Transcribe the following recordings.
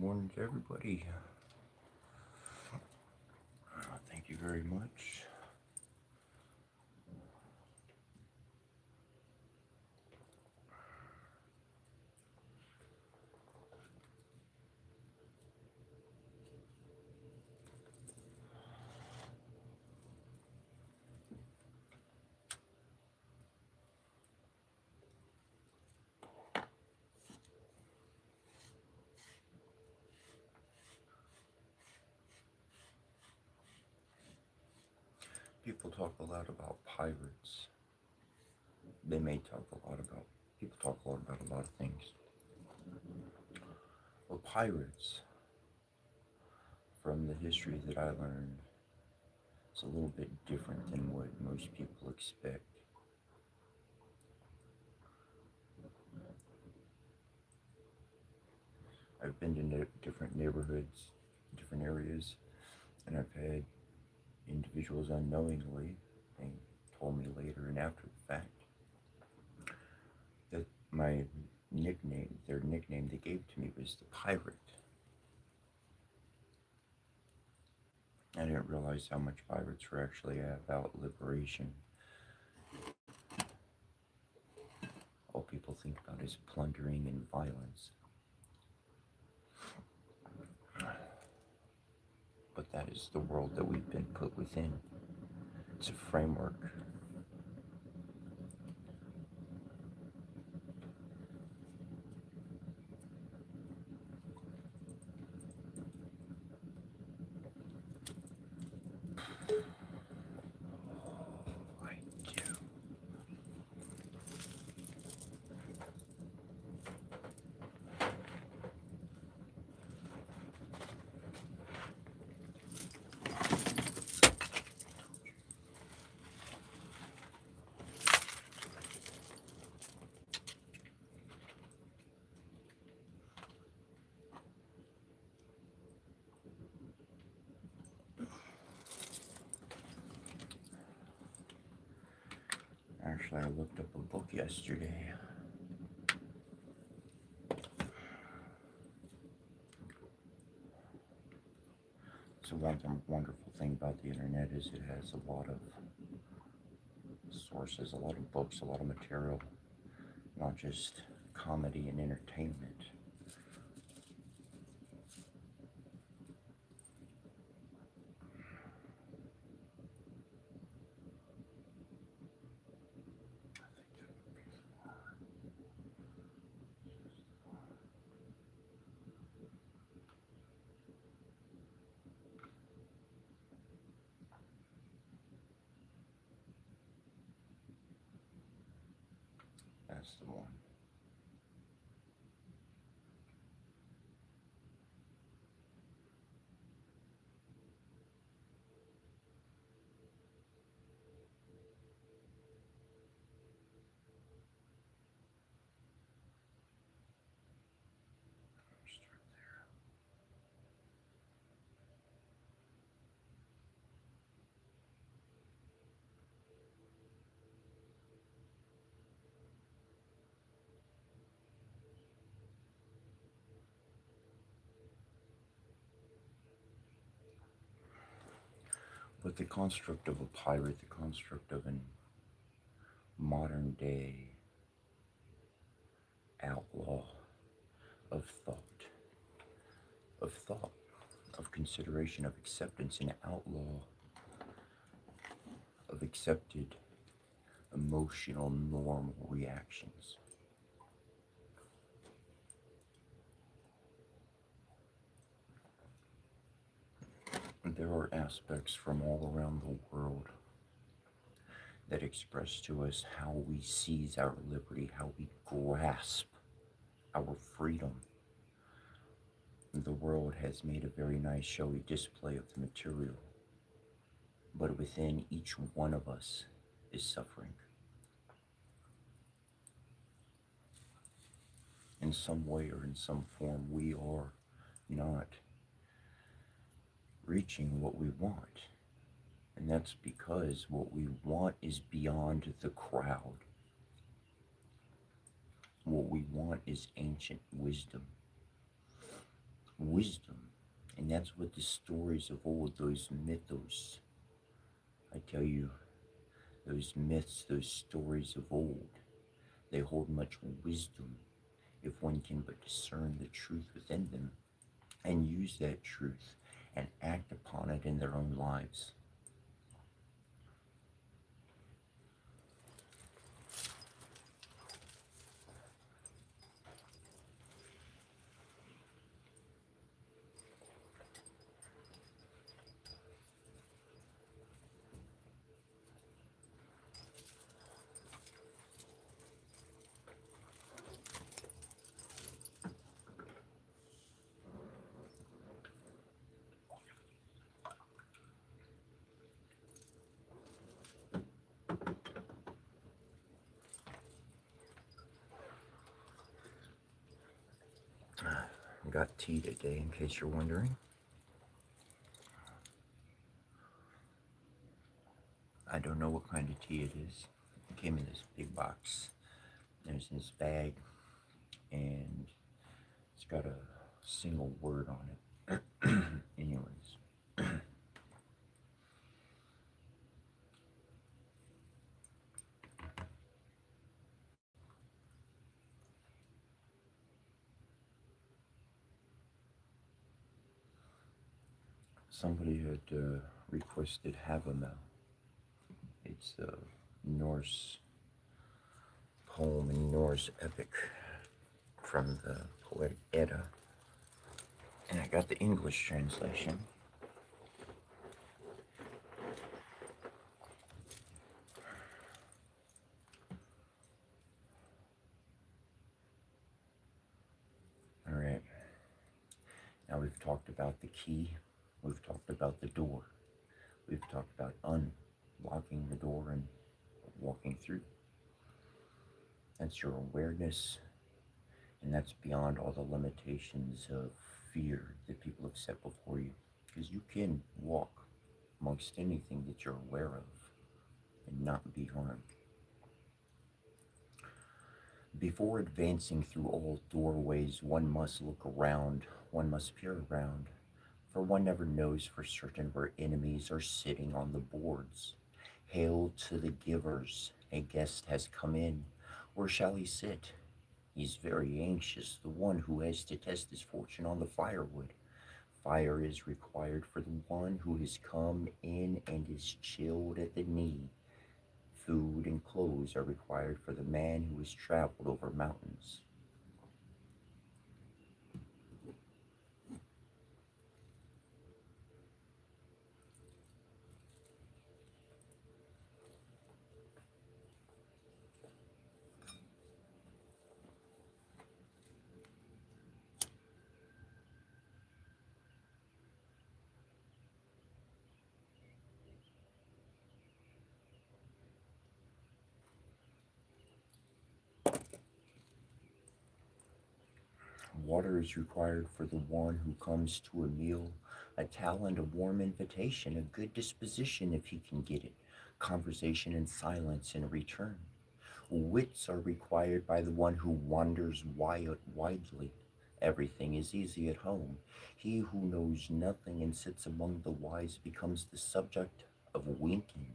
morning to everybody. Thank you very much. People talk a lot about pirates. They may talk a lot about, people talk a lot about a lot of things. Well, pirates, from the history that I learned, is a little bit different than what most people expect. I've been to different neighborhoods, different areas, and I've had individuals unknowingly, they told me later and after the fact, that my nickname, their nickname they gave to me was the pirate. I didn't realize how much pirates were actually about liberation. All people think about is plundering and violence. But that is the world that we've been put within. It's a framework. I do. Actually, I looked up a book yesterday. So one wonderful thing about the internet is it has a lot of sources, a lot of books, a lot of material, not just comedy and entertainment. That's the one. Start there. But the construct of a pirate, the construct of an modern day outlaw of thought, of thought, of consideration, of acceptance, an outlaw of accepted emotional normal reactions. There are aspects from all around the world that express to us how we seize our liberty, how we grasp our freedom. The world has made a very nice, showy display of the material, but within each one of us is suffering. In some way or in some form, we are not reaching what we want. And that's because what we want is beyond the crowd. What we want is ancient wisdom. wisdom. And that's what the stories of old, those mythos, I tell you, those myths, those stories of old, they hold much wisdom if one can but discern the truth within them and use that truth and act upon it in their own lives. I got tea today, in case you're wondering. I don't know what kind of tea it is. It came in this big box. There's this bag, and it's got a single word on it. Anyways, somebody had requested Havamel. It's a Norse poem and Norse epic from the Poetic Edda. And I got the English translation. All right. Now we've talked about the key. We've talked about the door. We've talked about unlocking the door and walking through. That's your awareness, and that's beyond all the limitations of fear that people have set before you. Because you can walk amongst anything that you're aware of and not be harmed. Before advancing through all doorways, one must look around, one must peer around, for one never knows for certain where enemies are sitting on the boards. Hail to the givers, a guest has come in. Where shall he sit? He's very anxious, the one who has to test his fortune on the firewood. Fire is required for the one who has come in and is chilled at the knee. Food and clothes are required for the man who has traveled over mountains. Water is required for the one who comes to a meal, a talent, a warm invitation, a good disposition if he can get it, conversation and silence in return. Wits are required by the one who wanders widely. Everything is easy at home. He who knows nothing and sits among the wise becomes the subject of winking.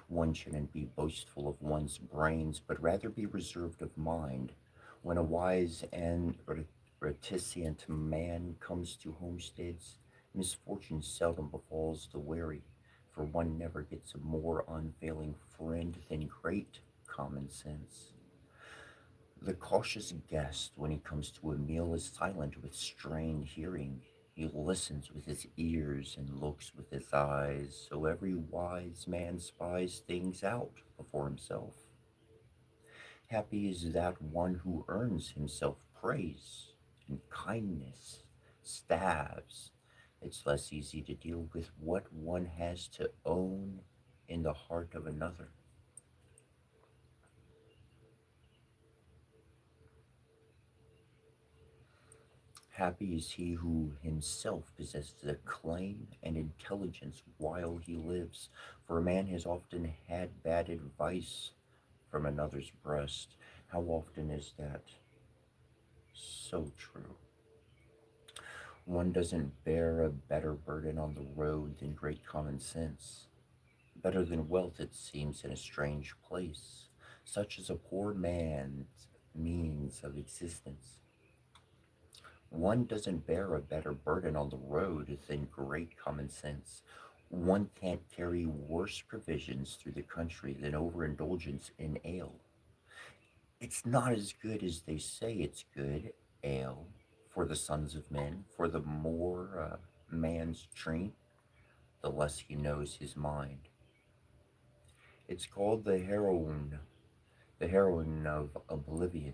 One shouldn't be boastful of one's brains, but rather be reserved of mind. When a wise and reticent man comes to homesteads, misfortune seldom befalls the wary, for one never gets a more unfailing friend than great common sense. The cautious guest, when he comes to a meal, is silent with strained hearing. He listens with his ears and looks with his eyes, so every wise man spies things out before himself. Happy is that one who earns himself praise and kindness, stabs. It's less easy to deal with what one has to own in the heart of another. Happy is he who himself possesses acclaim and intelligence while he lives, for a man has often had bad advice from another's breast. How often is that so true? One doesn't bear a better burden on the road than great common sense. Better than wealth, it seems, in a strange place, such as a poor man's means of existence. One doesn't bear a better burden on the road than great common sense. One can't carry worse provisions through the country than overindulgence in ale. It's not as good as they say it's good, ale, for the sons of men, for the more man's drink, the less he knows his mind. It's called the heroine of oblivion,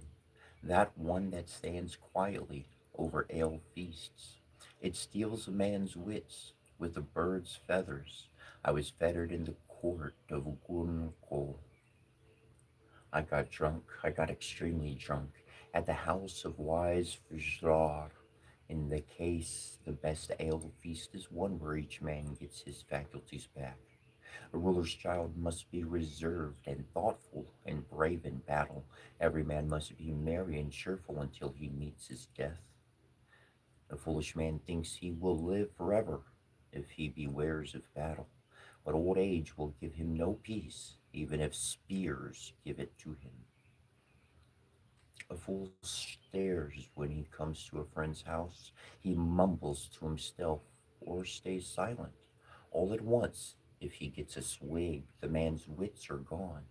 that one that stands quietly over ale feasts. It steals a man's wits with a bird's feathers. I was fettered in the court of Gunko. I got drunk, I got extremely drunk, at the house of wise Vizsla. In the case, the best ale feast is one where each man gets his faculties back. A ruler's child must be reserved and thoughtful and brave in battle. Every man must be merry and cheerful until he meets his death. A foolish man thinks he will live forever if he bewares of battle, but old age will give him no peace, even if spears give it to him. A fool stares when he comes to a friend's house. He mumbles to himself or stays silent. All at once, if he gets a swig, the man's wits are gone.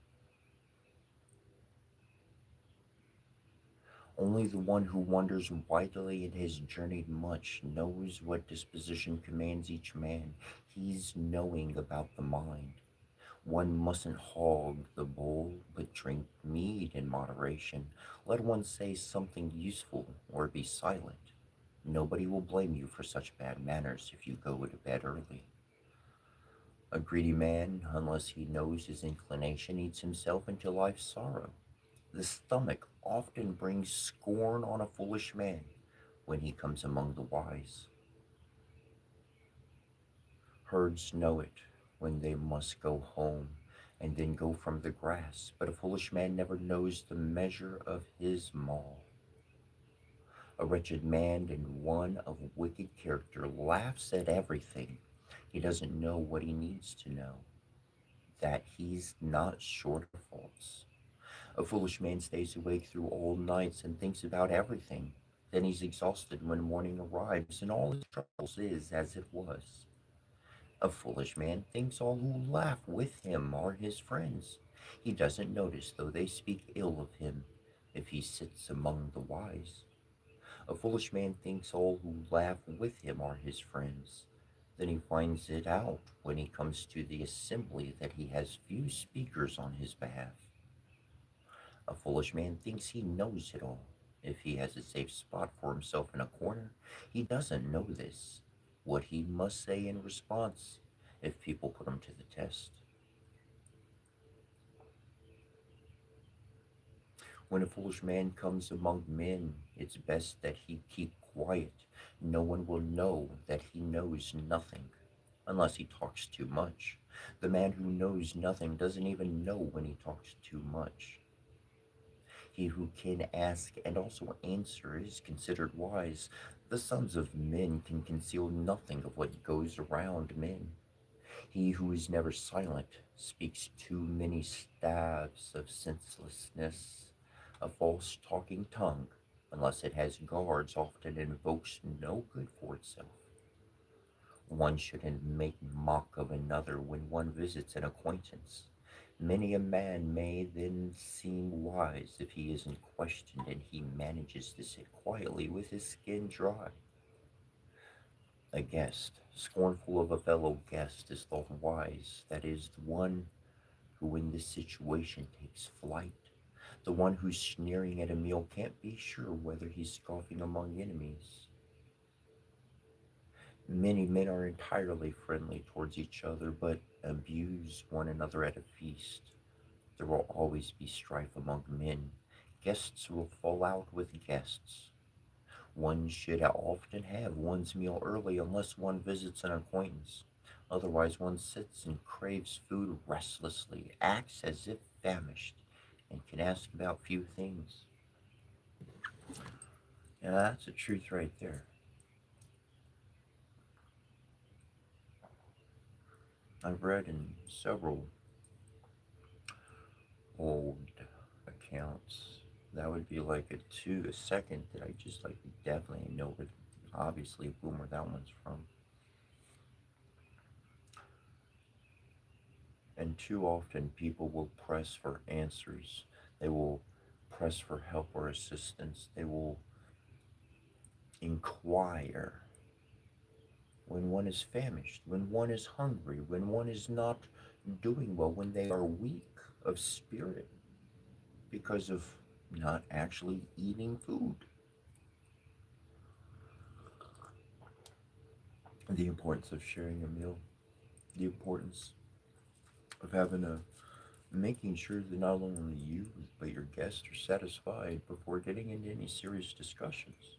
Only the one who wanders widely and has journeyed much knows what disposition commands each man. He's knowing about the mind. One mustn't hog the bowl, but drink mead in moderation. Let one say something useful or be silent. Nobody will blame you for such bad manners if you go to bed early. A greedy man, unless he knows his inclination, eats himself into life's sorrow. The stomach often brings scorn on a foolish man when he comes among the wise. Herds know it when they must go home and then go from the grass, but a foolish man never knows the measure of his maw. A wretched man and one of wicked character laughs at everything. He doesn't know what he needs to know, that he's not short of faults. A foolish man stays awake through all nights and thinks about everything. Then he's exhausted when morning arrives, and all his troubles is as it was. A foolish man thinks all who laugh with him are his friends. He doesn't notice, though they speak ill of him, if he sits among the wise. A foolish man thinks all who laugh with him are his friends. Then he finds it out when he comes to the assembly that he has few speakers on his behalf. A foolish man thinks he knows it all. If he has a safe spot for himself in a corner, he doesn't know this, what he must say in response if people put him to the test. When a foolish man comes among men, it's best that he keep quiet. No one will know that he knows nothing, unless he talks too much. The man who knows nothing doesn't even know when he talks too much. He who can ask and also answer is considered wise. The sons of men can conceal nothing of what goes around men. He who is never silent speaks too many stabs of senselessness. A false talking tongue, unless it has guards, often invokes no good for itself. One shouldn't make mock of another when one visits an acquaintance. Many a man may then seem wise if he isn't questioned and he manages to sit quietly with his skin dry. A guest, scornful of a fellow guest, is thought wise. That is, the one who in this situation takes flight. The one who's sneering at a meal can't be sure whether he's scoffing among enemies. Many men are entirely friendly towards each other, but abuse one another at a feast. There will always be strife among men. Guests will fall out with guests. One should often have one's meal early unless one visits an acquaintance. Otherwise, one sits and craves food restlessly, acts as if famished, and can ask about few things. Now, that's the truth right there. I've read in several old accounts. That would be like a second that I just like definitely know it. Obviously, boomer that one's from. And too often, people will press for answers. They will press for help or assistance. They will inquire when one is famished, when one is hungry, when one is not doing well, when they are weak of spirit because of not actually eating food. The importance of sharing a meal, the importance of having a making sure that not only you but your guests are satisfied before getting into any serious discussions.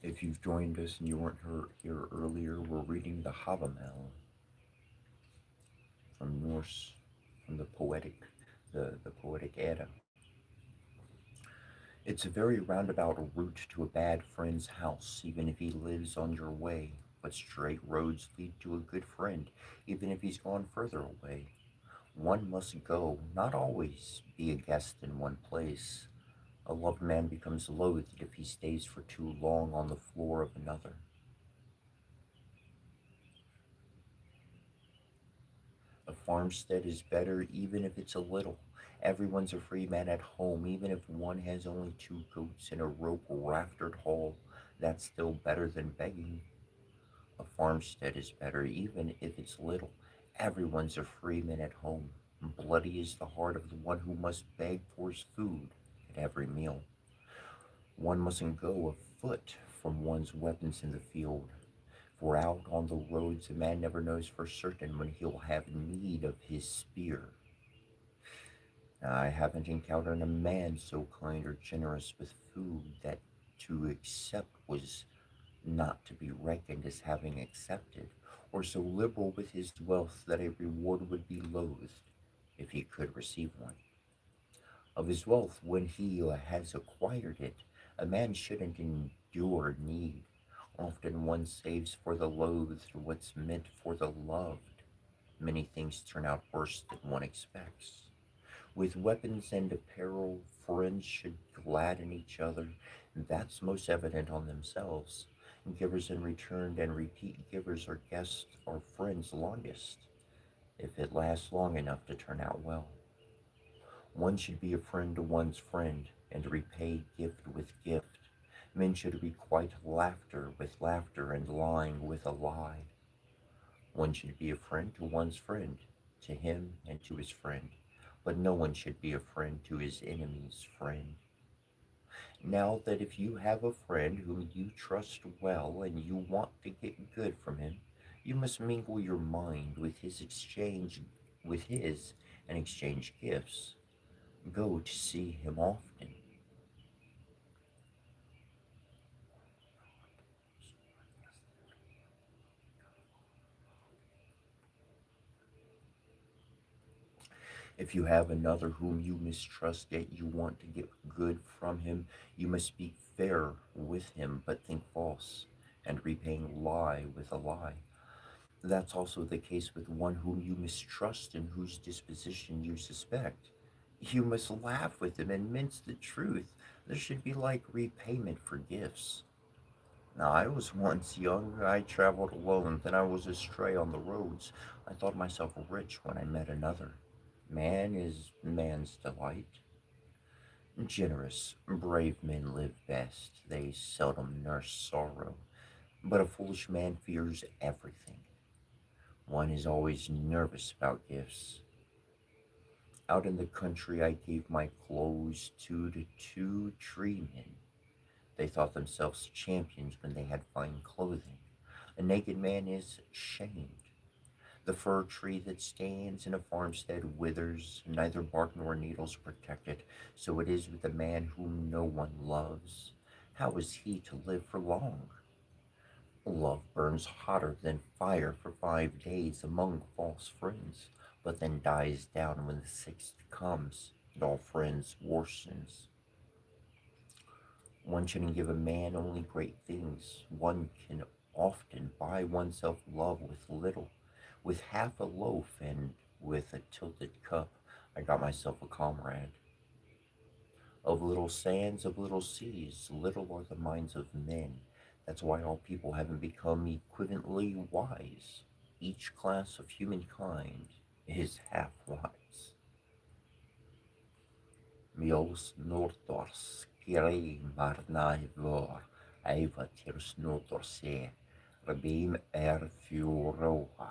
If you've joined us and you weren't here earlier, we're reading the Havamal from Norse, from the poetic Edda. It's a very roundabout route to a bad friend's house, even if he lives on your way. But straight roads lead to a good friend, even if he's gone further away. One must go, not always be a guest in one place. A loved man becomes loathed if he stays for too long on the floor of another. A farmstead is better even if it's a little. Everyone's a free man at home, even if one has only two goats in a rope raftered hall. That's still better than begging. A farmstead is better even if it's little. Everyone's a free man at home. Bloody is the heart of the one who must beg for his food at every meal. One mustn't go a foot from one's weapons in the field. For out on the roads a man never knows for certain when he'll have need of his spear. I haven't encountered a man so kind or generous with food that to accept was not to be reckoned as having accepted, or so liberal with his wealth that a reward would be loathed if he could receive one. Of his wealth, when he has acquired it, a man shouldn't endure need. Often one saves for the loathed what's meant for the loved. Many things turn out worse than one expects. With weapons and apparel, friends should gladden each other. That's most evident on themselves. Givers and returned and repeat givers are guests or friends longest, if it lasts long enough to turn out well. One should be a friend to one's friend, and repay gift with gift. Men should requite laughter with laughter, and lying with a lie. One should be a friend to one's friend, to him and to his friend, but no one should be a friend to his enemy's friend. Now that if you have a friend whom you trust well and you want to get good from him, you must mingle your mind with his and exchange gifts. Go to see him often. If you have another whom you mistrust yet you want to get good from him, you must speak fair with him but think false, and repaying lie with a lie. That's also the case with one whom you mistrust and whose disposition you suspect. You must laugh with him and mince the truth. There should be like repayment for gifts. Now, I was once young. I traveled alone. Then I was astray on the roads. I thought myself rich when I met another. Man is man's delight. Generous, brave men live best. They seldom nurse sorrow. But a foolish man fears everything. One is always nervous about gifts. Out in the country, I gave my clothes to two tree men. They thought themselves champions when they had fine clothing. A naked man is shamed. The fir tree that stands in a farmstead withers, neither bark nor needles protect it. So it is with the man whom no one loves. How is he to live for long? Love burns hotter than fire for 5 days among false friends, but then dies down when the sixth comes, and all friends worsens. One shouldn't give a man only great things. One can often buy oneself love with little. With half a loaf and with a tilted cup, I got myself a comrade. Of little sands, of little seas, little are the minds of men. That's why all people haven't become equivalently wise. Each class of humankind is half wise. Mjós Nortors, Skiri Marnaivor, Eva Tirsnotor se, Rabim Fjoroa,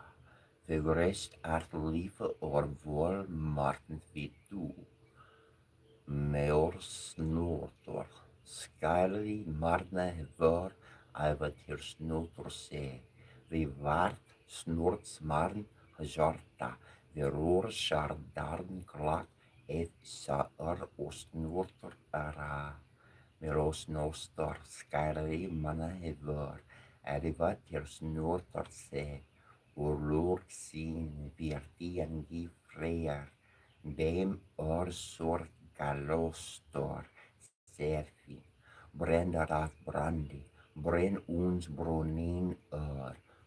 Vigorest Art Lieve or Vol Martin Vitu, Meors Nortor, Skiri Marnaivor, Eva Tirsnotor se, Vivart Snortsmarn Hajarta, Veror Shardarn Klat, Ef sa'r ostnordor ara, meros nostor skari mana hefur, arriva til snordor se, og lorg sin virtiangi freyar, beim sort galostor, serfi, brendar af brandi, bren uns bronin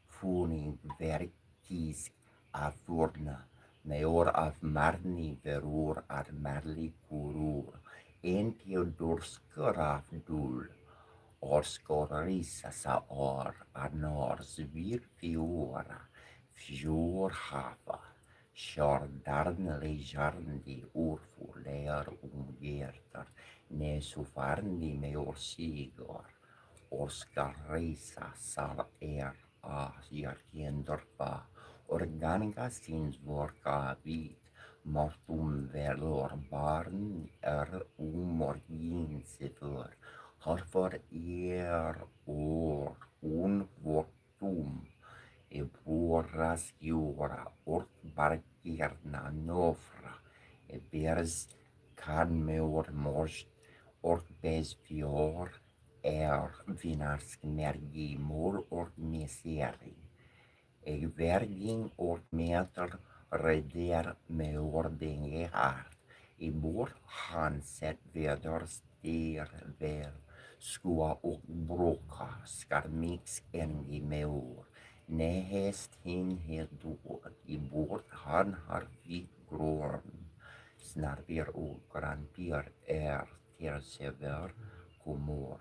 funi verkisk af furna, meor af marni verur ad marli kurur, en teodorskar af dul, Orskorisas or anors vir fiora, fjor hava, Sjardarn lejarndi urfur lear umgertar, nesufarndi meor sigor, Oscarisa sal as jarkiendorpa, organica sins vorca vit, mortum velor barn umorgin sefur, harfar or un vortum, e borras jura, ort bargirna nofra, e bers kan meor most, ort bes fior, vinarsk mergi mor ort meseri, e verging ort meter reder meor dinge hart, e mor han set veder styr vel, skua och broka skar mix engi meor. Nehest hin hedor i bort han har vit grån. Snarver och granpir till sever komor.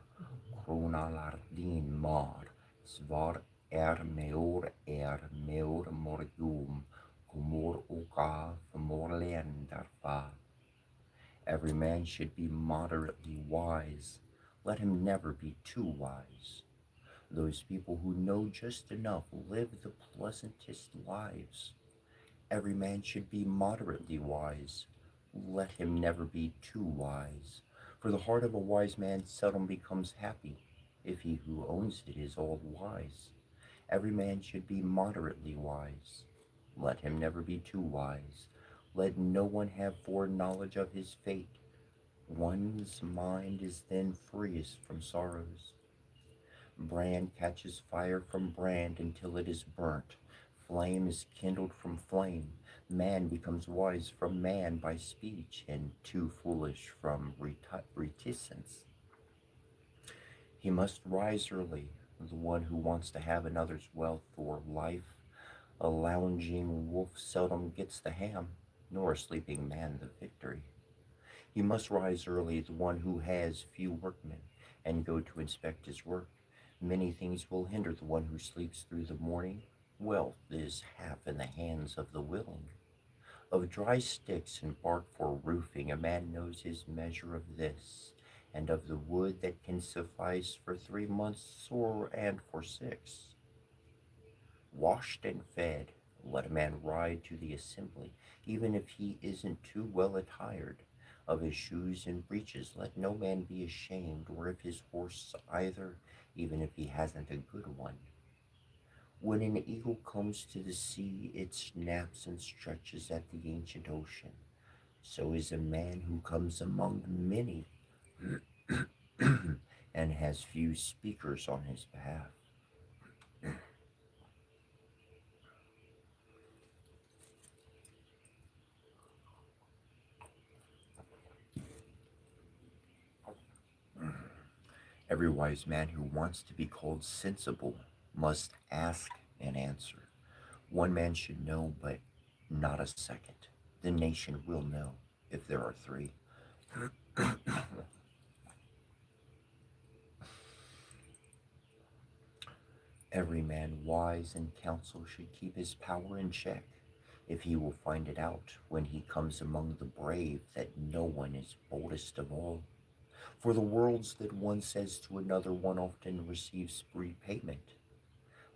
Kronalar din mar. Svar meor morgum. Komor oka för länder fa. Every man should be moderately wise. Let him never be too wise. Those people who know just enough live the pleasantest lives. Every man should be moderately wise. Let him never be too wise. For the heart of a wise man seldom becomes happy, if he who owns it is all wise. Every man should be moderately wise. Let him never be too wise. Let no one have foreknowledge of his fate. One's mind is then freest from sorrows. Brand catches fire from brand until it is burnt. Flame is kindled from flame. Man becomes wise from man by speech, and too foolish from reticence. He must rise early, the one who wants to have another's wealth or life. A lounging wolf seldom gets the ham, nor a sleeping man the victory. He must rise early, the one who has few workmen, and go to inspect his work. Many things will hinder the one who sleeps through the morning. Wealth is half in the hands of the willing. Of dry sticks and bark for roofing, a man knows his measure of this, and of the wood that can suffice for 3 months and for 6. Washed and fed, let a man ride to the assembly, even if he isn't too well attired. Of his shoes and breeches, let no man be ashamed, or of his horse either, even if he hasn't a good one. When an eagle comes to the sea, it snaps and stretches at the ancient ocean. So is a man who comes among many and has few speakers on his behalf. Every wise man who wants to be called sensible must ask and answer. One man should know, but not a second. The nation will know if there are three. Every man wise in counsel should keep his power in check, if he will find it out when he comes among the brave that no one is boldest of all. For the words that one says to another one often receives repayment.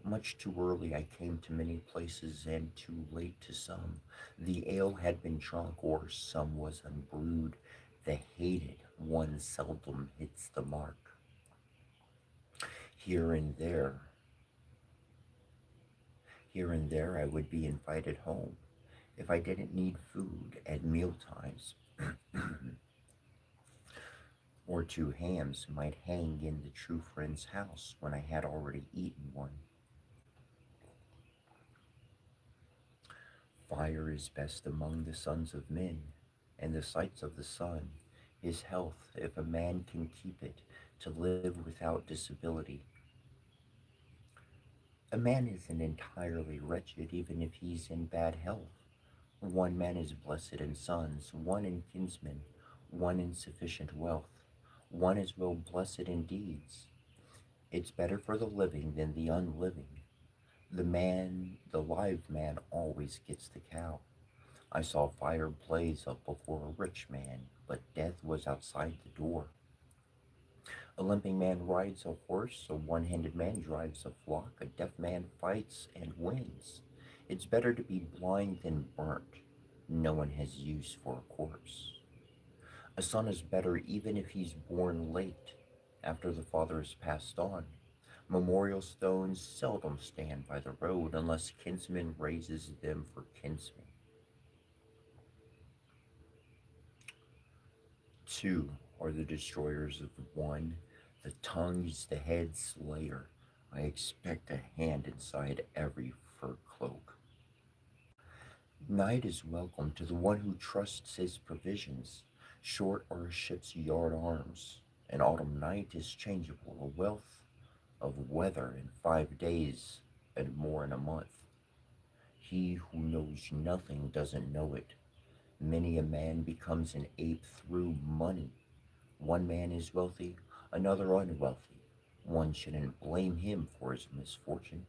Much too early I came to many places, and too late to some. The ale had been drunk, or some was unbrewed. The hated one seldom hits the mark. Here and there, here and there, I would be invited home if I didn't need food at meal times, or two hams might hang in the true friend's house when I had already eaten one. Fire is best among the sons of men, and the sights of the sun is health if a man can keep it to live without disability. A man isn't entirely wretched even if he's in bad health. One man is blessed in sons, one in kinsmen, one in sufficient wealth, one is well blessed in deeds. It's better for the living than the unliving. The live man always gets the cow. I saw fire blaze up before a rich man, but death was outside the door. A limping man rides a horse, a one handed man drives a flock, a deaf man fights and wins. It's better to be blind than burnt. No one has use for a corpse. A son is better even if he's born late, after the father has passed on. Memorial stones seldom stand by the road unless kinsman raises them for kinsmen. Two are the destroyers of one. The tongue is the head slayer. I expect a hand inside every fur cloak. Night is welcome to the one who trusts his provisions. Short are a ship's yard arms. An autumn night is changeable, a wealth of weather in 5 days and more in a month. He who knows nothing doesn't know it. Many a man becomes an ape through money. One man is wealthy, another unwealthy. One shouldn't blame him for his misfortune.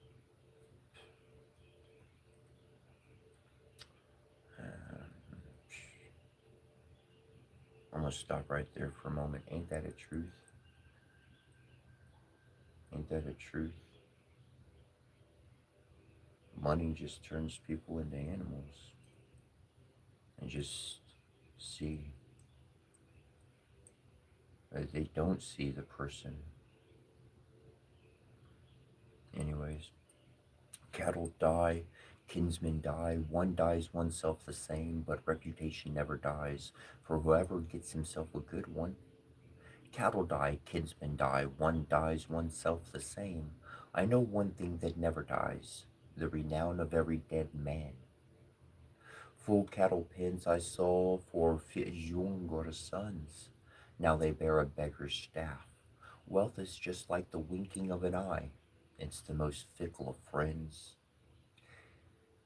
I'm gonna stop right there for a moment. Ain't that a truth? Ain't that a truth? Money just turns people into animals. And just see, they don't see the person. Anyways, cattle die, kinsmen die, one dies oneself the same, but reputation never dies, for whoever gets himself a good one. Cattle die, kinsmen die, one dies oneself the same. I know one thing that never dies, the renown of every dead man. Full cattle pens I saw for Fi'jungor's sons. Now they bear a beggar's staff. Wealth is just like the winking of an eye. It's the most fickle of friends.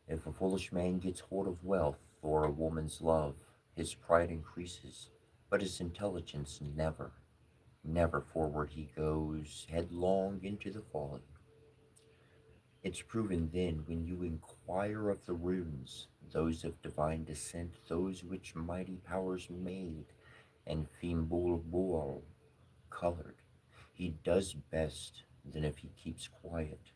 If a foolish man gets hold of wealth or a woman's love, his pride increases, but his intelligence never. Never forward he goes, headlong into the folly. It's proven then when you inquire of the runes, those of divine descent, those which mighty powers made, and Fimbulbul colored. He does best than if he keeps quiet.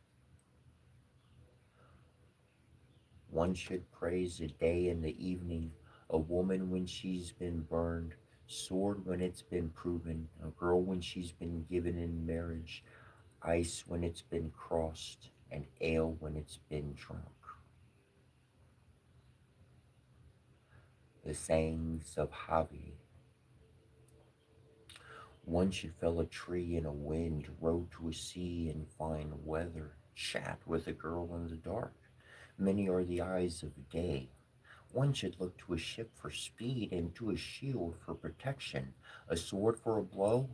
One should praise a day and the evening, a woman when she's been burned, sword when it's been proven, a girl when she's been given in marriage, ice when it's been crossed, and ale when it's been drunk. The sayings of Javi. One should fell a tree in a wind, row to a sea in fine weather, chat with a girl in the dark. Many are the eyes of day. One should look to a ship for speed and to a shield for protection, a sword for a blow,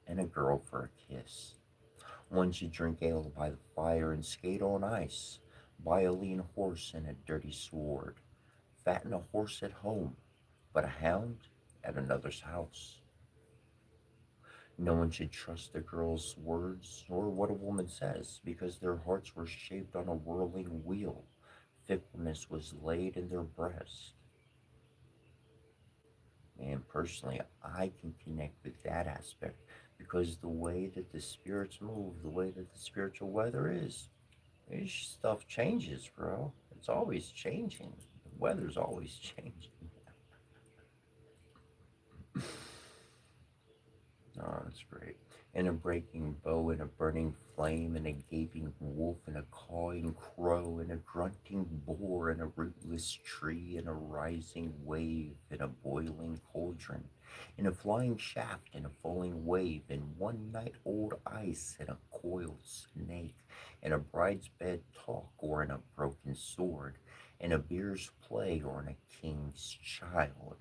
and a girl for a kiss. One should drink ale by the fire and skate on ice, buy a lean horse and a dirty sword, fatten a horse at home, but a hound at another's house. No one should trust a girl's words or what a woman says, because their hearts were shaped on a whirling wheel. Fickleness was laid in their breast. And personally, I can connect with that aspect because the way that the spirits move, the way that the spiritual weather is, this stuff changes, bro. It's always changing. The weather's always changing. Oh, that's great. And a breaking bow, and a burning flame, and a gaping wolf, and a cawing crow, and a grunting boar, and a rootless tree, and a rising wave, and a boiling cauldron, and a flying shaft, and a falling wave, and one night old ice, and a coiled snake, and a bride's bed talk, or in a broken sword, and a bear's play, or in a king's child,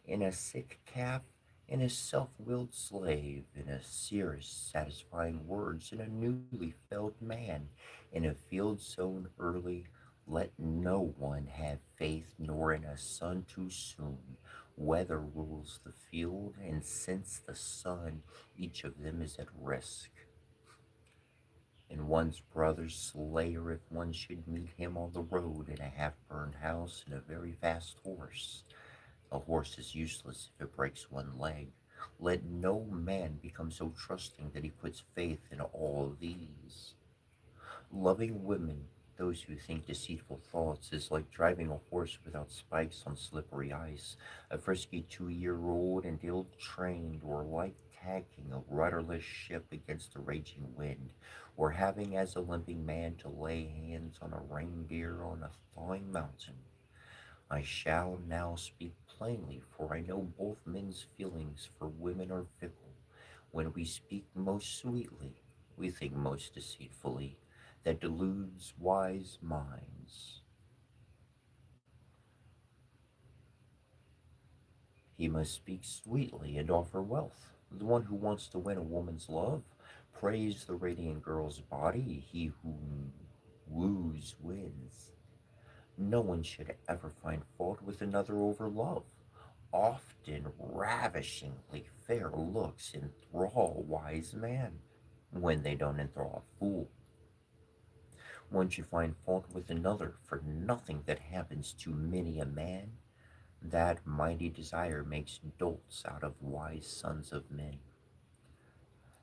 and a sick calf, in a self-willed slave, in a seer's satisfying words, in a newly felled man, in a field sown early, let no one have faith, nor in a sun too soon. Weather rules the field, and since the sun, each of them is at risk. And one's brother's slayer if one should meet him on the road in a half-burned house and a very fast horse. A horse is useless if it breaks one leg. Let no man become so trusting that he puts faith in all these. Loving women, those who think deceitful thoughts, is like driving a horse without spikes on slippery ice, a frisky 2-year-old and ill trained, or like tacking a rudderless ship against a raging wind, or having as a limping man to lay hands on a reindeer on a thawing mountain. I shall now speak plainly, for I know both men's feelings for women are fickle. When we speak most sweetly, we think most deceitfully, that deludes wise minds. He must speak sweetly and offer wealth. The one who wants to win a woman's love, praise the radiant girl's body. He who woos wins. No one should ever find fault with another over love. Often ravishingly fair looks enthrall wise man when they don't enthrall a fool. Once you find fault with another for nothing that happens to many a man, that mighty desire makes dolts out of wise sons of men.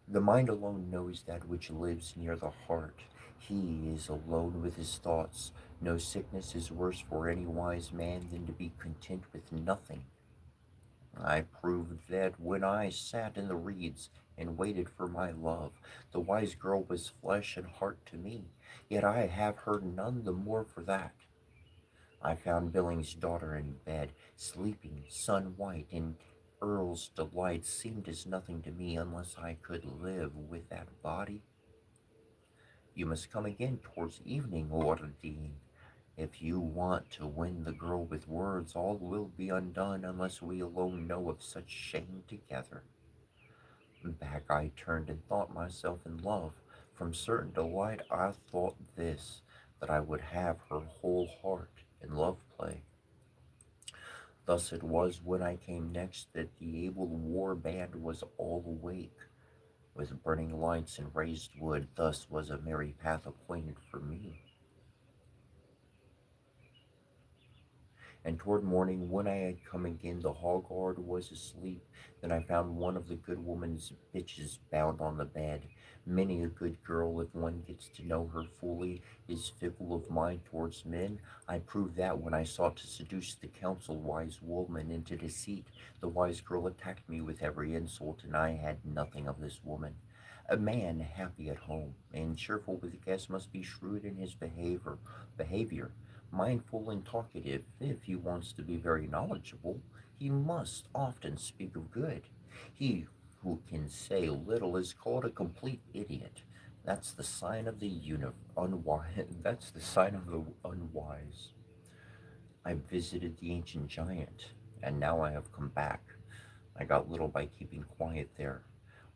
The mind alone knows that which lives near the heart. He is alone with his thoughts. No sickness is worse for any wise man than to be content with nothing. I proved that when I sat in the reeds and waited for my love, the wise girl was flesh and heart to me, yet I have her none the more for that. I found Billing's daughter in bed, sleeping, sun white, and Earl's delight seemed as nothing to me unless I could live with that body. You must come again towards evening, Ordine. If you want to win the girl with words, all will be undone unless we alone know of such shame together. Back I turned and thought myself in love. From certain delight I thought this, that I would have her whole heart in love play. Thus it was when I came next that the able war band was all awake, with burning lights and raised wood. Thus was a merry path appointed for me. And toward morning, when I had come again, the hall guard was asleep. Then I found one of the good woman's bitches bound on the bed. Many a good girl, if one gets to know her fully, is fickle of mind towards men. I proved that when I sought to seduce the counsel wise woman into deceit. The wise girl attacked me with every insult, and I had nothing of this woman. A man happy at home and cheerful with guests must be shrewd in his behavior, mindful and talkative. If he wants to be very knowledgeable, he must often speak of good. He who can say little is called a complete idiot. That's the sign of the unwise. That's the sign of the unwise. I visited the ancient giant, and now I have come back. I got little by keeping quiet there.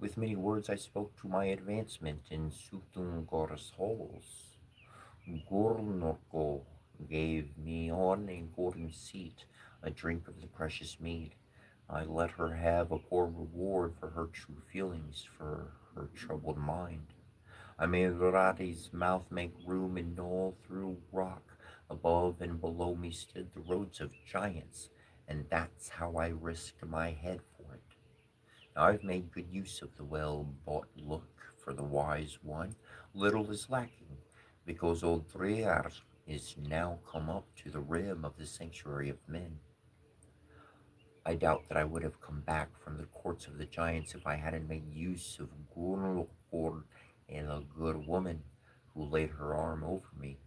With many words I spoke to my advancement in Sutungor's halls. Gurnorko gave me on a golden seat a drink of the precious mead. I let her have a poor reward for her true feelings, for her troubled mind. I made Rati's mouth make room and gnaw through rock. Above and below me stood the roads of giants, and that's how I risked my head for it. Now I've made good use of the well-bought look for the wise one. Little is lacking, because old Triar is now come up to the rim of the sanctuary of men. I doubt that I would have come back from the courts of the giants if I hadn't made use of Gurnlokor and a good woman who laid her arm over me.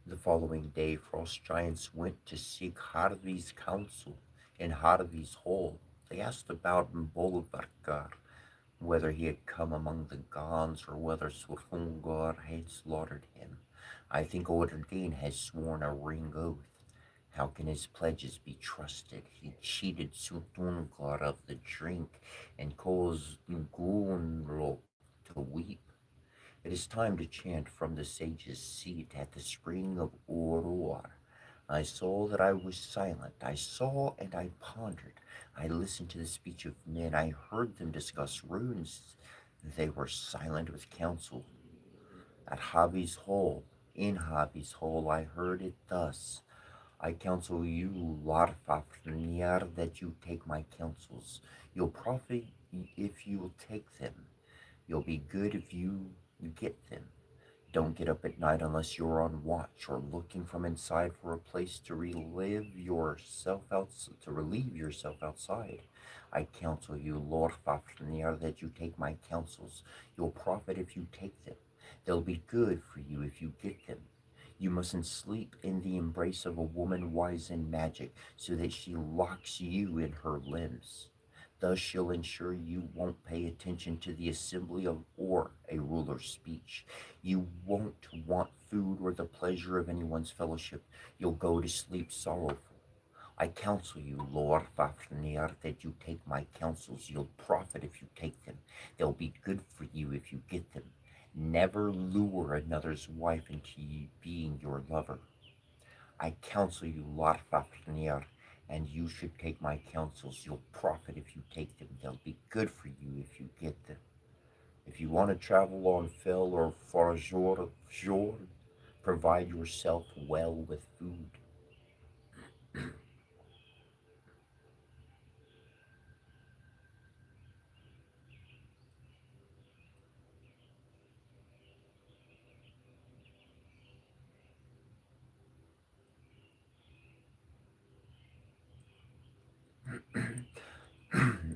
The following day, frost giants went to seek Harvi's counsel in Harvi's hall. They asked about Bolvarkar, whether he had come among the gods or whether Surtungar had slaughtered him. I think Odin has sworn a ring oath. How can his pledges be trusted? He cheated Surtungar of the drink and caused Gunlok to weep. It is time to chant from the sage's seat at the spring of Urur. I saw that I was silent. I saw and I pondered. I listened to the speech of men. I heard them discuss runes. They were silent with counsel. At Havi's hall, in Havi's hall, I heard it thus. I counsel you, Larfafnir, that you take my counsels. You'll profit if you will take them. You'll be good if you get them. Don't get up at night unless you're on watch or looking from inside for a place to relieve yourself outside. I counsel you, Lord Fafnir, that you take my counsels. You'll profit if you take them. They'll be good for you if you get them. You mustn't sleep in the embrace of a woman wise in magic, so that she locks you in her limbs. Thus she'll ensure you won't pay attention to the assembly of or a ruler's speech. You won't want food or the pleasure of anyone's fellowship. You'll go to sleep sorrowful. I counsel you, Lord Fafnir, that you take my counsels. You'll profit if you take them. They'll be good for you if you get them. Never lure another's wife into being your lover. I counsel you, Lord Fafnir, and you should take my counsels. You'll profit if you take them. They'll be good for you if you get them. If you want to travel on Fell or Farjord, provide yourself well with food.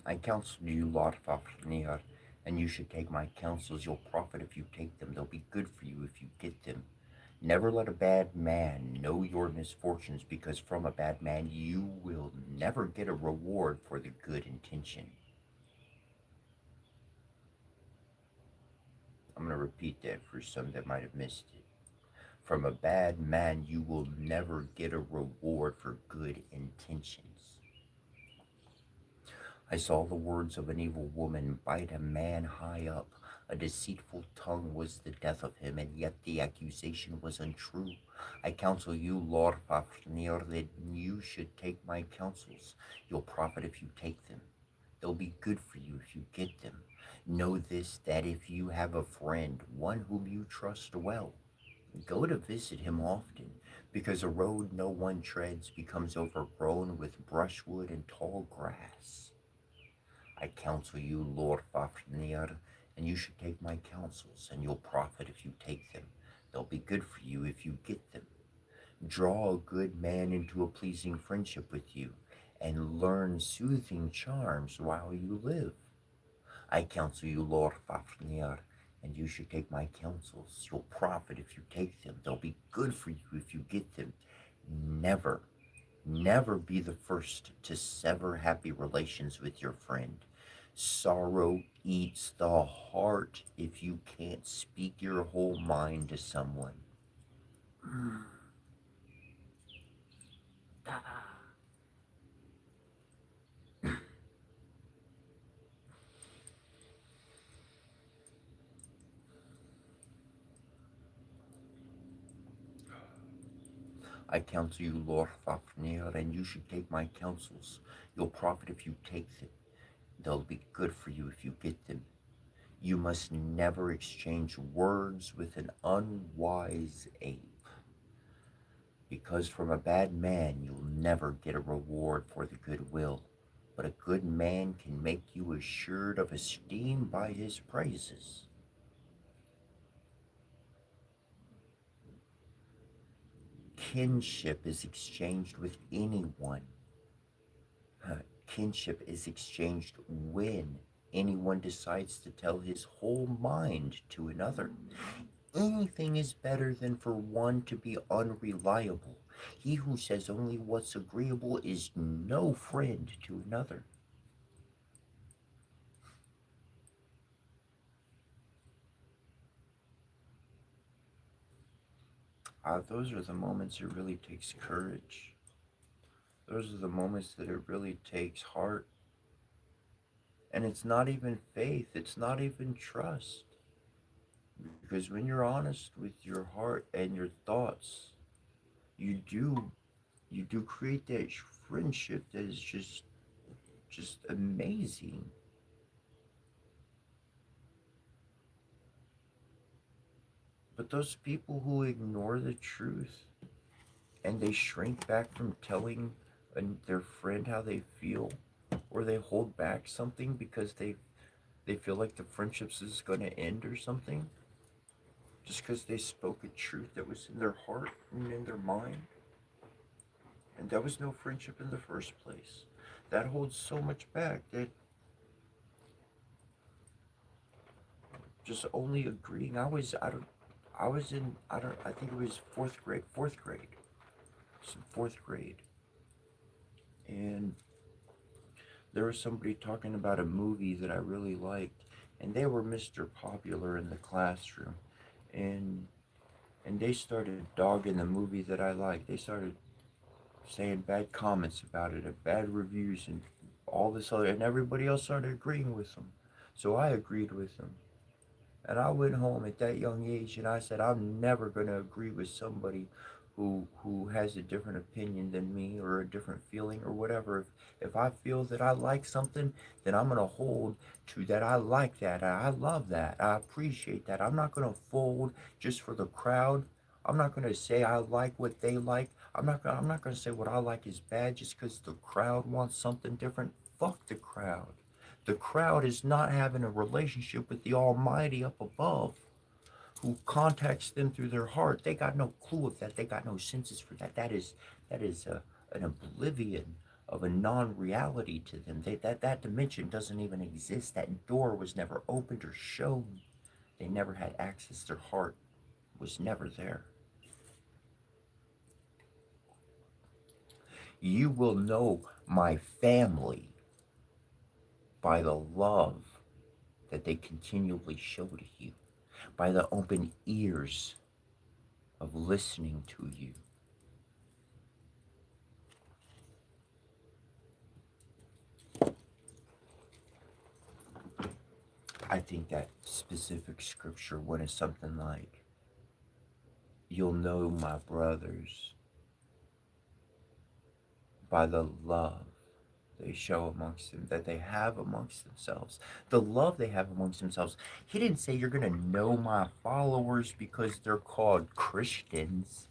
I counsel you, Lord Fafnir, and you should take my counsels. You'll profit if you take them. They'll be good for you if you get them. Never let a bad man know your misfortunes, because from a bad man you will never get a reward for the good intention. I'm going to repeat that for some that might have missed it. From a bad man you will never get a reward for good intentions. I saw the words of an evil woman bite a man high up. A deceitful tongue was the death of him, and yet the accusation was untrue. I counsel you, Lord Fafnir, that you should take my counsels. You'll profit if you take them. They'll be good for you if you get them. Know this, that if you have a friend, one whom you trust well, go to visit him often, because a road no one treads becomes overgrown with brushwood and tall grass. I counsel you, Lord Fafnir, and you should take my counsels, and you'll profit if you take them. They'll be good for you if you get them. Draw a good man into a pleasing friendship with you, and learn soothing charms while you live. I counsel you, Lord Fafnir, and you should take my counsels. You'll profit if you take them. They'll be good for you if you get them. Never, never be the first to sever happy relations with your friend. Sorrow eats the heart if you can't speak your whole mind to someone. I counsel you, Lord Fafnir, and you should take my counsels. You'll profit if you take them. They'll be good for you if you get them. You must never exchange words with an unwise ape, because from a bad man you'll never get a reward for the goodwill, but a good man can make you assured of esteem by his praises. Kinship is exchanged with anyone. Kinship is exchanged when anyone decides to tell his whole mind to another. Anything is better than for one to be unreliable. He who says only what's agreeable is no friend to another. Those are the moments it really takes courage. Those are the moments that it really takes heart. And it's not even faith, it's not even trust. Because when you're honest with your heart and your thoughts, you do you do create that friendship that is just amazing. But those people who ignore the truth and they shrink back from telling their friend how they feel, or they hold back something because they feel like the friendships is going to end or something, just because they spoke a truth that was in their heart and in their mind, and that was no friendship in the first place. That holds so much back that just only agreeing. I was in, I think it was fourth grade, fourth grade, and there was somebody talking about a movie that I really liked, and they were Mr. Popular in the classroom, and they started dogging the movie that I liked. They started saying bad comments about it, and bad reviews, and all this other, and everybody else started agreeing with them. So I agreed with them. And I went home at that young age and I said, I'm never going to agree with somebody who has a different opinion than me, or a different feeling or whatever. If I feel that I like something, then I'm going to hold to that. I like that. I love that. I appreciate that. I'm not going to fold just for the crowd. I'm not going to say I like what they like. I'm not going to say what I like is bad just because the crowd wants something different. Fuck the crowd. The crowd is not having a relationship with the Almighty up above, who contacts them through their heart. They got no clue of that. They got no senses for that. That is an oblivion of a non-reality to them. That dimension doesn't even exist. That door was never opened or shown. They never had access. Their heart was never there. You will know my family by the love that they continually show to you, by the open ears of listening to you. I think that specific scripture one is something like, you'll know my brothers by the love they show amongst them, that they have amongst themselves, the love they have amongst themselves. He didn't say you're going to know my followers because they're called Christians.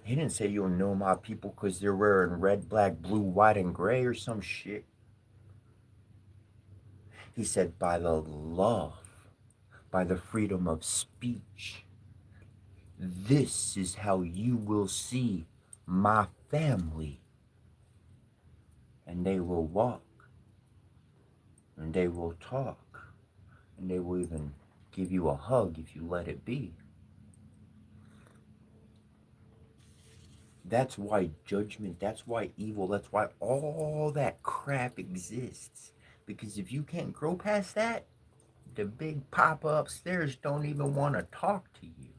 He didn't say you'll know my people because they're wearing red, black, blue, white, and gray or some shit. He said by the love, by the freedom of speech. This is how you will see my family. And they will walk, and they will talk, and they will even give you a hug if you let it be. That's why judgment, that's why evil, that's why all that crap exists. Because if you can't grow past that, the big papa upstairs don't even want to talk to you.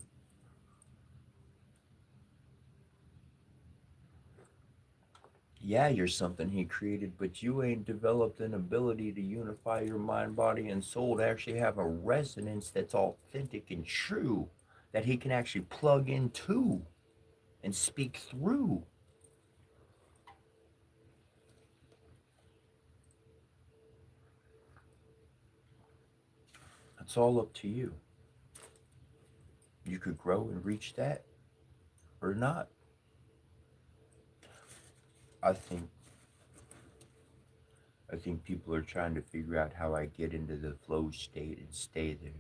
Yeah, you're something he created, but you ain't developed an ability to unify your mind, body, and soul to actually have a resonance that's authentic and true that he can actually plug into and speak through. It's all up to you. You could grow and reach that or not. I think I think people are trying to figure out how I get into the flow state and stay there.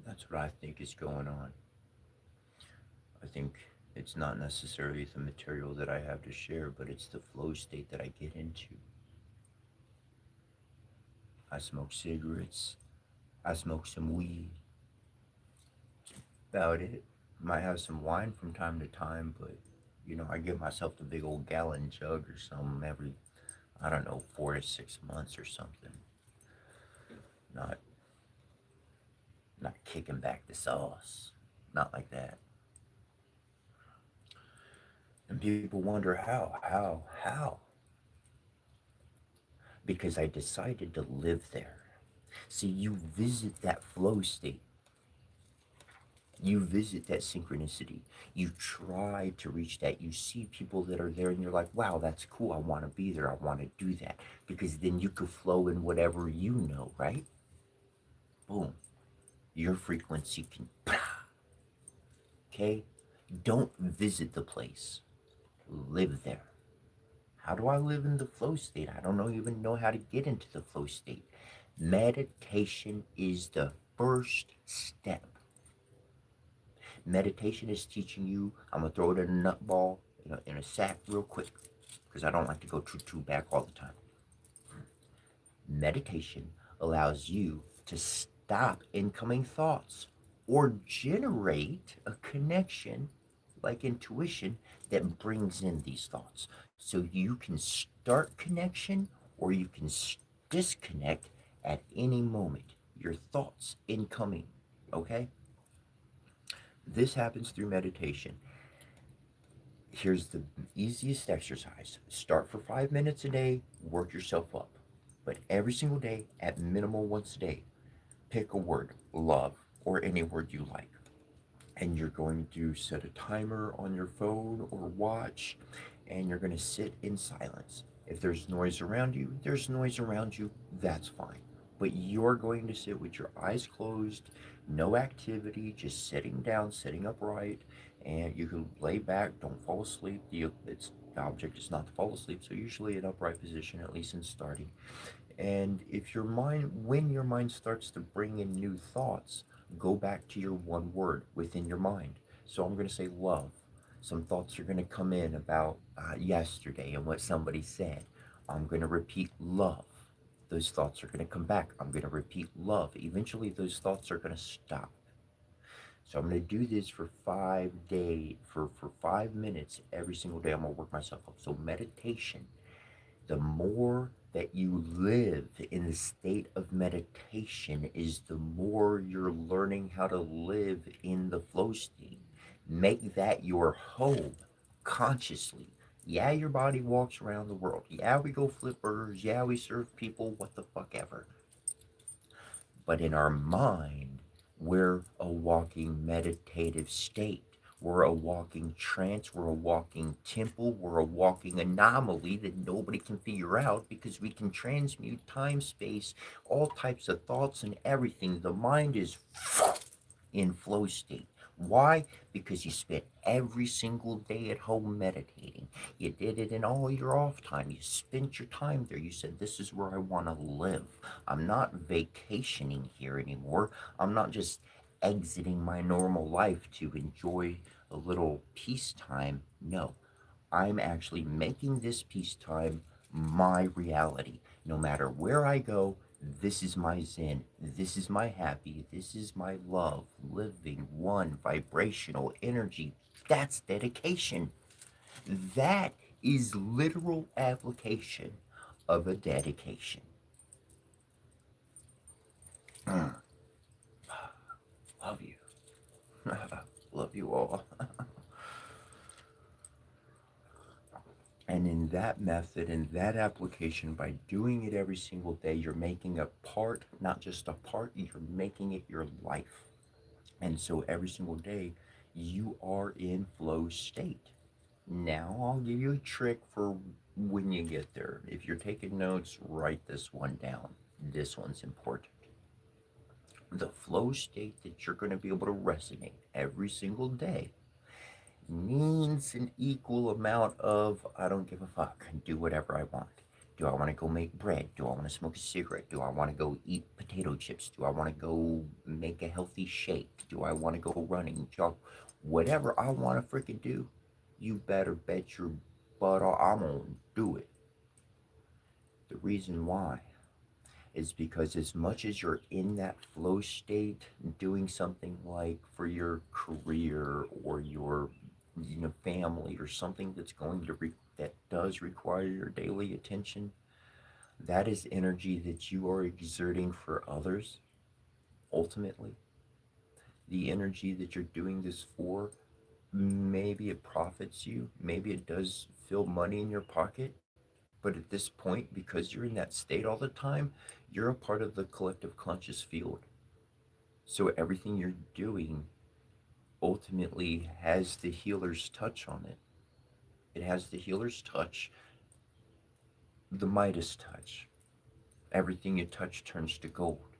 That's what I think is going on. I think it's not necessarily the material that I have to share, but it's the flow state that I get into. I smoke cigarettes. I smoke some weed. About it. Might have some wine from time to time, but I give myself the big old gallon jug or something every, I don't know, 4 to 6 months or something. Not not kicking back the sauce. Not like that. And people wonder how? Because I decided to live there. See, you visit that flow state. You visit that synchronicity. You try to reach that. You see people that are there and you're like, wow, that's cool. I want to be there. I want to do that. Because then you could flow in whatever you know, right? Boom. Your frequency can, okay? Don't visit the place. Live there. How do I live in the flow state? I don't even know how to get into the flow state. Meditation is the first step. Meditation is teaching you. I'm gonna throw it in a nut ball, in a sack real quick, because I don't like to go too back all the time. Meditation allows you to stop incoming thoughts or generate a connection like intuition that brings in these thoughts. So you can start connection or you can disconnect at any moment. Your thoughts incoming, okay? This happens through meditation. Here's the easiest exercise. Start for 5 minutes a day, work yourself up. But every single day, at minimal once a day, pick a word, love, or any word you like. And you're going to set a timer on your phone or watch, and you're going to sit in silence. If there's noise around you, there's noise around you, that's fine. But you're going to sit with your eyes closed, no activity, just sitting down, sitting upright, and you can lay back, don't fall asleep. The object is not to fall asleep, so usually an upright position, at least in starting. And if when your mind starts to bring in new thoughts, go back to your one word within your mind. So I'm going to say love. Some thoughts are going to come in about yesterday and what somebody said. I'm going to repeat love. Those thoughts are going to come back. I'm going to repeat love. Eventually, those thoughts are going to stop. So I'm going to do this for 5 days, for 5 minutes every single day. I'm going to work myself up. So meditation, the more that you live in the state of meditation is the more you're learning how to live in the flow state. Make that your home consciously. Yeah, your body walks around the world. Yeah, we go flip burgers. Yeah, we serve people, what the fuck ever. But in our mind, we're a walking meditative state. We're a walking trance. We're a walking temple. We're a walking anomaly that nobody can figure out because we can transmute time, space, all types of thoughts and everything. The mind is in flow state. Why? Because you spent every single day at home meditating. You did it in all your off time. You spent your time there. You said, this is where I want to live. I'm not vacationing here anymore. I'm not just exiting my normal life to enjoy a little peacetime. No, I'm actually making this peacetime my reality. No matter where I go, this is my zen. This is my happy. This is my love. Living one vibrational energy. That's dedication. That is literal application of a dedication. Love you. Love you all. And in that method, in that application, by doing it every single day, you're making a part, not just a part, you're making it your life. And so every single day, you are in flow state. Now, I'll give you a trick for when you get there. If you're taking notes, write this one down. This one's important. The flow state that you're going to be able to resonate every single day means an equal amount of I don't give a fuck, do whatever I want. Do I want to go make bread? Do I want to smoke a cigarette? Do I want to go eat potato chips? Do I want to go make a healthy shake? Do I want to go running, jog? Whatever I want to freaking do, you better bet your butt I'm gonna do it. The reason why is because as much as you're in that flow state, doing something like for your career or your family or something that's going to that does require your daily attention, that is energy that you are exerting for others. Ultimately, the energy that you're doing this for, maybe it profits you, maybe it does fill money in your pocket, but at this point, because you're in that state all the time, you're a part of the collective conscious field. So everything you're doing ultimately has the healer's touch on it. It has the healer's touch, the Midas touch. Everything you touch turns to gold.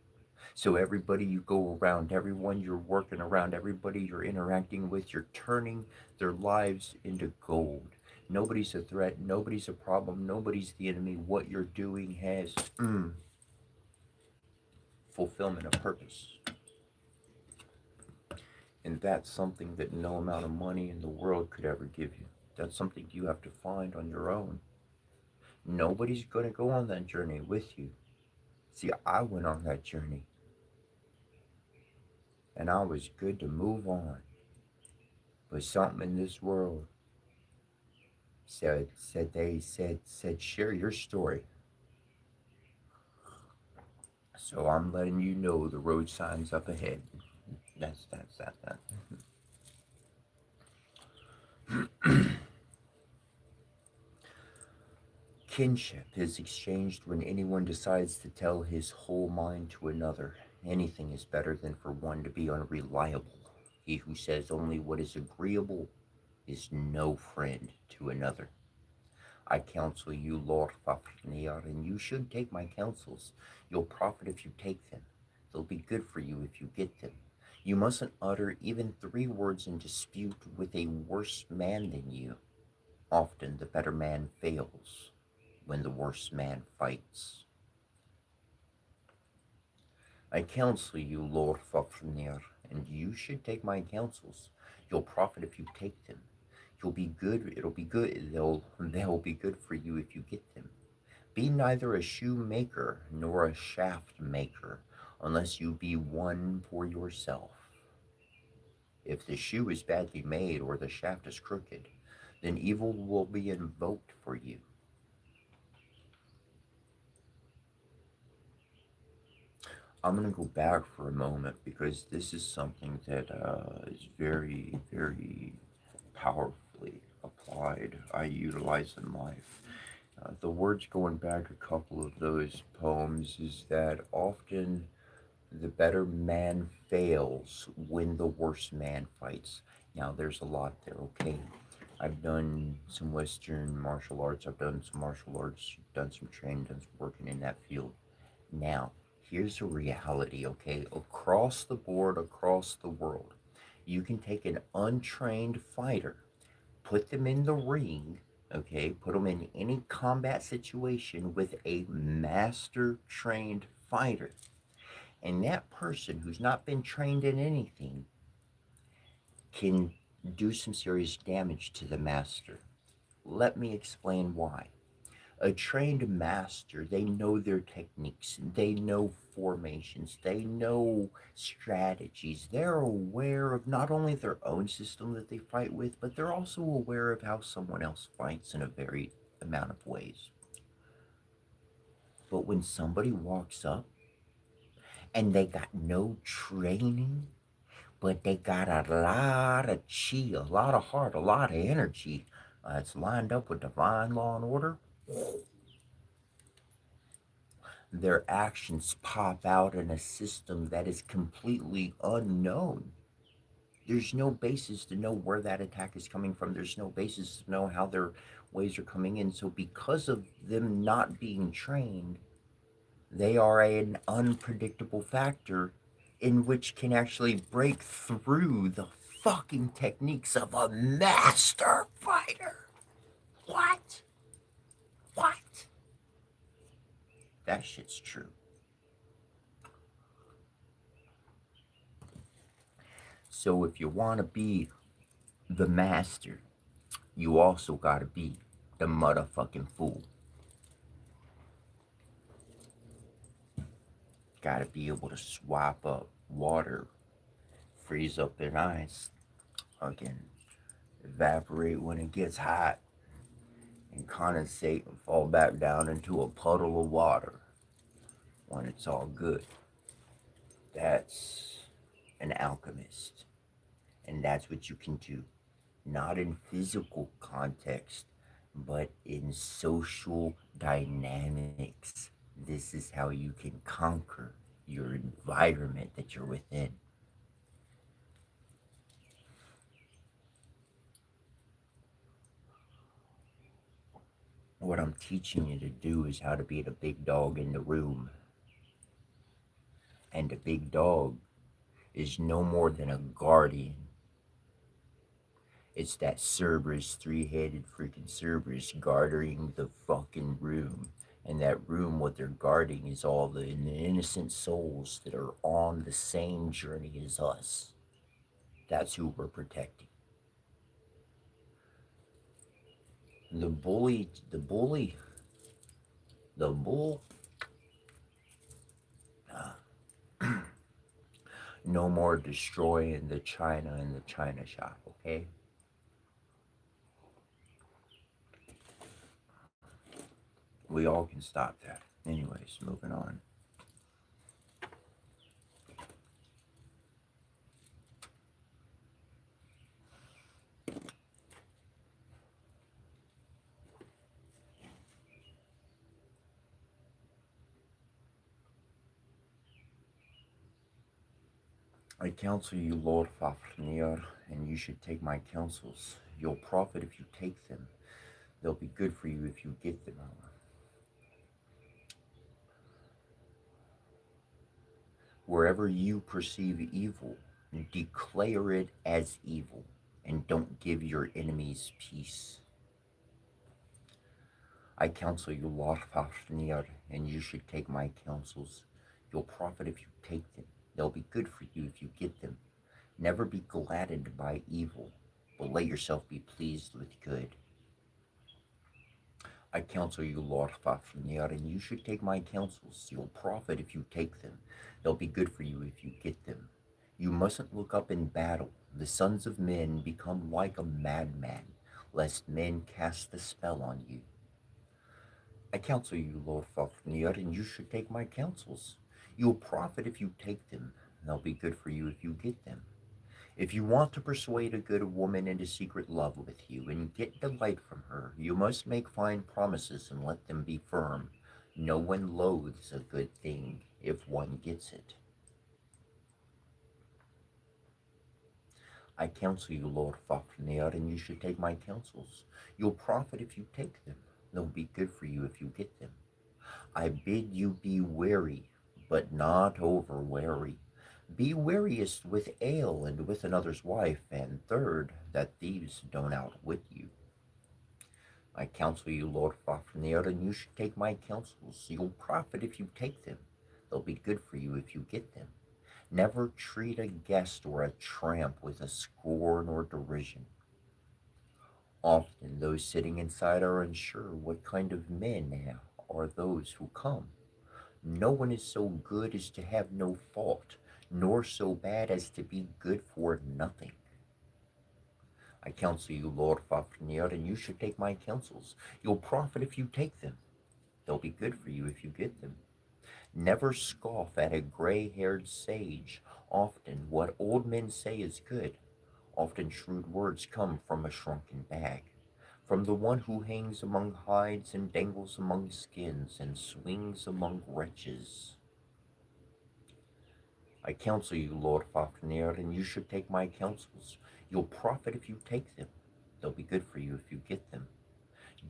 So everybody you go around, everyone you're working around, everybody you're interacting with, you're turning their lives into gold. Nobody's a threat, nobody's a problem, nobody's the enemy. What you're doing has fulfillment of purpose. And that's something that no amount of money in the world could ever give you. That's something you have to find on your own. Nobody's going to go on that journey with you. See, I went on that journey and I was good to move on. But something in this world said share your story. So I'm letting you know the road signs up ahead. That's that. Kinship is exchanged when anyone decides to tell his whole mind to another. Anything is better than for one to be unreliable. He who says only what is agreeable is no friend to another. I counsel you, Lord Fafnir, and you should take my counsels. You'll profit if you take them. They'll be good for you if you get them. You mustn't utter even 3 words in dispute with a worse man than you. Often the better man fails when the worse man fights. I counsel you, Lord Fafnir, and you should take my counsels. You'll profit if you take them. You'll be good, it'll be good, they'll be good for you if you get them. Be neither a shoemaker nor a shaft maker, unless you be one for yourself. If the shoe is badly made or the shaft is crooked, then evil will be invoked for you. I'm going to go back for a moment because this is something that is very, very powerfully applied. I utilize in life. The words going back a couple of those poems is that often the better man fails when the worse man fights. Now, there's a lot there, okay? I've done some Western martial arts, I've done some martial arts, done some training, done some working in that field. Now, here's a reality, okay? Across the board, across the world, you can take an untrained fighter, put them in the ring, okay? Put them in any combat situation with a master trained fighter. And that person who's not been trained in anything can do some serious damage to the master. Let me explain why. A trained master, they know their techniques, they know formations, they know strategies. They're aware of not only their own system that they fight with, but they're also aware of how someone else fights in a varied amount of ways. But when somebody walks up and they got no training, but they got a lot of chi, a lot of heart, a lot of energy, That's lined up with divine law and order, their actions pop out in a system that is completely unknown. There's no basis to know where that attack is coming from. There's no basis to know how their ways are coming in. So, because of them not being trained, they are an unpredictable factor in which can actually break through the fucking techniques of a master fighter. What? What? That shit's true. So if you want to be the master, you also gotta be the motherfucking fool. Gotta be able to swap up water, freeze up in ice, fucking evaporate when it gets hot, and condensate and fall back down into a puddle of water when it's all good. That's an alchemist. And that's what you can do. Not in physical context, but in social dynamics. This is how you can conquer your environment that you're within. What I'm teaching you to do is how to be the big dog in the room. And the big dog is no more than a guardian. It's that Cerberus, three-headed freaking Cerberus guarding the fucking room. And that room, what they're guarding is all the innocent souls that are on the same journey as us. That's who we're protecting. The bully, the bull, no more destroying the China in the China shop, okay? We all can stop that. Anyways, moving on. I counsel you, Lord Fafnir, and you should take my counsels. You'll profit if you take them. They'll be good for you if you get them. Wherever you perceive evil, declare it as evil, and don't give your enemies peace. I counsel you, Lord Fafnir, and you should take my counsels. You'll profit if you take them. They'll be good for you if you get them. Never be gladdened by evil, but let yourself be pleased with good. I counsel you, Lord Fafnir, and you should take my counsels. You'll profit if you take them. They'll be good for you if you get them. You mustn't look up in battle. The sons of men become like a madman, lest men cast a spell on you. I counsel you, Lord Fafnir, and you should take my counsels. You'll profit if you take them. They'll be good for you if you get them. If you want to persuade a good woman into secret love with you and get delight from her, you must make fine promises and let them be firm. No one loathes a good thing if one gets it. I counsel you, Lord Fafnir, and you should take my counsels. You'll profit if you take them. They'll be good for you if you get them. I bid you be wary, but not over wary. Be wariest with ale and with another's wife, and third, that thieves don't outwit you. I counsel you, Lord Fafnir, and you should take my counsels. You'll profit if you take them. They'll be good for you if you get them. Never treat a guest or a tramp with a scorn or derision. Often those sitting inside are unsure what kind of men are those who come. No one is so good as to have no fault, nor so bad as to be good for nothing. I counsel you, Lord Fafnir, and you should take my counsels. You'll profit if you take them. They'll be good for you if you get them. Never scoff at a gray-haired sage. Often what old men say is good. Often shrewd words come from a shrunken bag. from the one who hangs among hides and dangles among skins and swings among wretches. I counsel you, Lord Fafnir, and you should take my counsels. You'll profit if you take them. They'll be good for you if you get them.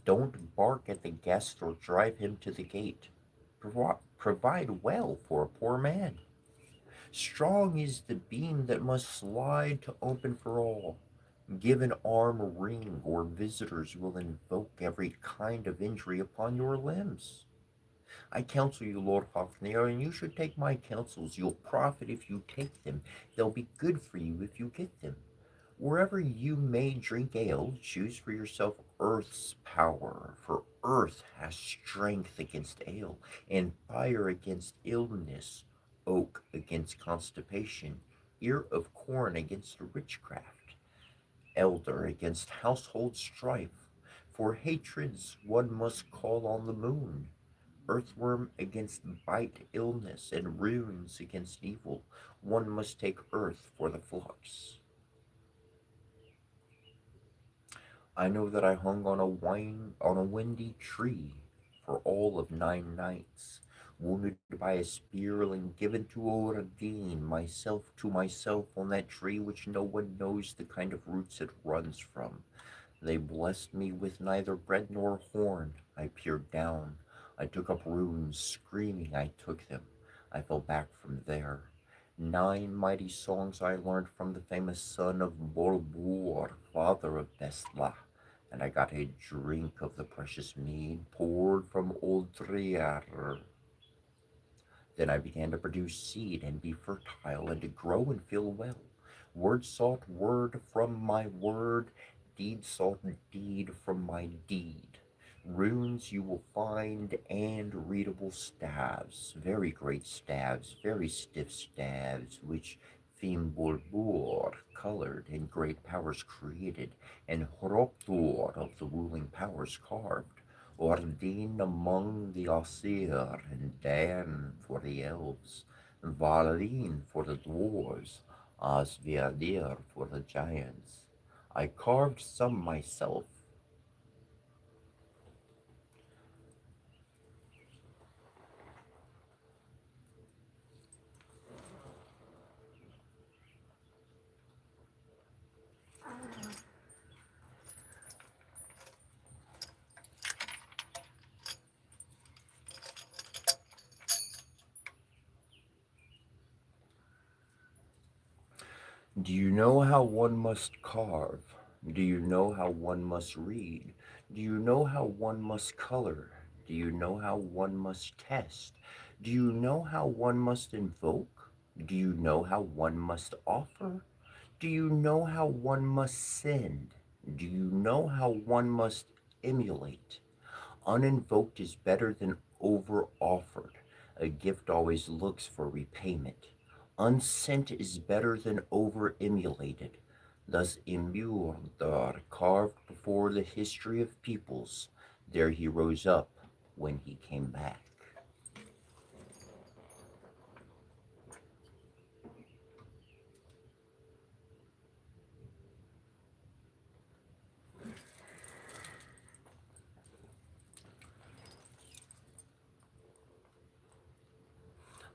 Don't bark at the guest or drive him to the gate. Provide well for a poor man. Strong is the beam that must slide to open for all. Give an arm a ring, or visitors will invoke every kind of injury upon your limbs. I counsel you, Lord Fafnir, and you should take my counsels. You'll profit if you take them. They'll be good for you if you get them. Wherever you may drink ale, choose for yourself earth's power, for earth has strength against ale, and fire against illness, oak against constipation, ear of corn against witchcraft, elder against household strife. For hatreds one must call on the moon, earthworm against bite illness, and runes against evil. One must take earth for the flux. I know that I hung on a windy tree for all of 9 nights, wounded by a spearling given to Oradine, myself to myself on that tree which no one knows the kind of roots it runs from. They blessed me with neither bread nor horn. I peered down. I took up runes, screaming I took them. I fell back from there. 9 mighty songs I learned from the famous son of Bolbur, father of Bestla, and I got a drink of the precious mead poured from old Trier. Then I began to produce seed and be fertile and to grow and feel well. Word sought word from my word, deed sought deed from my deed. Runes you will find and readable staves, very great staves, very stiff staves, which Fimbulbur colored and great powers created, and Hroptur of the ruling powers carved. Ordine among the Ossir, and Dan for the elves, Valin for the dwarves, Asviadir for the giants. I carved some myself. Do you know how one must carve? Do you know how one must read? Do you know how one must color? Do you know how one must test? Do you know how one must invoke? Do you know how one must offer? Do you know how one must send? Do you know how one must emulate? Uninvoked is better than over offered. A gift always looks for repayment. Unsent is better than over emulated. Thus Imbuldar carved before the history of peoples. There he rose up when he came back.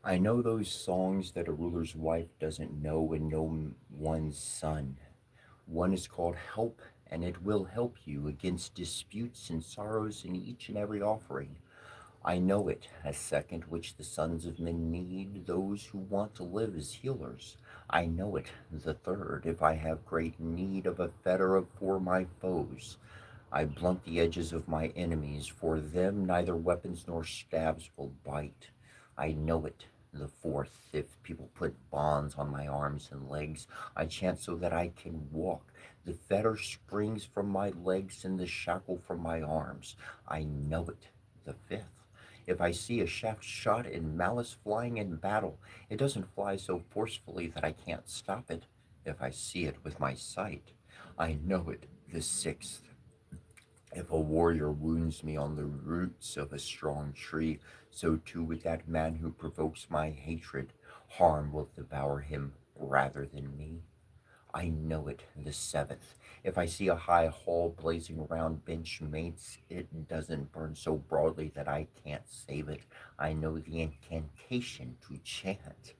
I know those songs that a ruler's wife doesn't know and know one's son. One is called Help, and it will help you against disputes and sorrows in each and every offering. I know it, a second which the sons of men need, those who want to live as healers. I know it, the third, if I have great need of a fetter for my foes. I blunt the edges of my enemies, for them neither weapons nor staves will bite. I know it, the fourth, if people put bonds on my arms and legs, I chant so that I can walk. The fetter springs from my legs and the shackle from my arms. I know it, the fifth. If I see a shaft shot in malice flying in battle, it doesn't fly so forcefully that I can't stop it. If I see it with my sight, I know it, the sixth. If a warrior wounds me on the roots of a strong tree, so too with that man who provokes my hatred, harm will devour him rather than me. I know it, the seventh. If I see a high hall blazing around bench mates, it doesn't burn so broadly that I can't save it. I know the incantation to chant.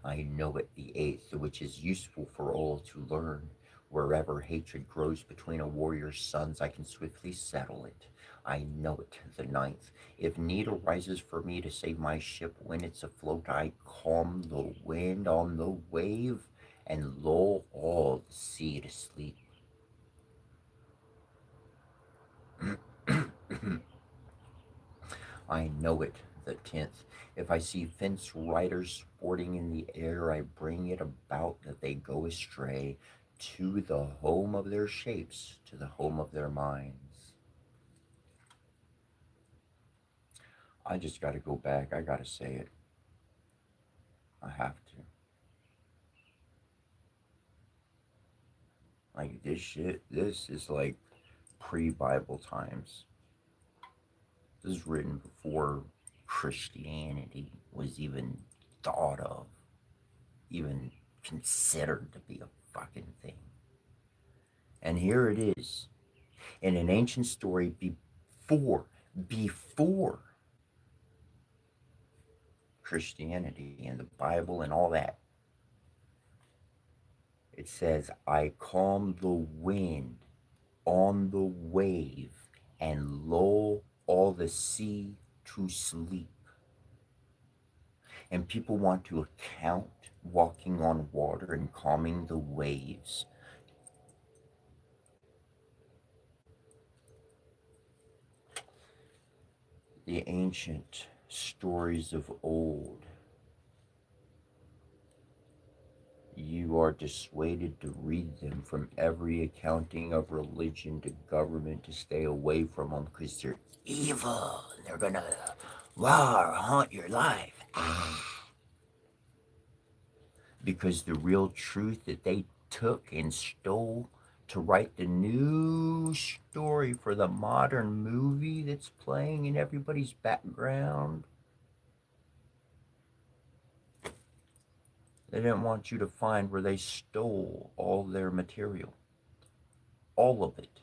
I know it, the eighth, which is useful for all to learn. Wherever hatred grows between a warrior's sons, I can swiftly settle it. I know it, the ninth. If need arises for me to save my ship when it's afloat, I calm the wind on the wave and lull all the sea to sleep. I know it, the tenth. If I see fence riders sporting in the air, I bring it about that they go astray to the home of their shapes, to the home of their minds. I just gotta go back. I gotta say it. I have to. Like, this shit, this is like pre-Bible times. This is written before Christianity was even thought of, even considered to be a fucking thing. And here it is, in an ancient story before Christianity and the Bible and all that. It says, I calm the wind on the wave and lull all the sea to sleep. And people want to account walking on water and calming the waves. The ancient stories of old, you are dissuaded to read them from every accounting of religion to government, to stay away from them because they're evil and they're gonna haunt your life. Because the real truth that they took and stole to write the new story for the modern movie that's playing in everybody's background, they didn't want you to find where they stole all their material. All of it.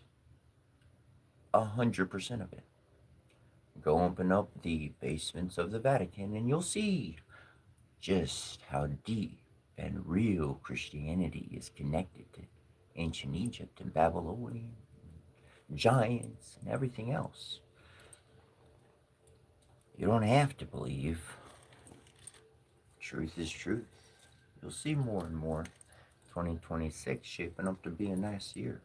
100% of it. Go open up the basements of the Vatican and you'll see just how deep and real Christianity is connected to ancient Egypt and Babylonian giants and everything else. You don't have to believe. Truth is truth. You'll see more and more. 2026 shaping up to be a nice year.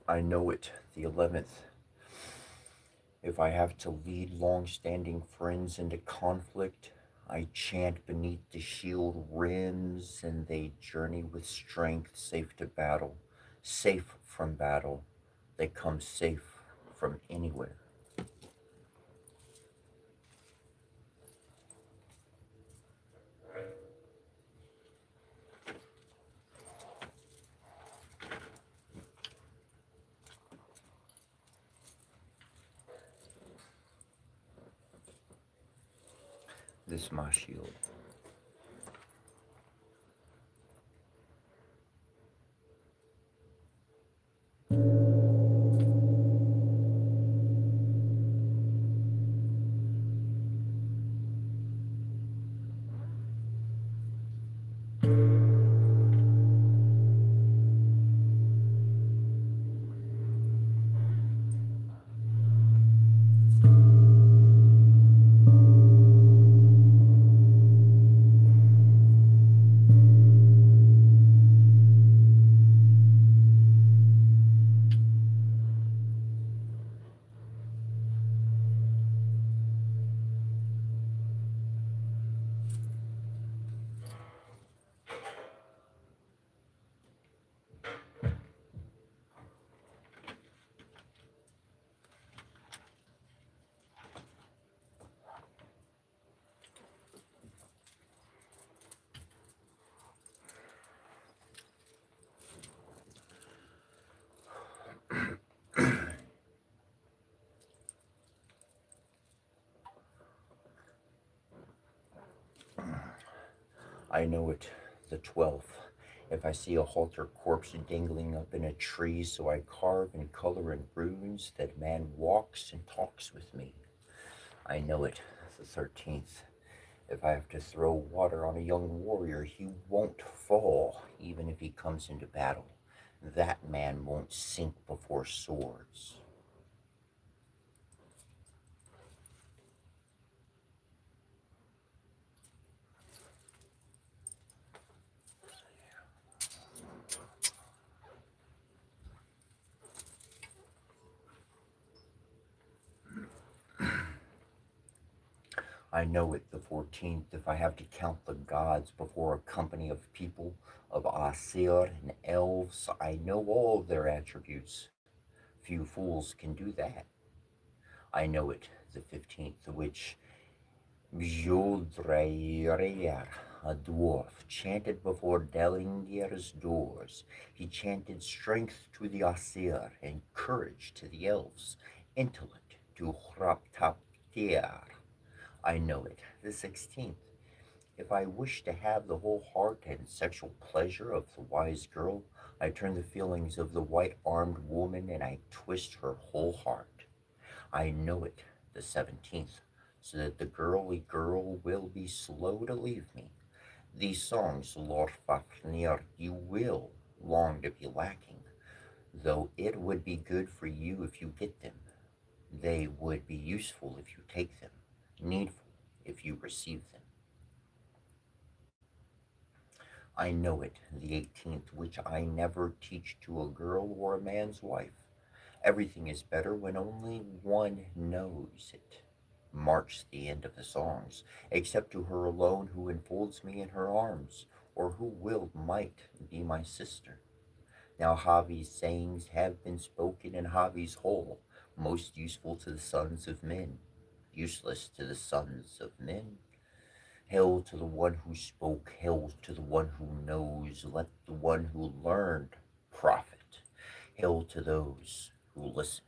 I know it, the 11th. If I have to lead long-standing friends into conflict, I chant beneath the shield rims and they journey with strength, safe to battle, safe from battle. They come safe from anywhere. This is my shield. I know it, the 12th. If I see a halter corpse dangling up in a tree, so I carve and color in runes that man walks and talks with me. I know it, the 13th. If I have to throw water on a young warrior, he won't fall, even if he comes into battle. That man won't sink before swords. I know it, the 14th. If I have to count the gods before a company of people, of Aesir and elves, I know all their attributes. Few fools can do that. I know it, the 15th, which Bjodreyer, a dwarf, chanted before Delingir's doors. He chanted strength to the Aesir and courage to the elves, intellect to Hraptaptir. I know it, the 16th. If I wish to have the whole heart and sexual pleasure of the wise girl, I turn the feelings of the white armed woman and I twist her whole heart. I know it, the 17th, so that the girly girl will be slow to leave me. These songs, Lord Fafnir, you will long to be lacking, though it would be good for you if you get them. They would be useful if you take them, needful if you receive them. I know it, the 18th, which I never teach to a girl or a man's wife. Everything is better when only one knows it. March the end of the songs, except to her alone who enfolds me in her arms, or who will might be my sister. Now Javi's sayings have been spoken in Javi's hole, most useful to the sons of men, useless to the sons of men. Hail to the one who spoke, hail to the one who knows, let the one who learned profit. Hail to those who listen.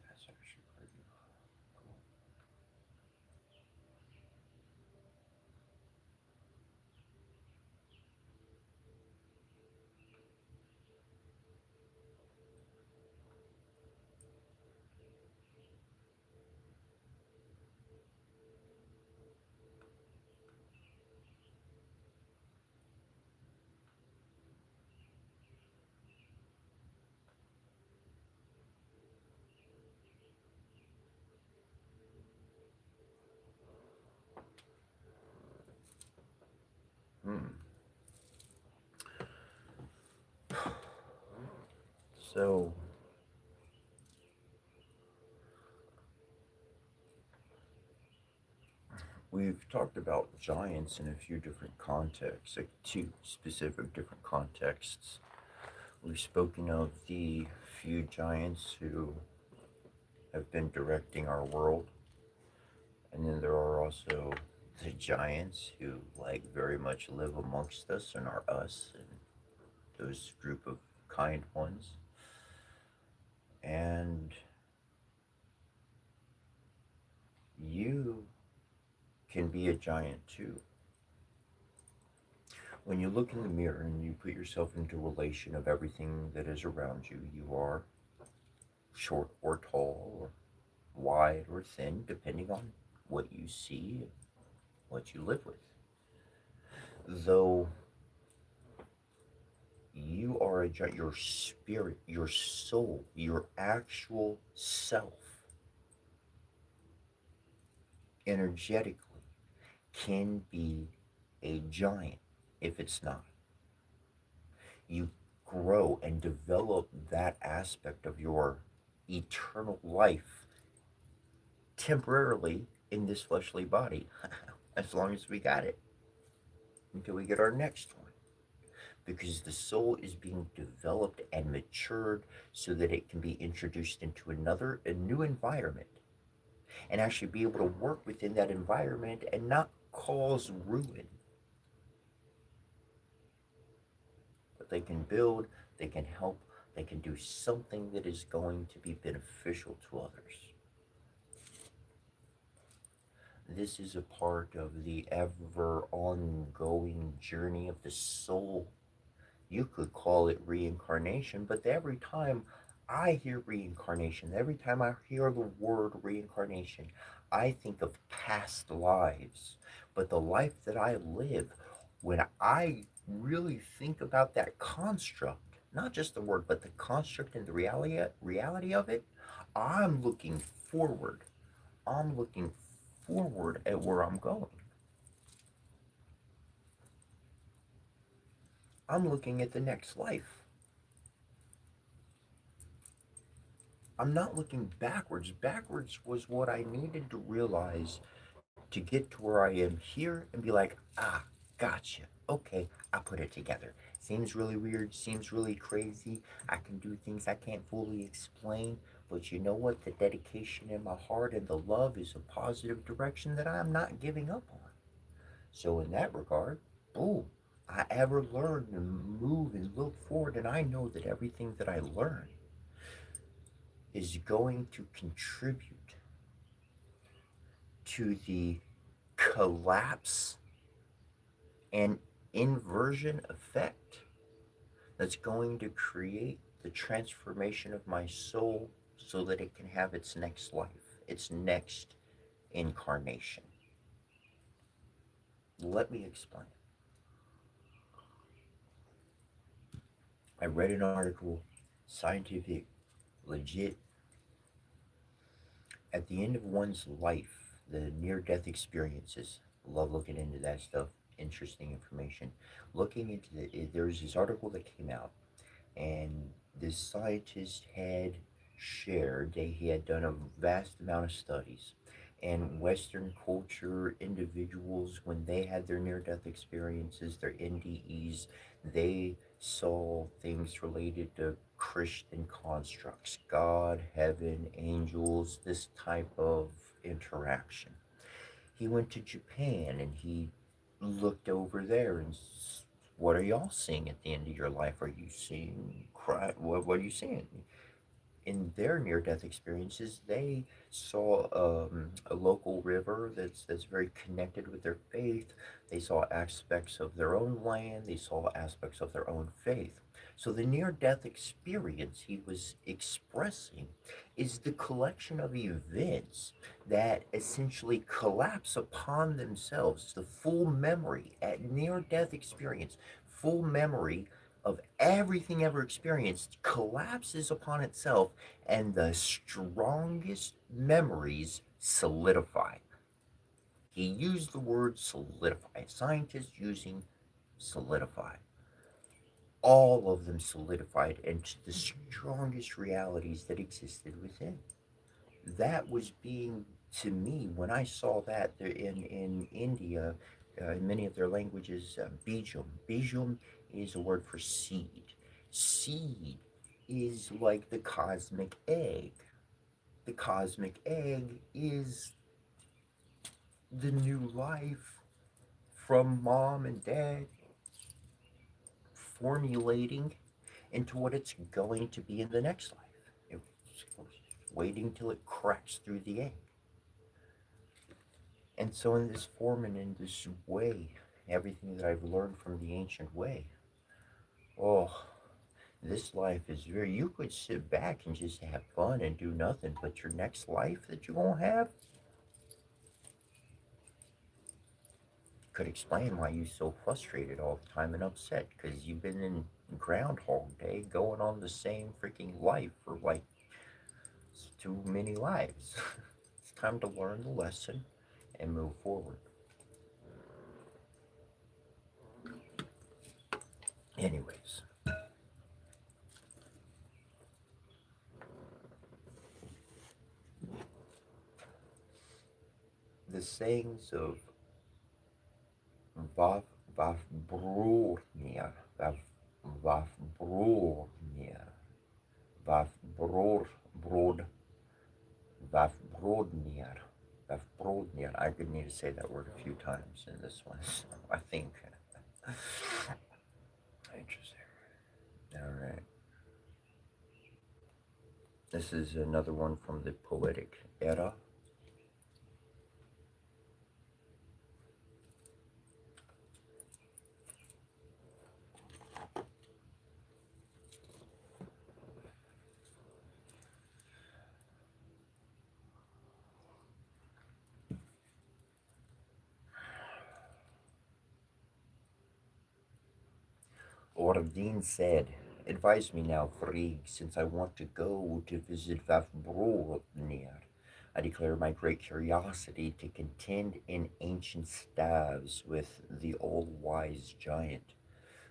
That's actually pretty cool. Hmm. So we've talked about giants in a few different contexts, like two specific different contexts. We've spoken of the few giants who have been directing our world, and then there are also the giants who like very much live amongst us and are us and those group of kind ones. And you can be a giant too. When you look in the mirror and you put yourself into relation of everything that is around you, you are short or tall or wide or thin, depending on what you see and what you live with. Though you are a giant, your spirit, your soul, your actual self, energetically, can be a giant if it's not. You grow and develop that aspect of your eternal life temporarily in this fleshly body, as long as we got it, until we get our next one. Because the soul is being developed and matured so that it can be introduced into a new environment, and actually be able to work within that environment and not cause ruin, but they can build they can help, they can do something that is going to be beneficial to others. This is a part of the ever ongoing journey of the soul. You could call it reincarnation, but every time I hear reincarnation, every time I hear the word reincarnation, I think of past lives. But the life that I live, when I really think about that construct, not just the word, but the construct and the reality of it, I'm looking forward. I'm looking forward at where I'm going. I'm looking at the next life. I'm not looking backwards. Backwards was what I needed to realize to get to where I am here and be like, ah, gotcha. Okay, I put it together. Seems really weird, seems really crazy. I can do things I can't fully explain, but you know what? The dedication in my heart and the love is a positive direction that I'm not giving up on. So, in that regard, boom, I ever learn and move and look forward, and I know that everything that I learn is going to contribute to the collapse and inversion effect that's going to create the transformation of my soul so that it can have its next life, its next incarnation. Let me explain. I read an article, scientific, legit. At the end of one's life, the near death experiences, love looking into that stuff, interesting information. Looking into there's this article that came out, and this scientist had shared that he had done a vast amount of studies. And Western culture individuals, when they had their near death experiences, their NDEs, they saw things related to Christian constructs, God, heaven, angels, this type of interaction. He went to Japan and he looked over there and what are y'all seeing at the end of your life? Are you seeing cry? What are you seeing? In their near-death experiences, they saw a local river that's very connected with their faith. They saw aspects of their own land. They saw aspects of their own faith. So the near-death experience he was expressing is the collection of events that essentially collapse upon themselves. The full memory at near-death experience, full memory of everything ever experienced collapses upon itself, and the strongest memories solidify. He used the word solidify. Scientists using solidify. All of them solidified into the strongest realities that existed within. That was being, to me, when I saw that there in India, in many of their languages, bijum. Bijum is a word for seed. Seed is like the cosmic egg. The cosmic egg is the new life from mom and dad formulating into what it's going to be in the next life. It's waiting till it cracks through the egg. And so, in this form and in this way, everything that I've learned from the ancient way, oh, this life is very, you could sit back and just have fun and do nothing, but your next life that you're going to have could explain why you're so frustrated all the time and upset because you've been in Groundhog Day going on the same freaking life for like too many lives. It's time to learn the lesson and move forward. Anyways, the sayings of Vav Vavbrornia, Vavbrornia, Vavbrod, Vavbrodnir, Vavbrodnir. I could need to say that word a few times in this one, so I think. Interesting. All right. This is another one from the Poetic Era. Ordine said, "Advise me now, Frigg, since I want to go to visit Vafbrunir. I declare my great curiosity to contend in ancient staves with the all-wise giant."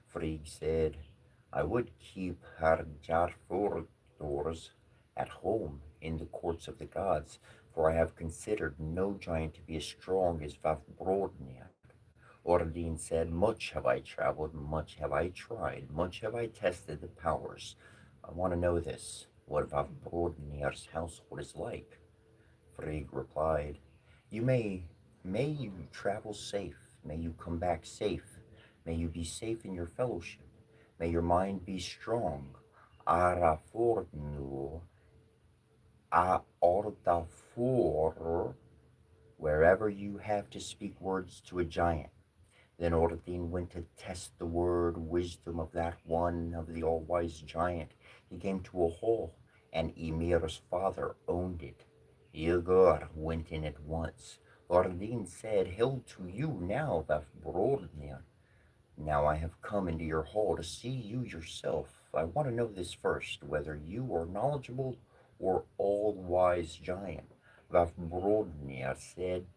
Frigg said, "I would keep Harjarfur doors at home in the courts of the gods, for I have considered no giant to be as strong as Vafbrunir." Ordine said, "Much have I traveled, much have I tried, much have I tested the powers. I want to know this, what Vavbrodnir's household is like." Frigg replied, May you travel safe, may you come back safe, may you be safe in your fellowship, may your mind be strong. Arafornu, a ordafor, wherever you have to speak words to a giant. Then Ordine went to test the word wisdom of that one of the all-wise giant. He came to a hall, and Ymir's father owned it. Ygr went in at once. Ordine said, "Hail to you now, Vafthrûdnir. Now I have come into your hall to see you yourself. I want to know this first, whether you are knowledgeable or all-wise giant." Vafthrûdnir said,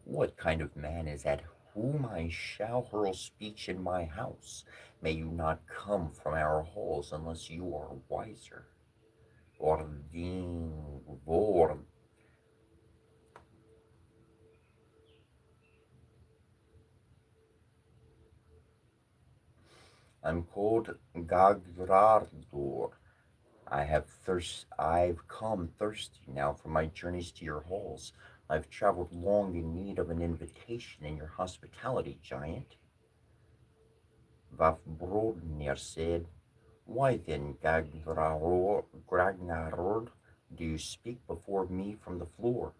"What kind of man is at whom I shall hurl speech in my house? May you not come from our halls unless you are wiser." Ordine vor. I'm called Gagdradur. I've come thirsty now from my journeys to your halls. I've traveled long in need of an invitation in your hospitality, giant. Vafthrûdnir said, "Why then, Gragnarod, do you speak before me from the floor?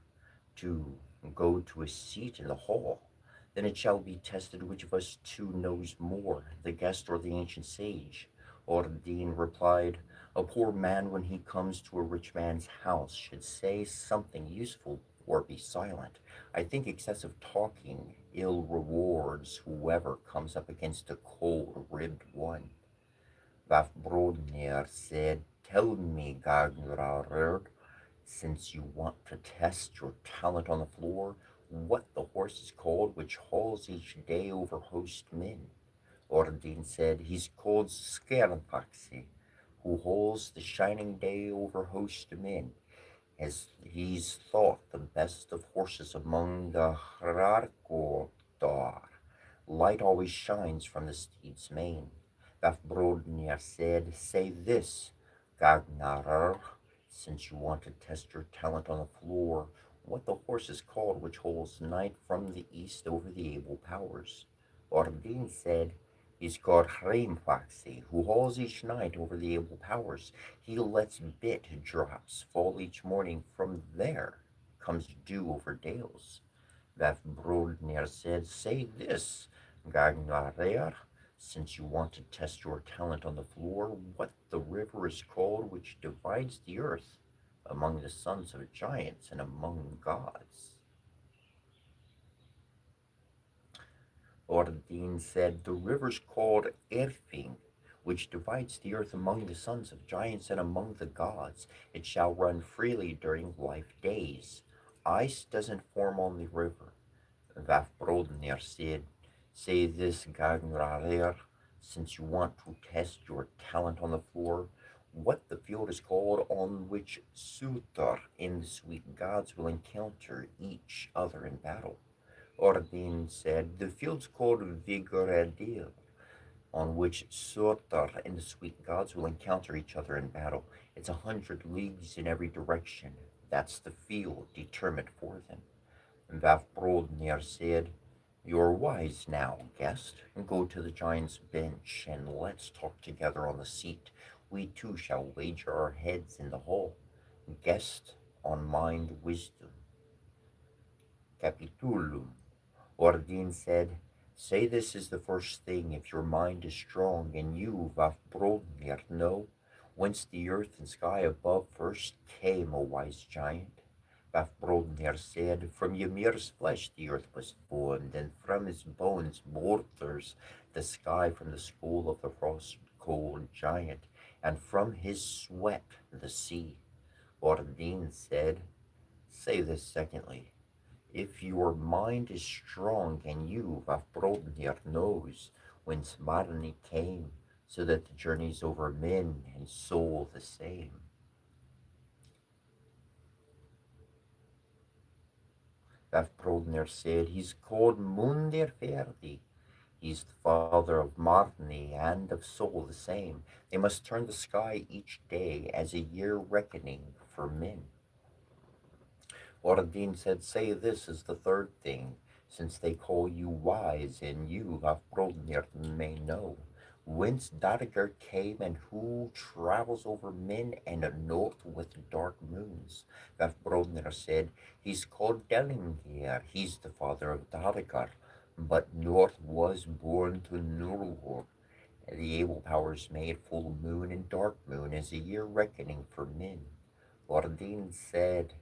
To go to a seat in the hall. Then it shall be tested which of us two knows more, the guest or the ancient sage." Ordine replied, "A poor man, when he comes to a rich man's house, should say something useful or be silent. I think excessive talking ill rewards whoever comes up against a cold-ribbed one." Vafthrûdnir said, "Tell me, Gagnrard, since you want to test your talent on the floor, what the horse is called which hauls each day over host men." Ordine said, "He's called Skernfaxi, who hauls the shining day over host men, as he's thought the best of horses among the Hrarkodar. Light always shines from the steed's mane." Vafthrûdnir said, "Say this, Gagnarar, since you want to test your talent on the floor, what the horse is called which holds night from the east over the able powers." Ordine said, "He's called Hreimfaxi, who hauls each night over the able powers. He lets bit drops fall each morning. From there comes dew over dales." Vafthrûdnir said, "Say this, Gagnarar, since you want to test your talent on the floor, what the river is called which divides the earth among the sons of giants and among gods." Ordine said, "The river's called Erfing, which divides the earth among the sons of giants and among the gods. It shall run freely during life days. Ice doesn't form on the river." Vafthrûdnir said, "Say this, Gagnrarir, since you want to test your talent on the floor, what the field is called on which Sutar and the sweet gods will encounter each other in battle." Ordine said, "The field's called Vigoradil, on which Surtar and the sweet gods will encounter each other in battle. It's 100 leagues in every direction. That's the field determined for them." Vafthrûdnir said, "You're wise now, guest. Go to the giant's bench, and let's talk together on the seat. We too shall wager our heads in the hall." guest on Mind Wisdom. Capitulum. Ordine said, say this is the first thing if your mind is strong, and you, Vafthrûdnir, know whence the earth and sky above first came, O wise giant. Vafthrûdnir said, from Ymir's flesh the earth was formed, and from his bones mortars the sky from the skull of the frost-cold giant, and from his sweat the sea. Ordine said, say this secondly. If your mind is strong and you, Vafthrûdnir, knows whence Marni came, so that the journey's over men and soul the same. Vafthrûdnir said, he's called Mundirferdi. He's the father of Marni and of soul the same. They must turn the sky each day as a year reckoning for men. Ordine said, say this is the third thing, since they call you wise, and you, Vafthrûdnir, may know whence Dadiger came, and who travels over men and north with dark moons. Vafthrûdnir said, he's called Delingir, he's the father of Dadiger, but north was born to Nurgur. The able powers made full moon and dark moon as a year reckoning for men. Ordine said,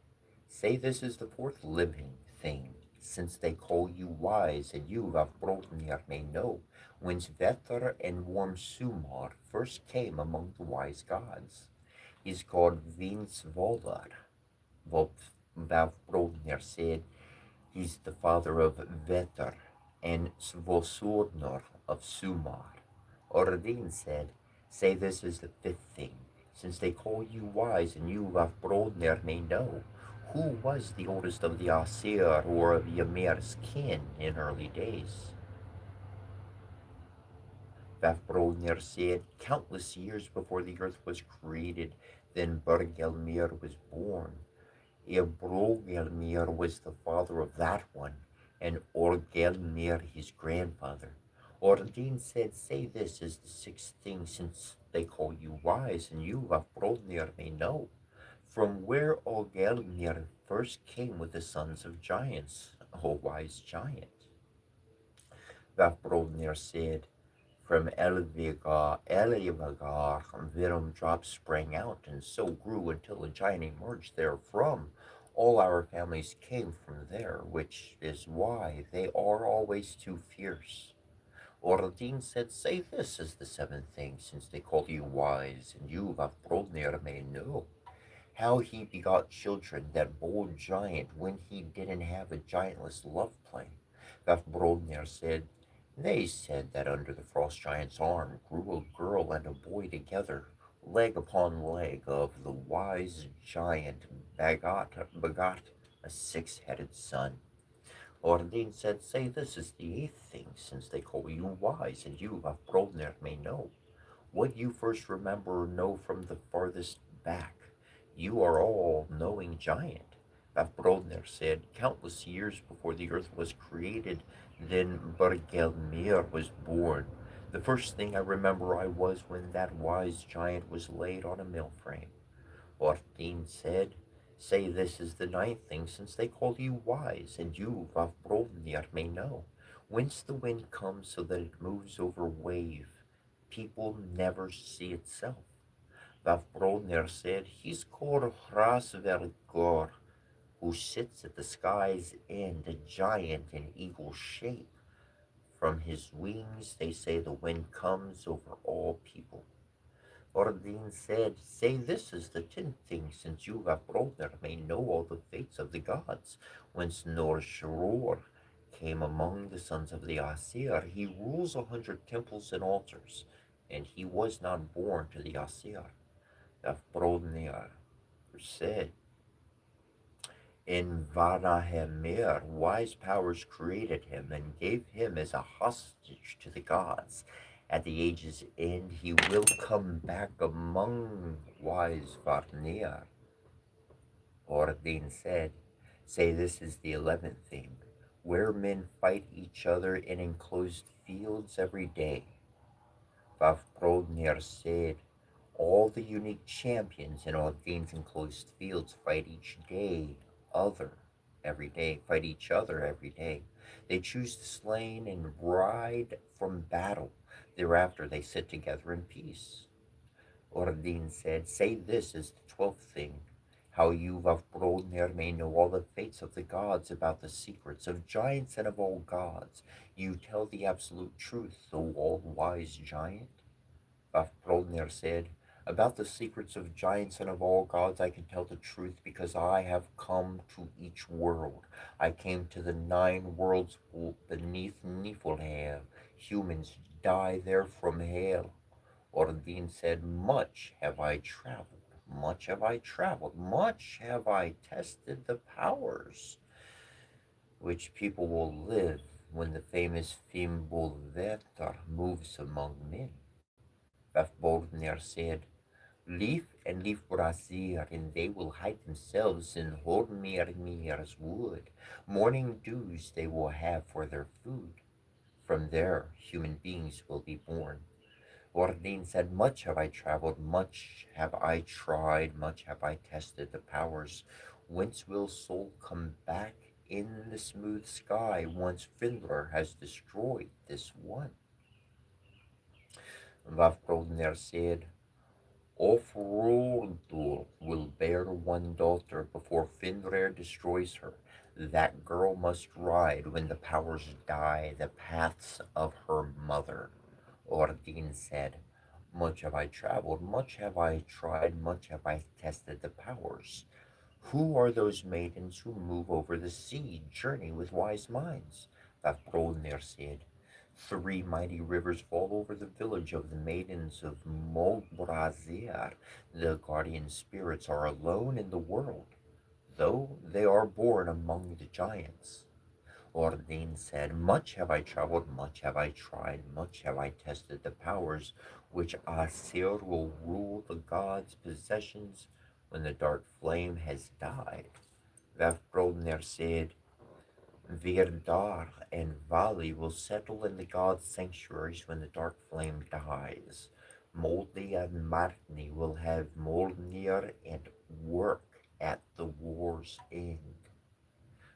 say this is the fourth living thing, since they call you wise, and you, Vafthrûdnir, may know whence Vether and warm Sumar first came among the wise gods. He's called Vinsvolar. Vafthrûdnir said, he's the father of Vether and Svosurnor of Sumar. Ordine said, say this is the fifth thing, since they call you wise, and you, Vafthrûdnir, may know who was the oldest of the Asir or of Ymir's kin in early days. Vafthrûdnir said, countless years before the earth was created, then Bergelmir was born. Ebrogelmir was the father of that one, and Orgelmir his grandfather. Ordine said, say this is the sixth thing, since they call you wise, and you, Vafthrûdnir, may know from where Orgelmir first came with the sons of giants, O wise giant. Vafthrûdnir said, from Elivagar, Virum drops sprang out, and so grew until a giant emerged therefrom. All our families came from there, which is why they are always too fierce. Ordine said, say this is the seventh thing, since they call you wise, and you, Vafthrûdnir, may know how he begot children, that bold giant, when he didn't have a giantless love play. Vafthrûdnir said, they said that under the frost giant's arm grew a girl and a boy together, leg upon leg of the wise giant begot a six-headed son. Ordine said, say this is the eighth thing, since they call you wise, and you, Vafthrûdnir, may know what you first remember or know from the farthest back. You are all-knowing giant. Vafthrûdnir said, countless years before the earth was created, then Bergelmir was born. The first thing I remember I was when that wise giant was laid on a mill frame. Ordine said, say this is the ninth thing, since they call you wise, and you, Vafthrûdnir, may know whence the wind comes so that it moves over wave. People never see itself. Vafthrûdnir said, he's called Hrasvelgor, who sits at the sky's end, a giant in eagle shape. From his wings, they say the wind comes over all people. Ordine said, say this is the tenth thing, since you, Vafthrûdnir, may know all the fates of the gods. Whence Nor-Shror came among the sons of the Asir, he rules 100 temples and altars, and he was not born to the Asir. Vafthrûdnir said, in Varahemir, wise powers created him and gave him as a hostage to the gods. At the age's end, he will come back among wise Varnir. Ordine said, say this is the 11th thing, where men fight each other in enclosed fields every day. Vafthrûdnir said, All the unique champions in Ordain's enclosed fields fight each day, other every day, fight each other every day. They choose the slain and ride from battle. Thereafter they sit together in peace. Ordine said, say this is the 12th thing, how you of Brodnir may know all the fates of the gods about the secrets of giants and of all gods. You tell the absolute truth, O all-wise giant. Vafthrûdnir said, about the secrets of giants and of all gods I can tell the truth because I have come to each world. I came to the 9 worlds beneath Niflheim. Humans die there from hell. Ordine said, much have I traveled, much have I traveled, much have I tested the powers which people will live when the famous Fimbulvetar moves among men. Vafthrûdnir said, leave and leave Brazil, and they will hide themselves in Hormirmir's wood. Morning dews they will have for their food. From there human beings will be born. Ordine said, much have I traveled, much have I tried, much have I tested the powers. Whence will soul come back in the smooth sky once Findler has destroyed this one? Vafthrûdnir said, Ofrodul will bear one daughter before Fenrir destroys her. That girl must ride when the powers die the paths of her mother. Ordine said, much have I traveled, much have I tried, much have I tested the powers. Who are those maidens who move over the sea, journey with wise minds? Vafthrûdnir said, 3 mighty rivers fall over the village of the maidens of Molbrazir. The guardian spirits are alone in the world, though they are born among the giants. Ordine said, much have I traveled, much have I tried, much have I tested the powers which Aesir will rule the gods' possessions when the dark flame has died. Vafthrûdnir said, Virdar and Vali will settle in the gods' sanctuaries when the dark flame dies. Moldi and Martni will have Molnir and work at the war's end.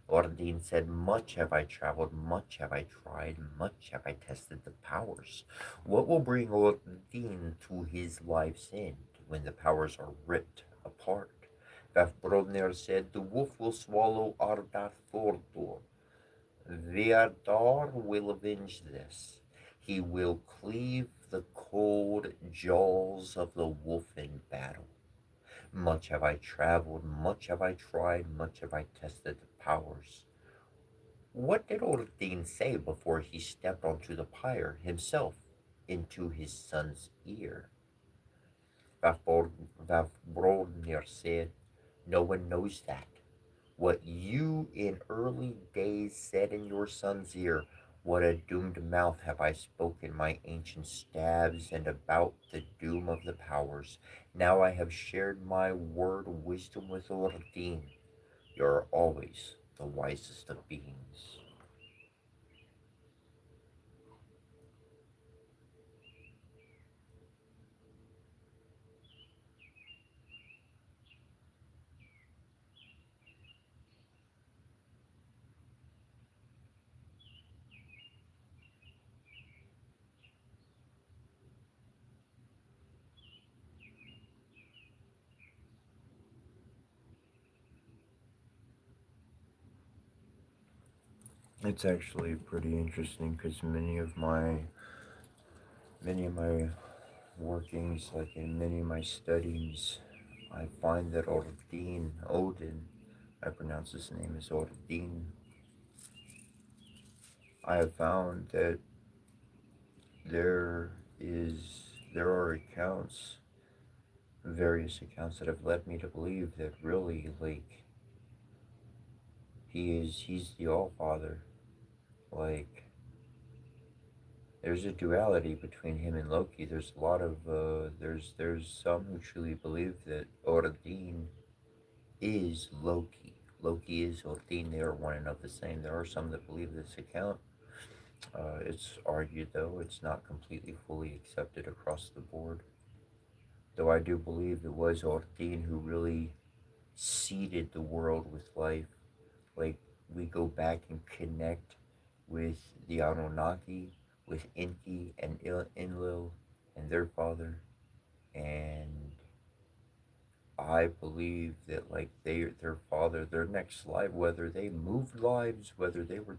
Ordine said, much have I traveled, much have I tried, much have I tested the powers. What will bring Ordine to his life's end when the powers are ripped apart? Vafthrûdnir said, the wolf will swallow Ardath Thordur. Viardar will avenge this. He will cleave the cold jaws of the wolf in battle. Much have I traveled, much have I tried, much have I tested the powers. What did Ordine say before he stepped onto the pyre himself into his son's ear? Vafthrûdnir said, no one knows that. What you in early days said in your son's ear, what a doomed mouth have I spoken my ancient stabs and about the doom of the powers. Now I have shared my word wisdom with Ordine. You're always the wisest of beings. It's actually pretty interesting because many of my workings, like in many of my studies, I find that Odin, I pronounce his name as Odin. I have found that there is there are various accounts that have led me to believe that really, like, he's the All Father. Like, there's a duality between him and Loki. There's a lot of there's some who truly believe that Odin is Loki. Loki is Odin. They are one and of the same. There are some that believe this account. It's argued, though, it's not completely fully accepted across the board. Though I do believe it was Ortin who really seeded the world with life. Like, we go back and connect with the Anunnaki, with Enki and Enlil and their father, and I believe that like their father, their next life, whether they moved lives, whether they were,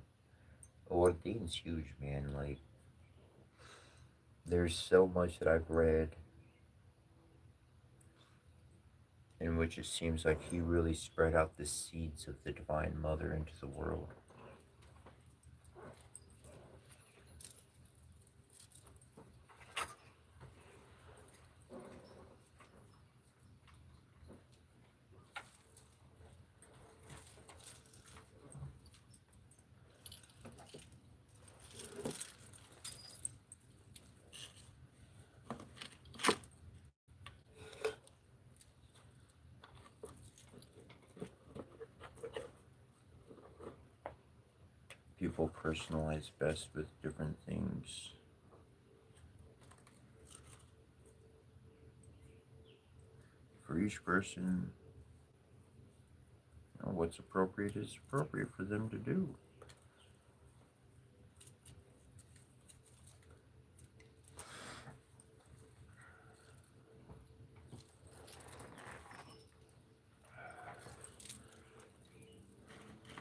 Ordain's huge, man. Like, there's so much that I've read in which it seems like he really spread out the seeds of the Divine Mother into the world. People personalize best with different things. For each person, what's appropriate is appropriate for them to do.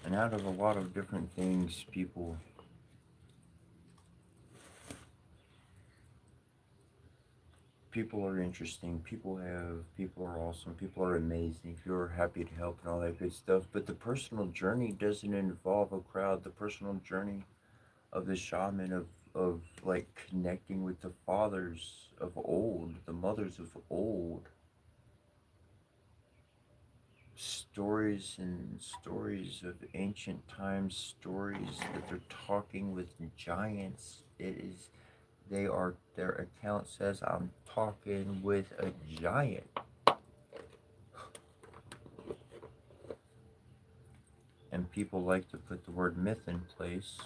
And out of a lot of different things, people are interesting. People are awesome. People are amazing. People are happy to help and all that good stuff. But the personal journey doesn't involve a crowd. The personal journey of the shaman, of like connecting with the fathers of old, the mothers of old, stories and stories of ancient times, stories that they're talking with giants. It is, they are, their account says, I'm talking with a giant. And people like to put the word myth in place.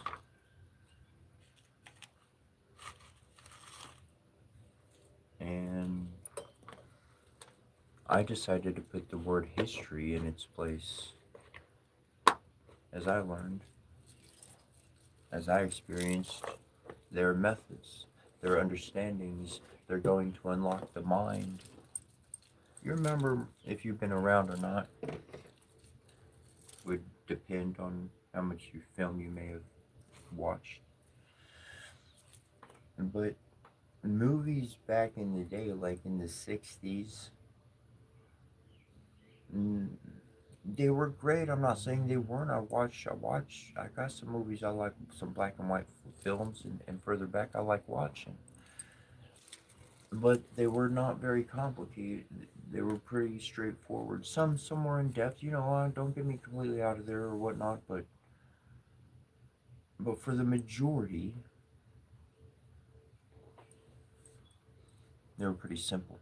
And I decided to put the word history in its place, as I learned, as I experienced their methods, their understandings. They're going to unlock the mind. You remember, if you've been around or not would depend on how much film you may have watched. But movies back in the day, like in the 60s, mm, they were great. I'm not saying they weren't. I got some movies I like, some black and white films, and further back I like watching. But they were not very complicated. They were pretty straightforward. Some were in depth. Don't get me completely out of there or whatnot. But for the majority, they were pretty simple.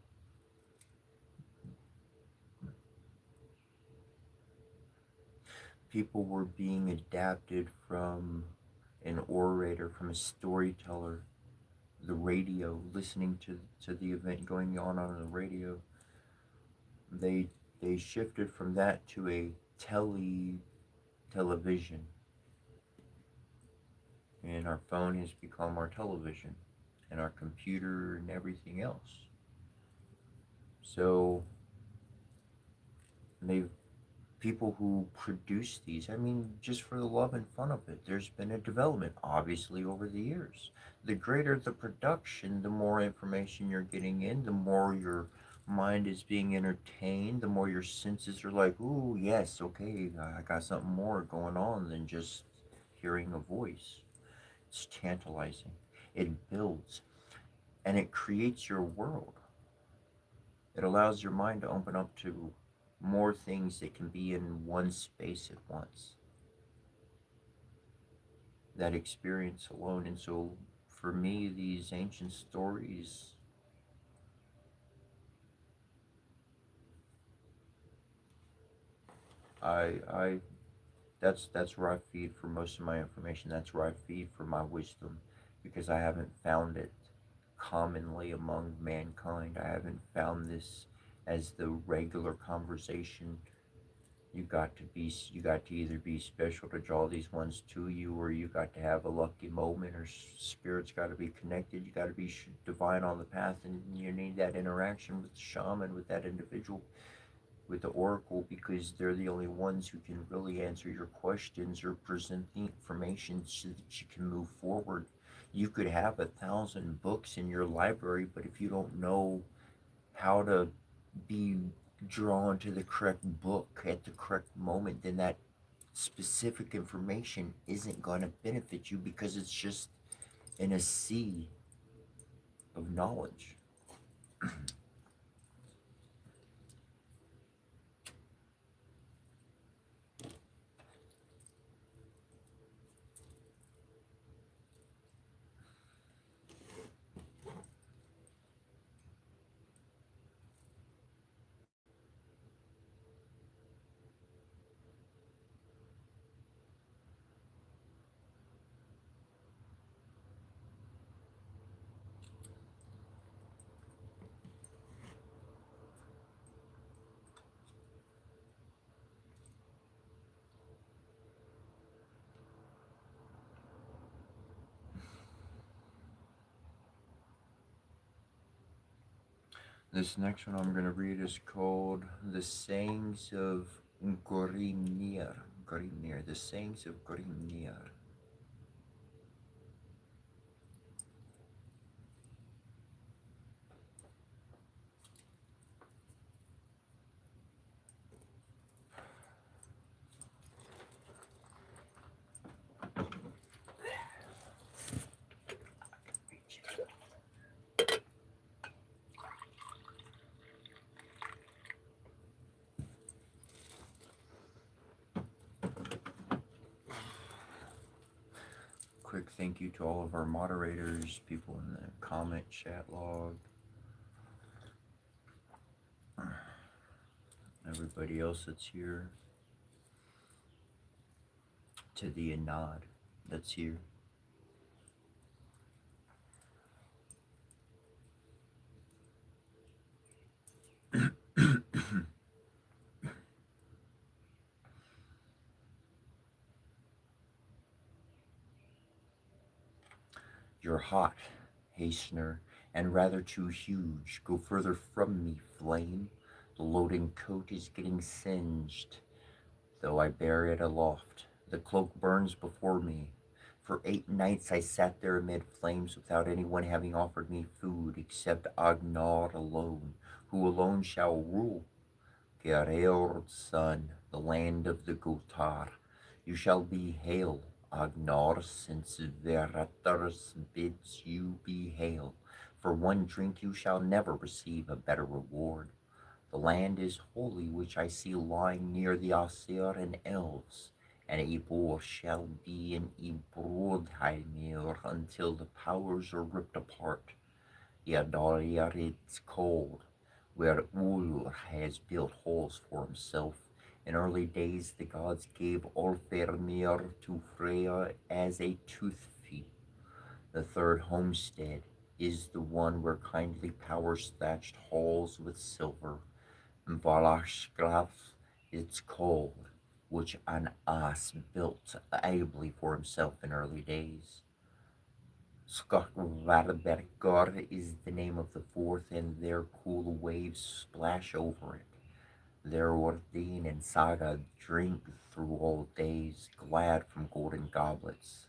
People were being adapted from an orator, from a storyteller, the radio, listening to the event going on the radio. They they shifted from that to a television, and our phone has become our television, and our computer and everything else. So they people who produce these, I mean, just for the love and fun of it, there's been a development, obviously, over the years. The greater the production, the more information you're getting in, the more your mind is being entertained, the more your senses are like, ooh, yes, okay, I got something more going on than just hearing a voice. It's tantalizing. It builds and it creates your world. It allows your mind to open up to more things that can be in one space at once. That experience alone. And so for me, these ancient stories, I that's where I feed for most of my information. That's where I feed for my wisdom, because I haven't found it commonly among mankind. I haven't found this as the regular conversation. You got to either be special to draw these ones to you, or you got to have a lucky moment, or spirits got to be connected. You got to be divine on the path, and you need that interaction with the shaman, with that individual, with the oracle, because they're the only ones who can really answer your questions or present the information so that you can move forward. You could have 1,000 books in your library, but if you don't know how to be drawn to the correct book at the correct moment, then that specific information isn't going to benefit you because it's just in a sea of knowledge. This next one I'm going to read is called The Sayings of Grimnir. Grimnir. The Sayings of Grimnir. Quick thank you to all of our moderators, people in the comment chat log, everybody else that's here, to the Anad that's here. You're hot, hastener, and rather too huge. Go further from me, flame. The loading coat is getting singed, though I bear it aloft. The cloak burns before me. For 8 nights I sat there amid flames without anyone having offered me food except Agnar alone, who alone shall rule. Gereord's son, the land of the Gotar. You shall be hail, Agnar, since Veratars bids you be hail. For one drink you shall never receive a better reward. The land is holy which I see lying near the Aesir and Elves, and Eibor shall be in Eibrodheimir until the powers are ripped apart. Yadar it's cold, where Ulr has built halls for himself. In early days the gods gave Olfermir to Freya as a tooth fee. The third homestead is the one where kindly powers thatched halls with silver. Valashgraf it's called, which an As built ably for himself in early days. Skakvarbergor is the name of the fourth, and their cool waves splash over it. There Ordine and Saga drink through all days, glad from golden goblets.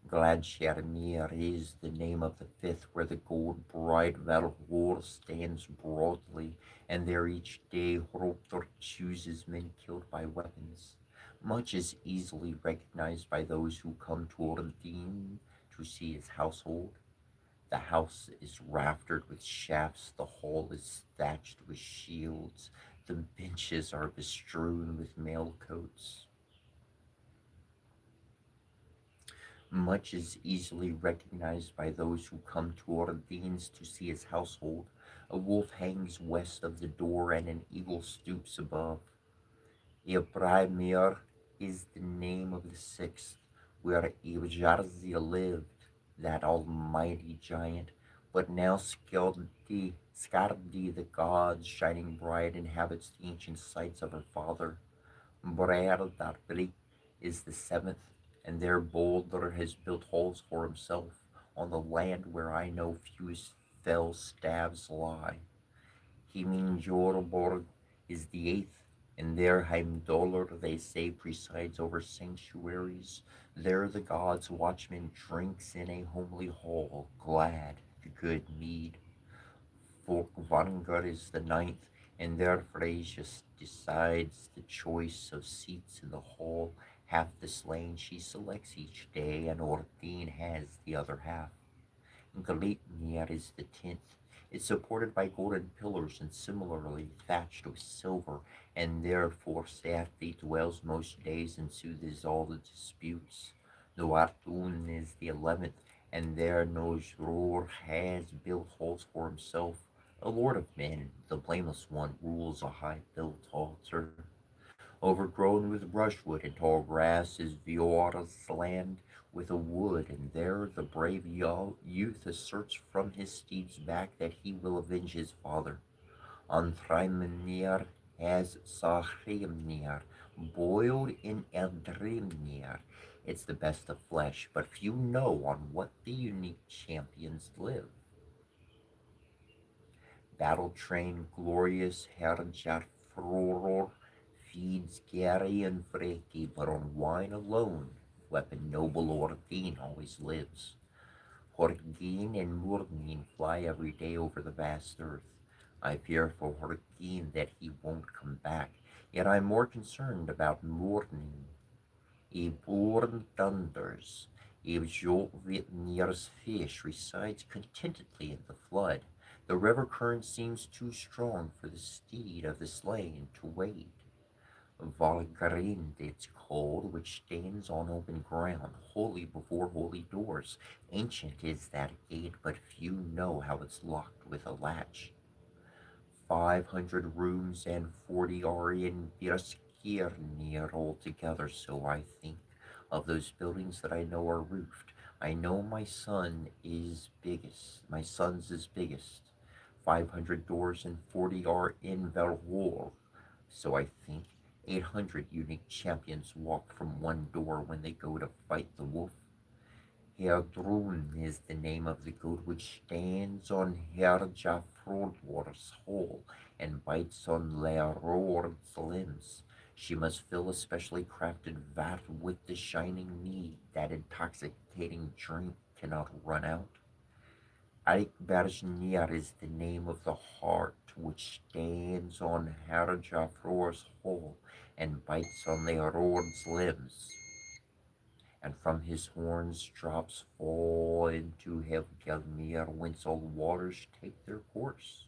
Gladshermir is the name of the fifth, where the gold bride Valhor stands broadly, and there each day Hroptor chooses men killed by weapons. Much is easily recognized by those who come to Ordine to see his household. The house is raftered with shafts, the hall is thatched with shields, the benches are bestrewn with mail coats. Much is easily recognized by those who come to Ordine's to see his household. A wolf hangs west of the door, and an eagle stoops above. Ebrahimir is the name of the sixth, where Ibjarzia lived, that almighty giant, But now Skardi, the gods, shining bright, inhabits the ancient sites of her father. Breardarbri is the seventh, and there Baldur has built halls for himself on the land where I know few fell staves lie. Himinjorborg is the eighth, and there Heimdallr, they say, presides over sanctuaries. There the god's watchman drinks in a homely hall, glad to good mead. Folkvangar is the ninth, and there Freyja decides the choice of seats in the hall. Half the slain she selects each day, and Orthin has the other half. Gleipnir is the tenth. It's supported by golden pillars and similarly thatched with silver, and therefore Sathi dwells most days and soothes all the disputes. Noatun is the 11th, and there Nosror has built halls for himself. A lord of men, the blameless one, rules a high-built altar. Overgrown with brushwood and tall grass is Viora's land with a wood, and there the brave youth asserts from his steed's back that he will avenge his father. On Thrymenir has Sahrimnir, boiled in Eldrimnir. It's the best of flesh, but few know on what the unique champions live. Battle-trained, glorious Herjarfroror feeds Gary and Freki, but on wine alone, weapon noble Orthin always lives. Horgin and Murnin fly every day over the vast earth. I fear for Horgin that he won't come back, yet I'm more concerned about Murnin. If born thunders, if Jolvitnir's fish resides contentedly in the flood, the river current seems too strong for the steed of the slain to wade. Valgrind it's called, which stands on open ground, holy before holy doors. Ancient is that gate, but few know how it's locked with a latch. 500 rooms and 40 are in Birskirnir altogether, so I think. Of those buildings that I know are roofed, I know my son's is biggest. 500 doors and 40 are in Valhor, so I think. 800 unique champions walk from one door when they go to fight the wolf. Heardrun is the name of the goat which stands on Herjafrodor's hole and bites on Leorord's limbs. She must fill a specially crafted vat with the shining mead that intoxicating drink cannot run out. Eikbergsnir is the name of the hart which stands on Herjafrodor's hole and bites on Leorord's limbs, and from his horns drops fall into Helgelmir, whence all waters take their course.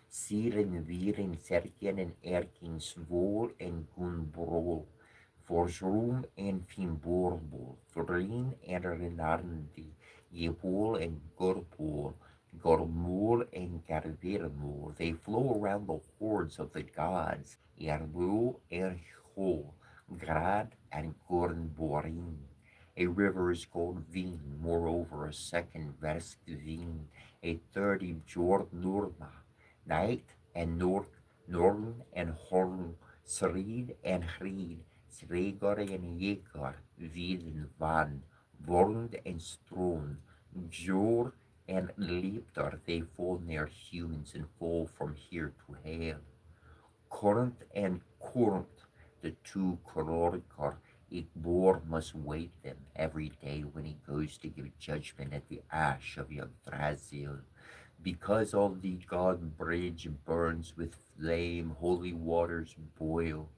Siren, Viren, Serken, and Erking, Svol, and Gunbrol, Forsrum, and Fimborbol, Thrin, and Renarndi, Yebol, and Gorbol, Gormul, and Garvirmul. They flow around the hordes of the gods, Erlu, and Hol, Grad, and Gornborin. A river is called Vin, moreover a second Vestvin, a third Jord Nurma, Night and Norn and Horn, Srid and Hrid, Sregor and Yekar, Vid and Van, Vornd and Stron, Jor and Liptar, they fall near humans and fall from here to hell. Corinth and Corinth, the two Kororkar, Igbor must wait them every day when he goes to give judgment at the ash of Yggdrasil. Because all the God bridge burns with flame, holy waters boil.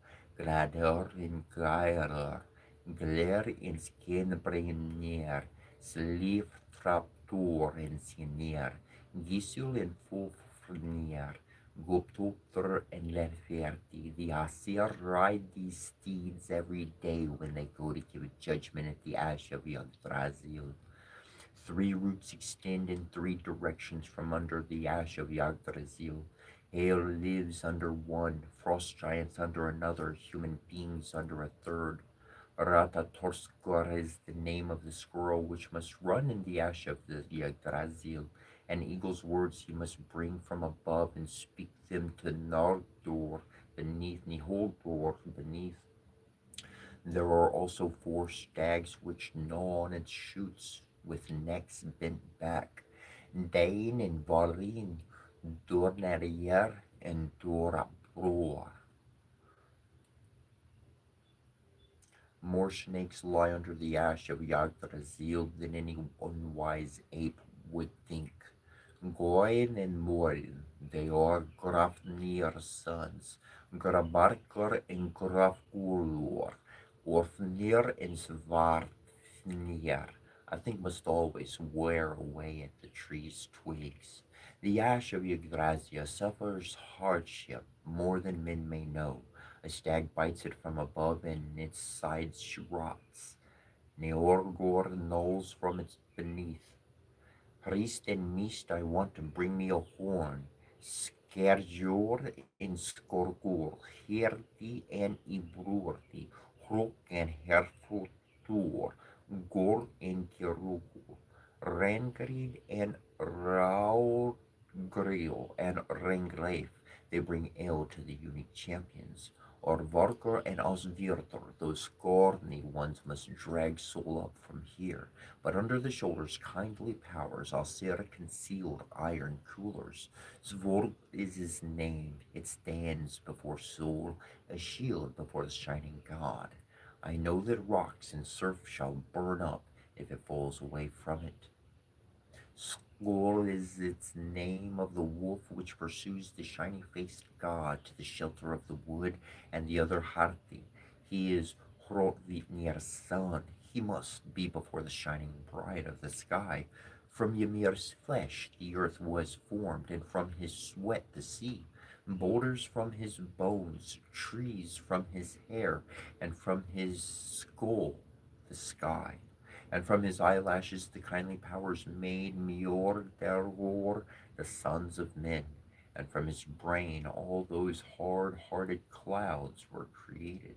Gladder in Gairer, Gler in Skenbrenner, Slif Traptor in Sinir, Gisul in Fufnir, Goptopter and Lerferti. The Asir ride these steeds every day when they go to give judgment at the ash of Yggdrasil. Three roots extend in three directions from under the ash of Yggdrasil. Hail lives under one, frost giants under another, human beings under a third. Ratatorskor is the name of the squirrel which must run in the ash of the Yggdrasil, and eagle's words he must bring from above and speak them to Nardor beneath, Niholdor beneath. There are also four stags which gnaw on its shoots with necks bent back. Dain and Valin, Dornarier and Dorabror. More snakes lie under the ash of Yggdrasil than any unwise ape would think. Goin and Morin, they are Grafnir's sons, Grabarkar and Grafgulur, Orfnir and Svarthnir, I think must always wear away at the tree's twigs. The ash of Yggdrasil suffers hardship more than men may know. A stag bites it from above and its sides rots. Neorgor knolls from its beneath. Priest and Mist, I want to bring me a horn. Skerjor and Skorgor, Herti and Ibrurti, Hruk and Herfutur, Gor and Kirugur, Rengrid and Raugriel and Rengleif. They bring ale to the unique champions. Orvarkar and Osvirtor, those scorny ones must drag soul up from here. But under the shoulders kindly powers, Alcera concealed iron coolers. Svorg is his name, it stands before Sol, a shield before the shining god. I know that rocks and surf shall burn up if it falls away from it. Skor is its name of the wolf which pursues the shiny-faced god to the shelter of the wood, and the other Harti. He is Hrotvitnir's son. He must be before the shining bride of the sky. From Ymir's flesh the earth was formed, and from his sweat the sea. Boulders from his bones, trees from his hair, and from his skull the sky. And from his eyelashes the kindly powers made Miorderor, the sons of men. And from his brain all those hard-hearted clouds were created.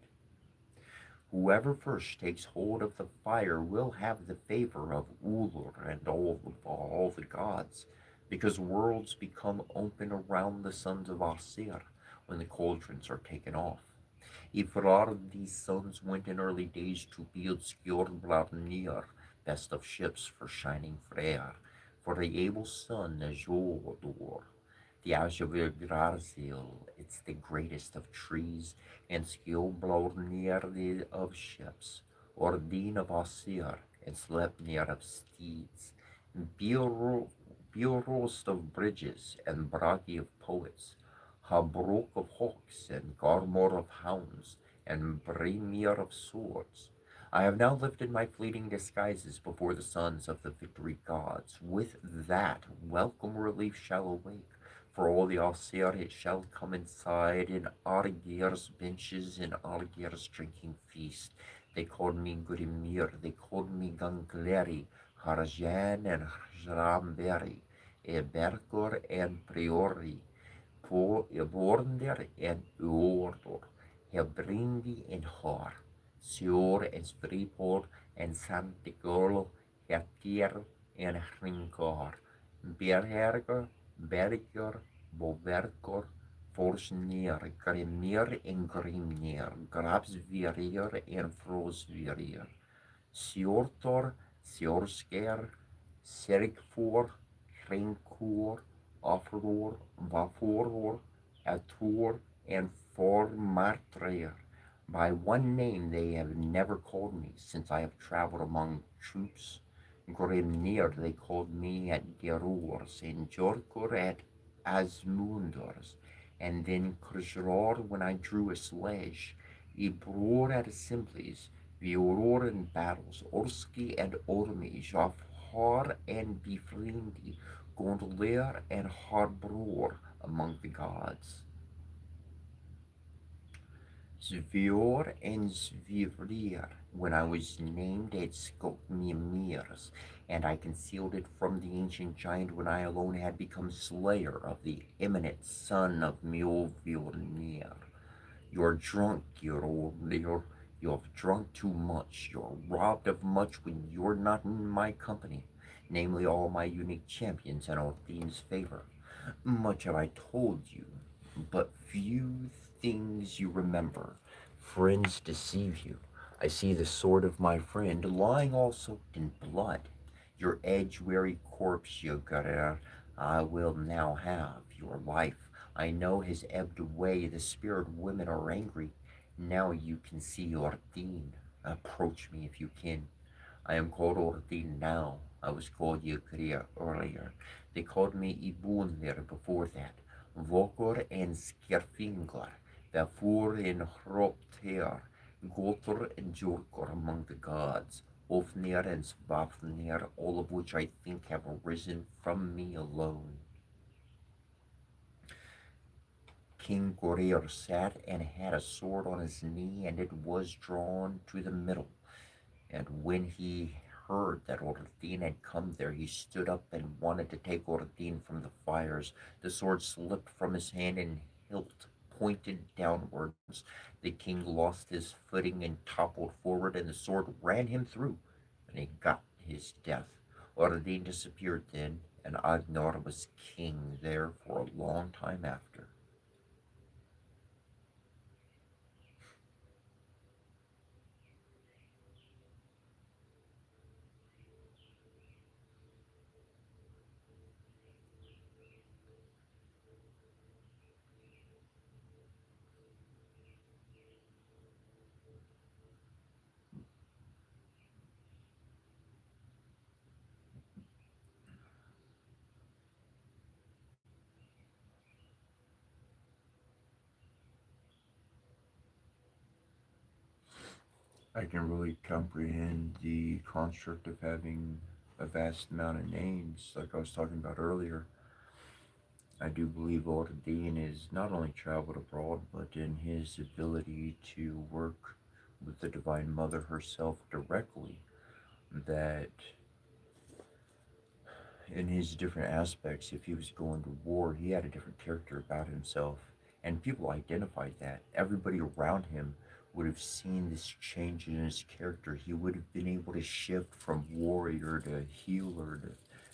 Whoever first takes hold of the fire will have the favor of Ulur and all the gods, because worlds become open around the sons of Asir when the cauldrons are taken off. These sons went in early days to build Skjoldblarnir, best of ships for shining Freyr, for the able son Azordor. The Asjovirgrazil, it's the greatest of trees, and Skjoldblarnir of ships, Ordine of Asir, and Sleipnir of steeds, Bjorost of bridges, and Bragi of poets, Habrok of hawks, and Garmor of hounds, and Brimir of swords. I have now lifted my fleeting disguises before the sons of the victory gods. With that, welcome relief shall awake, for all the Alcere shall come inside in Argir's benches and Argir's drinking feast. They called me Grimir, they called me Gangleri, Harjan and Hramberi, Eberkor and Priori, Bornder and Uordor, Hebrindi and Har, Sior and Stripor and Santigolo, Hertir and Hringor, Berherger, Berger, Boverkor, Forsnir, Grimir and Grimnir, Grabsvirir and Frosvirir, Sjortor, Sjorsker, Sergfor, Hrenkor, Ofror, Vaforor, Atur, and Formartrir. By one name they have never called me since I have traveled among troops. Grimnir they called me at Gerurs, and Jorkur at Asmundars, and then Krjor when I drew a sledge, Ibror at assemblies, Vioror in battles, Orski and Ormi, Jafar and Bifrindi, Gondolier and Harbror among the gods. Svior and Svivrir, when I was named at Skokmimirs, and I concealed it from the ancient giant when I alone had become slayer of the eminent son of Mjolnir. You're drunk, you're You have drunk too much. You're robbed of much when you're not in my company, namely all my unique champions in Orthine's favor. Much have I told you, but few things you remember. Friends deceive you. I see the sword of my friend lying all soaked in blood. Your edge-weary corpse, Yogara, I will now have your life. I know has ebbed away. The spirit women are angry. Now you can see Ortine. Approach me if you can. I am called Ortine now. I was called Yukria earlier. They called me Ibunir before that. Vokor and Skirfingar. Vafur and Hropter. Gotor and Jorkor among the gods. Ofnir and Svafnir, all of which I think have arisen from me alone. King Gorir sat and had a sword on his knee, and it was drawn to the middle. And when he heard that Ordine had come there, he stood up and wanted to take Ordine from the fires. The sword slipped from his hand and hilt pointed downwards. The king lost his footing and toppled forward, and the sword ran him through, and he got his death. Ordine disappeared then, and Agnar was king there for a long time after. I can really comprehend the construct of having a vast amount of names, like I was talking about earlier. I do believe Dean is not only traveled abroad, but in his ability to work with the Divine Mother herself directly, that in his different aspects, if he was going to war, he had a different character about himself. And people identified that. Everybody around him would have seen this change in his character. He would have been able to shift from warrior to healer to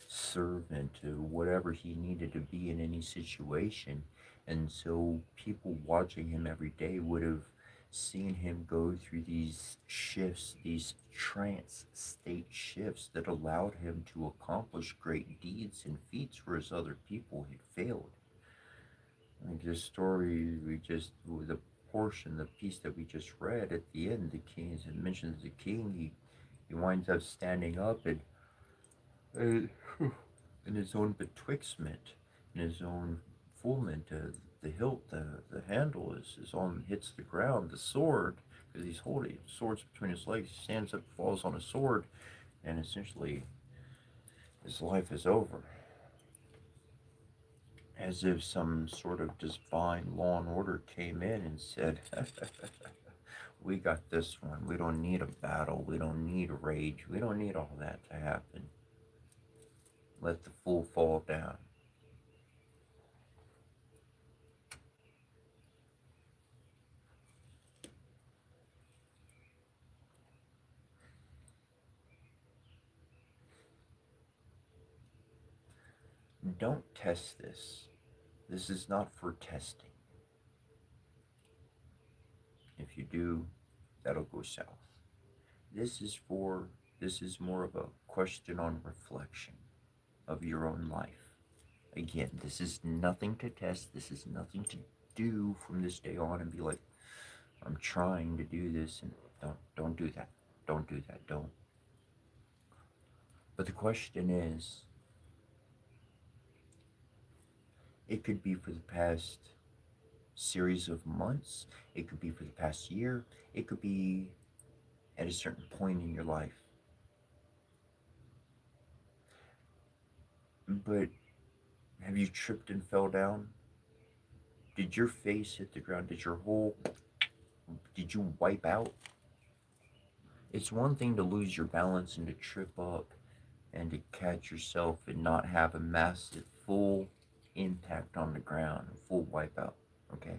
servant to whatever he needed to be in any situation. And so people watching him every day would have seen him go through these shifts, these trance state shifts that allowed him to accomplish great deeds and feats whereas other people had failed. Like this story the portion, the piece that we just read at the end, the king, as it mentions the king, he winds up standing up and in his own betwixtment, in his own fulment, the hilt, the handle is on, hits the ground, the sword, because he's holding swords between his legs, he stands up, falls on a sword, and essentially his life is over. As if some sort of divine law and order came in and said, we got this one. We don't need a battle. We don't need rage. We don't need all that to happen. Let the fool fall down. Don't test this. This is not for testing. If you do, that'll go south. This is for, this is more of a question on reflection of your own life. Again, this is nothing to test. This is nothing to do from this day on and be like, I'm trying to do this, and don't do that. Don't do that. Don't. But the question is, it could be for the past series of months, it could be for the past year, it could be at a certain point in your life. But have you tripped and fell down? Did your face hit the ground? Did you wipe out? It's one thing to lose your balance and to trip up and to catch yourself and not have a massive full impact on the ground, full wipeout. Okay,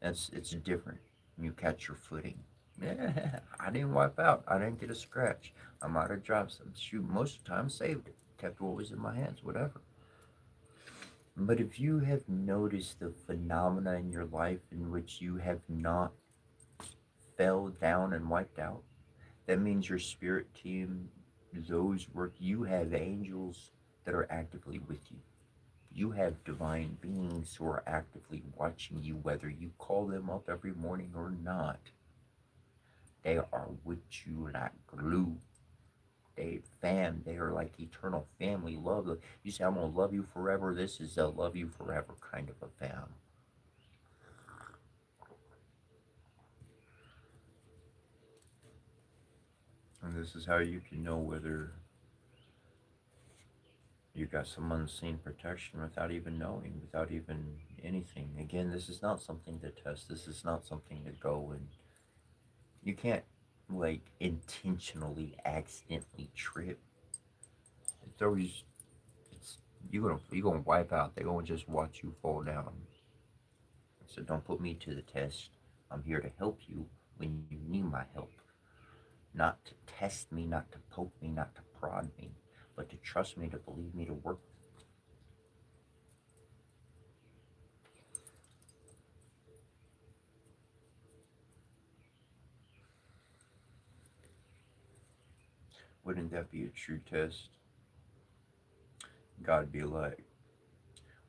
it's different when you catch your footing. Yeah, I didn't wipe out. I didn't get a scratch. I might have dropped some. Shoot, most of the time saved it. Kept what was in my hands, whatever. But if you have noticed the phenomena in your life in which you have not fell down and wiped out, that means your spirit team, those work, you have angels that are actively with you. You have divine beings who are actively watching you, whether you call them up every morning or not. They are with you like glue. They are like eternal family love. You say, I'm gonna love you forever. This is a love you forever kind of a fam. And this is how you can know whether you got some unseen protection without even knowing, without even anything. Again, this is not something to test. This is not something to go and you can't like intentionally accidentally trip. It's always it's you gonna wipe out. They're gonna just watch you fall down. So don't put me to the test. I'm here to help you when you need my help. Not to test me, not to poke me, not to prod me, but to trust me, to believe me, to work. Wouldn't that be a true test? God be like,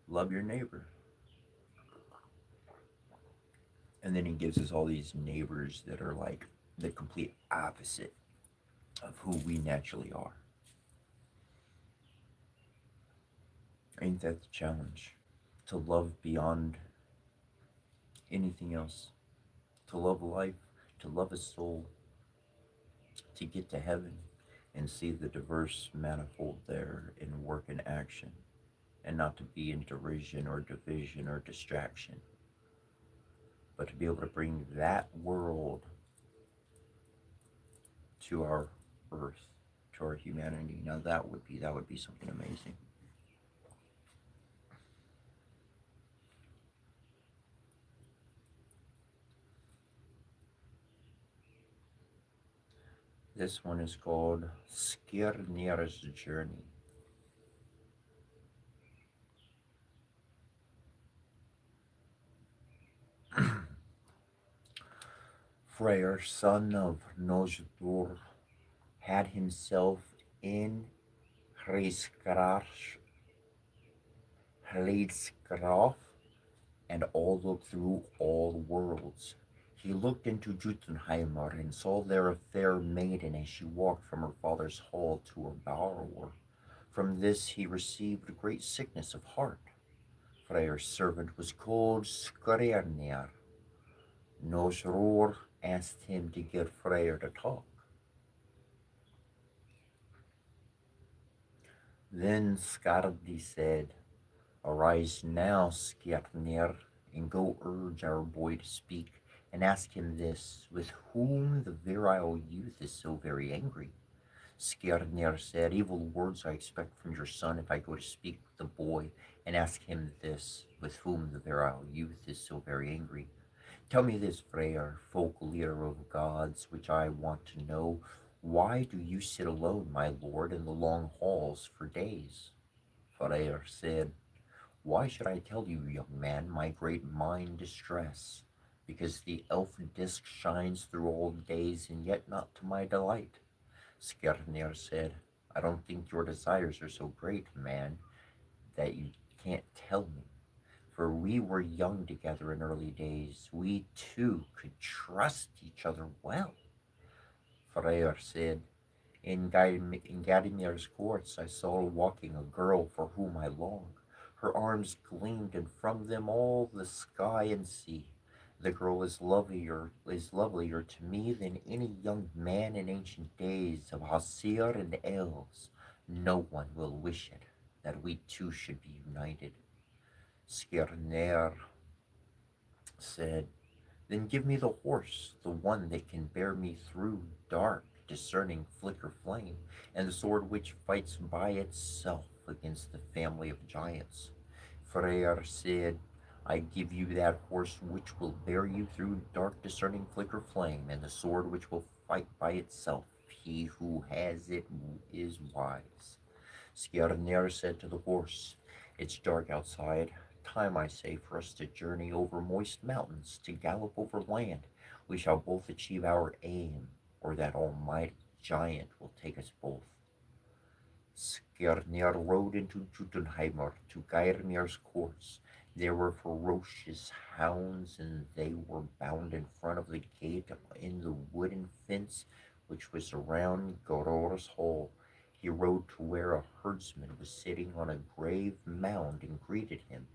love your neighbor. And then he gives us all these neighbors that are like the complete opposite of who we naturally are. Ain't that the challenge? To love beyond anything else, to love life, to love a soul, to get to heaven and see the diverse manifold there in work and action, and not to be in derision or division or distraction, but to be able to bring that world to our earth, to our humanity. Now that would be something amazing. This one is called Skirnir's Journey. Freyr, son of Nozdor, had himself in Hriskrach, Hlidskraf, and all looked through all worlds. He looked into Jotunheimr and saw there a fair maiden as she walked from her father's hall to her bower. From this he received great sickness of heart. Freyr's servant was called Skirnir. Nosror asked him to get Freyr to talk. Then Skardi said, Arise now, Skirnir, and go urge our boy to speak, and ask him this, with whom the virile youth is so very angry. Skirnir said, Evil words I expect from your son if I go to speak with the boy, and ask him this, with whom the virile youth is so very angry. Tell me this, Freyr, folk leader of gods, which I want to know. Why do you sit alone, my lord, in the long halls for days? Freyr said, Why should I tell you, young man, my great mind distress? Because the elf disk shines through all days, and yet not to my delight. Skirnir said, I don't think your desires are so great, man, that you can't tell me. For we were young together in early days. We two could trust each other well. Freyr said, in Gadamir's courts I saw walking a girl for whom I longed. Her arms gleamed, and from them all the sky and sea. The girl is lovelier to me than any young man in ancient days of Hasir and elves. No one will wish it, that we two should be united. Skirnir said, Then give me the horse, the one that can bear me through dark, discerning flicker flame, and the sword which fights by itself against the family of giants. Freyr said, I give you that horse which will bear you through dark discerning flicker flame, and the sword which will fight by itself. He who has it is wise. Skirnir said to the horse, "It's dark outside. Time, I say, for us to journey over moist mountains, to gallop over land. We shall both achieve our aim, or that almighty giant will take us both." Skirnir rode into Jotunheimr to Geirmir's courts. There were ferocious hounds, and they were bound in front of the gate in the wooden fence which was around Goror's hall. He rode to where a herdsman was sitting on a grave mound and greeted him.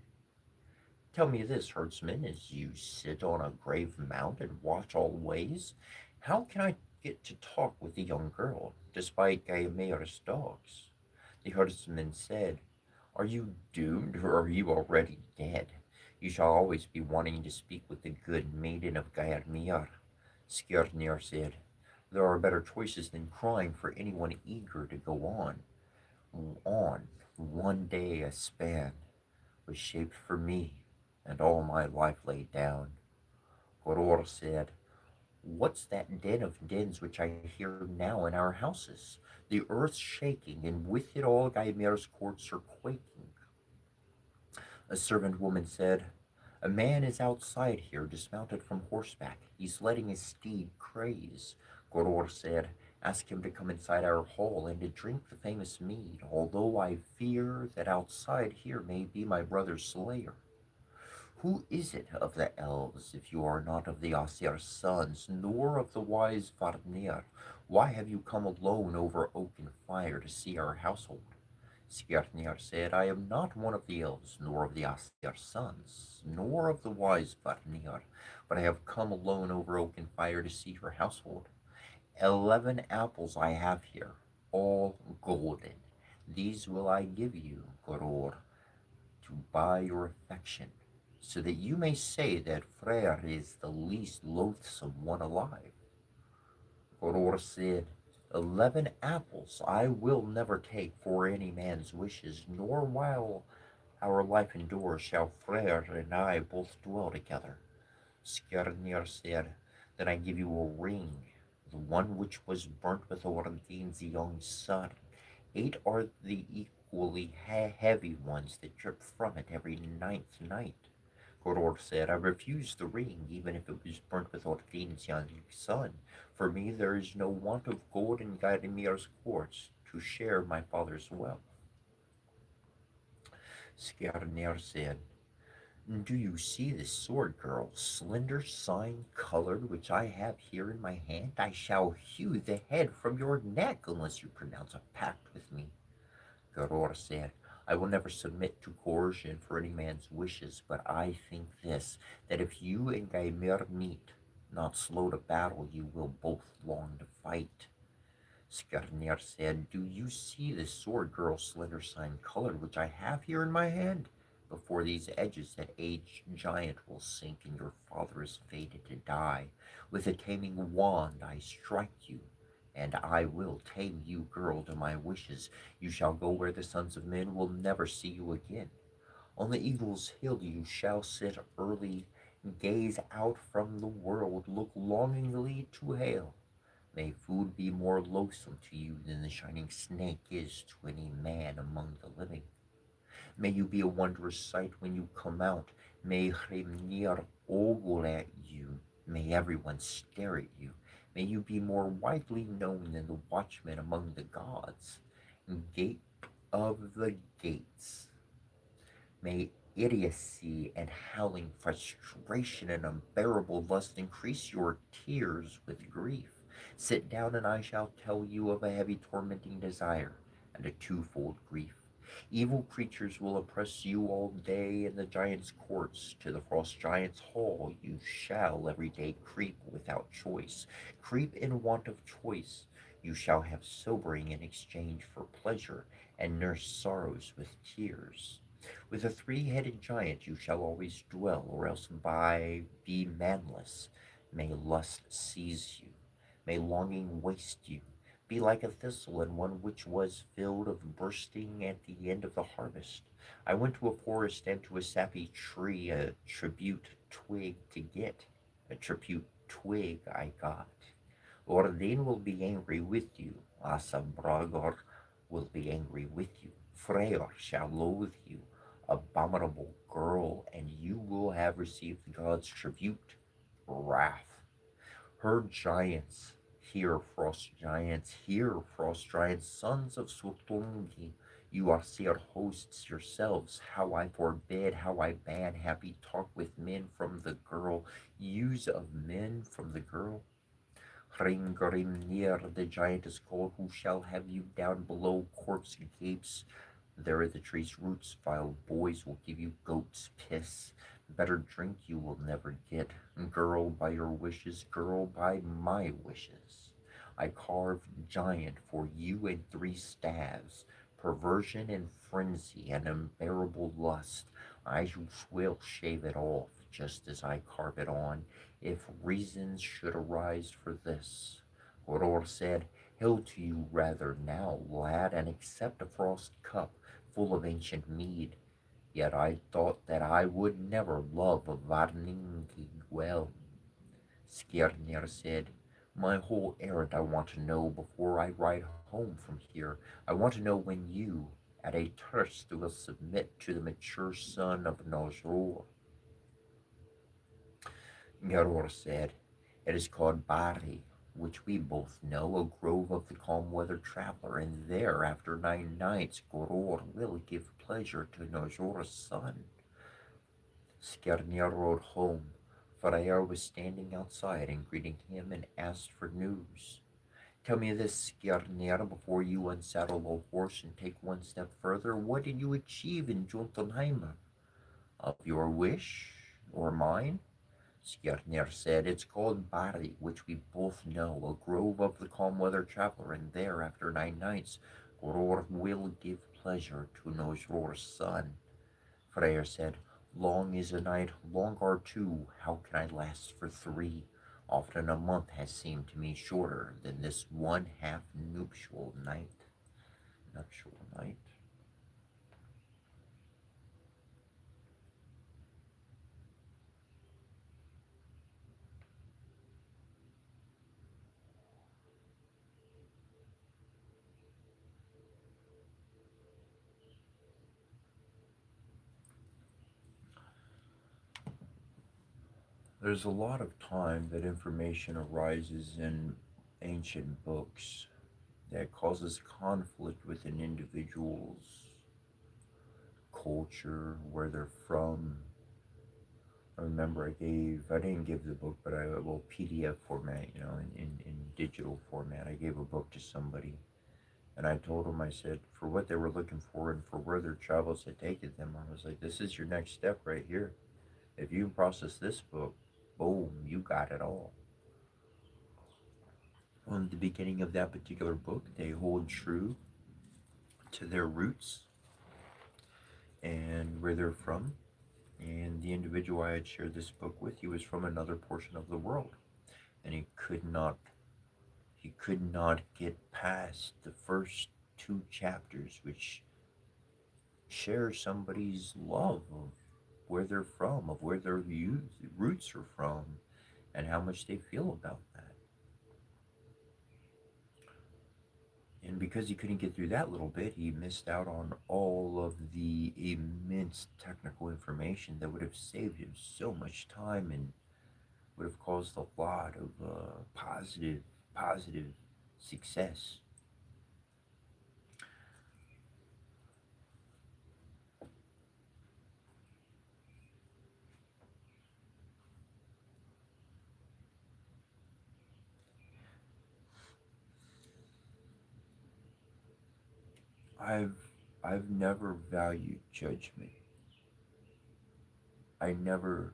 "Tell me this, herdsman, as you sit on a grave mound and watch all ways, how can I get to talk with the young girl, despite Gaiamir's dogs?" The herdsman said, "Are you doomed, or are you already dead? You shall always be wanting to speak with the good maiden of Gairmir." Skirnir said, "There are better choices than crying for anyone eager to go on. On, one day a span was shaped for me, and all my life laid down." Goror said, "What's that din of dins which I hear now in our houses? The earth's shaking, and with it all Gymer's courts are quaking." A servant woman said, "A man is outside here, dismounted from horseback. He's letting his steed graze." Goror said, "Ask him to come inside our hall and to drink the famous mead, although I fear that outside here may be my brother's slayer." "Who is it of the elves, if you are not of the Aesir's sons, nor of the wise Varnir? Why have you come alone over oak and fire to see our household?" Skirnir said, "I am not one of the elves, nor of the Aesir's sons, nor of the wise Varnir, but I have come alone over oak and fire to see your household. 11 apples I have here, all golden. These will I give you, Goror, to buy your affection, so that you may say that Freyr is the least loathsome one alive." Goror said, "11 apples I will never take for any man's wishes, nor while our life endures shall Freyr and I both dwell together." Skirnir said, "Then I give you a ring, the one which was burnt with Orandin's young son. 8 are the equally heavy ones that drip from it every ninth night." Goror said, "I refuse the ring, even if it was burnt with Ordin's young son. For me there is no want of gold in Gaidamir's courts to share my father's wealth." Skirnir said, "Do you see this sword, girl, slender, sign colored, which I have here in my hand? I shall hew the head from your neck unless you pronounce a pact with me." Garor said, "I will never submit to coercion for any man's wishes, but I think this, that if you and Gaimir meet, not slow to battle, you will both long to fight." Skirnir said, "Do you see this sword, girl, slender sign colored, which I have here in my hand? Before these edges that aged giant will sink, and your father is fated to die. With a taming wand I strike you, and I will tame you, girl, to my wishes. You shall go where the sons of men will never see you again. On the Eagle's Hill you shall sit early, gaze out from the world, look longingly to hail. May food be more loathsome to you than the shining snake is to any man among the living. May you be a wondrous sight when you come out. May Hrimnir ogle at you. May everyone stare at you. May you be more widely known than the watchman among the gods. Gate of the gates. May idiocy and howling frustration and unbearable lust increase your tears with grief. Sit down, and I shall tell you of a heavy tormenting desire and a twofold grief. Evil creatures will oppress you all day in the giant's courts. To the frost giant's hall you shall every day creep without choice. Creep in want of choice. You shall have sobering in exchange for pleasure, and nurse sorrows with tears. With a 3-headed giant you shall always dwell, or else be manless. May lust seize you. May longing waste you. be like a thistle, and one which was filled of bursting at the end of the harvest. I went to a forest and to a sappy tree, a tribute twig to get, a tribute twig I got. Ordine will be angry with you, Asa Bragor will be angry with you, Freyr shall loathe you, abominable girl, and you will have received God's tribute, wrath. Her giants, hear frost giants, sons of Sutungi, you are seer hosts yourselves, how I forbid, how I ban happy talk with men from the girl, use of men from the girl. Hringrimnir, the giant is called, who shall have you down below corpse gapes. There are the tree's roots, vile boys will give you goat's piss. Better drink you will never get. Girl, by your wishes, girl, by my wishes. I carved giant for you and three staves, perversion and frenzy and unbearable lust. I will shave it off, just as I carve it on, if reasons should arise for this. Goror said, Hail to you rather now, lad, and accept a frost cup full of ancient mead. Yet I thought that I would never love a Varningi well. Skirnir said, My whole errand I want to know before I ride home from here. I want to know when you, at a thirst, will submit to the mature son of Nozror. Geror said, It is called Bari, which we both know, a grove of the calm weather traveler, and there, after 9 nights, Goror will give pleasure to Nozor's son. Skirnir rode home. Freyr was standing outside and greeting him and asked for news. Tell me this, Skirnir, before you unsaddle a horse and take one step further. What did you achieve in Jotunheim? Of your wish or mine? Skirnir said, It's called Bari, which we both know, a grove of the calm weather traveler, and there, after 9 nights, Goror will give pleasure to Nozror's son. Freyr said, Long is a night, long are two, how can I last for three? Often a month has seemed to me shorter than this one half nuptial night. Nuptial night? There's a lot of time that information arises in ancient books that causes conflict with an individual's culture, where they're from. I remember I didn't give the book, but well, PDF format, in digital format. I gave a book to somebody, and I told them, I said, for what they were looking for and for where their travels had taken them, I was like, this is your next step right here. If you process this book, boom, you got it all. On the beginning of that particular book, they hold true to their roots and where they're from. And the individual I had shared this book with, he was from another portion of the world, and he could not get past the first two chapters, which share somebody's love of where they're from, of where their roots are from, and how much they feel about that. And because he couldn't get through that little bit, he missed out on all of the immense technical information that would have saved him so much time and would have caused a lot of positive success. I've I've never valued judgment. I never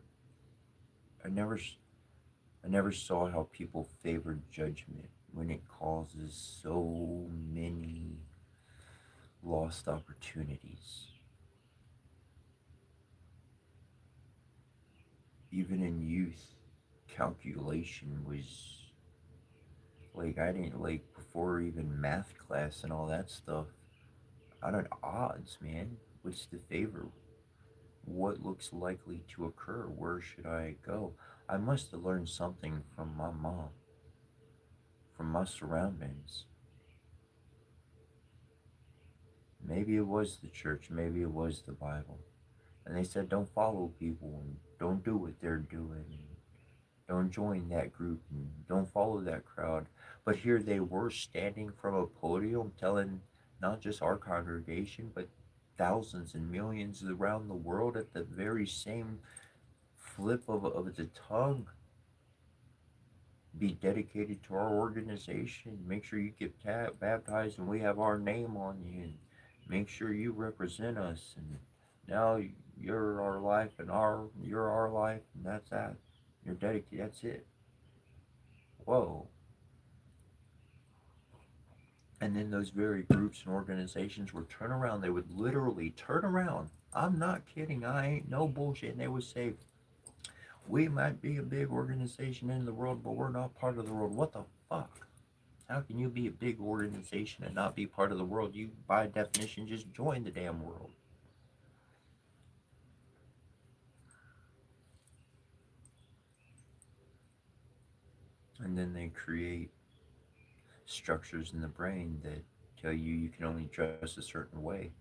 I never I never saw how people favored judgment when it causes so many lost opportunities. Even in youth, calculation was Like, I didn't, like, before even math class and all that stuff, I don't, odds, man. What's the favor? What looks likely to occur? Where should I go? I must have learned something from my mom, from my surroundings. Maybe it was the church, maybe it was the Bible. And they said, don't follow people and don't do what they're doing. And don't join that group and don't follow that crowd. But here they were standing from a podium telling not just our congregation, but thousands and millions around the world at the very same flip of the tongue. Be dedicated to our organization. Make sure you get baptized and we have our name on you. And make sure you represent us. And now you're our life and you're our life, and that's that. You're dedicated. That's it. Whoa. And then those very groups and organizations would turn around. They would literally turn around. I'm not kidding. I ain't no bullshit. And they would say, we might be a big organization in the world, but we're not part of the world. What the fuck? How can you be a big organization and not be part of the world? You, by definition, just join the damn world. And then they create structures in the brain that tell you can only dress a certain way,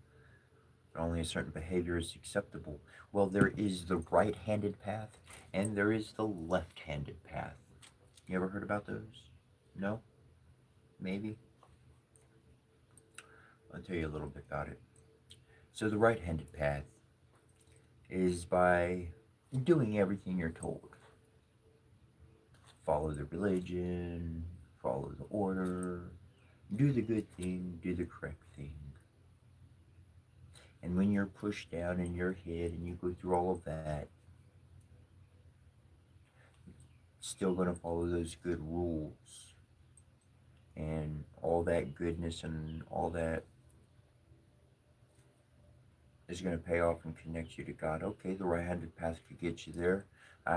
only a certain behavior is acceptable. Well, there is the right handed path and there is the left handed path. You ever heard about those? No? Maybe? I'll tell you a little bit about it. So, the right handed path is by doing everything you're told. Follow the religion, follow the order, do the good thing, do the correct thing. And when you're pushed down in your head and you go through all of that, still going to follow those good rules and all that goodness and all that is going to pay off and connect you to God. Okay, the right-handed path could get you there. I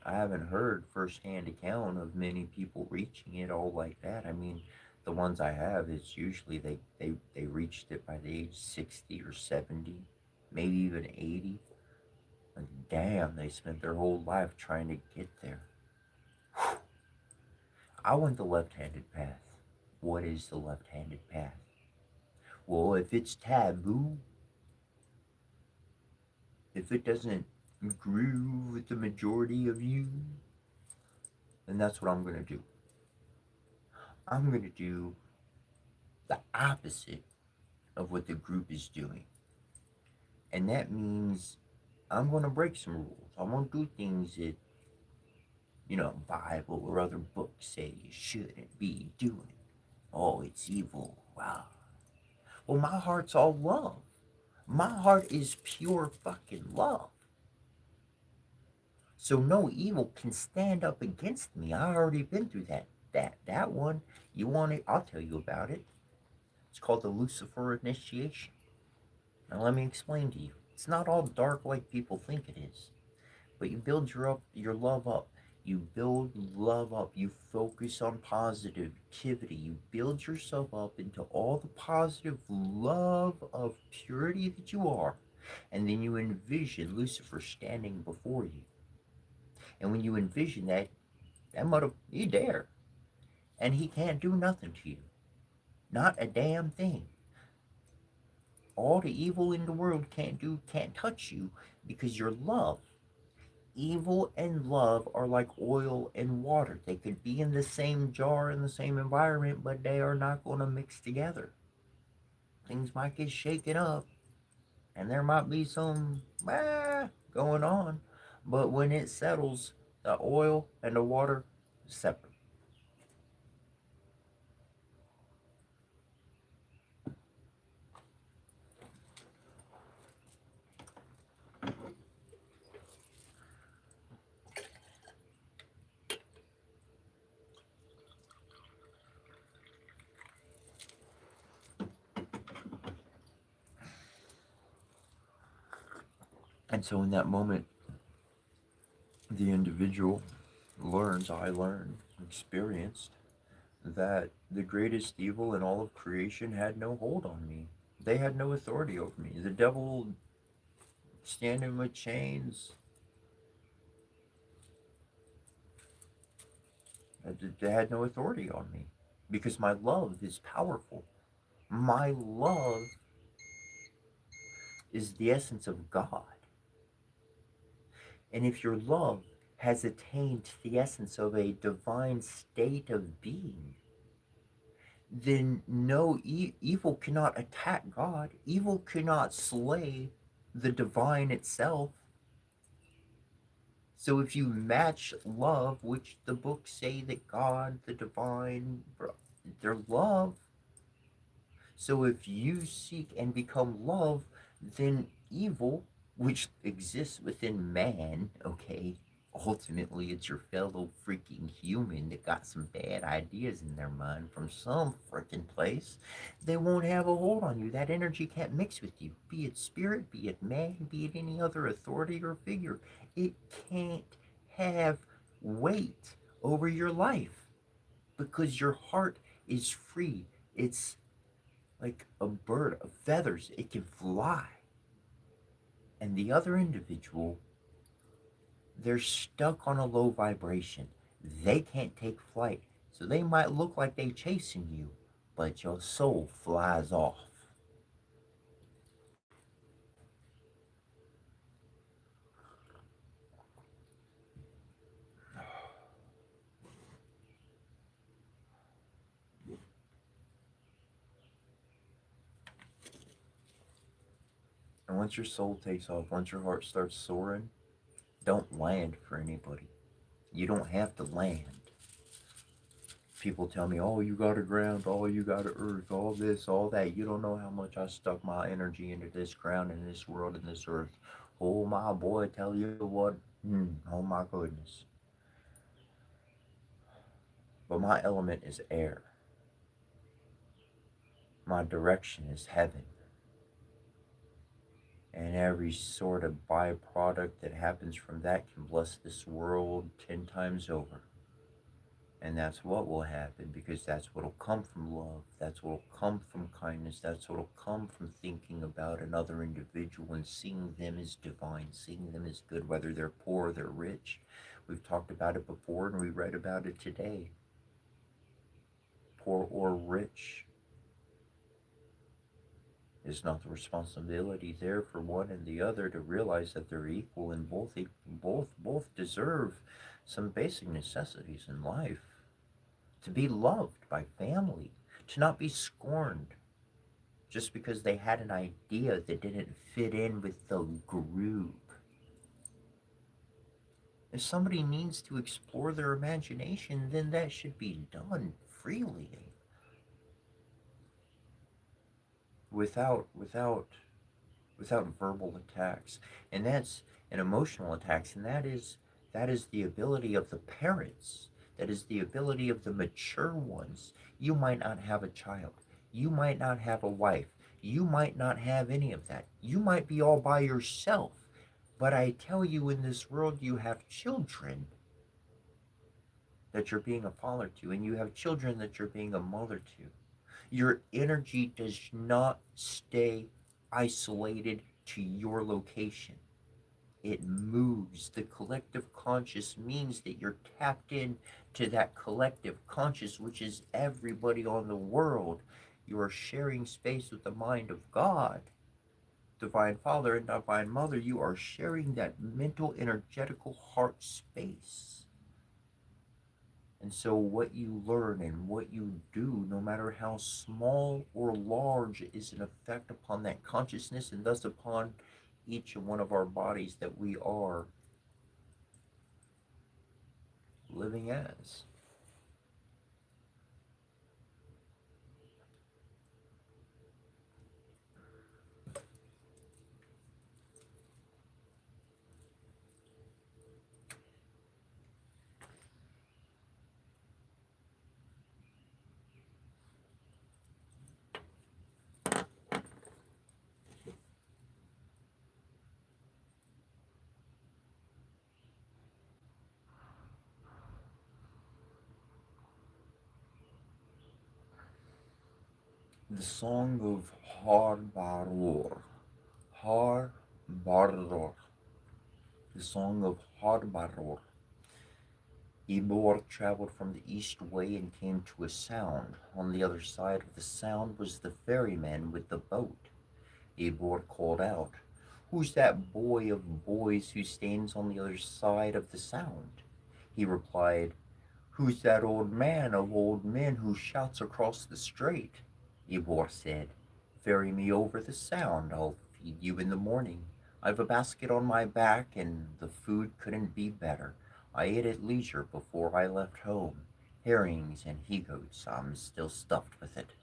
haven't heard firsthand account of many people reaching it all like that. I mean, the ones I have, it's usually they reached it by the age 60 or 70, maybe even 80. Like, damn, they spent their whole life trying to get there. I went the left-handed path. What is the left-handed path? Well, if it's taboo, if it doesn't groove with the majority of you, then that's what I'm going to do. I'm going to do the opposite of what the group is doing. And that means I'm going to break some rules. I'm going to do things that, Bible or other books say you shouldn't be doing. Oh, it's evil. Wow. Well, my heart's all love. My heart is pure fucking love. So no evil can stand up against me. I already been through that one. You want it? I'll tell you about it. It's called the Lucifer initiation. Now let me explain to you. It's not all dark like people think it is. But you build your love up. You build love up. You focus on positivity. You build yourself up into all the positive love of purity that you are. And then you envision Lucifer standing before you. And when you envision that mother, he there. And he can't do nothing to you. Not a damn thing. All the evil in the world can't touch you because you're love. Evil and love are like oil and water. They could be in the same jar in the same environment, but they are not going to mix together. Things might get shaken up, and there might be some going on, but when it settles, the oil and the water separate. And so in that moment, the individual learns, I learned, experienced that the greatest evil in all of creation had no hold on me. They had no authority over me. The devil standing with chains, they had no authority on me because my love is powerful. My love is the essence of God. And if your love has attained the essence of a divine state of being, then no evil cannot attack God. Evil cannot slay the divine itself. So if you match love, which the books say that God, the divine, they're love. So if you seek and become love, then evil, which exists within man, okay, ultimately it's your fellow freaking human that got some bad ideas in their mind from some freaking place, they won't have a hold on you. That energy can't mix with you, be it spirit, be it man, be it any other authority or figure. It can't have weight over your life because your heart is free. It's like a bird of feathers. It can fly. And the other individual, they're stuck on a low vibration. They can't take flight. So they might look like they're chasing you, but your soul flies off. And once your soul takes off, once your heart starts soaring, don't land for anybody. You don't have to land. People tell me, oh, you got to ground, oh, you got to earth, all this, all that. You don't know how much I stuck my energy into this ground and this world and this earth. Oh, my boy, tell you what. Oh, my goodness. But my element is air. My direction is heaven. And every sort of byproduct that happens from that can bless this world 10 times over. And that's what will happen because that's what'll come from love. That's what'll come from kindness. That's what'll come from thinking about another individual and seeing them as divine, seeing them as good, whether they're poor or they're rich. We've talked about it before and we read about it today. Poor or rich is not the responsibility there for one and the other to realize that they're equal and both deserve some basic necessities in life. To be loved by family, to not be scorned just because they had an idea that didn't fit in with the group. If somebody needs to explore their imagination, then that should be done freely, without verbal attacks. And that's an emotional attacks, and that is the ability of the parents. That is the ability of the mature ones. You might not have a child. You might not have a wife. You might not have any of that. You might be all by yourself. But I tell you, in this world, you have children that you're being a father to, and you have children that you're being a mother to. Your energy does not stay isolated to your location. It moves. The collective conscious means that you're tapped in to that collective conscious, which is everybody on the world. You are sharing space with the mind of God, Divine Father and Divine Mother. You are sharing that mental, energetical heart space. And so, what you learn and what you do, no matter how small or large, is an effect upon that consciousness and thus upon each one of our bodies that we are living as. The Song of Harbaror. Harbaror. The Song of Harbaror. Ebor traveled from the east way and came to a sound. On the other side of the sound was the ferryman with the boat. Ebor called out, "Who's that boy of boys who stands on the other side of the sound?" He replied, "Who's that old man of old men who shouts across the strait?" Ebor said, "Ferry me over the sound. I'll feed you in the morning. I've a basket on my back, and the food couldn't be better. I ate at leisure before I left home. Herrings and he-goats. I'm still stuffed with it."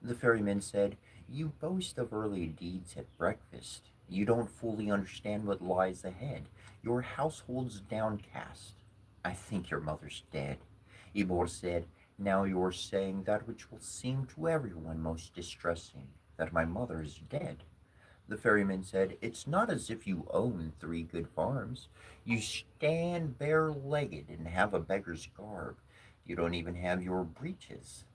The ferryman said, "You boast of early deeds at breakfast. You don't fully understand what lies ahead. Your household's downcast. I think your mother's dead." Ebor said, "Now you're saying that which will seem to everyone most distressing, that my mother is dead." The ferryman said, "It's not as if you own 3 good farms. You stand bare-legged and have a beggar's garb. You don't even have your breeches."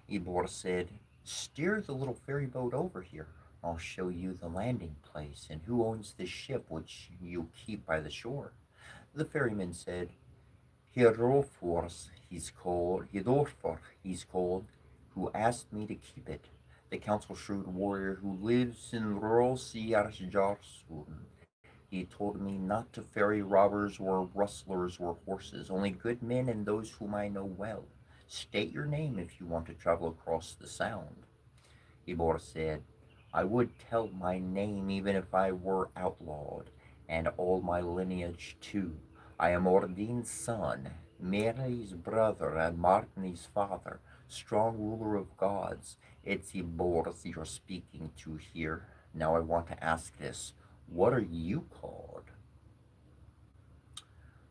Ebor said, "Steer the little ferry boat over here. I'll show you the landing place and who owns the ship which you keep by the shore." The ferryman said, Hidorfor, he's called, who asked me to keep it. The council-shrewd warrior who lives in Rosiarjarsun. He told me not to ferry robbers or rustlers or horses, only good men and those whom I know well. State your name if you want to travel across the sound." Ibor said, "I would tell my name even if I were outlawed, and all my lineage too. I am Ordin's son, Mary's brother, and Martini's father, strong ruler of gods. It's Ibor you're speaking to here. Now I want to ask this. What are you called?"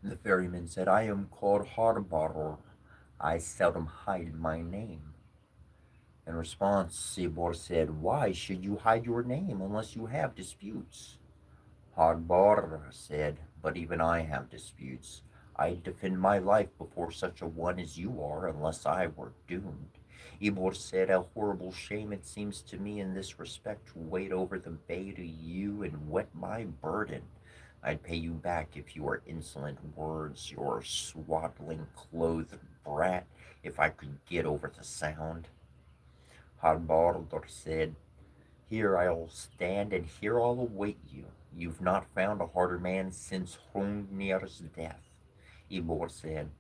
The ferryman said, "I am called Harbaror. I seldom hide my name." In response, Sibor said, "Why should you hide your name unless you have disputes?" Harbor said, "But even I have disputes. I'd defend my life before such a one as you are, unless I were doomed." Ibor said, "A horrible shame it seems to me in this respect to wade over the bay to you and wet my burden. I'd pay you back if you are insolent words, your swaddling clothed brat, if I could get over the sound." Harbardor said, "Here I'll stand and here I'll await you. You've not found a harder man since Hrungnir's death." Ibor said,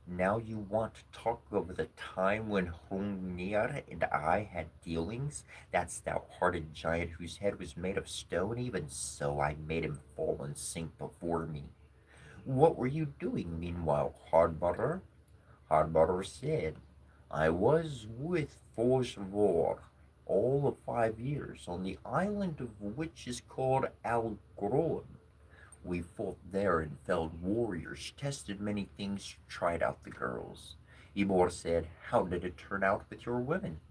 "Now you want to talk of the time when Hrungnir and I had dealings? That stout-hearted giant whose head was made of stone, even so I made him fall and sink before me. What were you doing meanwhile, Hardbutter?" Hardbutter said, "I was with Forsvor all of 5 years on the island of which is called Algron. We fought there and felled warriors, tested many things, tried out the girls." Ibor said, "How did it turn out with your women?"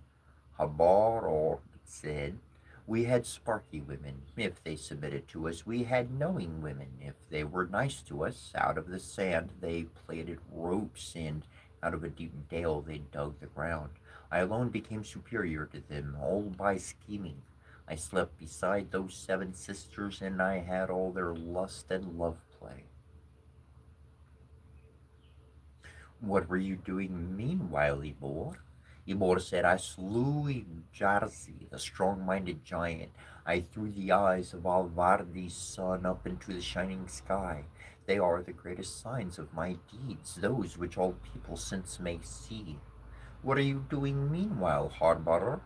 Habar said, "We had sparky women, if they submitted to us. We had knowing women, if they were nice to us. Out of the sand they plaited ropes, and out of a deep dale they dug the ground. I alone became superior to them, all by scheming. I slept beside those 7 sisters, and I had all their lust and love play." "What were you doing meanwhile, Ibor?" Ibor said, "I slew Ijarzi, the strong-minded giant. I threw the eyes of Alvardi's son up into the shining sky. They are the greatest signs of my deeds, those which all people since may see." "What are you doing meanwhile, Harbauer?"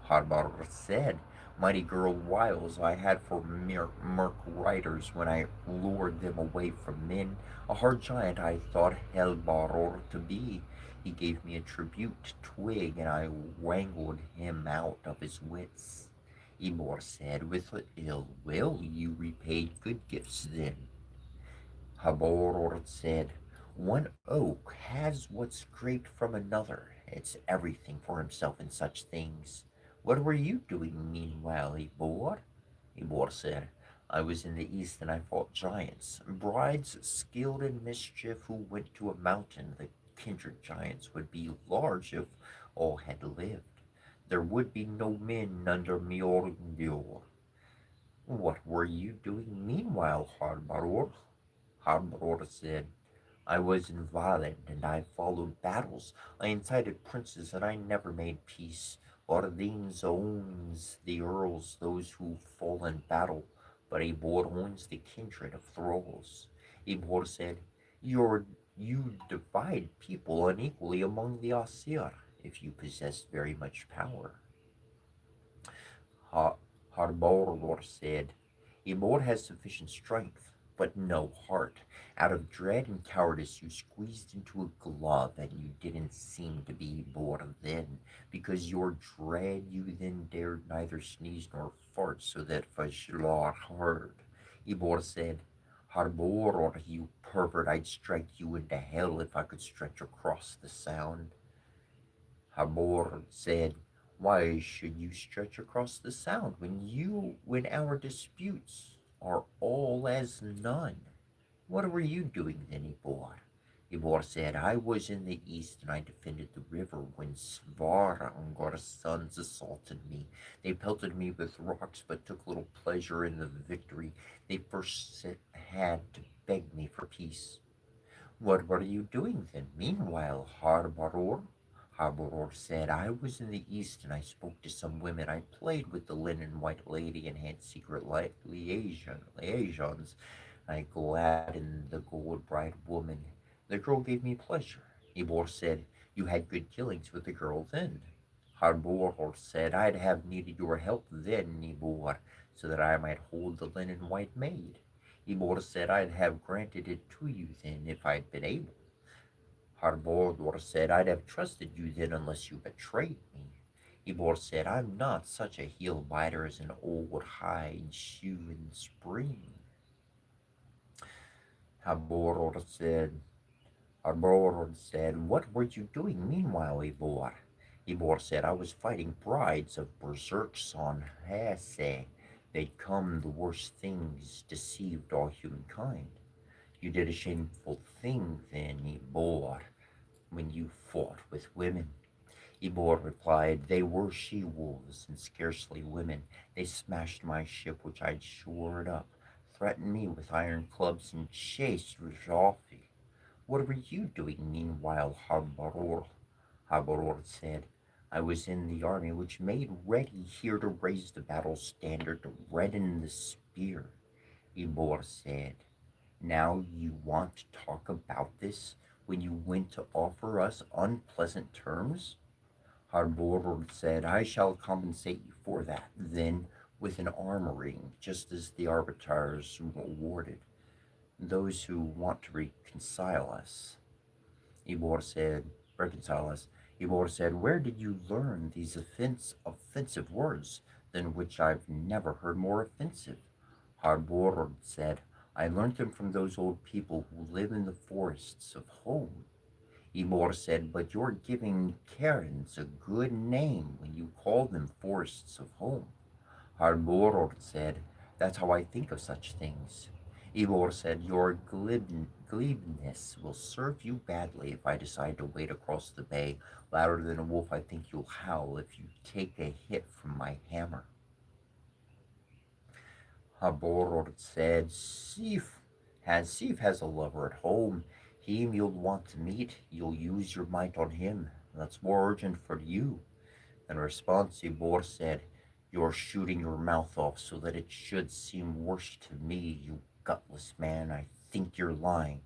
Harbauer said, "Mighty girl wiles I had for merc riders when I lured them away from men. A hard giant I thought Helbaror to be. He gave me a tribute twig, and I wangled him out of his wits." Ibor said, "With ill will you repaid good gifts then." Haboror said, "One oak has what's great from another. It's everything for himself in such things. What were you doing meanwhile, Ibor?" Ibor said, "I was in the east and I fought giants, brides skilled in mischief who went to a mountain. The kindred giants would be large if all had lived. there would be no men under Mjolnir. What were you doing meanwhile, Harbaror? Harbaror said, I was inviolate and I followed battles. I incited princes and I never made peace. Ordines owns the earls, those who fall in battle, but Eivor owns the kindred of thralls. Eivor said, you divide people unequally among the Asir if you possess very much power. Ha- Harbor said, Eivor has sufficient strength, but no heart. Out of dread and cowardice, you squeezed into a glove, and you didn't seem to be Eivor then. Because your dread, you then dared neither sneeze nor fart, so that Fajlar heard. Eivor said, Harbor, you pervert, I'd strike you into hell if I could stretch across the sound. Habor said, Why should you stretch across the sound when our disputes are all as none? What were you doing then, Ibor? Ibor said, I was in the east and I defended the river when Svarangor's sons assaulted me. They pelted me with rocks but took little pleasure in the victory. They first had to beg me for peace. What were you doing then? Meanwhile, Harbaror? Harbaror said, I was in the east and I spoke to some women. I played with the linen white lady and had secret liaisons. I glad in the gold bride woman. The girl gave me pleasure. Ebor said, You had good dealings with the girl then. Harbor said, I'd have needed your help then, Ebor, so that I might hold the linen white maid. Ebor said, I'd have granted it to you then if I'd been able. Harbor said, I'd have trusted you then unless you betrayed me. Ebor said, I'm not such a heel biter as an old hide shoe in spring. Harbor said, Harbor said, What were you doing meanwhile, Ebor? Ebor said, I was fighting brides of berserks on Hesse. They'd come the worst things, deceived all humankind. You did a shameful thing then, Ebor, when you fought with women. Ebor replied, They were she-wolves and scarcely women. They smashed my ship which I'd shored up, threatened me with iron clubs, and chased Rjalfi. What were you doing meanwhile, Habaror? Habaror said, I was in the army which made ready here to raise the battle standard to redden the spear. Ebor said, Now you want to talk about this when you went to offer us unpleasant terms? Harbor said, I shall compensate you for that, then with an armoring, just as the arbiters awarded those who want to reconcile us. Ebor said, Reconcile us. Ebor said, Where did you learn these offensive words, than which I've never heard more offensive? Harbor said, I learned them from those old people who live in the forests of home. Ebor said, But you're giving Karens a good name when you call them forests of home. Harbor said, That's how I think of such things. Ebor said, Your glibness will serve you badly if I decide to wade across the bay. Louder than a wolf, I think you'll howl if you take a hit from my hammer. Harbor said, Sif has a lover at home. Him you'll want to meet. You'll use your might on him. That's more urgent for you. In response, Ebor said, You're shooting your mouth off so that it should seem worse to me, you gutless man. I think you're lying.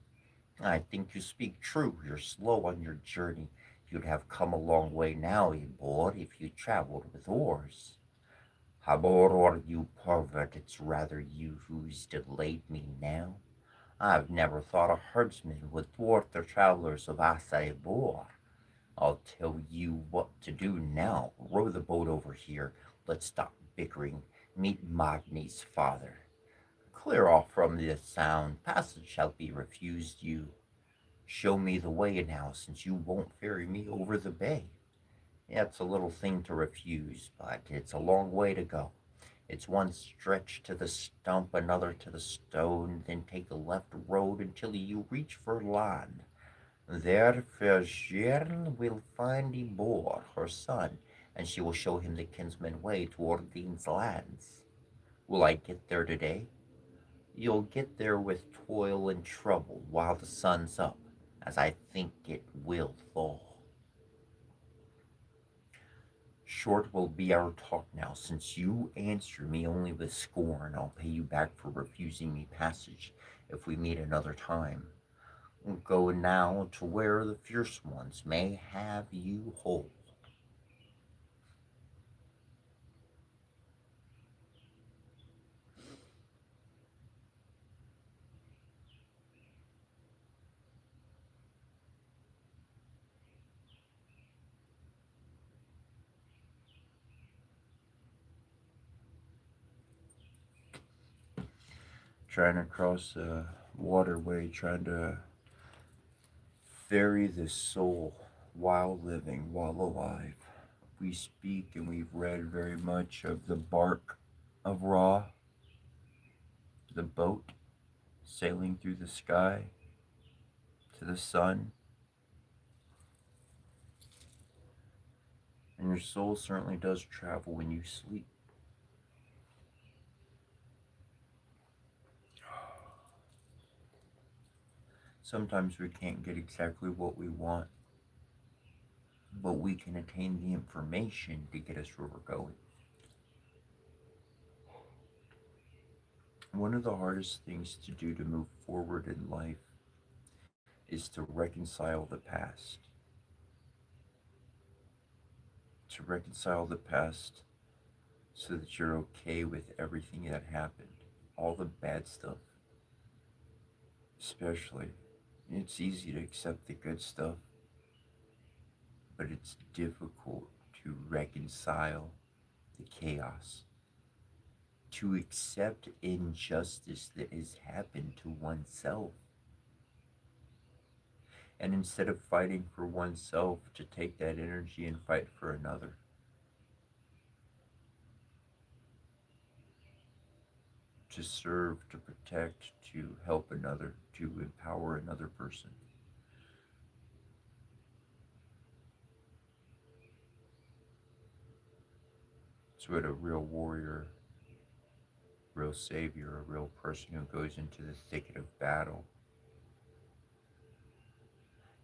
I think you speak true. You're slow on your journey. You'd have come a long way now, Ebor, if you traveled with oars. Habor, you pervert, it's rather you who's delayed me now. I've never thought a herdsman would thwart the travelers of Asaibor. I'll tell you what to do now. Row the boat over here. Let's stop bickering. Meet Magni's father. Clear off from this sound. Passage shall be refused you. Show me the way now, since you won't ferry me over the bay. Yeah, it's a little thing to refuse, but it's a long way to go. It's one stretch to the stump, another to the stone, then take the left road until you reach Verland. There Vergern will find Ibor, her son, and she will show him the kinsman way toward Odin's lands. Will I get there today? You'll get there with toil and trouble while the sun's up, as I think it will fall. Short will be our talk now, since you answer me only with scorn. I'll pay you back for refusing me passage if we meet another time. Go now to where the fierce ones may have you whole. Trying to cross a waterway, trying to ferry the soul while living, while alive. We speak and we've read very much of the bark of Ra, the boat sailing through the sky to the sun, and your soul certainly does travel when you sleep. Sometimes we can't get exactly what we want, but we can attain the information to get us where we're going. One of the hardest things to do to move forward in life is to reconcile the past. To reconcile the past so that you're okay with everything that happened, all the bad stuff, especially. It's easy to accept the good stuff, but it's difficult to reconcile the chaos, to accept injustice that has happened to oneself. And instead of fighting for oneself, to take that energy and fight for another. To serve, to protect, to help another, to empower another person. It's what a real warrior, real savior, a real person who goes into the thicket of battle.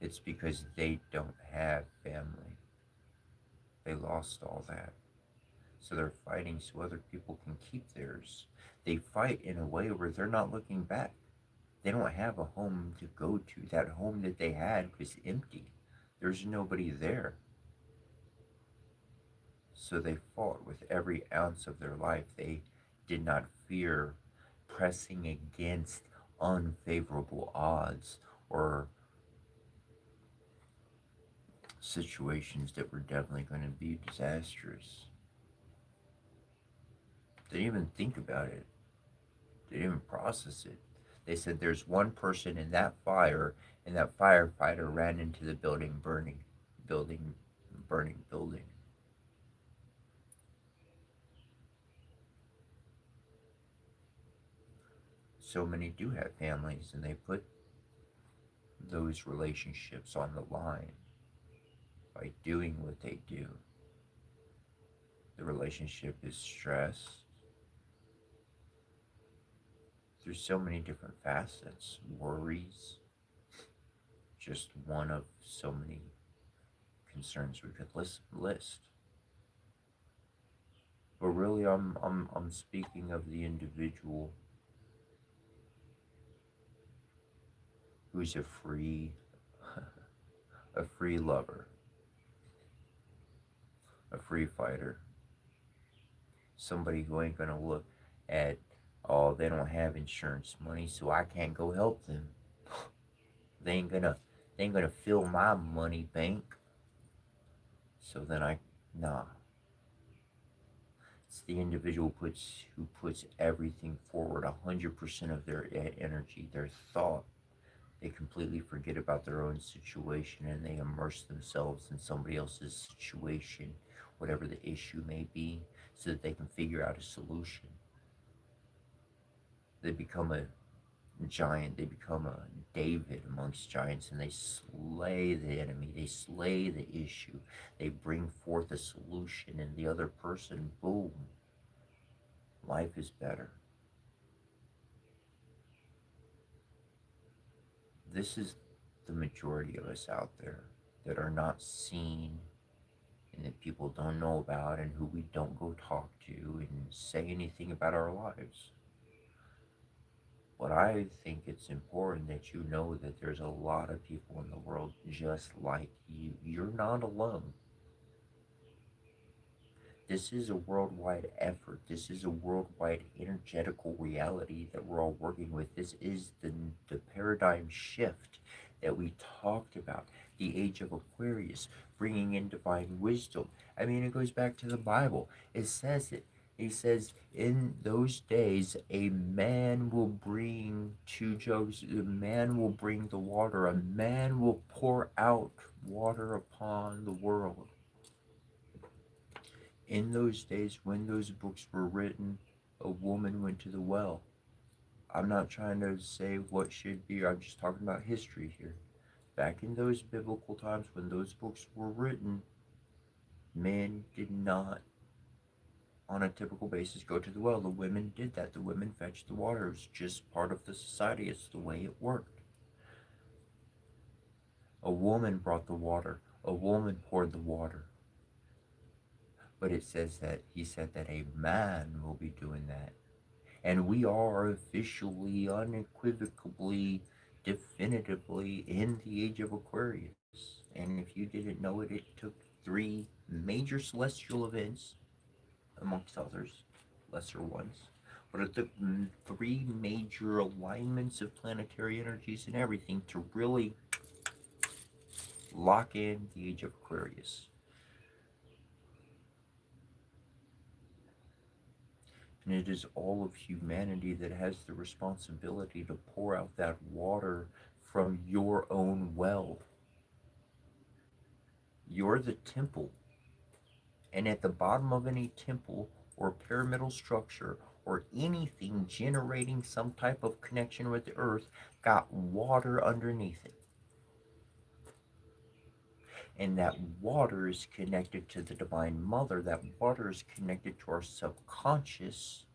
It's because they don't have family. They lost all that. So they're fighting so other people can keep theirs. They fight in a way where they're not looking back. They don't have a home to go to. That home that they had was empty. There's nobody there. So they fought with every ounce of their life. They did not fear pressing against unfavorable odds or situations that were definitely going to be disastrous. They didn't even think about it. They didn't even process it. They said there's one person in that fire, and that firefighter ran into the building, burning building. So many do have families, and they put those relationships on the line by doing what they do. The relationship is stressed through so many different facets, worries, just one of so many concerns we could list. But really, I'm speaking of the individual who's a free, a free lover, a free fighter, somebody who ain't gonna look at, oh, they don't have insurance money, so I can't go help them. They ain't gonna, they ain't gonna fill my money bank. So then nah. It's the individual who puts everything forward, 100% of their energy, their thought. They completely forget about their own situation and they immerse themselves in somebody else's situation, whatever the issue may be, so that they can figure out a solution. They become a giant. They become a David amongst giants, and they slay the enemy. They slay the issue. They bring forth a solution, and the other person, boom, life is better. This is the majority of us out there that are not seen and that people don't know about and who we don't go talk to and say anything about our lives. But I think it's important that you know that there's a lot of people in the world just like you. You're not alone. This is a worldwide effort. This is a worldwide energetical reality that we're all working with. This is the paradigm shift that we talked about. The age of Aquarius, bringing in divine wisdom. I mean, it goes back to the Bible. It says it. He says, in those days, a man will bring two jugs, a man will bring the water, a man will pour out water upon the world. In those days, when those books were written, a woman went to the well. I'm not trying to say what should be, I'm just talking about history here. Back in those biblical times when those books were written, men did not, on a typical basis, go to the well. The women did that. The women fetched the water. It was just part of the society. It's the way it worked. A woman brought the water. A woman poured the water. But it says that he said that a man will be doing that. And we are officially, unequivocally, definitively in the age of Aquarius. And if you didn't know it, it took three major celestial events, amongst others, lesser ones. But it took three major alignments of planetary energies and everything to really lock in the age of Aquarius. And it is all of humanity that has the responsibility to pour out that water from your own well. You're the temple. And at the bottom of any temple or pyramidal structure or anything generating some type of connection with the earth got water underneath it. And that water is connected to the Divine Mother. That water is connected to our subconscious,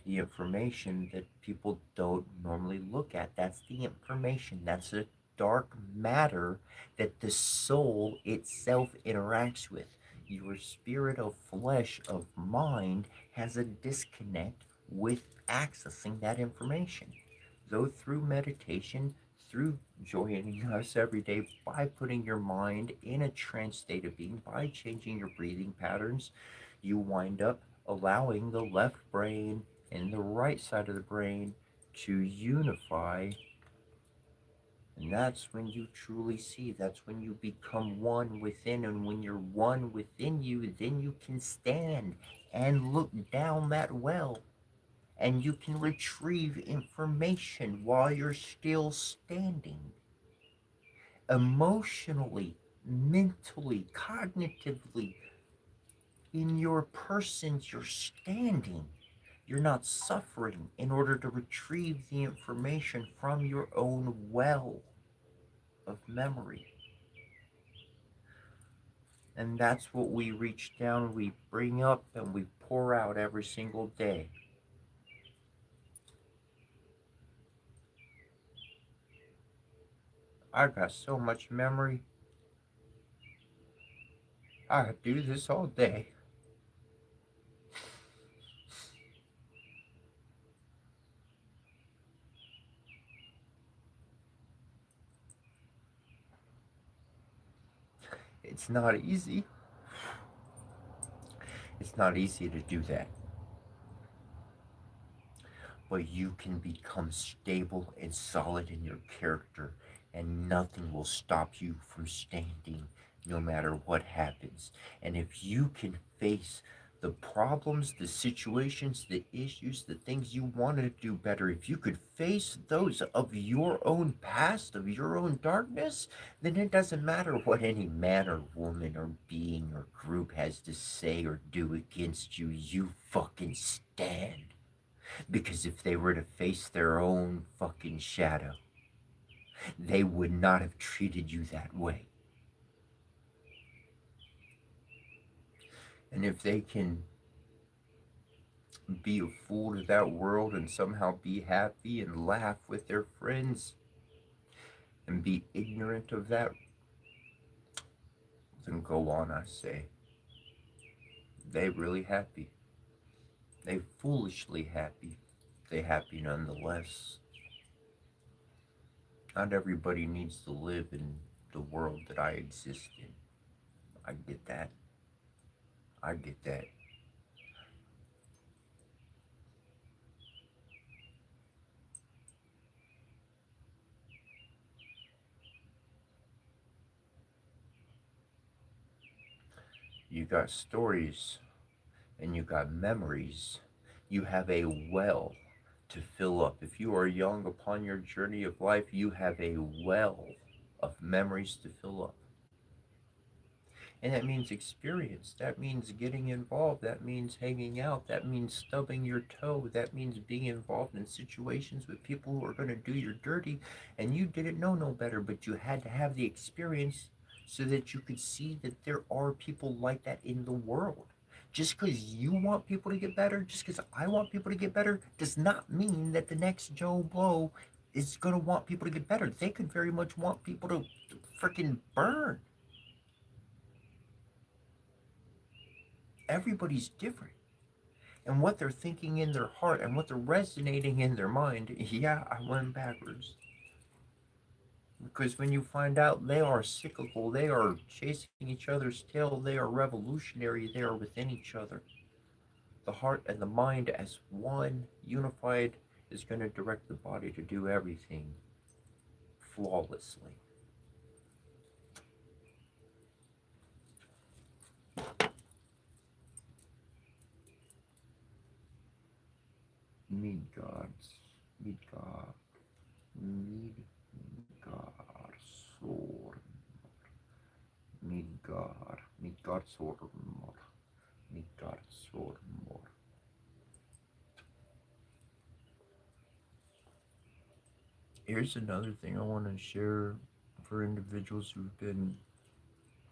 the information that people don't normally look at. That's the information. That's the dark matter that the soul itself interacts with. Your spirit of flesh, of mind, has a disconnect with accessing that information. Though through meditation, through joining us every day, by putting your mind in a trance state of being, by changing your breathing patterns, you wind up allowing the left brain and the right side of the brain to unify. And that's when you truly see. That's when you become one within. And when you're one within you, then you can stand and look down that well. And you can retrieve information while you're still standing. Emotionally, mentally, cognitively, in your persons, you're standing. You're not suffering in order to retrieve the information from your own well of memory. And that's what we reach down, we bring up, and we pour out every single day. I've got so much memory. I could do this all day. It's not easy. It's not easy to do that. But you can become stable and solid in your character, and nothing will stop you from standing no matter what happens. And if you can face the problems, the situations, the issues, the things you want to do better, if you could face those of your own past, of your own darkness, then it doesn't matter what any man or woman or being or group has to say or do against you. You fucking stand. Because if they were to face their own fucking shadow, they would not have treated you that way. And if they can be a fool to that world and somehow be happy and laugh with their friends and be ignorant of that, then go on, I say. They really happy. They foolishly happy. They happy nonetheless. Not everybody needs to live in the world that I exist in. I get that. I get that. You got stories and you got memories. You have a well to fill up. If you are young upon your journey of life, you have a well of memories to fill up. And that means experience. That means getting involved. That means hanging out. That means stubbing your toe. That means being involved in situations with people who are going to do you dirty and you didn't know no better, but you had to have the experience so that you could see that there are people like that in the world. Just because you want people to get better, just because I want people to get better, does not mean that the next Joe Blow is going to want people to get better. They could very much want people to freaking burn. Everybody's different. And what they're thinking in their heart and what they're resonating in their mind, yeah, I went backwards. Because when you find out they are cyclical, they are chasing each other's tail, they are revolutionary, they are within each other. The heart and the mind as one, unified, is going to direct the body to do everything flawlessly. Midgard's, Midgard, Midgard, sword, Midgard, Midgard, sword, Midgard, sword, Here's another thing I want to share for individuals who've been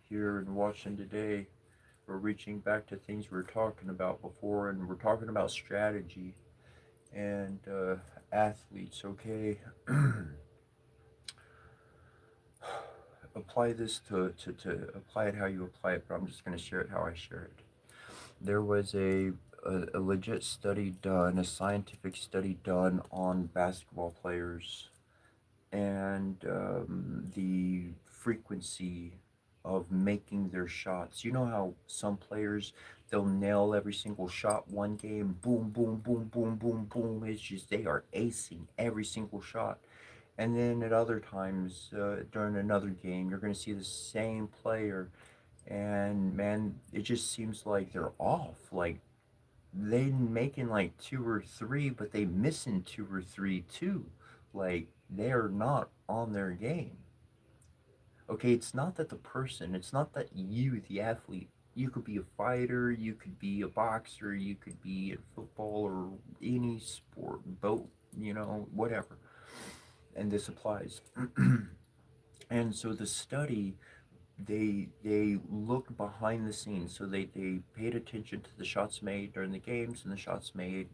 here and watching today. We're reaching back to things we were talking about before, and we're talking about strategy and athletes, okay? Apply this to apply it how you apply it, but I'm just going to share it how I share it. There was a legit study done, a scientific study done on basketball players and the frequency of making their shots. You know how some players, they'll nail every single shot one game, boom, boom, boom, boom, boom, boom. It's just they are acing every single shot. And then at other times during another game, you're going to see the same player, and man, it just seems like they're off. Like they making like two or three, but they missing two or three too. Like they're not on their game. Okay, it's not that the person, it's not that you, the athlete, you could be a fighter, you could be a boxer, you could be in football or any sport, boat, whatever. And this applies. And so the study, they looked behind the scenes, so they paid attention to the shots made during the games and the shots made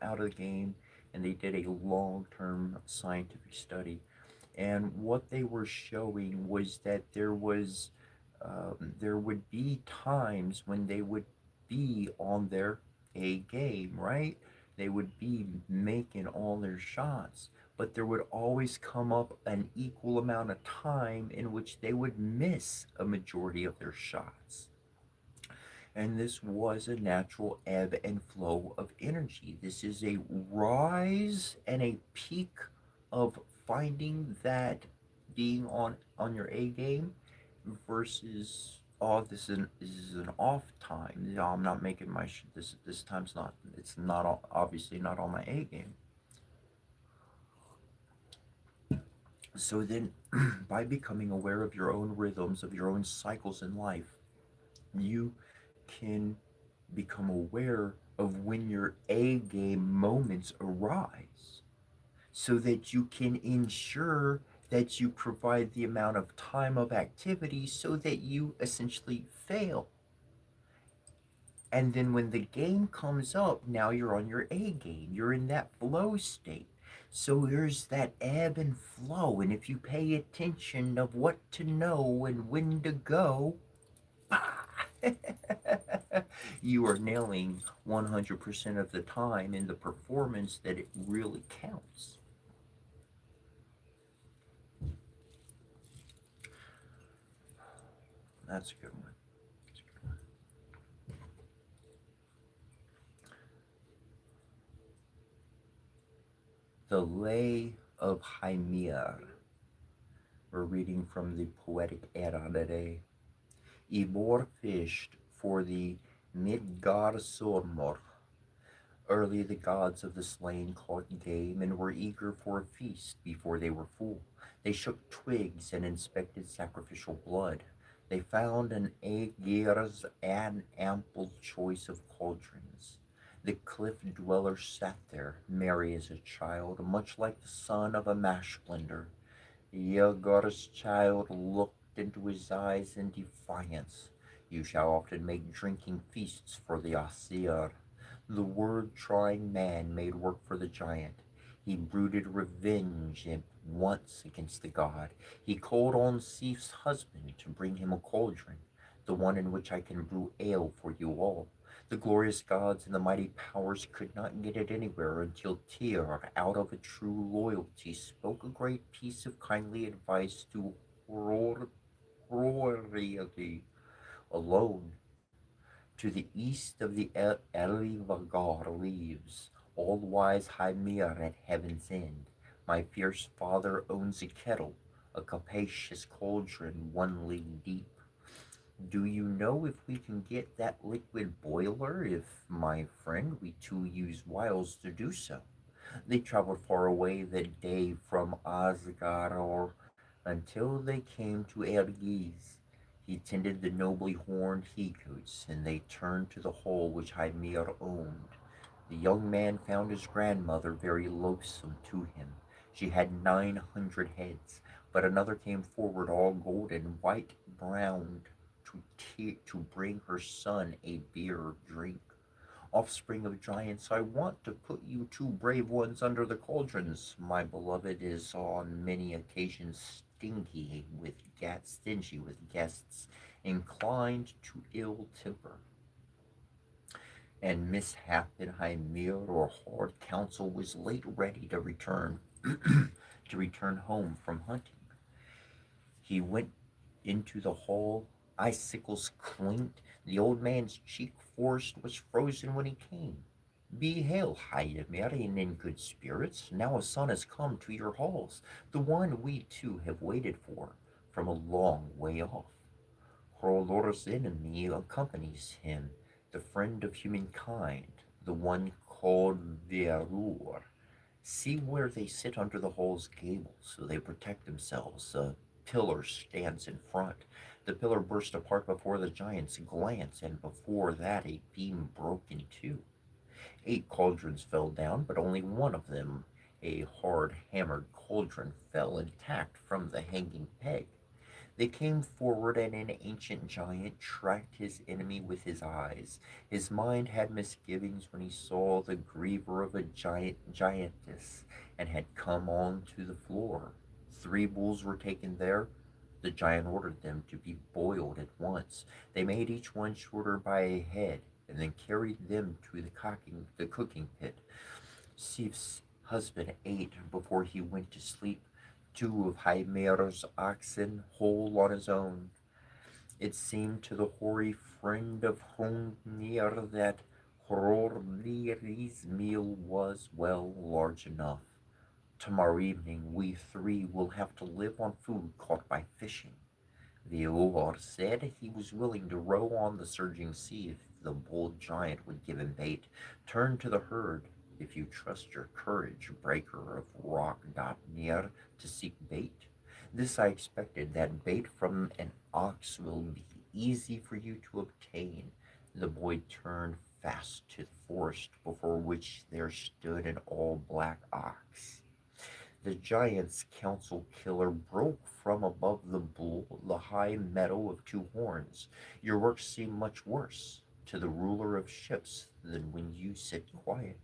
out of the game, and they did a long-term scientific study. And what they were showing was that there would be times when they would be on their A game, right? They would be making all their shots, but there would always come up an equal amount of time in which they would miss a majority of their shots. And this was a natural ebb and flow of energy. This is a rise and a peak of finding that being on your A game versus, oh, this is an off time. No, I'm not making this time's not, it's not obviously not on my A game. So then by becoming aware of your own rhythms, of your own cycles in life, you can become aware of when your A game moments arise so that you can ensure that you provide the amount of time of activity so that you essentially fail. And then when the game comes up, now you're on your A game. You're in that flow state. So there's that ebb and flow. And if you pay attention of what to know and when to go, you are nailing 100% of the time in the performance that it really counts. That's a good one. That's a good one. The Lay of Hymir. We're reading from the Poetic Edda today. Ybor fished for the Midgardsormr. Early the gods of the slain caught game and were eager for a feast before they were full. They shook twigs and inspected sacrificial blood. They found an Aegir's an ample choice of cauldrons. The cliff dweller sat there, merry as a child, much like the son of a mash blender. Yegor's child looked into his eyes in defiance. You shall often make drinking feasts for the Asir. The word-trying man made work for the giant. He brooded revenge at once against the god. He called on Sif's husband to bring him a cauldron, the one in which I can brew ale for you all. The glorious gods and the mighty powers could not get it anywhere until Tyr, out of a true loyalty, spoke a great piece of kindly advice to Hrorri alone. To the east of the Elivagar leaves, all-wise Hymir at heaven's end. My fierce father owns a kettle, a capacious cauldron 1 league deep. Do you know if we can get that liquid boiler? If, my friend, we too use wiles to do so. They traveled far away that day from Asgard until they came to Ergiz. He tended the nobly horned he-goats, and they turned to the hall which Hymir owned. The young man found his grandmother very loathsome to him. She had 900 heads, but another came forward all golden, white browned, to bring her son a beer drink. Offspring of giants, I want to put you two brave ones under the cauldrons. My beloved is on many occasions stingy with guests, inclined to ill temper, and mishap in Hymir or hard counsel was late ready to return to return home from hunting. He went into the hall, icicles clinked, the old man's cheek forest was frozen when he came. Be hail, Hymir, and in good spirits. Now a son has come to your halls, the one we two have waited for from a long way off. Hrolor's enemy accompanies him, the friend of humankind, the one called Verur. See where they sit under the hall's gable, so they protect themselves. A pillar stands in front. The pillar burst apart before the giant's glance, and before that a beam broke in two. 8 cauldrons fell down, but only one of them, a hard hammered cauldron, fell intact from the hanging peg. They came forward, and an ancient giant tracked his enemy with his eyes. His mind had misgivings when he saw the griever of a giantess, and had come on to the floor. 3 bulls were taken there. The giant ordered them to be boiled at once. They made each one shorter by a head, and then carried them to the cooking pit. Sif's husband ate before he went to sleep 2 of Hymir's oxen whole on his own. It seemed to the hoary friend of Hrungnir that Hrorri's meal was, well, large enough. Tomorrow evening we 3 will have to live on food caught by fishing. Veor said he was willing to row on the surging sea if the bold giant would give him bait. Turn to the herd, if you trust your courage, breaker of rock near, to seek bait. This I expected, that bait from an ox will be easy for you to obtain. The boy turned fast to the forest, before which there stood an all-black ox. The giant's council killer broke from above the bull the high meadow of two horns. Your work seemed much worse to the ruler of ships than when you sit quiet.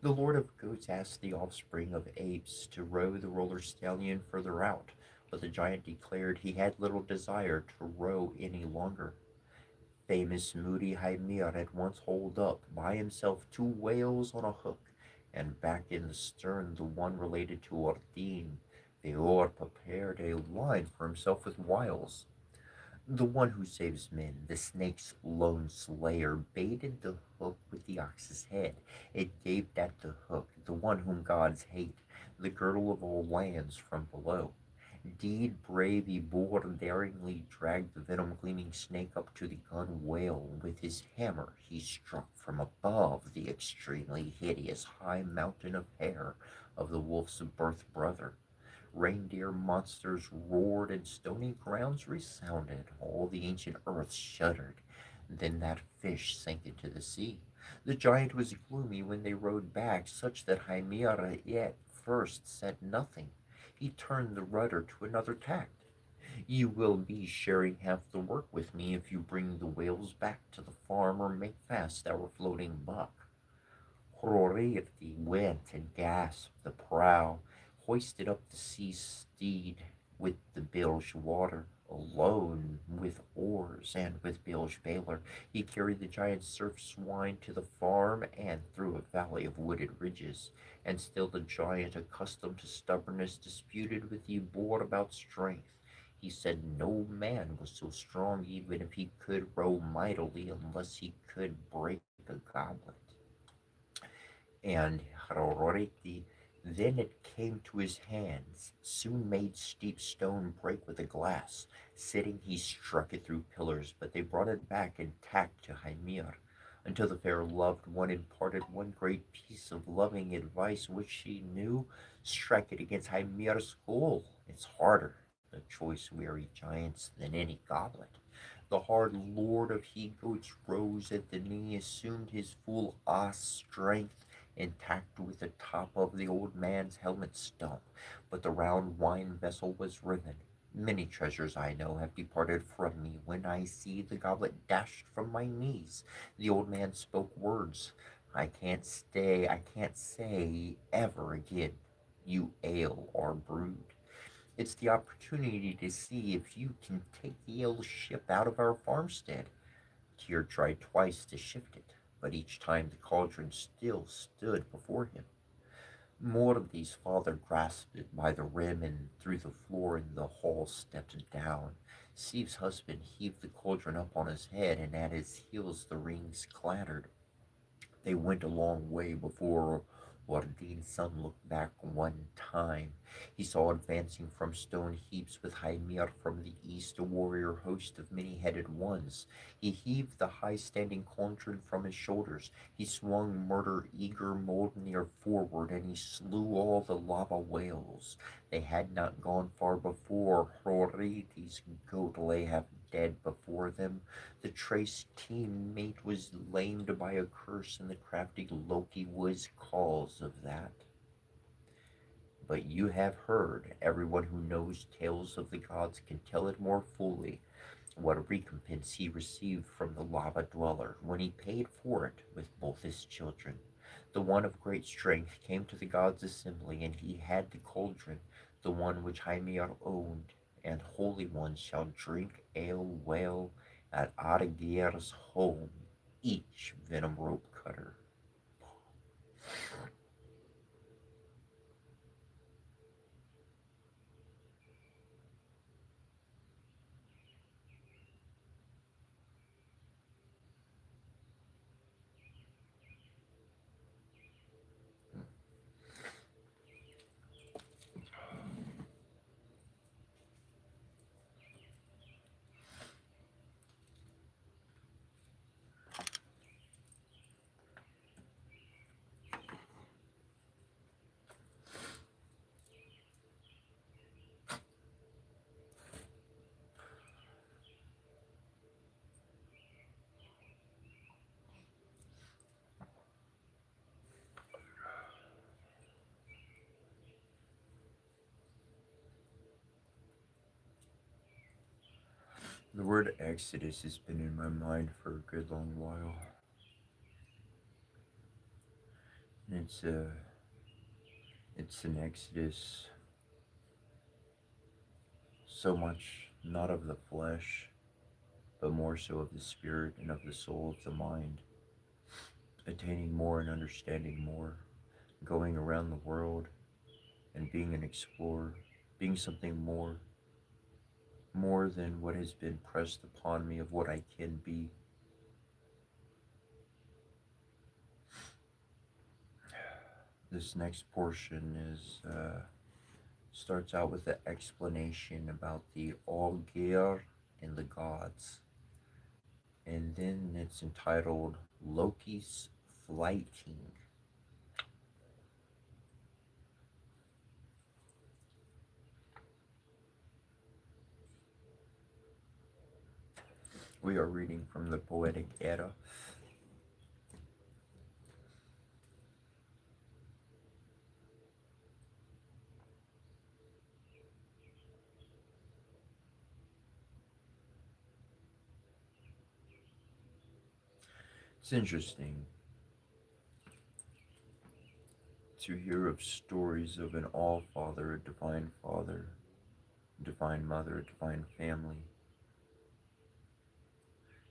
The lord of goats asked the offspring of apes to row the roller stallion further out, but the giant declared he had little desire to row any longer. Famous Moody Hymir at once hauled up by himself two whales on a hook, and back in the stern the one related to Ordine. Veor prepared a line for himself with wiles. The one who saves men, the snake's lone slayer, baited the hook with the ox's head. It gaped at the hook, the one whom gods hate, the girdle of all lands from below. Deed brave Ybor daringly dragged the venom-gleaming snake up to the gun whale. With his hammer he struck from above the extremely hideous high mountain of hair of the wolf's birth brother. Reindeer monsters roared and stony grounds resounded. All the ancient earth shuddered. Then that fish sank into the sea. The giant was gloomy when they rowed back, such that Hymira at first said nothing. He turned the rudder to another tack. You will be sharing half the work with me if you bring the whales back to the farm or make fast our floating buck. Hroriti went and gasped the prow, hoisted up the sea steed with the bilge water. Alone with oars and with bilge baler, he carried the giant surf swine to the farm and through a valley of wooded ridges. And still the giant, accustomed to stubbornness, disputed with Ybor about strength. He said no man was so strong even if he could row mightily unless he could break a goblet. And Haroriti, then it came to his hands, soon made steep stone break with a glass. Sitting, he struck it through pillars, but they brought it back intact to Hymir, until the fair loved one imparted one great piece of loving advice which she knew. Strike it against Hymir's skull. It's harder, the choice weary giants, than any goblet. The hard lord of he goats rose at the knee, assumed his full strength, intact with the top of the old man's helmet stump, but the round wine vessel was riven. Many treasures I know have departed from me when I see the goblet dashed from my knees. The old man spoke words I can't say ever again. You ale are brewed. It's the opportunity to see if you can take the ill ship out of our farmstead. Tyr tried twice to shift it, but each time the cauldron still stood before him. Mordi's father grasped it by the rim and through the floor in the hall stepped down. Siv's husband heaved the cauldron up on his head, and at his heels the rings clattered. They went a long way before Wardine's son looked back one time. He saw advancing from stone heaps with Hymir from the east a warrior host of many-headed ones. He heaved the high-standing cauldron from his shoulders. He swung murder-eager Mjolnir forward, and he slew all the lava whales. They had not gone far before Hroriti's goat lay half dead before them. The Trace teammate was lamed by a curse, and the crafty Loki was cause of that. But you have heard, everyone who knows tales of the gods can tell it more fully, what recompense he received from the lava dweller when he paid for it with both his children. The one of great strength came to the gods' assembly, and he had the cauldron, the one which Hymir owned, and holy ones shall drink ale well at Argyr's home, each venom rope cutter. The word Exodus has been in my mind for a good long while. And it's an exodus so much not of the flesh, but more so of the spirit and of the soul, of the mind, attaining more and understanding more, going around the world and being an explorer, being something more than what has been pressed upon me of what I can be. This next portion is starts out with an explanation about the Augir and the gods, and then it's entitled Loki's Flighting. We are reading from the Poetic Edda. It's interesting to hear of stories of an all father, a divine father, a divine mother, a divine family,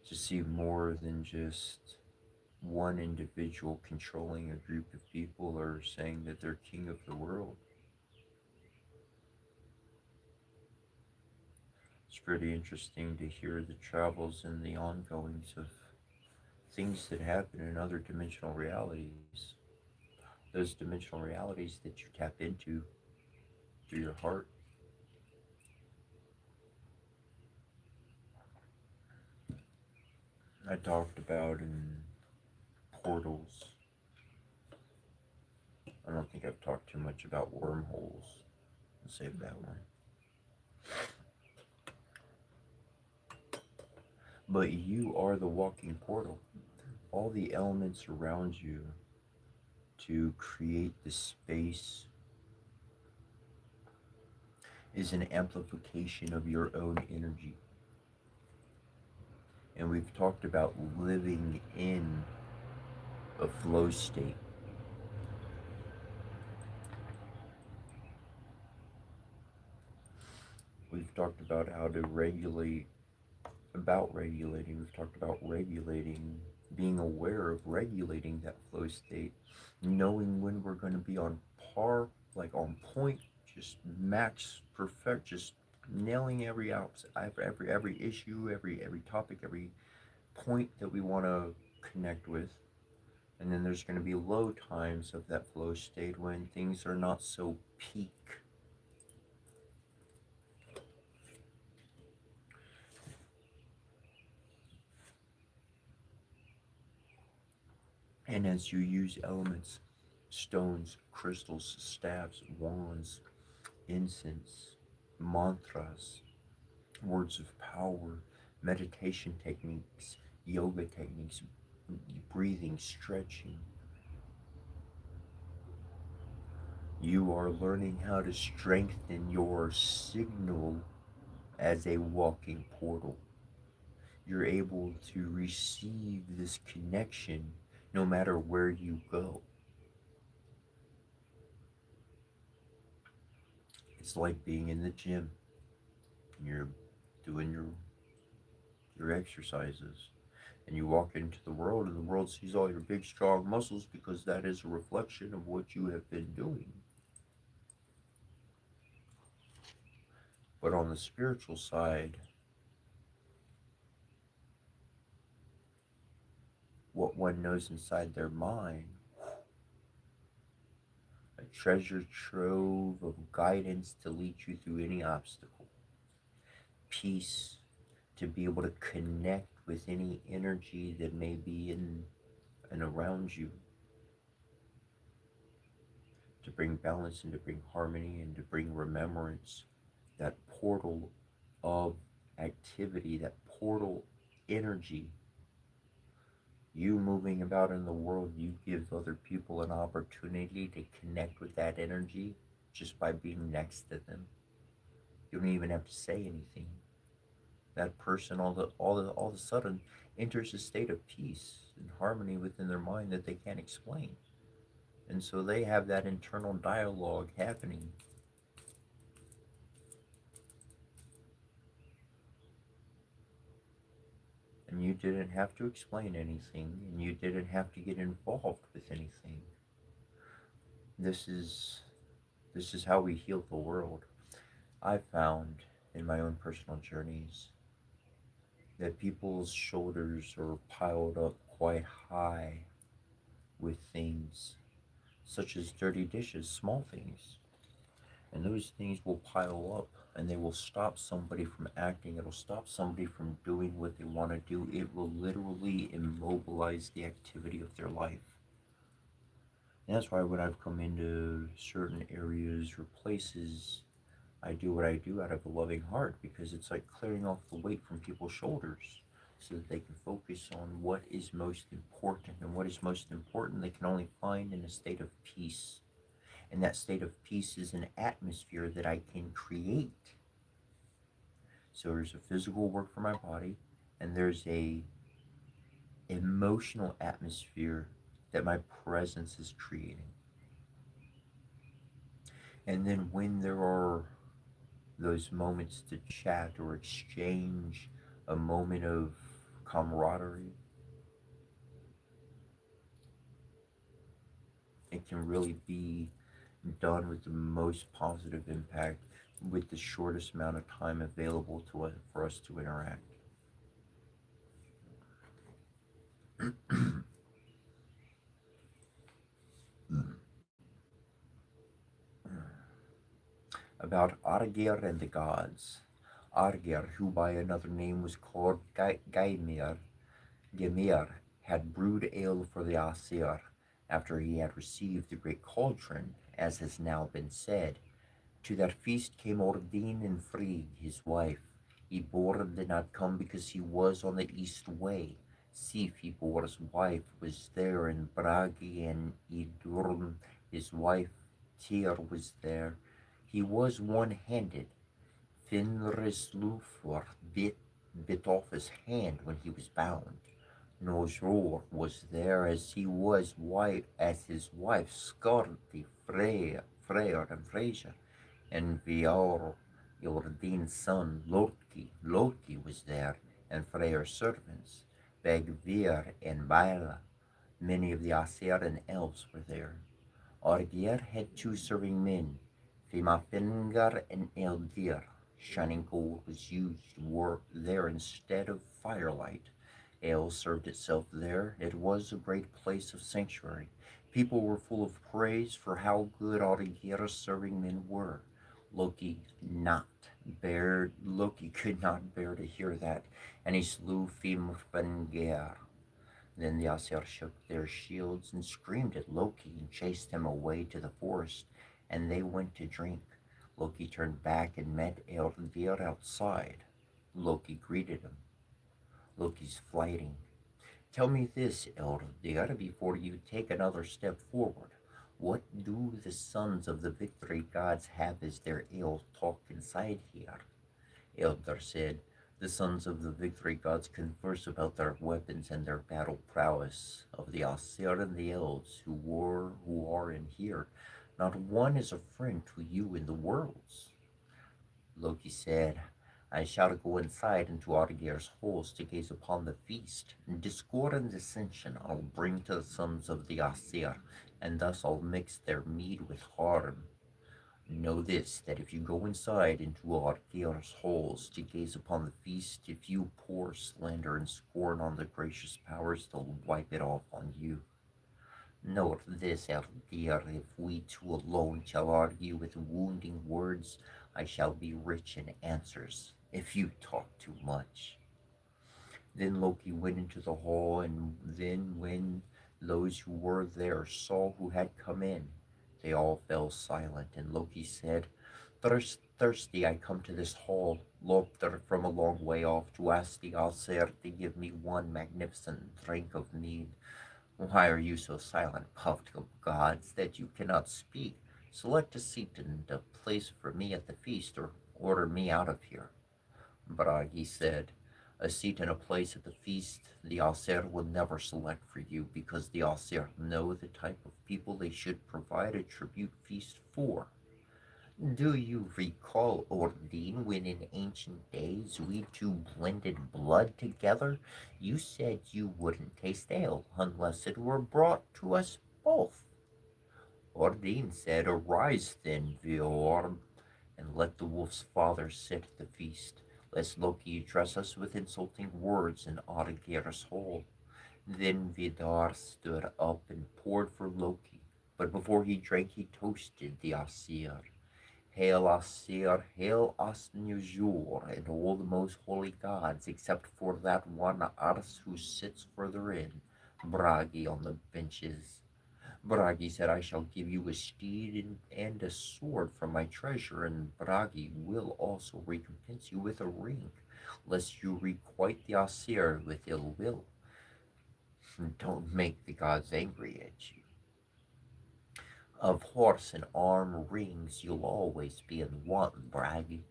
to see more than just one individual controlling a group of people or saying that they're king of the world. It's pretty interesting to hear the travels and the ongoings of things that happen in other dimensional realities. Those dimensional realities that you tap into through your heart. I talked about in portals. I don't think I've talked too much about wormholes. I'll save that one. But you are the walking portal. All the elements around you to create the space is an amplification of your own energy. And we've talked about living in a flow state. We've talked about how to regulate, about regulating. We've talked about regulating, being aware of regulating that flow state, knowing when we're going to be on par, like on point, just max perfect, just nailing every out, every issue, every topic, every point that we want to connect with. And then there's going to be low times of that flow state when things are not so peak. And as you use elements, stones, crystals, staves, wands, incense, mantras, words of power, meditation techniques, yoga techniques, breathing, stretching, you are learning how to strengthen your signal as a walking portal. You're able to receive this connection no matter where you go. It's like being in the gym. You're doing your exercises and you walk into the world and the world sees all your big strong muscles because that is a reflection of what you have been doing. But on the spiritual side, what one knows inside their mind, a treasure trove of guidance to lead you through any obstacle, peace to be able to connect with any energy that may be in and around you, to bring balance and to bring harmony and to bring remembrance, that portal of activity, that portal energy. You moving about in the world, you give other people an opportunity to connect with that energy just by being next to them. You don't even have to say anything. that person all of a sudden enters a state of peace and harmony within their mind that they can't explain. And so they have that internal dialogue happening. And you didn't have to explain anything, and you didn't have to get involved with anything. This is this is how we heal the world. I found in my own personal journeys that people's shoulders are piled up quite high with things such as dirty dishes, small things. And those things will pile up and they will stop somebody from acting. It'll stop somebody from doing what they want to do. It will literally immobilize the activity of their life. And that's why when I've come into certain areas or places, I do what I do out of a loving heart because it's like clearing off the weight from people's shoulders so that they can focus on what is most important. And what is most important, they can only find in a state of peace. And that state of peace is an atmosphere that I can create. So there's a physical work for my body, and there's a emotional atmosphere that my presence is creating. And then when there are those moments to chat or exchange a moment of camaraderie, it can really be done with the most positive impact with the shortest amount of time available to us for us to interact. About Argir and the gods. Argir, who by another name was called Gemir, had brewed ale for the Aesir after he had received the great cauldron, as has now been said. To that feast came Ordine and Frigg, his wife. Eborn did not come because he was on the east way. Sif, Ebor's wife, was there, and Bragi and Idurn, his wife, Tyr, was there. He was one-handed. Finrislufur bit off his hand when he was bound. Nosror was there as he was as his wife Skardi, Freyr and Freyja, and Vior, Jordin's son Loki was there, and Freyr's servants, Begvir and Baila. Many of the Aesir and elves were there. Argir had two serving men, Fimafingar and Eldir. Shining gold was used there instead of firelight. Ale served itself there. It was a great place of sanctuary. People were full of praise for how good Argir's serving men were. Loki could not bear to hear that, and he slew Fimfengir. Then the Aesir shook their shields and screamed at Loki and chased him away to the forest, and they went to drink. Loki turned back and met Eldir outside. Loki greeted him. Loki's flighting. Tell me this, Eldir, before you take another step forward. What do the sons of the victory gods have as their ale talk inside here? Eldar said, the sons of the victory gods converse about their weapons and their battle prowess, of the Aesir and the elves who are in here. Not one is a friend to you in the worlds. Loki said, I shall go inside into Argir's halls to gaze upon the feast. Discord and dissension I'll bring to the sons of the Aesir, and thus I'll mix their mead with harm. Know this, that if you go inside into Argir's halls to gaze upon the feast, if you pour slander and scorn on the gracious powers, they'll wipe it off on you. Note this, Eldir, if we two alone shall argue with wounding words, I shall be rich in answers, if you talk too much. Then Loki went into the hall, and then when those who were there saw who had come in, they all fell silent, and Loki said, Thirsty I come to this hall, Lopter from a long way off, to ask the Aesir to give me one magnificent drink of mead. Why are you so silent, puffed up gods, that you cannot speak? Select a seat and a place for me at the feast, or order me out of here. Bragi said, a seat and a place at the feast the Aesir will never select for you because the Aesir know the type of people they should provide a tribute feast for. Do you recall, Ordine, when in ancient days we two blended blood together? You said you wouldn't taste ale unless it were brought to us both. Ordine said, arise then, Viorm, and let the wolf's father sit at the feast, lest Loki address us with insulting words in Aurigir's hall. Then Vidar stood up and poured for Loki, but before he drank he toasted the Aesir. Hail Aesir, hail Asnjur, and all the most holy gods, except for that one Ars who sits further in, Bragi on the benches. Bragi said, I shall give you a steed and a sword from my treasure, and Bragi will also recompense you with a ring, lest you requite the Aesir with ill will. Don't make the gods angry at you. Of horse and arm rings you'll always be in want, Bragi.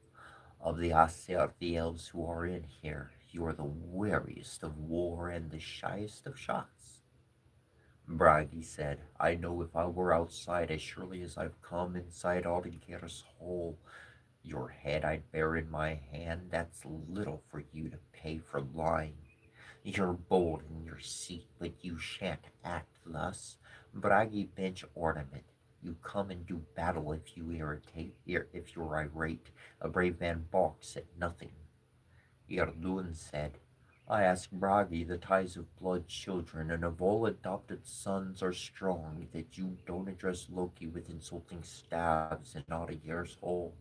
Of the Aesir, the elves who are in here, you are the weariest of war and the shyest of shots. Bragi said, I know if I were outside as surely as I've come inside Aurigir's hole, your head I'd bear in my hand, that's little for you to pay for lying. You're bold in your seat, but you shan't act thus. Bragi bench ornament. You come and do battle if you irritate, if you're irate. A brave man balks at nothing. Irlun said, I ask Bragi, the ties of blood children and of all adopted sons are strong, that you don't address Loki with insulting stabs in Aurigir's hall.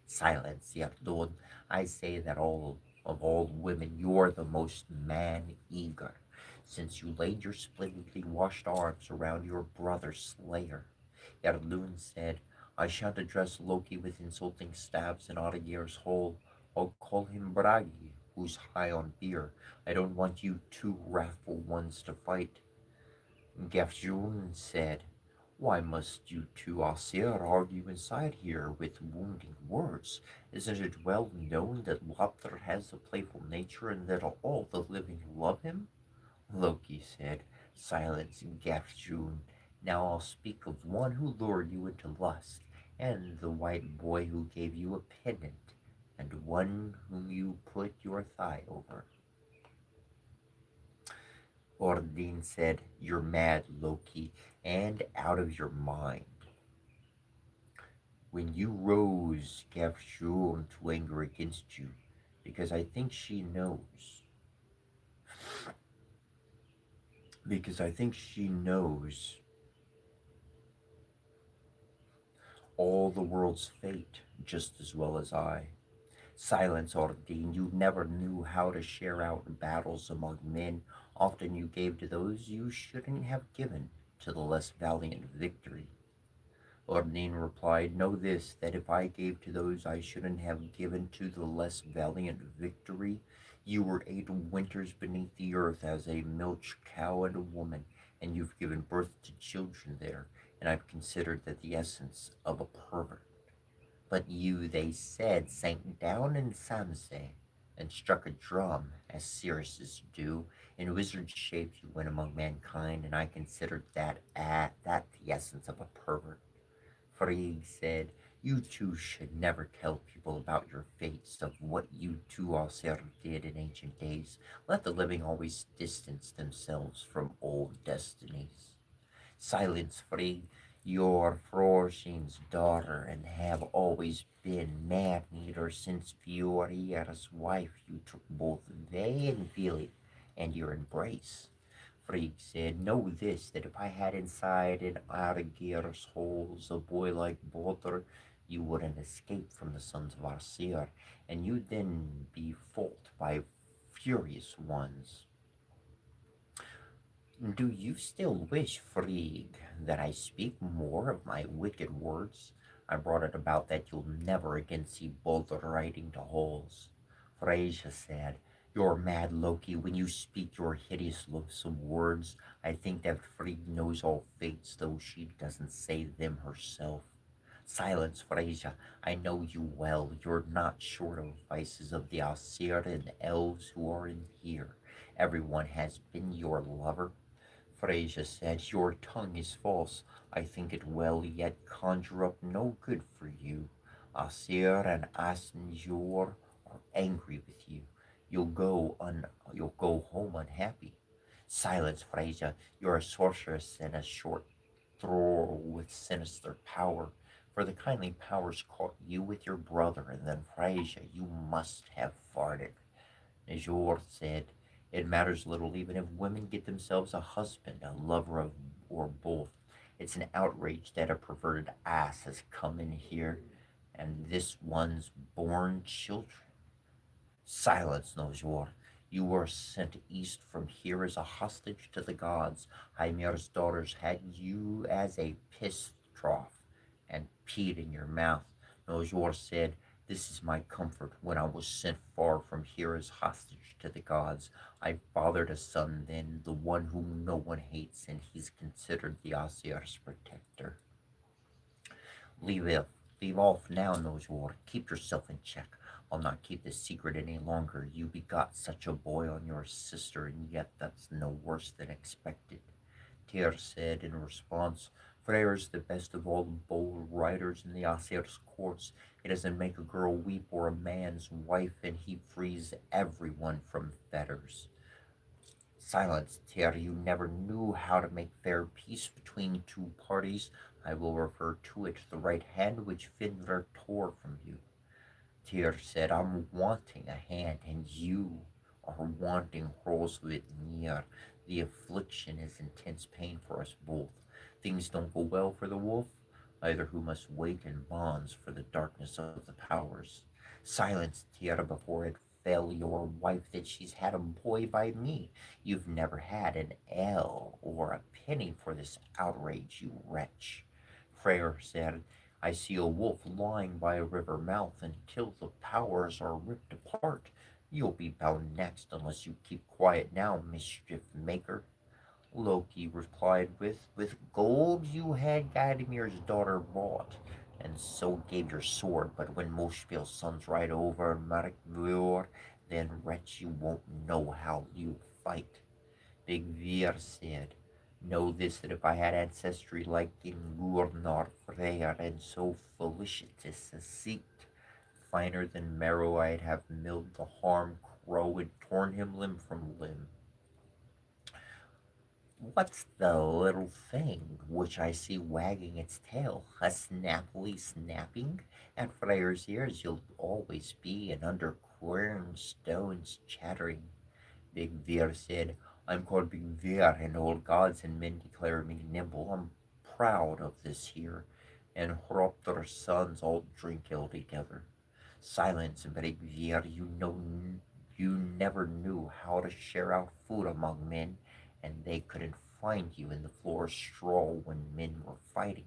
Silence, Irlun. I say that of all women you're the most man-eager, since you laid your splendidly washed arms around your brother's slayer. Irlun said, I shan't address Loki with insulting stabs in Aurigir's hall. I'll call him Bragi, who's high on beer. I don't want you two wrathful ones to fight. Gefjun said, why must you two Aesir argue inside here with wounding words? Isn't it well known that Lopter has a playful nature and that all the living love him? Loki said, silence, Gefjun. Now I'll speak of one who lured you into lust, and the white boy who gave you a pendant, and one whom you put your thigh over. Ordine said, you're mad, Loki, and out of your mind. When you rose Gefshul to anger against you, because I think she knows. Because I think she knows all the world's fate just as well as I. Silence, Ordine. You never knew how to share out battles among men. Often you gave to those you shouldn't have given, to the less valiant victory. Ordine replied, know this, that if I gave to those I shouldn't have given to the less valiant victory, you were 8 winters beneath the earth as a milch cow and a woman, and you've given birth to children there, and I've considered that the essence of a pervert. But you, they said, sank down in Samse and struck a drum, as seerresses do. In wizard shape you went among mankind, and I considered that the essence of a pervert. Frigg said, you two should never tell people about your fates, of what you two Aesir did in ancient days. Let the living always distance themselves from old destinies. Silence, Frigg. You're Frosin's daughter, and have always been man-eater since Fiorir's wife. You took both they and Philip, and your embrace. Frigg said, know this, that if I had inside in Argir's holes a boy like Baldur, you wouldn't escape from the sons of Aesir, and you'd then be fought by furious ones. Do you still wish, Frigg, that I speak more of my wicked words? I brought it about that you'll never again see Baldur riding to halls. Freyja said, you're mad, Loki, when you speak your hideous, loathsome words. I think that Frigg knows all fates, though she doesn't say them herself. Silence, Freyja. I know you well. You're not short of vices of the Aesir and elves who are in here. Everyone has been your lover. Freyja said, your tongue is false. I think it well, yet conjure up no good for you. Aesir and Asnjor are angry with you. You'll go home unhappy. Silence, Freyja. You're a sorceress and a short thrower with sinister power. For the kindly powers caught you with your brother, and then Freyja, you must have farted. Najor said, it matters little even if women get themselves a husband, a lover of, or both. It's an outrage that a perverted ass has come in here, and this one's born children. Silence, Najor. You were sent east from here as a hostage to the gods. Hymir's daughters had you as a piss trough and peed in your mouth. Najor said, this is my comfort. When I was sent far from here as hostage to the gods, I fathered a son then, the one whom no one hates, and he's considered the Asir's protector. Leave it, leave off now, Nosewar. Keep yourself in check. I'll not keep this secret any longer. You begot such a boy on your sister, and yet that's no worse than expected. Tyr said in response, Freyr's the best of all the bold riders in the Aesir's courts. He doesn't make a girl weep or a man's wife, and he frees everyone from fetters. Silence, Tyr. You never knew how to make fair peace between two parties. I will refer to it, the right hand which Finver tore from you. Tyr said, I'm wanting a hand, and you are wanting Hrolsvitnir. The affliction is intense pain for us both. Things don't go well for the wolf, either who must wait in bonds for the darkness of the powers. Silence, Tyr, before it fell your wife that she's had a boy by me. You've never had an ell or a penny for this outrage, you wretch. Freyr said, I see a wolf lying by a river mouth until the powers are ripped apart. You'll be bound next unless you keep quiet now, mischief maker. Loki replied with gold you had Gadamir's daughter bought, and so gave your sword, but when Moshpil's sons ride over Markvur, then wretch you won't know how you fight. Big Vir said, know this that if I had ancestry like Ingurnor Freyr and so felicitous a seat, finer than marrow I'd have milled the harm crow and torn him limb from limb. What's the little thing which I see wagging its tail, a snappily snapping? At Freyr's ears you'll always be, and under quern stones chattering. Big Vir said, I'm called Big Vir, and old gods and men declare me nimble. I'm proud of this here, and Hropter's sons all drink ill together. Silence, Big Vir, you never knew how to share out food among men, and they couldn't find you in the floor straw when men were fighting.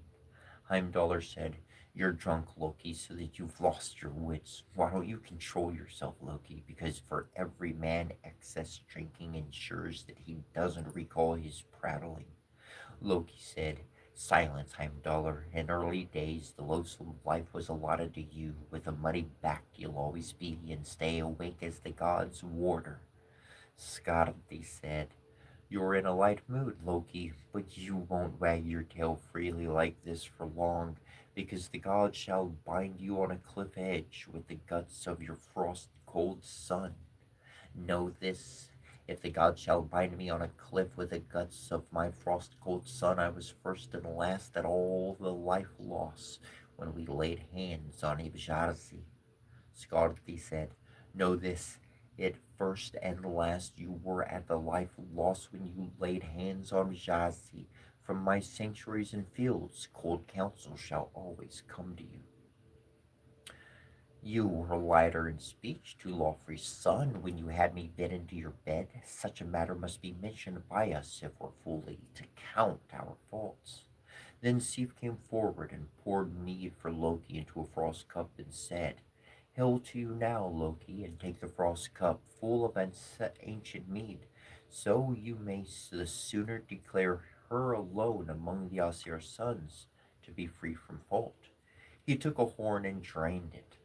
Heimdallr said, you're drunk, Loki, so that you've lost your wits. Why don't you control yourself, Loki? Because for every man, excess drinking ensures that he doesn't recall his prattling. Loki said, silence, Heimdallr. In early days, the loathsome life was allotted to you. With a muddy back, you'll always be and stay awake as the god's warder. Skardi said, you're in a light mood, Loki, but you won't wag your tail freely like this for long, because the gods shall bind you on a cliff edge with the guts of your frost cold son. Know this, if the gods shall bind me on a cliff with the guts of my frost cold son, I was first and last at all the life loss when we laid hands on Ibjarzi. Skardi said, know this, at first and last you were at the life loss when you laid hands on Jazi. From my sanctuaries and fields, cold counsel shall always come to you. You were lighter in speech to Lawfrey's son when you had me bid into your bed. Such a matter must be mentioned by us if we're fully to count our faults. Then Sif came forward and poured mead for Loki into a frost cup and said, hail to you now, Loki, and take the frost cup full of ancient mead, so you may the sooner declare her alone among the Aesir sons to be free from fault. He took a horn and drained it.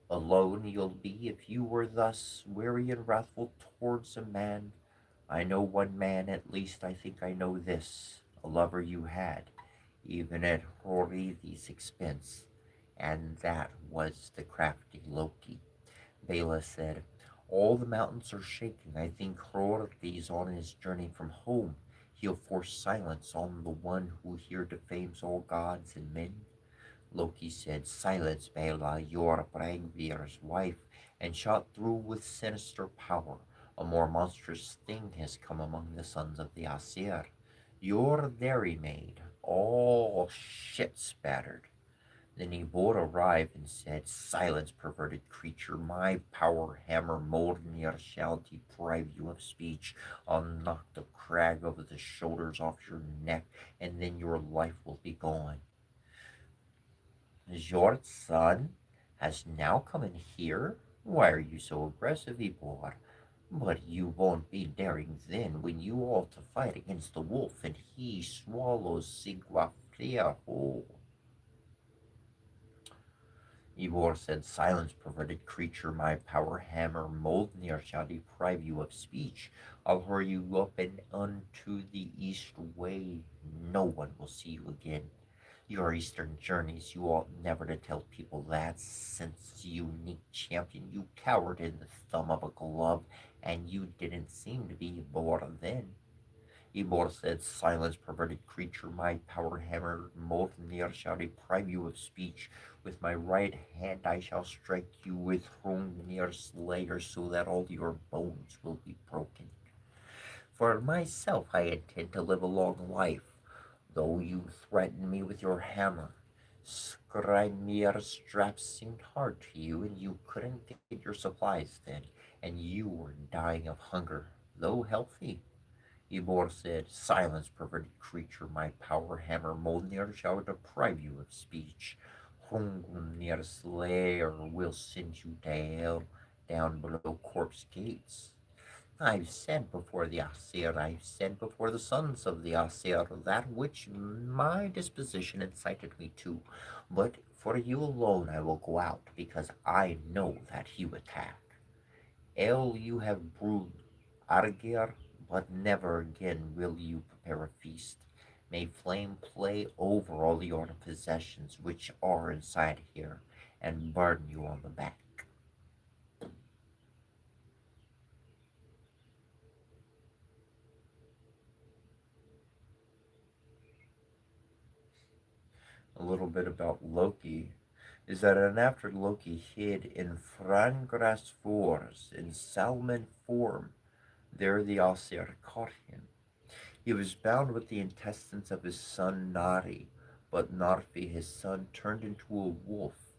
Alone you'll be if you were thus weary and wrathful towards a man. I know one man, at least I think I know this, a lover you had, even at Hroridi's expense, and that was the crafty Loki. Bela said, all the mountains are shaking. I think Hrordi's on his journey from home. He'll force silence on the one who here defames all gods and men. Loki said, silence, Bela, you're Bragvir's wife, and shot through with sinister power. A more monstrous thing has come among the sons of the Aesir. Your dairymaid, all shit spattered. Then Eivor arrived and said, silence, perverted creature, my power hammer Mjolnir shall deprive you of speech. I'll knock the crag over the shoulders off your neck, and then your life will be gone. Your son has now come in here? Why are you so aggressive, Eivor? But you won't be daring then when you ought to fight against the wolf and he swallows Sigvafria whole. Eivor said, silence, perverted creature, my power hammer Mjolnir shall deprive you of speech. I'll hurry you up and unto the east way. No one will see you again. Your eastern journeys, you ought never to tell people that, since unique champion, you cowered in the thumb of a glove, and you didn't seem to be bored then. Eivor said, silence, perverted creature, my power hammer Mjolnir shall deprive you of speech. With my right hand I shall strike you with Hrungnir's slayer, so that all your bones will be broken. For myself I intend to live a long life, though you threaten me with your hammer. Skrymir's straps seemed hard to you, and you couldn't get your supplies then, and you were dying of hunger, though healthy. Eivor said, silence, perverted creature, my power hammer Mjolnir shall deprive you of speech. Hrungnir's slayer will send you to hell, down below corpse gates. I've said before the Aesir, I've said before the sons of the Aesir, that which my disposition incited me to, but for you alone I will go out, because I know that you attack. Ale you have brewed, Argir, but never again will you prepare a feast. May flame play over all your possessions which are inside here, and burn you on the back. A little bit about Loki is that after Loki hid in Frangras Forest in Salmon form, there the Aesir caught him. He was bound with the intestines of his son Nari, but Narfi, his son, turned into a wolf.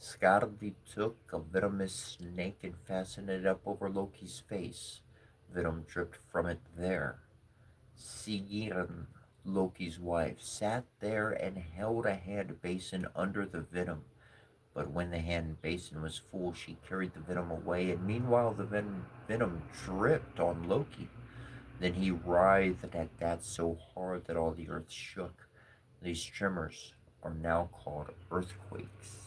Skardi took a venomous snake and fastened it up over Loki's face. Venom dripped from it there. Sigyn, Loki's wife, sat there and held a hand basin under the venom. But when the hand basin was full, she carried the venom away, and meanwhile the venom dripped on Loki. Then he writhed at that so hard that all the earth shook. These tremors are now called earthquakes.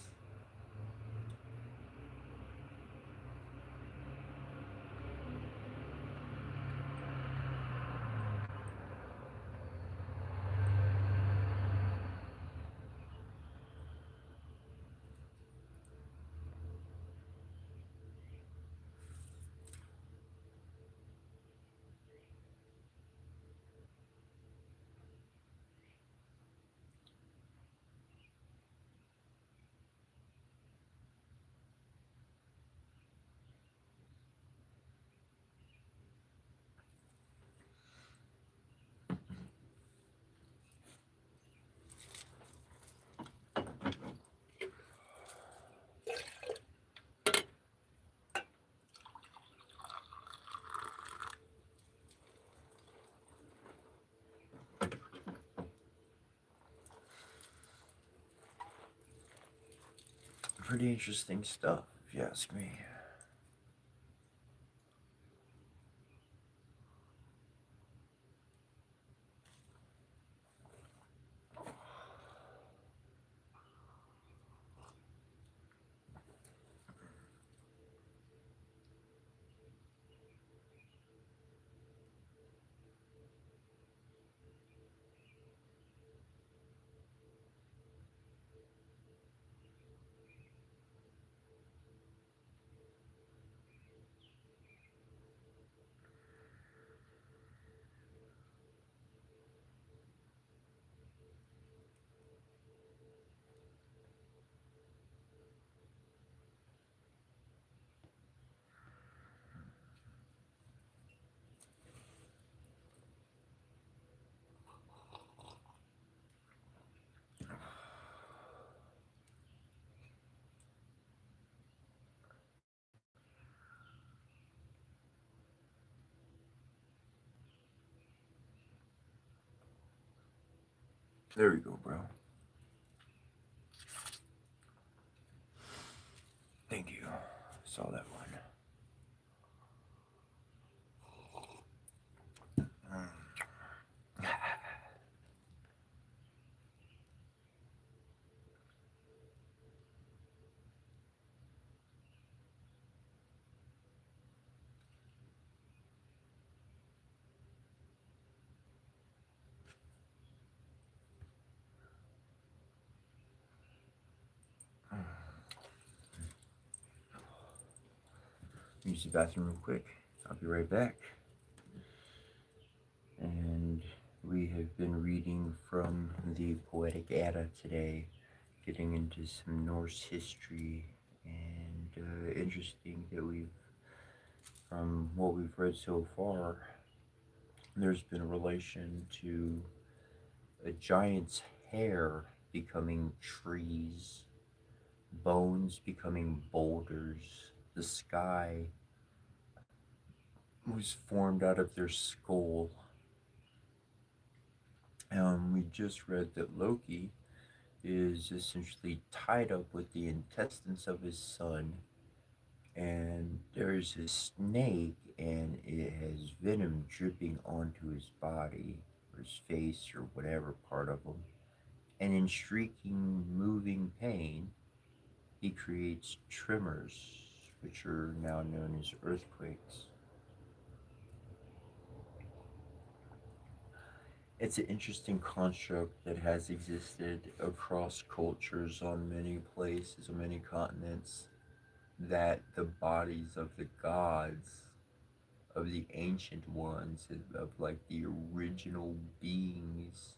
Pretty interesting stuff, if you ask me. There you go, bro. Thank you. Saw that one. Use the bathroom real quick. I'll be right back. And we have been reading from the Poetic Edda today, getting into some Norse history, and interesting that from what we've read so far, there's been a relation to a giant's hair becoming trees, bones becoming boulders, the sky was formed out of their skull. We just read that Loki is essentially tied up with the intestines of his son, and there's a snake, and it has venom dripping onto his body, or his face, or whatever part of him. And in shrieking, moving pain, he creates tremors, which are now known as earthquakes. It's an interesting construct that has existed across cultures on many places, on many continents, that the bodies of the gods, of the ancient ones, of like the original beings,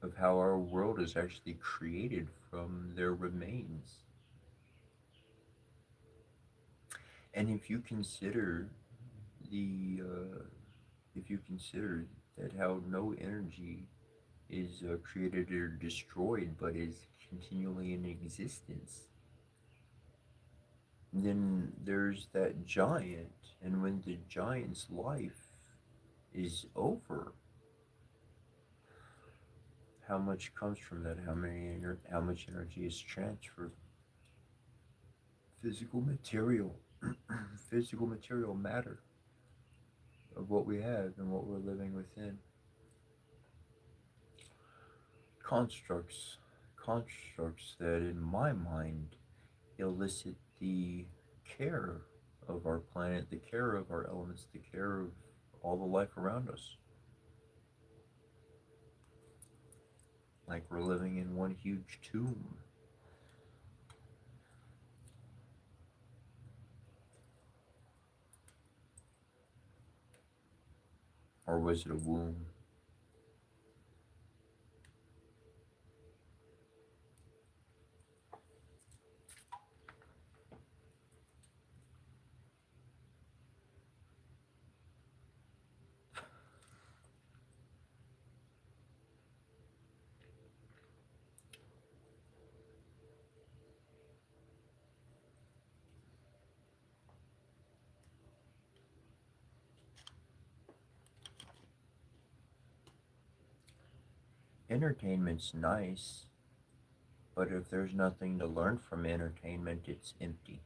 of how our world is actually created from their remains. And the if you consider that how no energy is created or destroyed, but is continually in existence, then there's that giant, and when the giant's life is over, how much comes from that? How much energy is transferred? Physical material, physical material matter of what we have and what we're living within. Constructs, constructs that, in my mind, elicit the care of our planet, the care of our elements, the care of all the life around us. Like we're living in one huge tomb. Or was it a womb? Entertainment's nice, but if there's nothing to learn from entertainment, it's empty.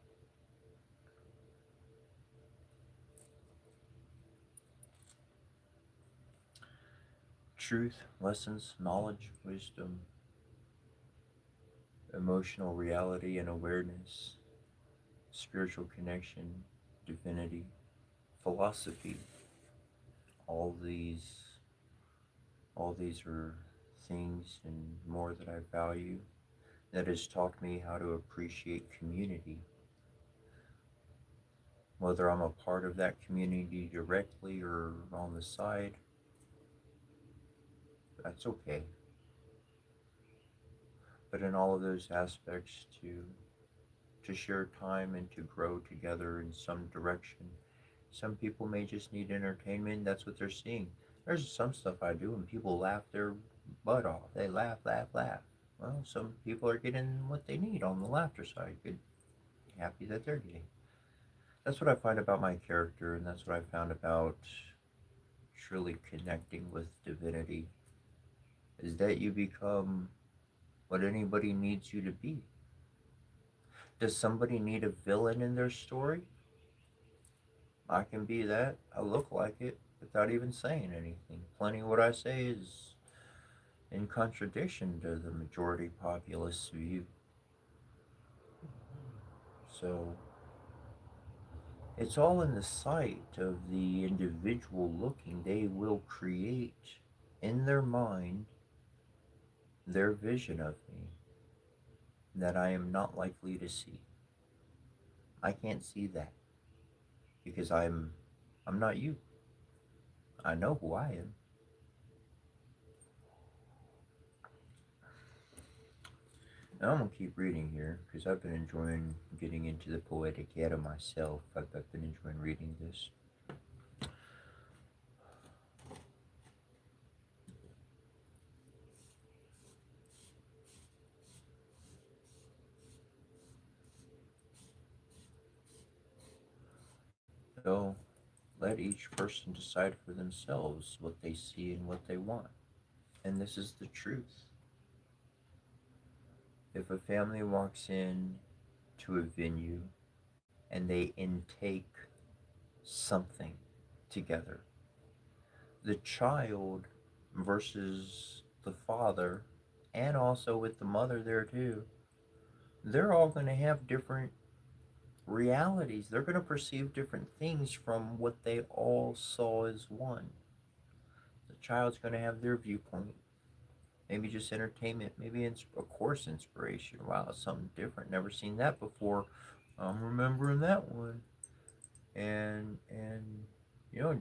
Truth, lessons, knowledge, wisdom, emotional reality and awareness, spiritual connection, divinity, philosophy, all these all these are things and more that I value, that has taught me how to appreciate community. Whether I'm a part of that community directly or on the side, that's okay. But in all of those aspects, to share time and to grow together in some direction. Some people may just need entertainment. That's what they're seeing. There's some stuff I do and people laugh their butt off. They laugh, laugh, laugh. Well, some people are getting what they need on the laughter side. Good, happy that they're getting. That's what I find about my character, and that's what I found about truly connecting with divinity is that you become what anybody needs you to be. Does somebody need a villain in their story? I can be that. I look like it without even saying anything. Plenty of what I say is in contradiction to the majority populace view. So it's all in the sight of the individual looking. They will create in their mind their vision of me that I am not likely to see. I can't see that because I'm not you. I know who I am. Now I'm gonna keep reading here because I've been enjoying getting into the poetic era myself. I've been enjoying reading this. So let each person decide for themselves what they see and what they want. And this is the truth. If a family walks in to a venue and they intake something together, the child versus the father, and also with the mother there too, they're all going to have different realities. They're going to perceive different things from what they all saw as one. The child's going to have their viewpoint. Maybe just entertainment, maybe of course inspiration. Wow, something different. Never seen that before. I'm remembering that one. And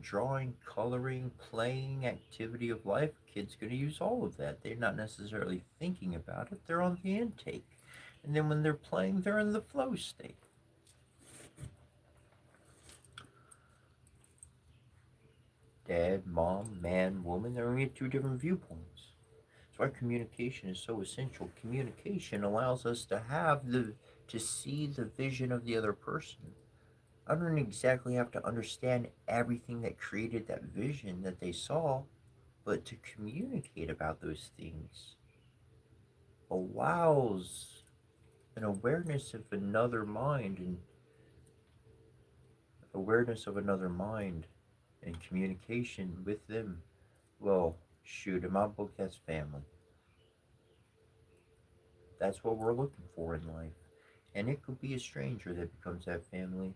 drawing, coloring, playing, activity of life. Kids gonna use all of that. They're not necessarily thinking about it. They're on the intake, and then when they're playing, they're in the flow state. Dad, mom, man, woman. They're gonna get two different viewpoints. That's why communication is so essential. Communication allows us to see the vision of the other person. I don't exactly have to understand everything that created that vision that they saw, but to communicate about those things allows an awareness of another mind and communication with them. Well, shoot, in my book, that's family. That's what we're looking for in life. And it could be a stranger that becomes that family,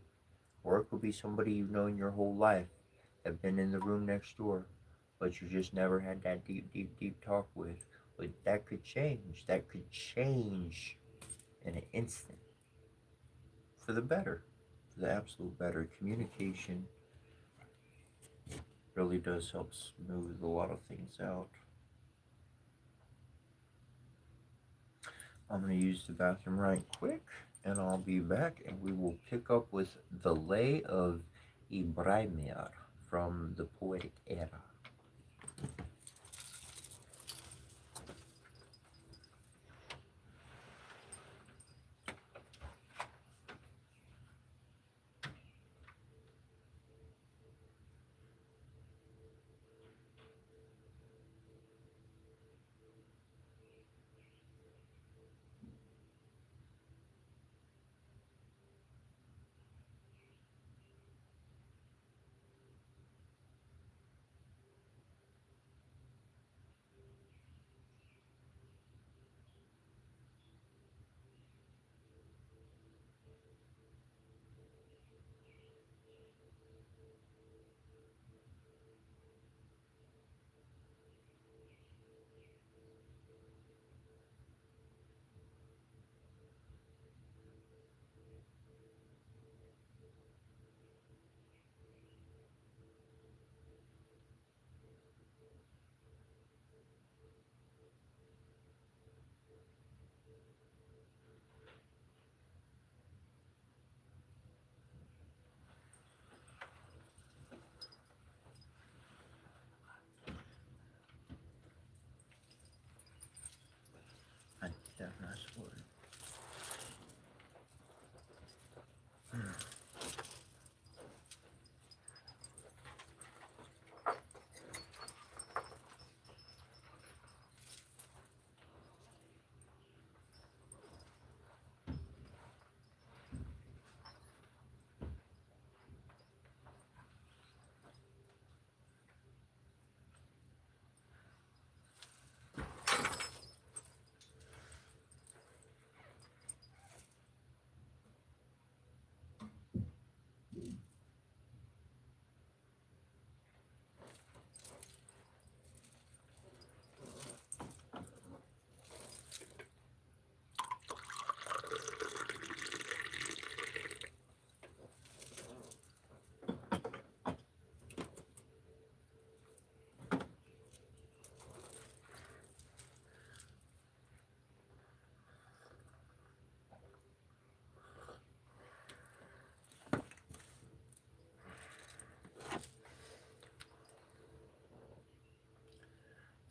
or it could be somebody you've known your whole life, have been in the room next door, but you just never had that deep, deep, deep talk with. But that could change. That could change in an instant for the better, for the absolute better. Communication really does help smooth a lot of things out. I'm going to use the bathroom right quick and I'll be back and we will pick up with the Lay of Ibrahimir from the Poetic Era.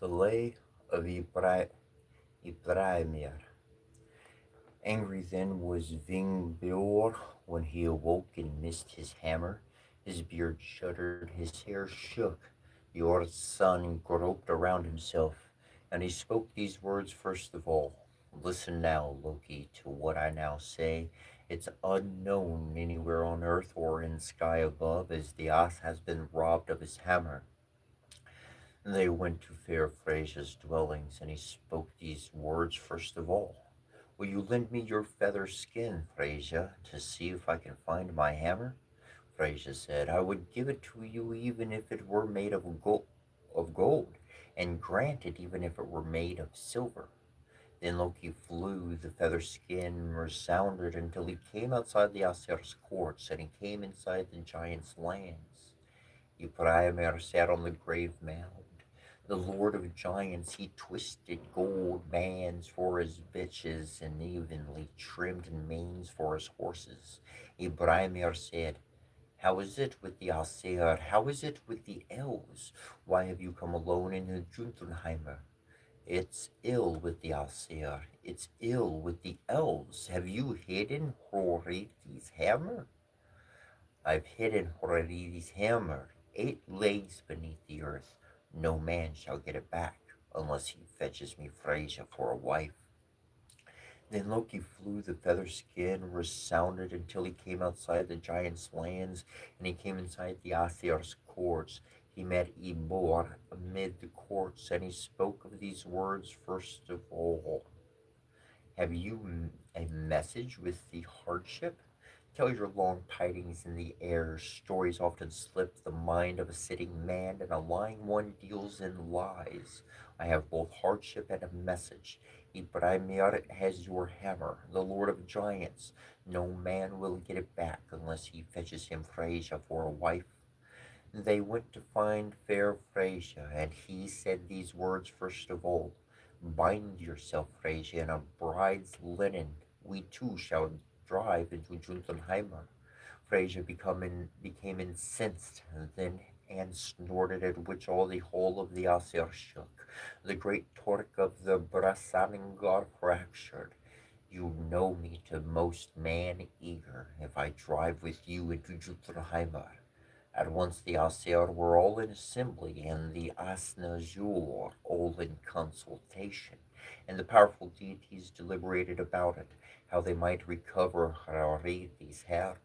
The Lay of Ibraimir. Angry then was Vingbor when he awoke and missed his hammer. His beard shuddered, his hair shook. Yor's son groped around himself, and he spoke these words first of all. Listen now, Loki, to what I now say. It's unknown anywhere on earth or in sky above, as the As has been robbed of his hammer. And they went to fair Freyja's dwellings, and he spoke these words first of all. Will you lend me your feather skin, Freyja, to see if I can find my hammer? Freyja said, I would give it to you even if it were made of gold, and grant it even if it were made of silver. Then Loki flew, the feather skin resounded until he came outside the Aesir's courts, and he came inside the giant's lands. Ypreimer sat on the grave mound. The lord of giants, he twisted gold bands for his bitches and evenly trimmed manes for his horses. Ypreimer said, how is it with the Aesir? How is it with the elves? Why have you come alone in the Jotunheimer? It's ill with the Aesir. It's ill with the elves. Have you hidden Hroriti's hammer? I've hidden Hroriti's hammer, 8 leagues beneath the earth. No man shall get it back unless he fetches me Freyja for a wife. Then Loki flew, the feather skin resounded until he came outside the giant's lands, and he came inside the Aesir's courts. He met Ibor amid the courts, and he spoke of these words first of all. Have you a message with the hardship? Tell your long tidings in the air. Stories often slip the mind of a sitting man, and a lying one deals in lies. I have both hardship and a message. Ibraimir has your hammer, the lord of giants. No man will get it back unless he fetches him Freyja for a wife. They went to find fair Freyja, and he said these words first of all. Bind yourself, Freyja, in a bride's linen. We two shall drive into Jotunheimer. Freyja became incensed, then and snorted, at which all the whole of the Aesir shook. The great torque of the Brasaningar fractured. You know me to most man eager, if I drive with you into Jotunheimer. At once the Aesir were all in assembly, and the Asnajur all in consultation, and the powerful deities deliberated about it, how they might recover Hrariti's hammer.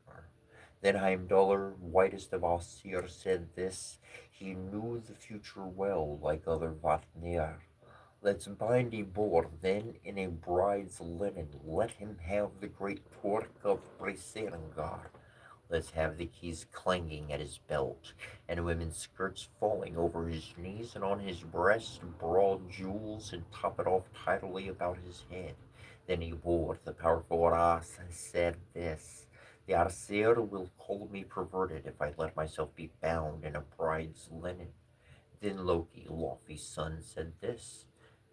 Then Heimdallr, whitest of Aesir, said this. He knew the future well, like other Vatnir. Let's bind Eivor then in a bride's linen. Let him have the great torque of Brisingar. Let's have the keys clanging at his belt, and women's skirts falling over his knees, and on his breast broad jewels, and top it off tidily about his head. Then Eivor, the powerful Ras, said this. The Aesir will call me perverted if I let myself be bound in a bride's linen. Then Loki, Laufey's son, said this.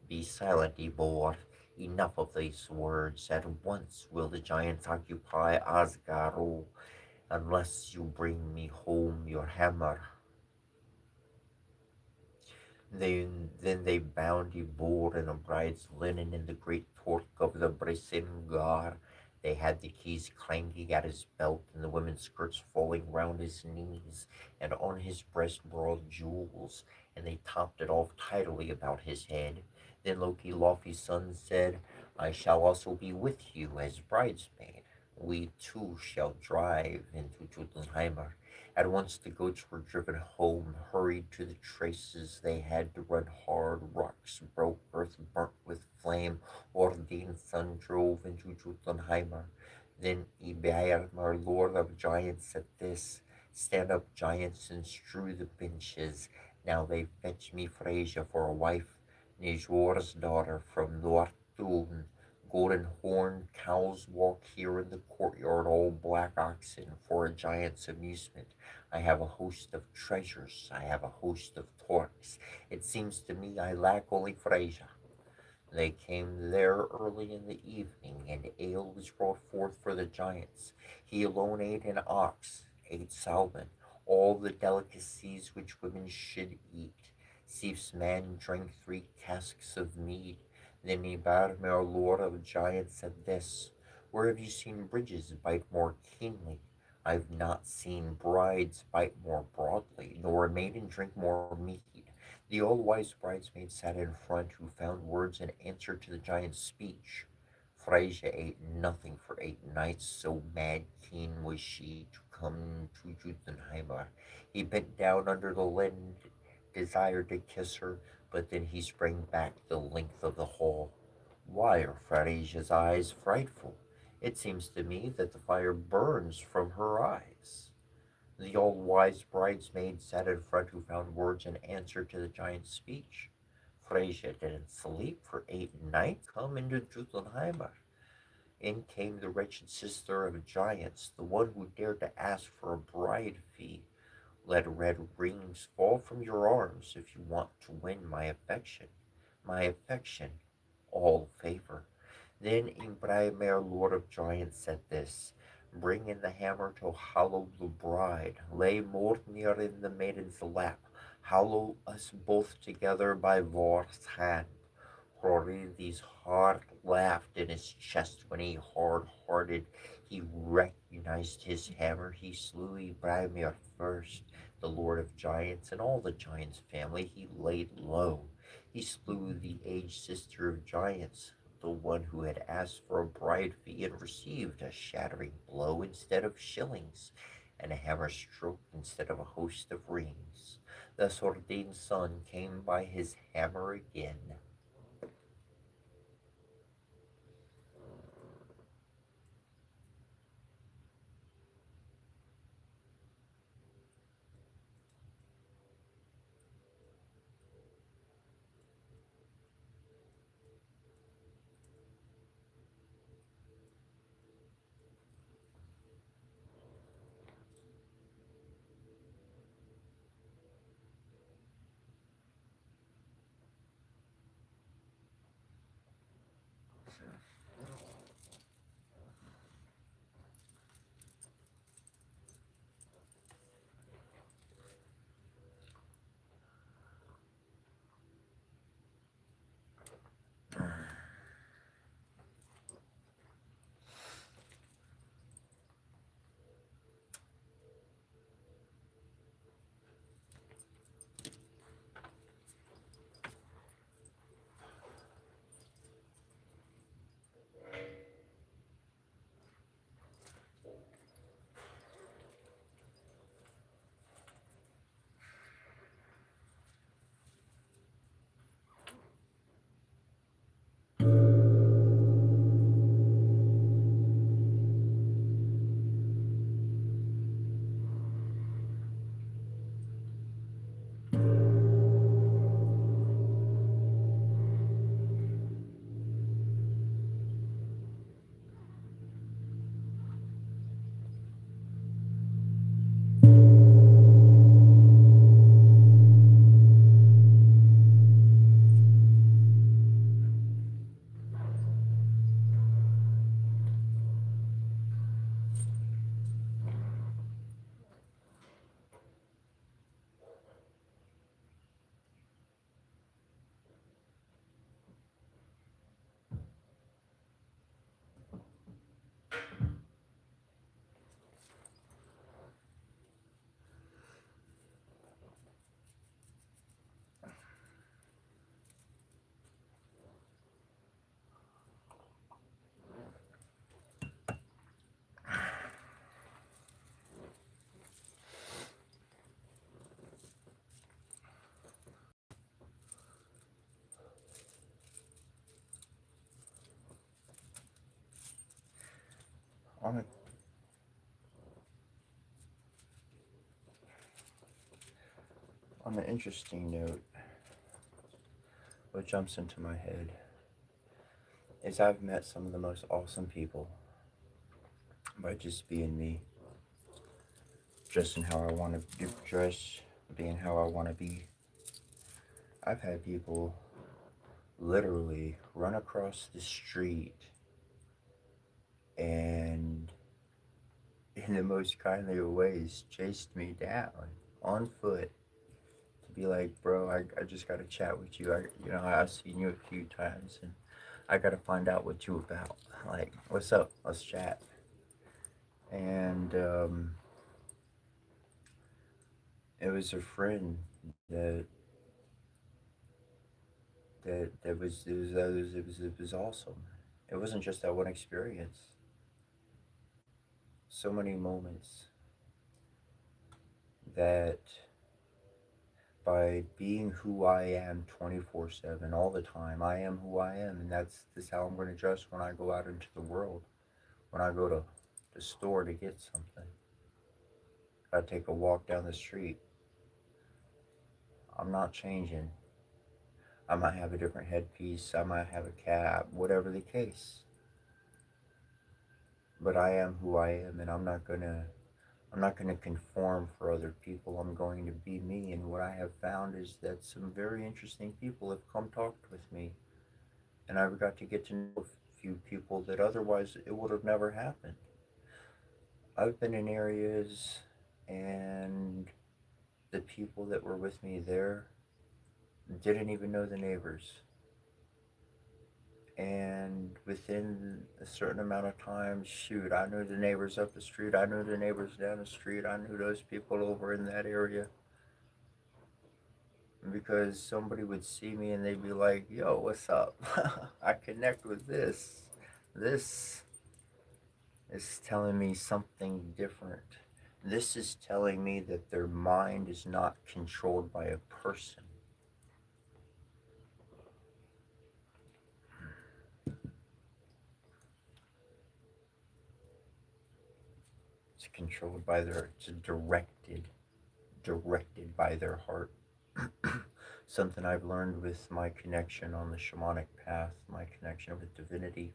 Be silent, Eivor. Enough of these words. At once will the giants occupy Asgard, unless you bring me home your hammer. Then they bound Eivor in a bride's linen in the great torque of the Brisingar. They had the keys clanking at his belt, and the women's skirts falling round his knees, and on his breast broad jewels, and they topped it off tidily about his head. Then Loki, Laufey's son, said, I shall also be with you as bridesmaid. We two shall drive into Jotunheimer. At once the goats were driven home, hurried to the traces. They had to run hard. Rocks broke, earth burnt with flame. Ordin's son drove into Jotunheimer. Then Ebeirmar, lord of giants, said this. Stand up, giants, and strew the benches. Now they fetch me Freyja for a wife, Njor's daughter from Northun. Golden horned cows walk here in the courtyard, all black oxen, for a giant's amusement. I have a host of treasures, I have a host of torques. It seems to me I lack only Freyja. They came there early in the evening, and ale was brought forth for the giants. He alone ate an ox, ate salmon, all the delicacies which women should eat. Sif's man drank 3 casks of mead. Then he bade me, our lord of giants, said this: Where have you seen bridges bite more keenly? I've not seen brides bite more broadly, nor a maiden drink more mead. The all-wise bridesmaid sat in front, who found words in answer to the giant's speech. Freyja ate nothing for 8 nights, so mad keen was she to come to Jotunheimar. He bent down under the lid, desired to kiss her, but then he sprang back the length of the hall. Why are Freyja's eyes frightful? It seems to me that the fire burns from her eyes. The all-wise bridesmaid sat in front, who found words in answer to the giant's speech. Freyja didn't sleep for 8 nights. Come into Jotunheimar. In came the wretched sister of giants, the one who dared to ask for a bride fee. Let red rings fall from your arms if you want to win my affection. My affection, all favor. Then Imbraimir, lord of giants, said this: Bring in the hammer to hollow the bride. Lay Mornir in the maiden's lap. Hollow us both together by Vor's hand. Hroðvir's heart laughed in his chest when he hard-hearted. He recognized his hammer. He slew Ibramir first, the lord of giants, and all the giants' family he laid low. He slew the aged sister of giants, the one who had asked for a bride fee and received a shattering blow instead of shillings, and a hammer stroke instead of a host of rings. Thus Ordein's son came by his hammer again. On a on an interesting note, what jumps into my head is I've met some of the most awesome people by just being me, dressing how I want to dress, being how I want to be. I've had people literally run across the street and, in the most kindly of ways, chased me down on foot to be like, bro, I just got to chat with you. I've seen you a few times and I got to find out what you about. Like, what's up? Let's chat. And it was a friend that was awesome. It wasn't just that one experience. So many moments that by being who I am 24/7 all the time, I am who I am, and that's how I'm going to dress when I go out into the world. When I go to the store to get something, I take a walk down the street. I'm not changing. I might have a different headpiece, I might have a cap, whatever the case. But I am who I am, and I'm not gonna conform for other people. I'm going to be me. And what I have found is that some very interesting people have come talked with me, and I've got to get to know a few people that otherwise it would have never happened. I've been in areas, and the people that were with me there didn't even know the neighbors. And within a certain amount of time, shoot, I knew the neighbors up the street, I knew the neighbors down the street, I knew those people over in that area. Because somebody would see me and they'd be like, yo, what's up? I connect with this. This is telling me something different. This is telling me that their mind is not controlled by a person. It's controlled by it's directed by their heart. Something I've learned with my connection on the shamanic path, my connection with divinity,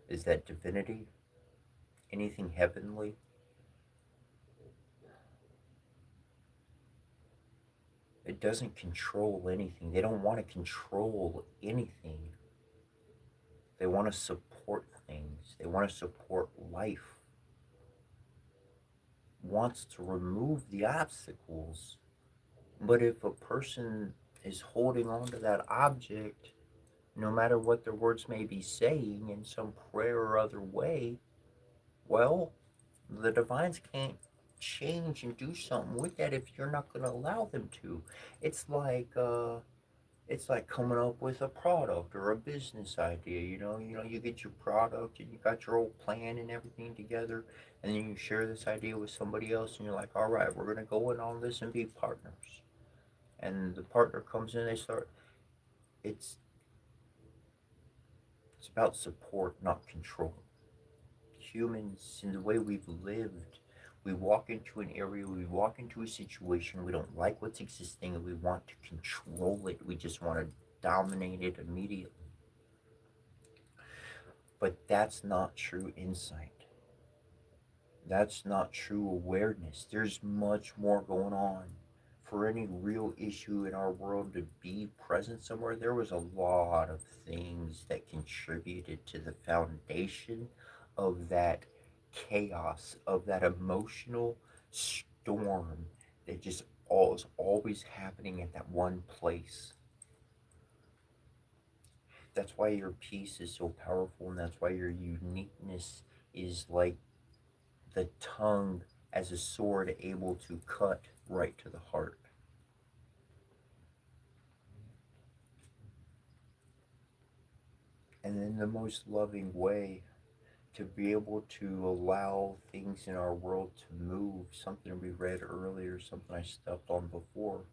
is that divinity, anything heavenly, it doesn't control anything. They don't want to control anything. They want to support things. They want to support life. Wants to remove the obstacles. But if a person is holding on to that object, no matter what their words may be saying in some prayer or other way, well, the divines can't change and do something with that if you're not going to allow them to. It's like it's like coming up with a product or a business idea. You get your product and you got your old plan and everything together, and then you share this idea with somebody else, and you're like, all right, we're going to go in on this and be partners. And the partner comes in, they start. It's it's about support, not control. Humans, in the way we've lived, we walk into an area, we walk into a situation, we don't like what's existing, and we want to control it. We just want to dominate it immediately. But that's not true insight. That's not true awareness. There's much more going on. For any real issue in our world to be present somewhere, there was a lot of things that contributed to the foundation of that chaos, of that emotional storm that just is always happening at that one place. That's why your peace is so powerful, and that's why your uniqueness is like the tongue as a sword able to cut right to the heart. And in the most loving way, to be able to allow things in our world to move. Something we read earlier, something I stepped on before,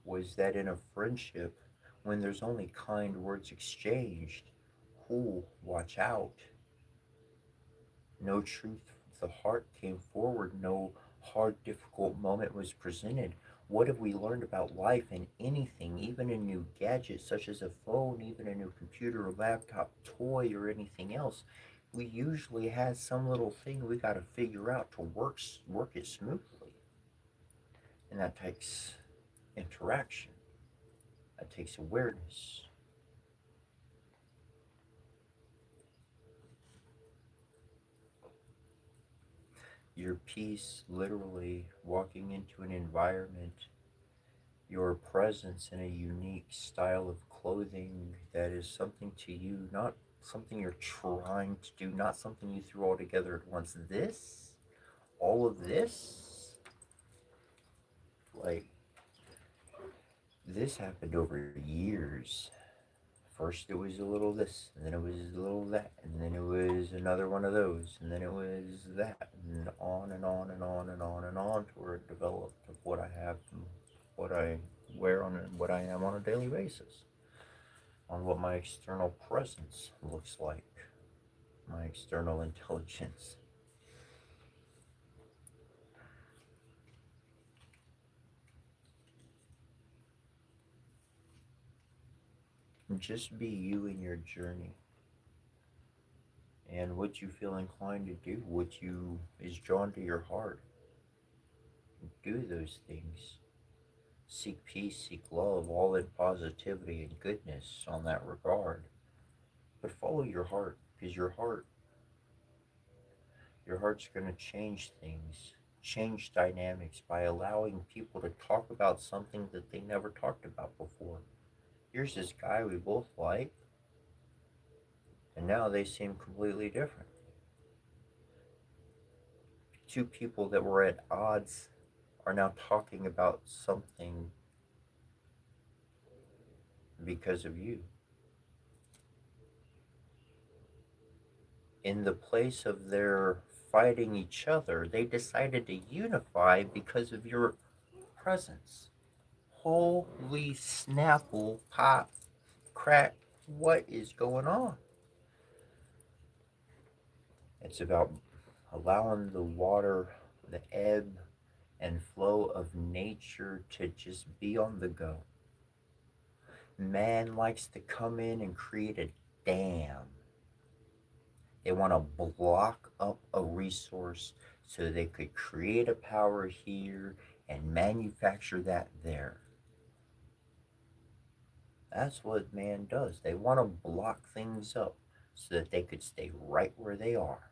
was that in a friendship, when there's only kind words exchanged, cool, watch out. No truth of the heart came forward, no hard, difficult moment was presented. What have we learned about life and anything, even a new gadget such as a phone, even a new computer or laptop, toy, or anything else? We usually have some little thing we got to figure out to work it smoothly, and that takes interaction. That takes awareness. Your peace, literally walking into an environment your presence in a unique style of clothing that is something to you, not something you're trying to do, not something you threw all together at once. This, all of this, like, this happened over years. First it was a little this, and then it was a little that, and then it was another one of those, and then it was that, and on and on and on and on and on to where it developed of what I have, and what I wear on it, what I am on a daily basis, on what my external presence looks like, my external intelligence. Just be you in your journey and what you feel inclined to do, what you is drawn to your heart. Do those things. Seek peace, seek love, all in positivity and goodness on that regard. But follow your heart, because your heart's going to change things, change dynamics by allowing people to talk about something that they never talked about before. Here's this guy we both like, and now they seem completely different. Two people that were at odds are now talking about something because of you. In the place of their fighting each other, they decided to unify because of your presence. Holy snapple, pop, crack, what is going on? It's about allowing the water, the ebb and flow of nature to just be on the go. Man likes to come in and create a dam. They want to block up a resource so they could create a power here and manufacture that there. That's what man does. They want to block things up so that they could stay right where they are.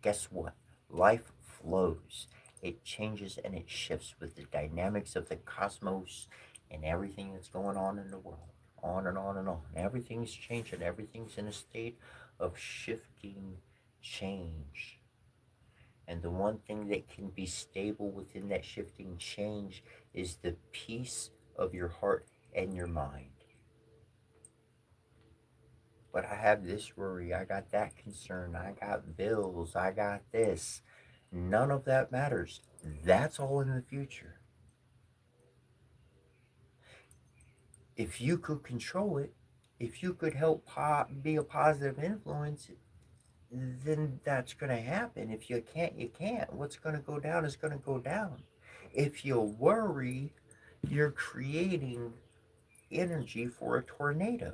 Guess what? Life flows. It changes and it shifts with the dynamics of the cosmos and everything that's going on in the world. On and on and on. Everything's changing. Everything's in a state of shifting change. And the one thing that can be stable within that shifting change is the peace of your heart and your mind. But I have this worry, I got that concern, I got bills, I got this. None of that matters. That's all in the future. If you could control it, if you could help be a positive influence, then that's going to happen. If you can't, you can't. What's going to go down is going to go down. If you worry, you're creating energy for a tornado.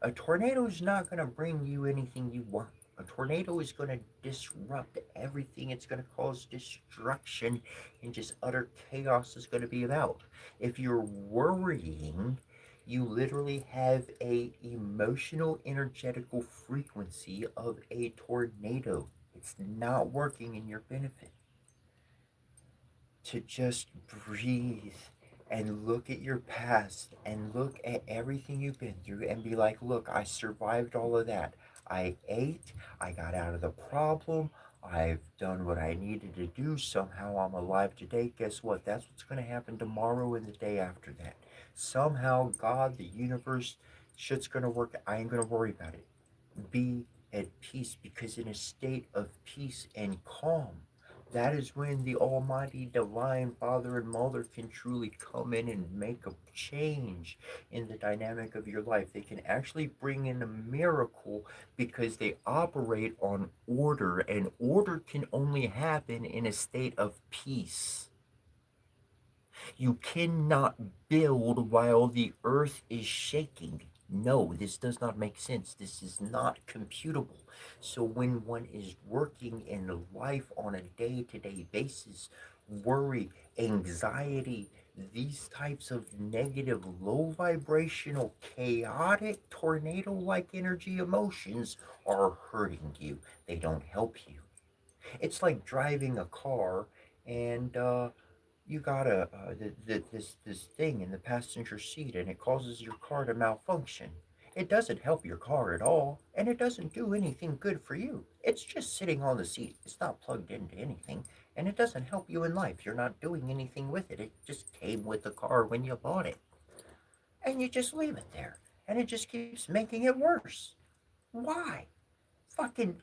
A tornado is not going to bring you anything you want. A tornado is going to disrupt everything. It's going to cause destruction, and just utter chaos is going to be about. If you're worrying, you literally have a emotional energetical frequency of a tornado. It's not working in your benefit. To just breathe and look at your past and look at everything you've been through and be like, look, I survived all of that. I ate, I got out of the problem, I've done what I needed to do. Somehow I'm alive today. Guess what? That's what's going to happen tomorrow and the day after that. Somehow, God, the universe, shit's going to work. I ain't going to worry about it. Be at peace, because in a state of peace and calm, that is when the Almighty Divine Father and Mother can truly come in and make a change in the dynamic of your life. They can actually bring in a miracle because they operate on order, and order can only happen in a state of peace. You cannot build while the earth is shaking. No, this does not make sense. This is not computable. So when one is working in life on a day-to-day basis, worry, anxiety, these types of negative, low vibrational, chaotic, tornado-like energy emotions are hurting you. They don't help you. It's like driving a car and You got this thing in the passenger seat, and it causes your car to malfunction. It doesn't help your car at all, and it doesn't do anything good for you. It's just sitting on the seat. It's not plugged into anything, and it doesn't help you in life. You're not doing anything with it. It just came with the car when you bought it, and you just leave it there, and it just keeps making it worse. Why? Fucking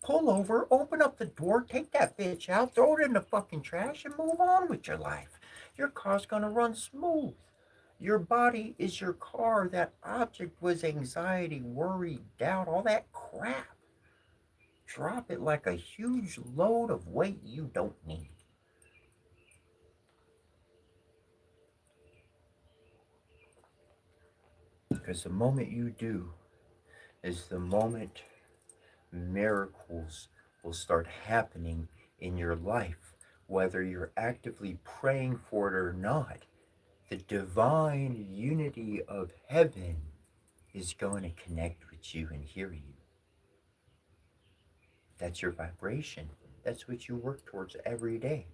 pull over, open up the door, take that bitch out, throw it in the fucking trash, and move on with your life. Your car's gonna run smooth. Your body is your car. That object was anxiety, worry, doubt, all that crap. Drop it like a huge load of weight you don't need. Because the moment you do is the moment miracles will start happening in your life, whether you're actively praying for it or not. The divine unity of heaven is going to connect with you and hear you. That's your vibration. That's what you work towards every day.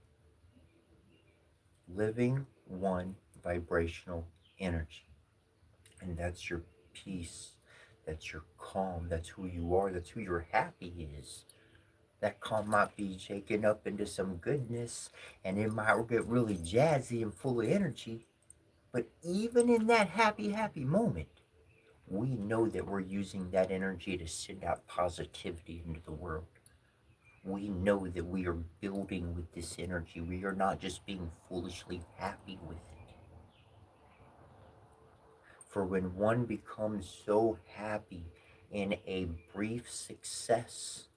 Living one vibrational energy. And that's your peace. That's your calm. That's who you are. That's who your happy is. That calm might be shaken up into some goodness, and it might get really jazzy and full of energy. But even in that happy, happy moment, we know that we're using that energy to send out positivity into the world. We know that we are building with this energy. We are not just being foolishly happy with it. For when one becomes so happy in a brief success,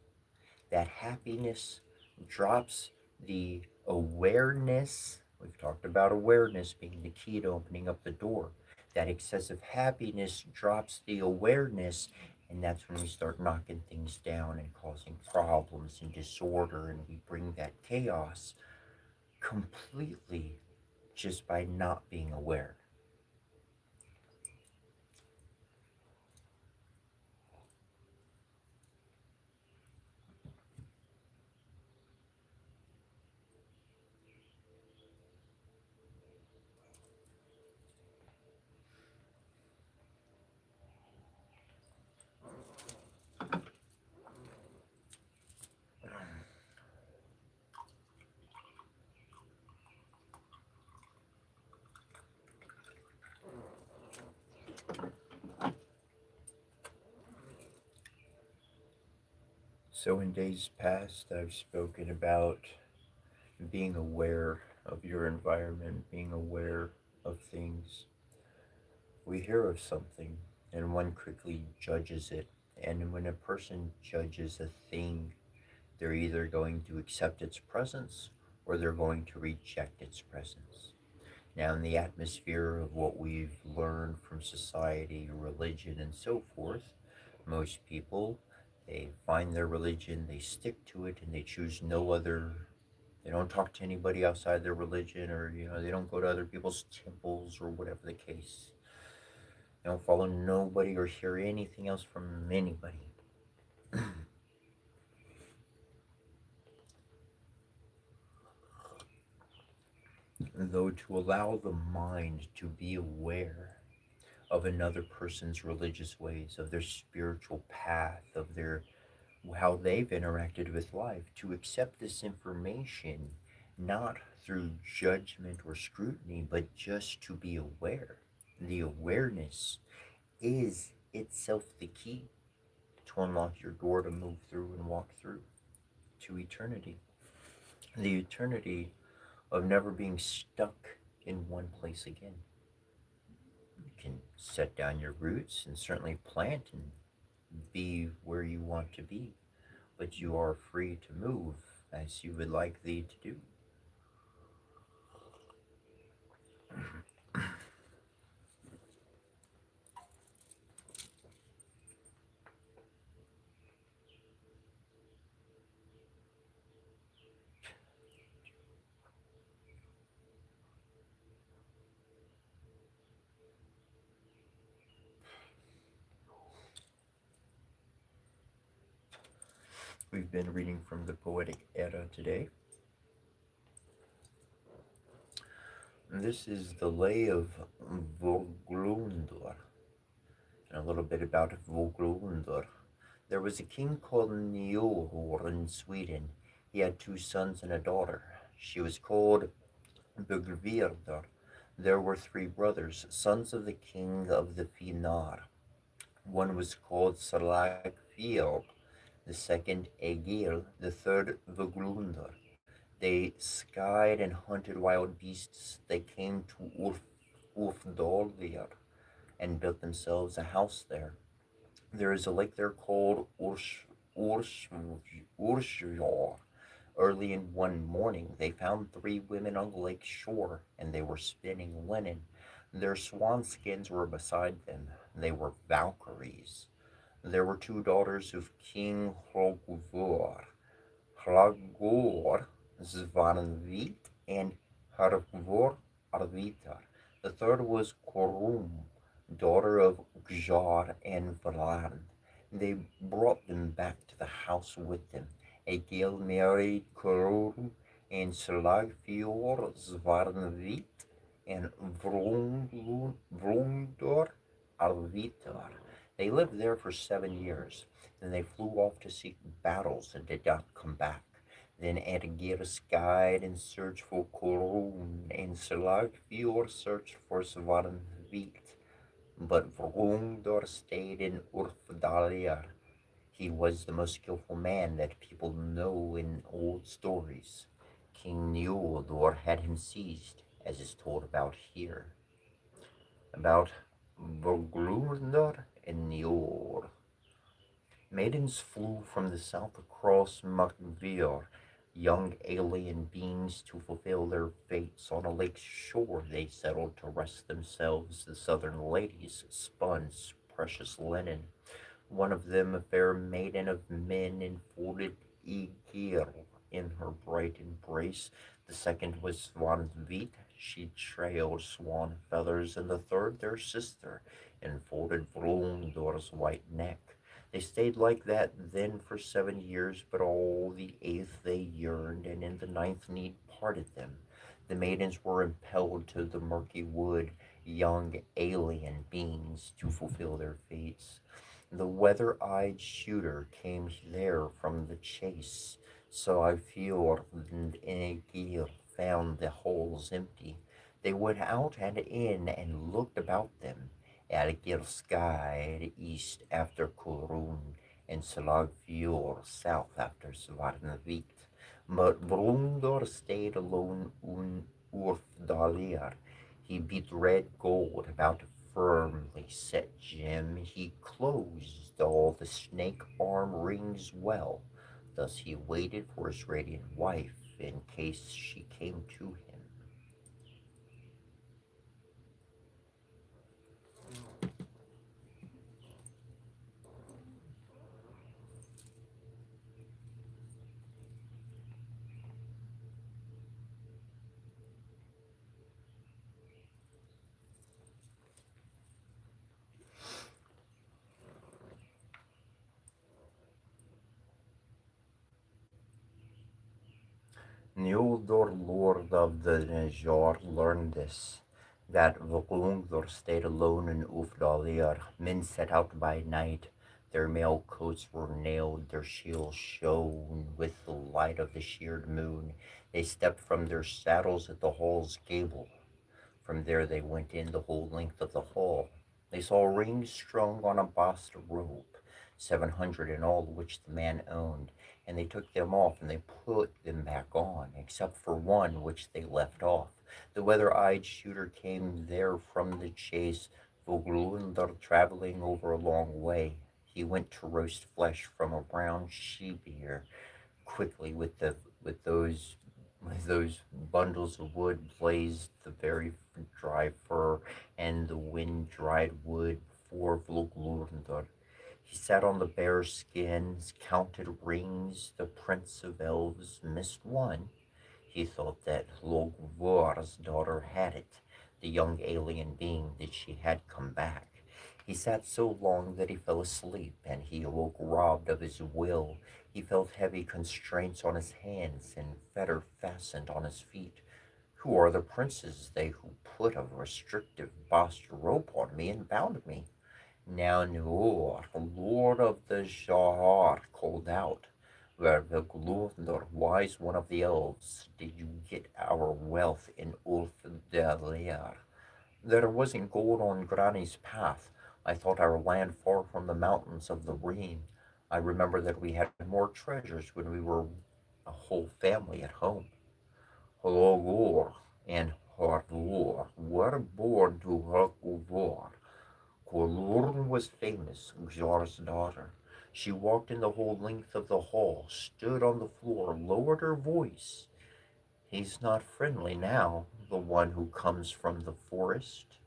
that happiness drops the awareness. We've talked about awareness being the key to opening up the door. That excessive happiness drops the awareness, and that's when we start knocking things down and causing problems and disorder, and we bring that chaos completely just by not being aware. So, in days past, I've spoken about being aware of your environment, being aware of things. We hear of something and one quickly judges it. And when a person judges a thing, they're either going to accept its presence or they're going to reject its presence. Now, in the atmosphere of what we've learned from society, religion, and so forth, most people, they find their religion, they stick to it, and they choose no other. They don't talk to anybody outside their religion, or they don't go to other people's temples or whatever the case. They don't follow nobody or hear anything else from anybody. Though to allow the mind to be aware of another person's religious ways, of their spiritual path, of their how they've interacted with life, to accept this information not through judgment or scrutiny, but just to be aware. The awareness is itself the key to unlock your door to move through and walk through to eternity. The eternity of never being stuck in one place again. You can set down your roots and certainly plant and be where you want to be, but you are free to move as you would like thee to do. We've been reading from the Poetic Edda today. This is the Lay of Voglundr, and a little bit about Voglundr. There was a king called Njord in Sweden. He had two sons and a daughter. She was called Bugvirdr. There were three brothers, sons of the king of the Finar. One was called Salakfjord, the second Egil, the third Voglundr. They skied and hunted wild beasts. They came to Ulfdalr and built themselves a house there. There is a lake there called Ursjor. Early in one morning, they found three women on the lake shore, and they were spinning linen. Their swan skins were beside them. They were Valkyries. There were two daughters of King Hrogvor, Hragor Svanvit and Hrogvor Arvitar. The third was Korum, daughter of Gjar and Valan. They brought them back to the house with them. Egil married Korum and Slagfjord Svarnvit and Vrundor Arvitar. They lived there for 7 years. Then they flew off to seek battles and did not come back. Then Edgir skied and searched for Korun, and Slagfjord searched for Svarnvit. But Vrungdor stayed in Urfdalir. He was the most skillful man that people know in old stories. King Njordor had him seized, as is told about here. About Voglundr and Njord. Maidens flew from the south across Makvir, young alien beings to fulfill their fates. On a lake's shore they settled to rest themselves. The southern ladies spun precious linen. One of them, a fair maiden of men, enfolded Aegir in her bright embrace. The second was Svanvit. She trailed swan feathers, and the third, their sister, enfolded Vrundor's white neck. They stayed like that then for 7 years, but all the eighth they yearned, and in the ninth need parted them. The maidens were impelled to the murky wood, young alien beings, to fulfill their fates. The weather-eyed shooter came there from the chase, so I Fjord and Aegir found the halls empty. They went out and in and looked about them. Aegir skied east after Kurun, and Slagfjord south after Svarnvik. But Brundor stayed alone in Urfdalir. He beat red gold about a firmly set gem. He closed all the snake arm rings well. Thus he waited for his radiant wife in case she came to him. Njordor, lord of the Nejar, learned this, that Vogungdor stayed alone in Ufdalir. Men set out by night. Their mail coats were nailed, their shields shone with the light of the sheared moon. They stepped from their saddles at the hall's gable. From there they went in the whole length of the hall. They saw rings strung on a bast rope, 700 in all, which the man owned, and they took them off and they put them back on, except for one which they left off. The weather-eyed shooter came there from the chase, Voglundar traveling over a long way. He went to roast flesh from a brown sheep ear quickly with those those bundles of wood blazed the very dry fur and the wind-dried wood for Vlughlorndar. He sat on the bear skins, counted rings. The prince of elves missed one. He thought that Logvor's daughter had it, the young alien being that she had come back. He sat so long that he fell asleep, and he awoke robbed of his will. He felt heavy constraints on his hands and fetter fastened on his feet. Who are the princes, they who put a restrictive bast rope on me and bound me? Now Nuor, lord of the Shahar, called out, where the Gluthnor, wise one of the elves, did you get our wealth in Ulfdelir? There wasn't gold on Grani's path. I thought our land far from the mountains of the Rhine. I remember that we had more treasures when we were a whole family at home. Hlogor and Hordor were born to Hrokulvor. Kolurn was famous, Gjar's daughter. She walked in the whole length of the hall, stood on the floor, lowered her voice. He's not friendly now, the one who comes from the forest.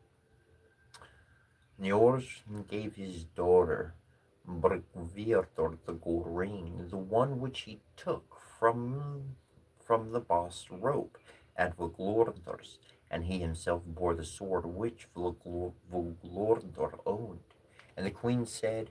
Njors gave his daughter Brugvirtor the gold ring, the one which he took from the boss rope at Vuglordor's, and he himself bore the sword which Vuglordor owned. And the queen said,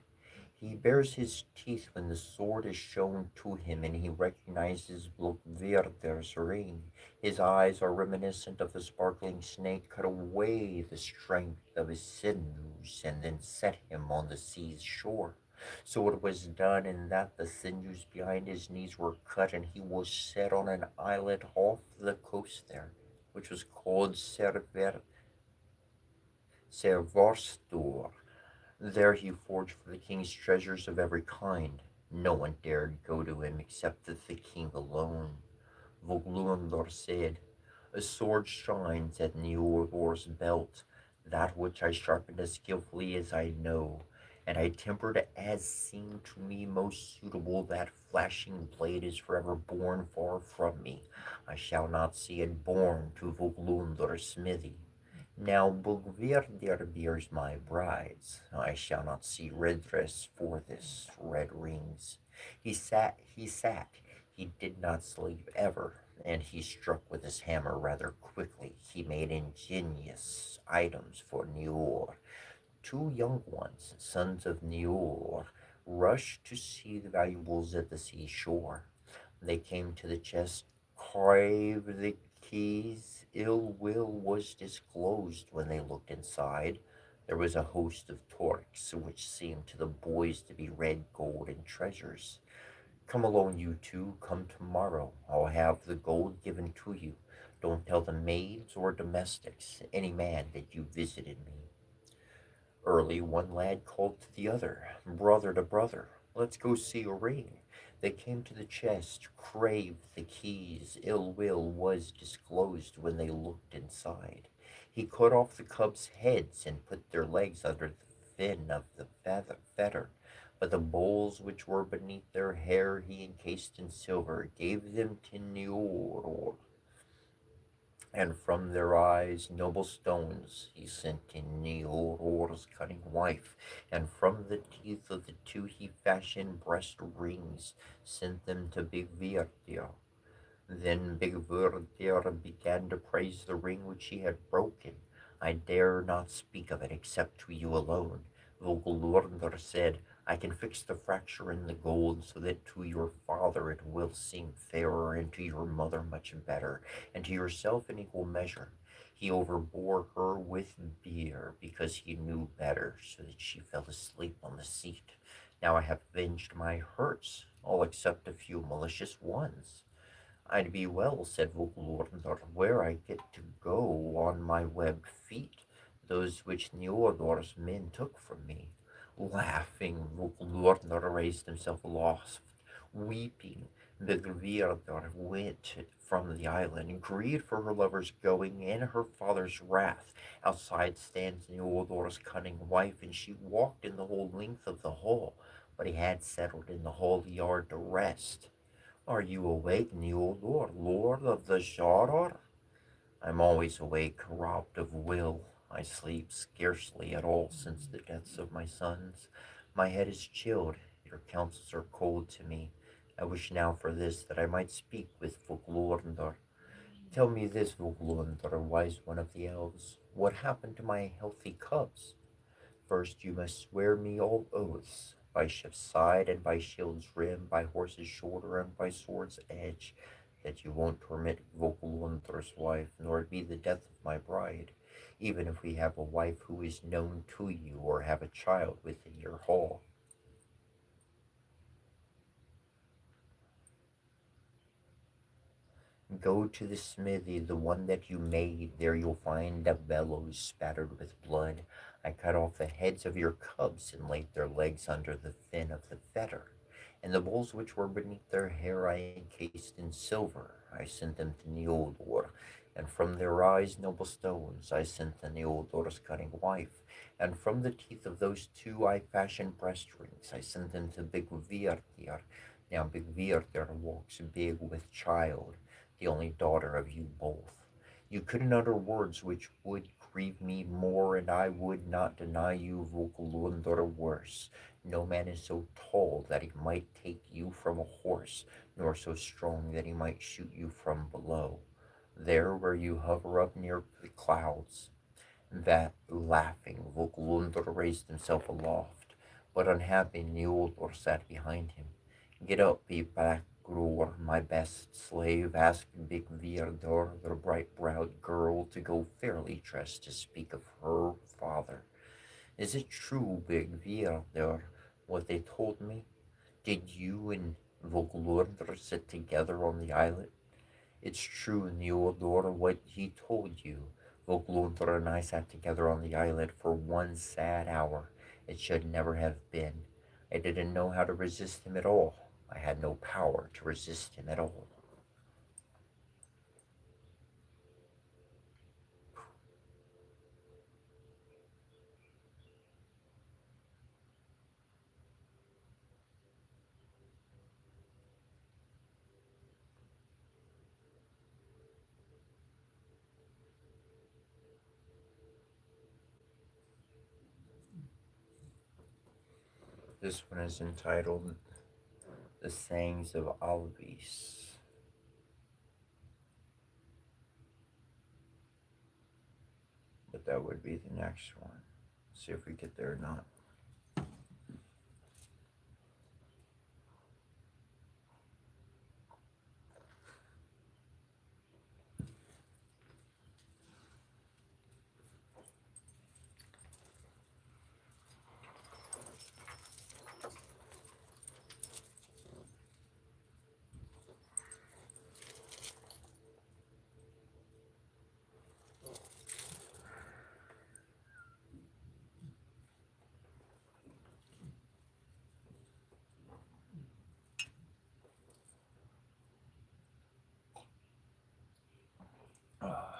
he bares his teeth when the sword is shown to him, and he recognizes Blokvirder's ring. His eyes are reminiscent of the sparkling snake cut away the strength of his sinews, and then set him on the sea's shore. So it was done in that the sinews behind his knees were cut, and he was set on an islet off the coast there, which was called Servorstur. There he forged for the king's treasures of every kind. No one dared go to him except the king alone. Voglundar said, a sword shines at Niordor's belt, that which I sharpened as skillfully as I know, and I tempered as seemed to me most suitable. That flashing blade is forever borne far from me. I shall not see it borne to Voglundar's smithy. Now Bugvirdir bears my brides. I shall not see red dress for this, red rings. He sat, he did not sleep ever, and he struck with his hammer rather quickly. He made ingenious items for Nior. Two young ones, sons of Nior, rushed to see the valuables at the seashore. They came to the chest, carved the keys. Ill will was disclosed when they looked inside. There was a host of torques, which seemed to the boys to be red gold and treasures. Come along, you two. Come tomorrow. I'll have the gold given to you. Don't tell the maids or domestics, any man, that you visited me. Early one lad called to the other, brother to brother, let's go see a ring. They came to the chest, craved the keys. Ill will was disclosed when they looked inside. He cut off the cubs' heads and put their legs under the fin of the fetter. But the bowls which were beneath their hair he encased in silver, gave them to Nior, and from their eyes noble stones he sent to Nior's cunning wife, and from the teeth of the two he fashioned breast rings, sent them to Big Virtia. Then Big Virtia began to praise the ring which he had broken. I dare not speak of it except to you alone. Vogelurndr said, I can fix the fracture in the gold so that to your father it will seem fairer, and to your mother much better, and to yourself in equal measure. He overbore her with beer because he knew better, so that she fell asleep on the seat. Now I have avenged my hurts, all except a few malicious ones. I'd be well, said Voglorndor, where I get to go on my webbed feet, those which Njordor's men took from me. Laughing, Voglorndor raised himself aloft, weeping. Vigvirdor went from the island, grieved for her lover's going and her father's wrath. Outside stands Njordor's cunning wife, and she walked in the whole length of the hall, but he had settled in the hall yard to rest. Are you awake, Neodor, lord of the Shadar? I'm always awake, robbed of will. I sleep scarcely at all since the deaths of my sons. My head is chilled, your counsels are cold to me. I wish now for this, that I might speak with Voglorndar. Tell me this, Voglorndar, wise one of the elves. What happened to my healthy cubs? First you must swear me all oaths, by ship's side and by shield's rim, by horse's shoulder and by sword's edge, that you won't permit Vokulunthor's wife, nor be the death of my bride, even if we have a wife who is known to you, or have a child within your hall. Go to the smithy, the one that you made. There you'll find the bellows spattered with blood. I cut off the heads of your cubs and laid their legs under the fin of the fetter. And the bulls which were beneath their hair I encased in silver. I sent them to Neoldor. And from their eyes, noble stones, I sent to Neoldor's cunning wife. And from the teeth of those two I fashioned breast rings. I sent them to Big Virtir. Now Big Virtir walks big with child, the only daughter of you both. You couldn't utter words which would grieve me more, and I would not deny you Vokulundor worse. No man is so tall that he might take you from a horse, nor so strong that he might shoot you from below. There where you hover up near the clouds, that laughing Vokulundor raised himself aloft, but unhappy Njordor sat behind him. Get up, ye black Gror, my best slave, ask Big Viardor, the bright-browed girl, to go fairly dressed to speak of her father. Is it true, Big Viardor, what they told me? Did you and Voglordr sit together on the islet? It's true, Njordor, what he told you. Voglordr and I sat together on the islet for one sad hour. It should never have been. I didn't know how to resist him at all. I had no power to resist him at all. This one is entitled The Sayings of Alvis. But that would be the next one. See if we get there or not.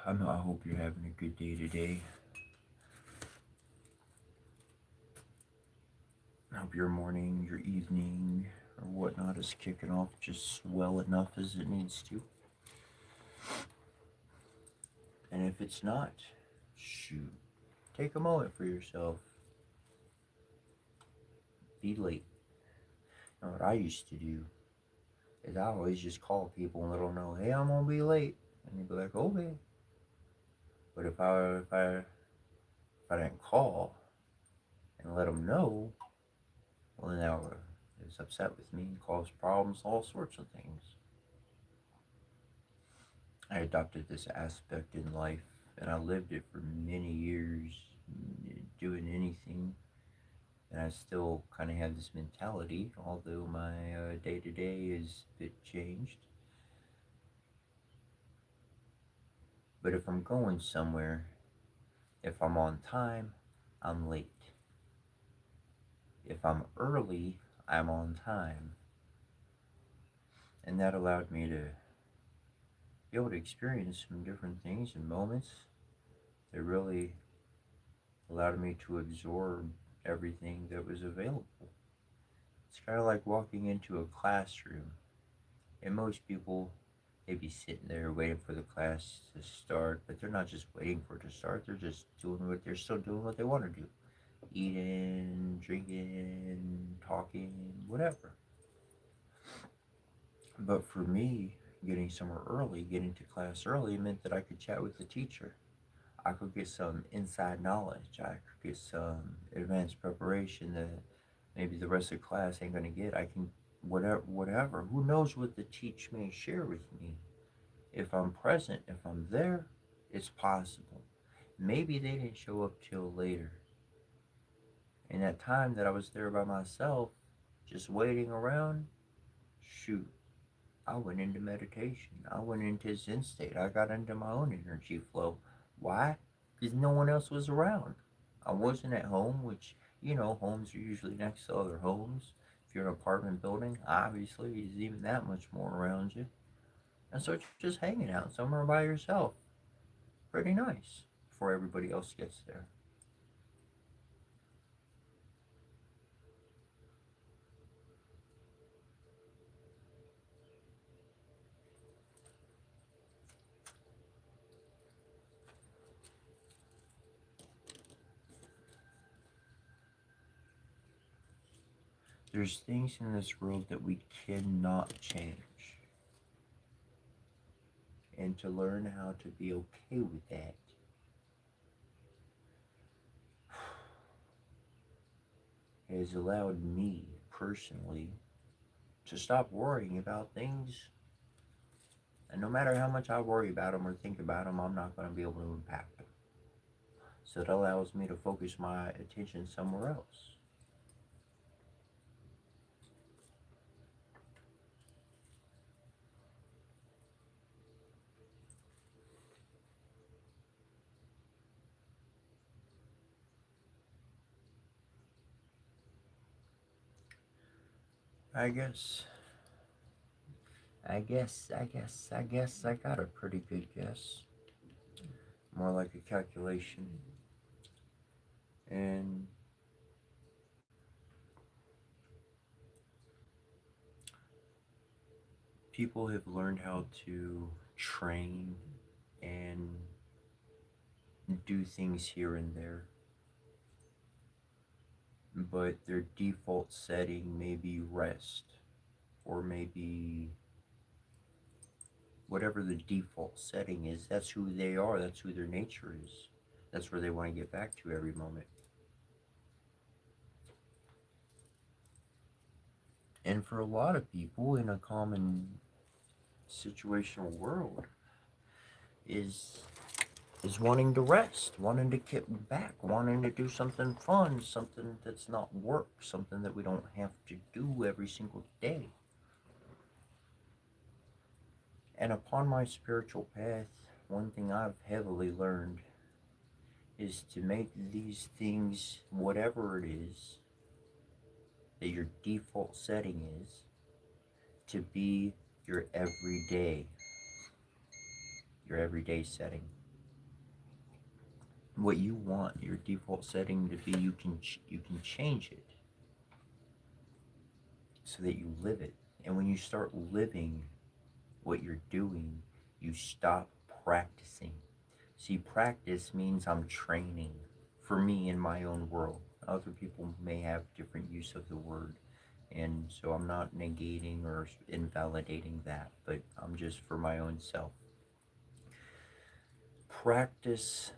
I hope you're having a good day today. I hope your morning, your evening, or whatnot is kicking off just well enough as it needs to. And if it's not, shoot, take a moment for yourself. Be late. You know what I used to do is I always just call people and let them know, hey, I'm gonna be late, and they'd be like, okay. But if I didn't call and let them know, well, then they was upset with me and caused problems, all sorts of things. I adopted this aspect in life, and I lived it for many years, doing anything. And I still kind of have this mentality, although my day to day is a bit changed. But if I'm going somewhere, if I'm on time, I'm late. If I'm early, I'm on time. And that allowed me to be able to experience some different things and moments that really allowed me to absorb everything that was available. It's kind of like walking into a classroom, and most people, they'd be sitting there waiting for the class to start, but they're not just waiting for it to start, they're still doing what they want to do, eating, drinking, talking, whatever. But for me, getting somewhere early, getting to class early, meant that I could chat with the teacher. I could get some inside knowledge. I could get some advanced preparation that maybe the rest of the class ain't gonna get. I can whatever. Who knows what the teach may share with me? If I'm present, if I'm there, it's possible. Maybe they didn't show up till later. And that time that I was there by myself, just waiting around, shoot, I went into meditation. I went into Zen state. I got into my own energy flow. Why? Because no one else was around. I wasn't at home, which, homes are usually next to other homes. If you're in an apartment building, obviously, there's even that much more around you. And so just hanging out somewhere by yourself. Pretty nice before everybody else gets there. There's things in this world that we cannot change. And to learn how to be okay with that has allowed me personally to stop worrying about things. And no matter how much I worry about them or think about them, I'm not going to be able to impact them. So it allows me to focus my attention somewhere else. I guess, I guess I got a pretty good guess. More like a calculation. And people have learned how to train and do things here and there, but their default setting may be rest, or maybe whatever the default setting is, that's who they are, that's who their nature is. That's where they want to get back to every moment. And for a lot of people in a common situational world is is wanting to rest, wanting to get back, wanting to do something fun, something that's not work, something that we don't have to do every single day. And upon my spiritual path, one thing I've heavily learned is to make these things, whatever it is that your default setting is, to be your your everyday setting. What you want your default setting to be, you can change it so that you live it. And when you start living what you're doing, you stop practicing. See, practice means I'm training for me in my own world. Other people may have different use of the word, and so I'm not negating or invalidating that, but I'm just for my own self. Practice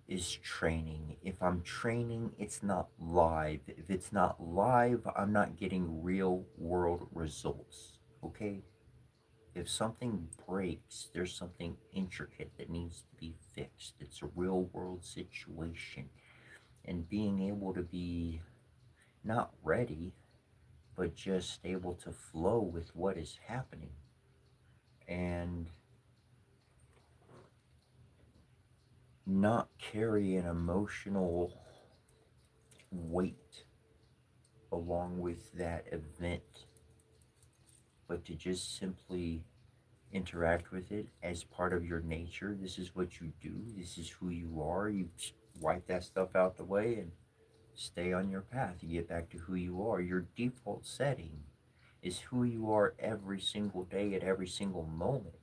is training. If I'm training, it's not live. If it's not live, I'm not getting real world results. Okay? If something breaks, there's something intricate that needs to be fixed. It's a real world situation. And being able to be not ready, but just able to flow with what is happening and not carry an emotional weight along with that event, but to just simply interact with it as part of your nature. This is what you do, this is who you are. You wipe that stuff out the way and stay on your path. You get back to who you are. Your default setting is who you are every single day at every single moment.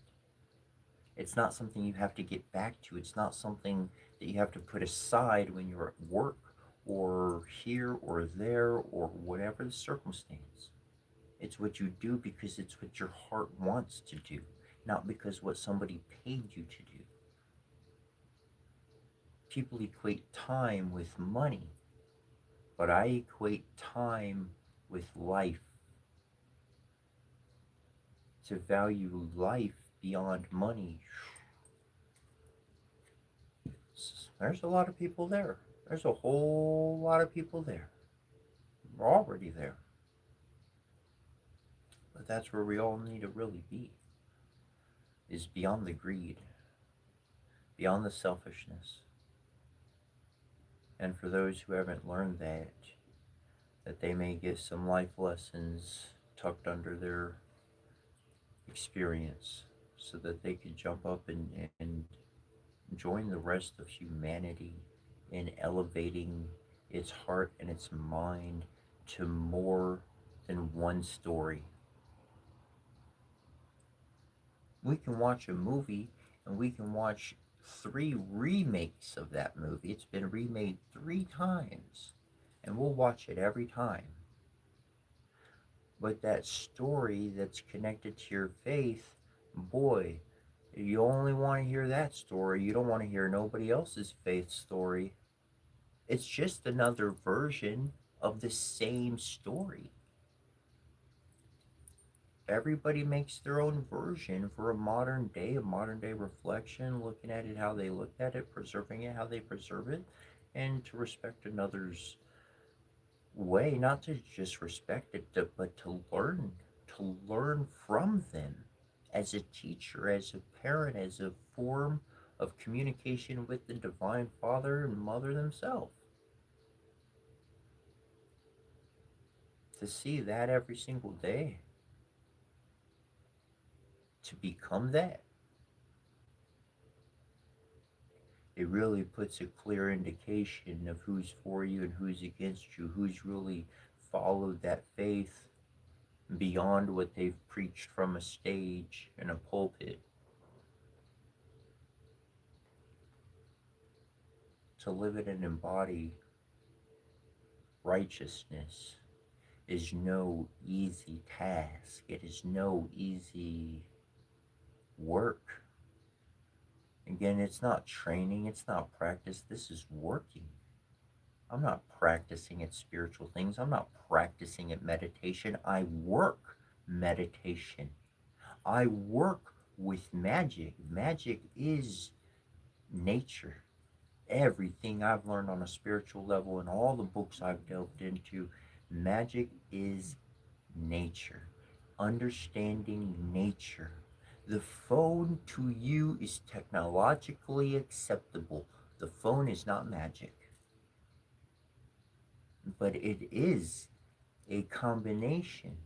It's not something you have to get back to. It's not something that you have to put aside when you're at work or here or there or whatever the circumstance. It's what you do because it's what your heart wants to do, not because what somebody paid you to do. People equate time with money, but I equate time with life. To value life beyond money, there's a lot of people there. There's a whole lot of people there. We're already there. But that's where we all need to really be, is beyond the greed, beyond the selfishness. And for those who haven't learned that they may get some life lessons tucked under their experience so that they could jump up and join the rest of humanity in elevating its heart and its mind to more than one story. We can watch a movie and we can watch 3 remakes of that movie. It's been remade 3 times, and we'll watch it every time. But that story that's connected to your faith, boy, you only want to hear that story. You don't want to hear nobody else's faith story. It's just another version of the same story. Everybody makes their own version for a modern day reflection, looking at it how they look at it, preserving it how they preserve it, and to respect another's way, not to just respect it, but to learn from them as a teacher, as a parent, as a form of communication with the Divine Father and Mother themselves. To see that every single day, to become that, it really puts a clear indication of who's for you and who's against you, who's really followed that faith beyond what they've preached from a stage in a pulpit. To live it and embody righteousness is no easy task. It is no easy work. Again, it's not training, it's not practice, this is working. I'm not practicing at spiritual things, I'm not practicing at meditation. I work meditation. I work with magic. Magic is nature. Everything I've learned on a spiritual level and all the books I've delved into, magic is nature. Understanding nature. The phone to you is technologically acceptable. The phone is not magic, but it is a combination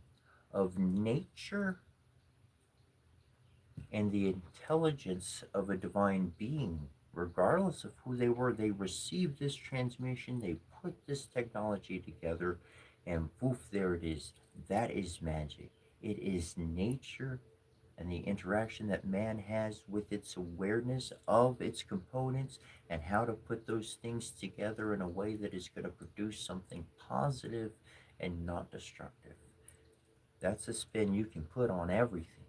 of nature and the intelligence of a divine being. Regardless of who they were, they received this transmission, they put this technology together, and poof, there it is. That is magic. It is nature and the interaction that man has with its awareness of its components and how to put those things together in a way that is going to produce something positive and not destructive. That's a spin you can put on everything.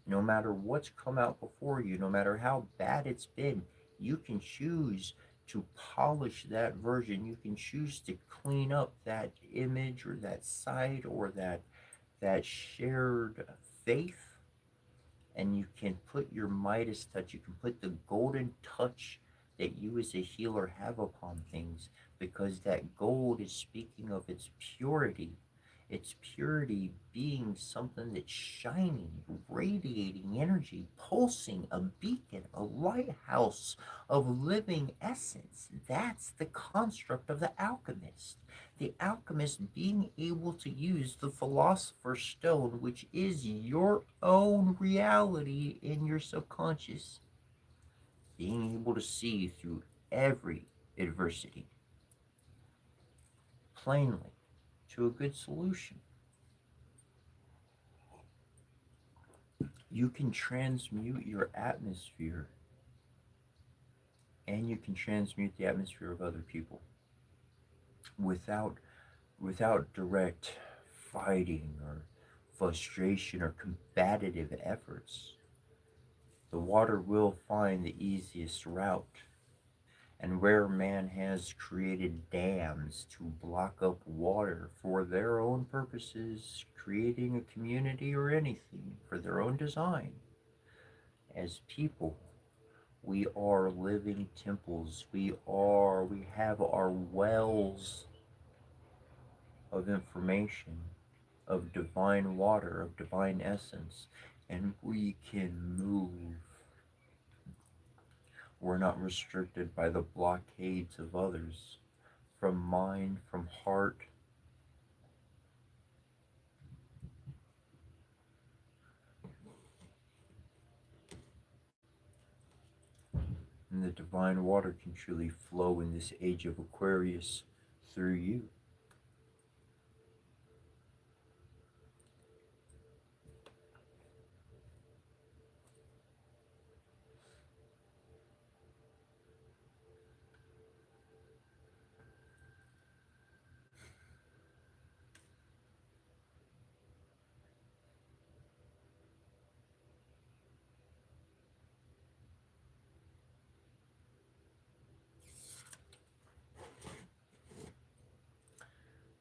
No matter what's come out before you, no matter how bad it's been, you can choose to polish that version. You can choose to clean up that image or that site or that shared faith, and you can put your Midas touch. You can put the golden touch that you as a healer have upon things, because that gold is speaking of its purity being something that's shining, radiating energy, pulsing, a beacon, a lighthouse of living essence. That's the construct of the alchemist. The alchemist being able to use the philosopher's stone, which is your own reality in your subconscious, being able to see through every adversity plainly to a good solution. You can transmute your atmosphere, and you can transmute the atmosphere of other people without direct fighting or frustration or combative efforts. The water will find the easiest route. And where man has created dams to block up water for their own purposes, creating a community or anything for their own design, as people. We are living temples. We have our wells of information, of divine water, of divine essence, and we can move. We're not restricted by the blockades of others, from mind, from heart. And the divine water can truly flow in this age of Aquarius through you.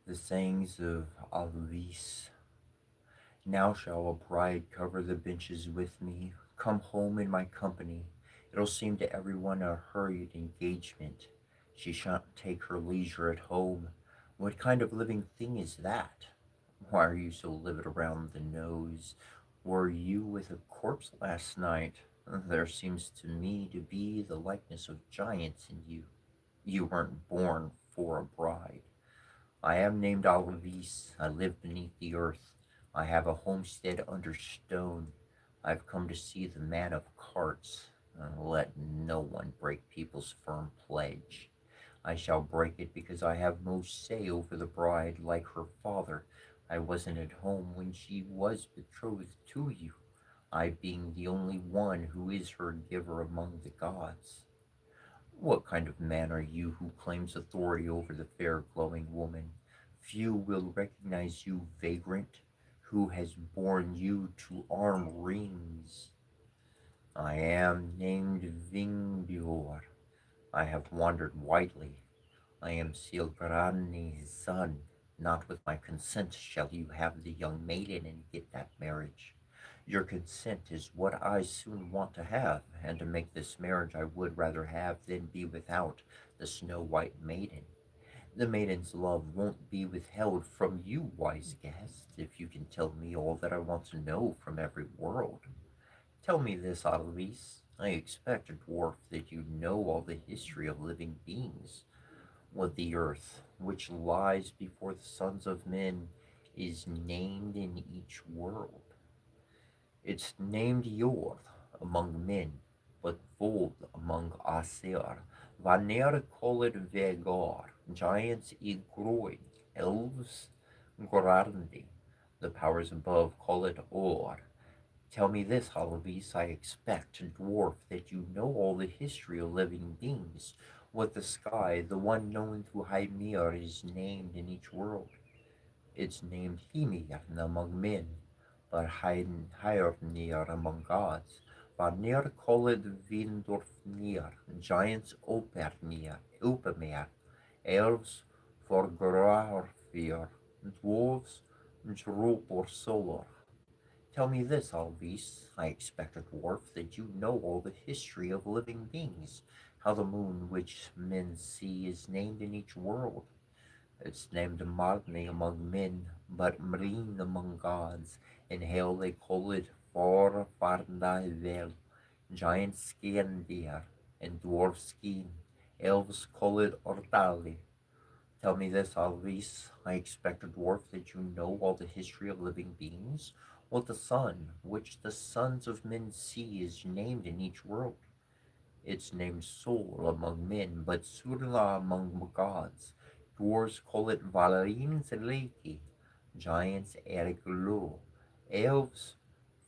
The sayings of Alvis. Now shall a bride cover the benches with me, come home in my company. It'll seem to everyone a hurried engagement. She shan't take her leisure at home. What kind of living thing is that? Why are you so livid around the nose? Were you with a corpse last night? There seems to me to be the likeness of giants in you. You weren't born for a bride. I am named Alvis. I live beneath the earth. I have a homestead under stone. I've come to see the man of carts. Let no one break people's firm pledge. I shall break it because I have most say over the bride, like her father. I wasn't at home when she was betrothed to you, I being the only one who is her giver among the gods. What kind of man are you who claims authority over the fair glowing woman? Few will recognize you, vagrant, who has borne you to arm rings. I am named Vingbior. I have wandered widely. I am Silgrani's son. Not with my consent shall you have the young maiden and get that marriage. Your consent is what I soon want to have, and to make this marriage I would rather have than be without the snow white maiden. The maiden's love won't be withheld from you, wise guest, if you can tell me all that I want to know from every world. Tell me this, Adelise. I expect, a dwarf, that you know all the history of living beings. What the earth, which lies before the sons of men, is named in each world. It's named Yor among men, but Vod among Aesir. Vanir call it Vegor, giants Igroid, elves Gorarndi. The powers above call it Or. Tell me this, Halvis, I expect, dwarf, that you know all the history of living beings. What the sky, the one known through Hymir, is named in each world. It's named Hymir among men, but Hyrnir among gods. Vanir call it Vindorfnir, giants Upamer, elves Forgrarfir, dwarves Drupor Solor. Tell me this, Alvis. I expect, a dwarf, that you know all the history of living beings, how the moon which men see is named in each world. It's named Magni among men, but Mreen among gods. In hell they call it Forfarnavel, giant Skandir, and dwarf Skin. Elves call it Ortali. Tell me this, Alvis. I expect, a dwarf, that you know all the history of living beings. What the sun, which the sons of men see, is named in each world. It's named Sol among men, but Surla among gods. Dwarves call it Valarin Zeleki, giants Erglu, elves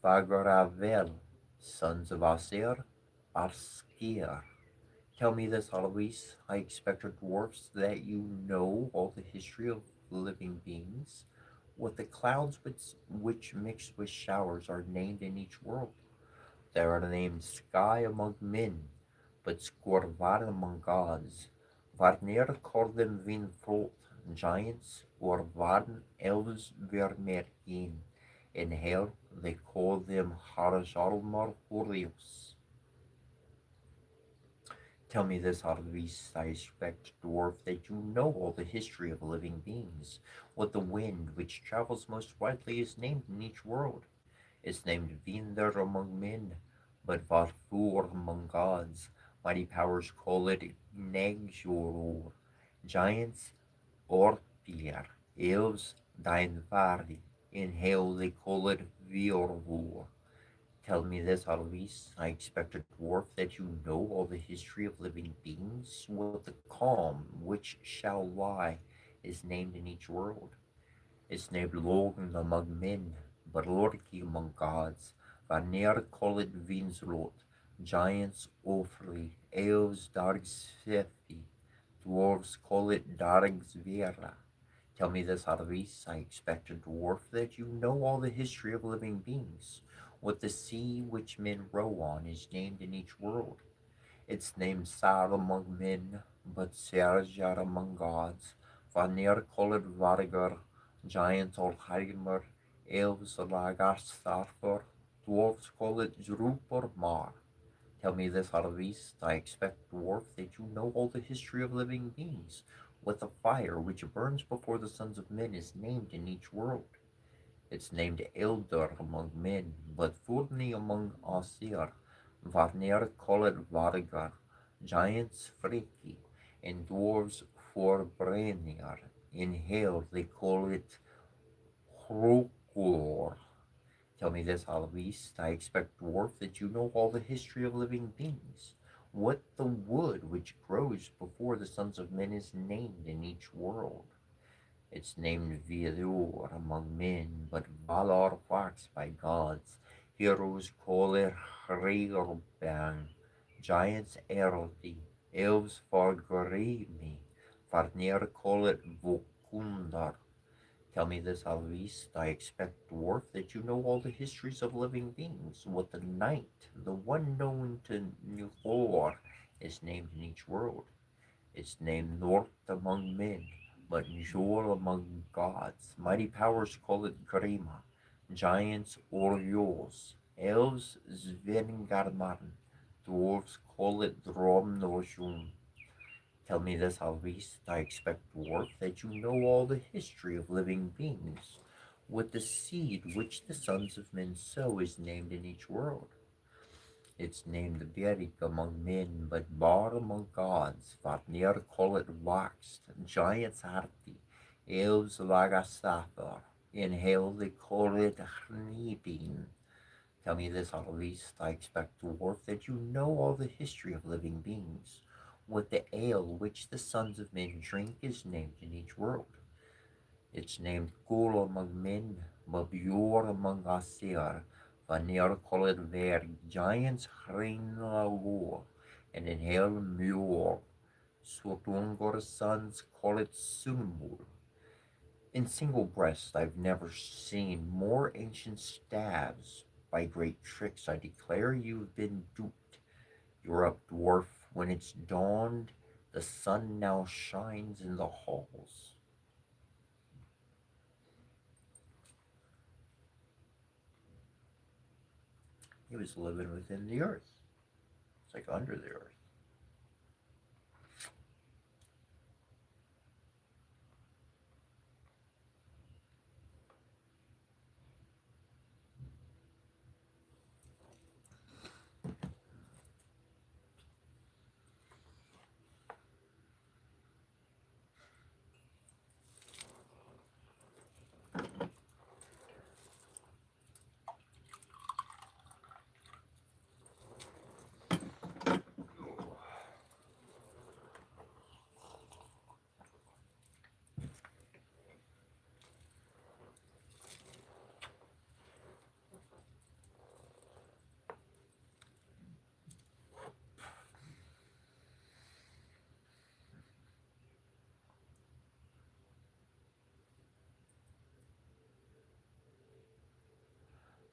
Vagaravel, sons of Aser, Arskir. Tell me this, Alois. I expect, dwarfs, that you know all the history of living beings. What the clouds which mix with showers are named in each world. There are named Sky among men, but Skorvar among gods. Varnir called them Vinfrot, giants, or Varn elves Vermerkin, In hell, they call them Harajalmar Horios. Tell me this, Arvis, I expect, dwarf, that you know all the history of living beings. What the wind, which travels most widely, is named in each world. It's named Vinder among men, but Varfur among gods. Mighty powers call it Negzoror. Giants, Orpir. Elves, Dainvari. In hell they call it Viorvur. Tell me this, Alois. I expect a dwarf that you know all the history of living beings, what the calm which shall lie is named in each world. It's named Logan among men, but Lorki among gods. Vanir call it Vinslot, giants Ofri, elves Dargsvefi, dwarves call it Dargsvera. Tell me this, Arvis. I expect a dwarf that you know all the history of living beings. What the sea which men row on is named in each world. It's named Sar among men, but Serjar among gods. Vanir called Vargar, giants Olheimer, elves Lagarstarfor, dwarves call it Zrupor Mar. Tell me this, Arvis. I expect, dwarf, that you know all the history of living beings. What the fire which burns before the sons of men is named in each world. It's named Elder among men, but Furni among Asir. Varnir call it Vargar, giants Freki, and dwarves Forbrenir. In hell they call it Hrokulor. Tell me this, Alois. I expect, dwarf, that you know all the history of living beings. What the wood which grows before the sons of men is named in each world. It's named Virur among men, but Valar wax by gods. Heroes call it Hreilbang, giants Erdi, elves Fargrimmi, Varnir call it Vokundar. Tell me this, Alvis. I expect, dwarf, that you know all the histories of living beings. What the night, the one known to Nilor, is named in each world. It's named North among men, but Njor among gods. Mighty powers call it Grima, giants Orioles, elves Svengarmarn, dwarves call it Dromnorjun. Tell me this, Alvis. I expect, dwarf, that you know all the history of living beings. What the seed which the sons of men sow is named in each world. It's named Berik among men, but Bar among gods. Vatnir call it Vaxt, giants Arti, elves Lagastathar. In hell they call it Hnidin. Tell me this, Alois. I expect, dwarf, that you know all the history of living beings. What the ale which the sons of men drink is named in each world. It's named Gul among men, Mabior among Asir, Vanir call it Verg, giants Hrinlavor, and in hell Muor. Surtungor's sons call it Sunmur. In single breast I've never seen more ancient staves. By great tricks I declare you've been duped. You're up, dwarf. When it's dawned, the sun now shines in the halls. He was living within the earth. It's like under the earth.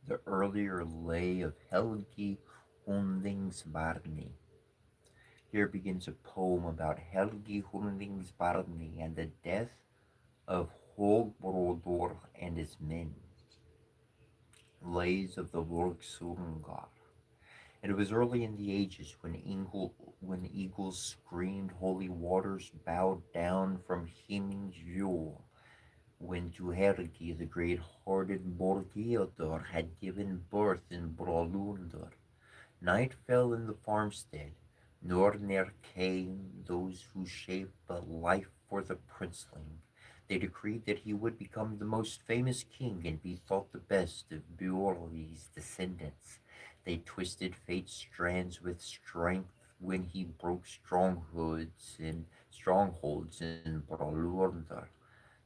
The earlier lay of Helgi Hundingsbarni. Here begins a poem about Helgi Hundingsbarni and the death of Hogbrodor and his men. Lays of the Vorksungar. It was early in the ages when eagles screamed, holy waters bowed down from Himingjord, when to Helgi the great-hearted Borgildr had given birth in Brolundr. Night fell in the farmstead. Nornir came those who shaped a life for the princeling. They decreed that he would become the most famous king and be thought the best of Bjorli's descendants. They twisted fate's strands with strength when he broke strongholds in Brolundr.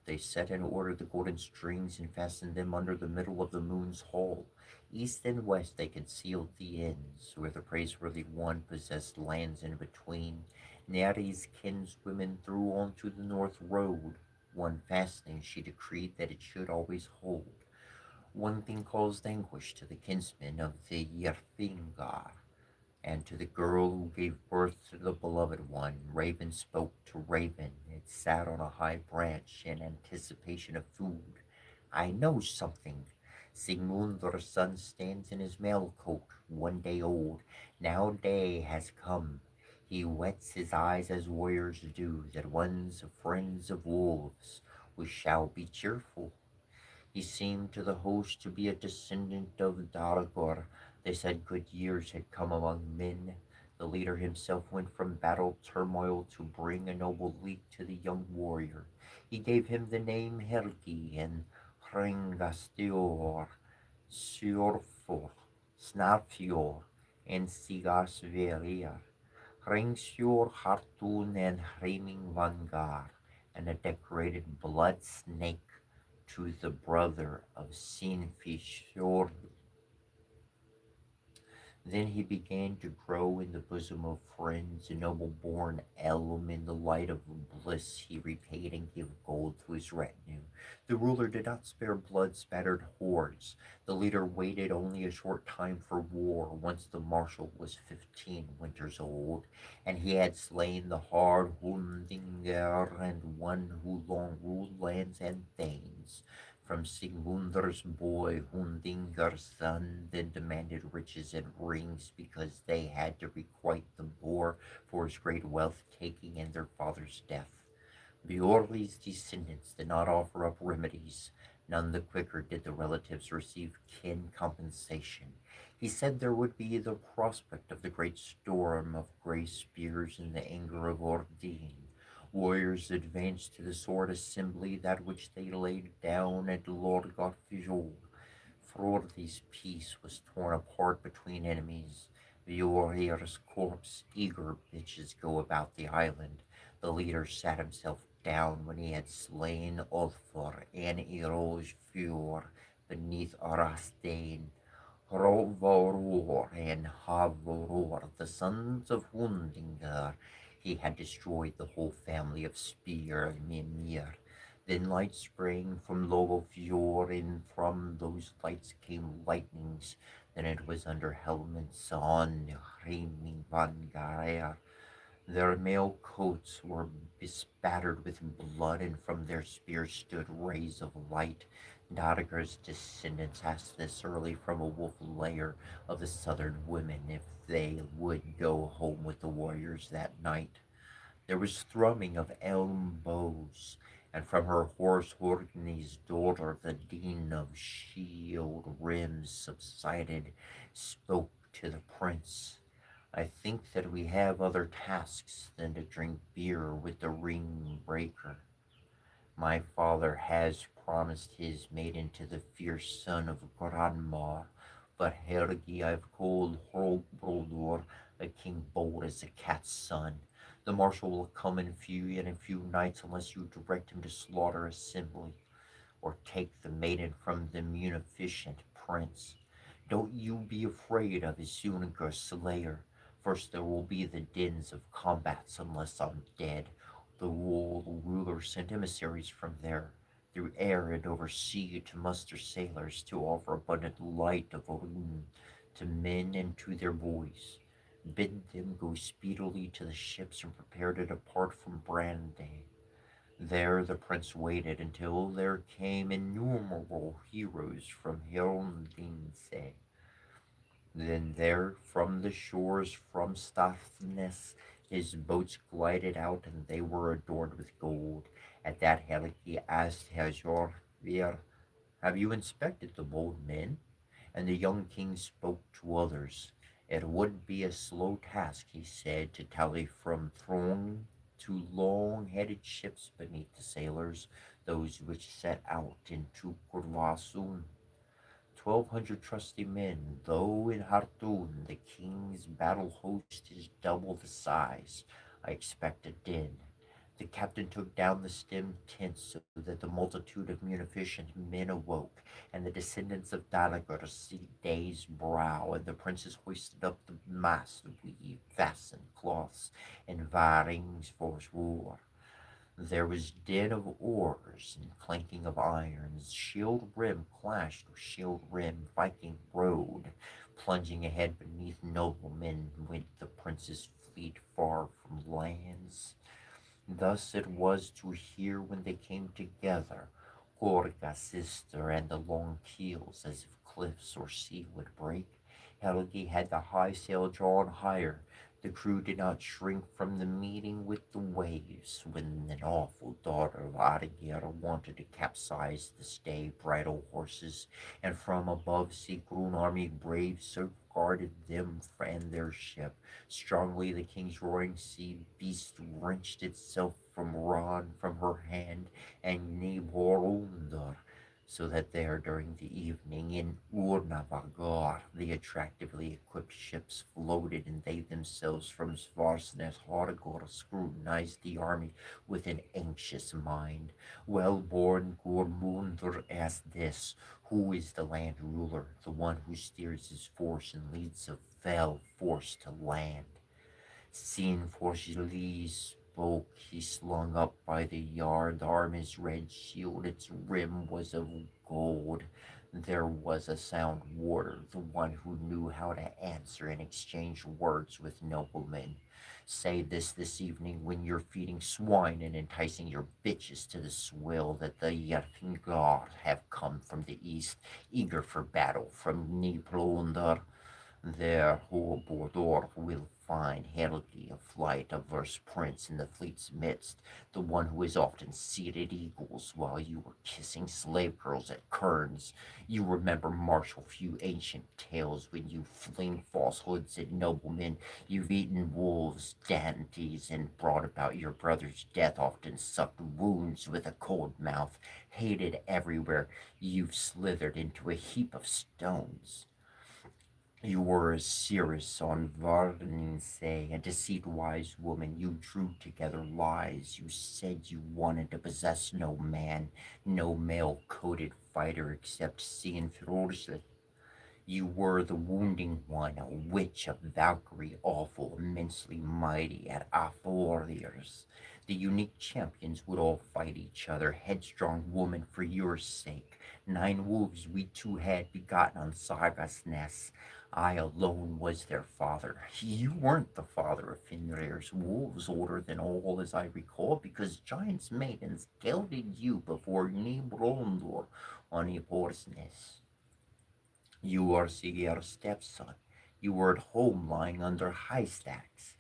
They set in order the golden strings and fastened them under the middle of the moon's hall. East and west they concealed the ends, where the praiseworthy one possessed lands in between. Neri's kinswomen threw on to the north road. One fastening she decreed that it should always hold. One thing caused anguish to the kinsmen of the Yerfingar, and to the girl who gave birth to the beloved one. Raven spoke to raven. It sat on a high branch in anticipation of food. I know something. Sigmundar's son stands in his mail coat, 1 day old. Now day has come. He wets his eyes as warriors do, that one's friends of wolves. We shall be cheerful. He seemed to the host to be a descendant of Dargor. They said good years had come among men. The leader himself went from battle turmoil to bring a noble leap to the young warrior. He gave him the name Helgi and Hrengastior, Sjorfor, Snarfjord, and Sigarsverir. Hrengsjord, Hartun, and Hreiming Vangar, and a decorated blood snake to the brother of Sinfjord. Then he began to grow in the bosom of friends, a noble-born elm. In the light of bliss he repaid and gave gold to his retinue. The ruler did not spare blood-spattered hordes. The leader waited only a short time for war, once the marshal was 15 winters old, and he had slain the hard Hundinger, and one who long ruled lands and thanes. From Sigmundar's boy, Hundingar's son, then demanded riches and rings because they had to requite the boar for his great wealth taking and their father's death. Bjorli's descendants did not offer up remedies. None the quicker did the relatives receive kin compensation. He said there would be the prospect of the great storm of grey spears in the anger of Ordine. Warriors advanced to the sword assembly, that which they laid down at Lorgotfjord. Frordi's peace was torn apart between enemies. Bjornir's corpse, eager bitches go about the island. The leader sat himself down when he had slain Ulfar and Eroshfjord beneath Arastein. Hrovoror and Havoror, the sons of Hundinger. He had destroyed the whole family of Spear and Mimir. Then light sprang from Logofjord, and from those lights came lightnings. Then it was under helmets on Hreiming Vangair. Their mail coats were bespattered with blood, and from their spears stood rays of light. Nadiger's descendants asked this early from a wolf lair of the southern women if they would go home with the warriors that night. There was thrumming of elm bows, and from her horse Horgni's daughter, the Dean of Shield Rims, subsided, spoke to the prince. I think that we have other tasks than to drink beer with the ring breaker. My father has promised his maiden to the fierce son of Granmar, but Helgi I've called Hrolbroldur, a king bold as a cat's son. The marshal will come in a few nights unless you direct him to slaughter assembly, or take the maiden from the munificent prince. Don't you be afraid of his Sunigar slayer. First there will be the dins of combats unless I'm dead. The ruler sent emissaries from there, through air and over sea, to muster sailors, to offer abundant light of Odin to men and to their boys. Bid them go speedily to the ships and prepare to depart from Brande. There the prince waited until there came innumerable heroes from Hirondinse. Then there, from the shores, from Stathnes, his boats glided out, and they were adorned with gold. At that Helgi asked Hazor, have you inspected the bold men? And the young king spoke to others. It would be a slow task, he said, to tally from throng to long-headed ships beneath the sailors, those which set out into Kurvasun. 1,200 trusty men, though in Hartun the king's battle host is double the size. I expect a din. The captain took down the stem tents so that the multitude of munificent men awoke, and the descendants of Dalagur see day's brow, and the princes hoisted up the mast of weave, fastened cloths, and varings for war. There was din of oars and clanking of irons. Shield rim clashed with shield rim. Viking rode, plunging ahead beneath noblemen went the prince's fleet far from lands. Thus it was to hear when they came together, Gorga's sister and the long keels, as if cliffs or sea would break. Helgi had the high sail drawn higher. The crew did not shrink from the meeting with the waves when an awful daughter of Argir wanted to capsize the stay bridle horses, and from above Sigrun army brave safeguarded them and their ship. Strongly the king's roaring sea beast wrenched itself from Ran from her hand, and Niborundar, so that there during the evening in Urnavagar the attractively equipped ships floated, and they themselves from Svarsnes Hargor scrutinized the army with an anxious mind. Well-born Gurmundur asked this, who is the land ruler, the one who steers his force and leads a fell force to land? Seen Forgilly spoke, he slung up by the yard arm his red shield, its rim was of gold. There was a sound warder, the one who knew how to answer and exchange words with noblemen. Say this evening when you're feeding swine and enticing your bitches to the swill that the Yerfingar have come from the east, eager for battle from Niblundar. There Horbodor will find Helgi, a flight averse prince in the fleet's midst, the one who has often seated eagles while you were kissing slave girls at Kerns. You remember martial few ancient tales when you fling falsehoods at noblemen. You've eaten wolves, dainties, and brought about your brother's death, often sucked wounds with a cold mouth, hated everywhere. You've slithered into a heap of stones. You were a seeress on Vardense, a deceit-wise woman. You drew together lies. You said you wanted to possess no man, no male-coated fighter except Sian Fjordsley. You were the wounding one, a witch of Valkyrie, awful, immensely mighty at Athoriers. The unique champions would all fight each other, headstrong woman, for your sake. 9 wolves we two had begotten on Saga's nest. I alone was their father. You weren't the father of Fenrir's wolves, older than all as I recall, because giants' maidens gelded you before Nibrondor on Iborsnes. You are Sigur's stepson. You were at home lying under high stacks,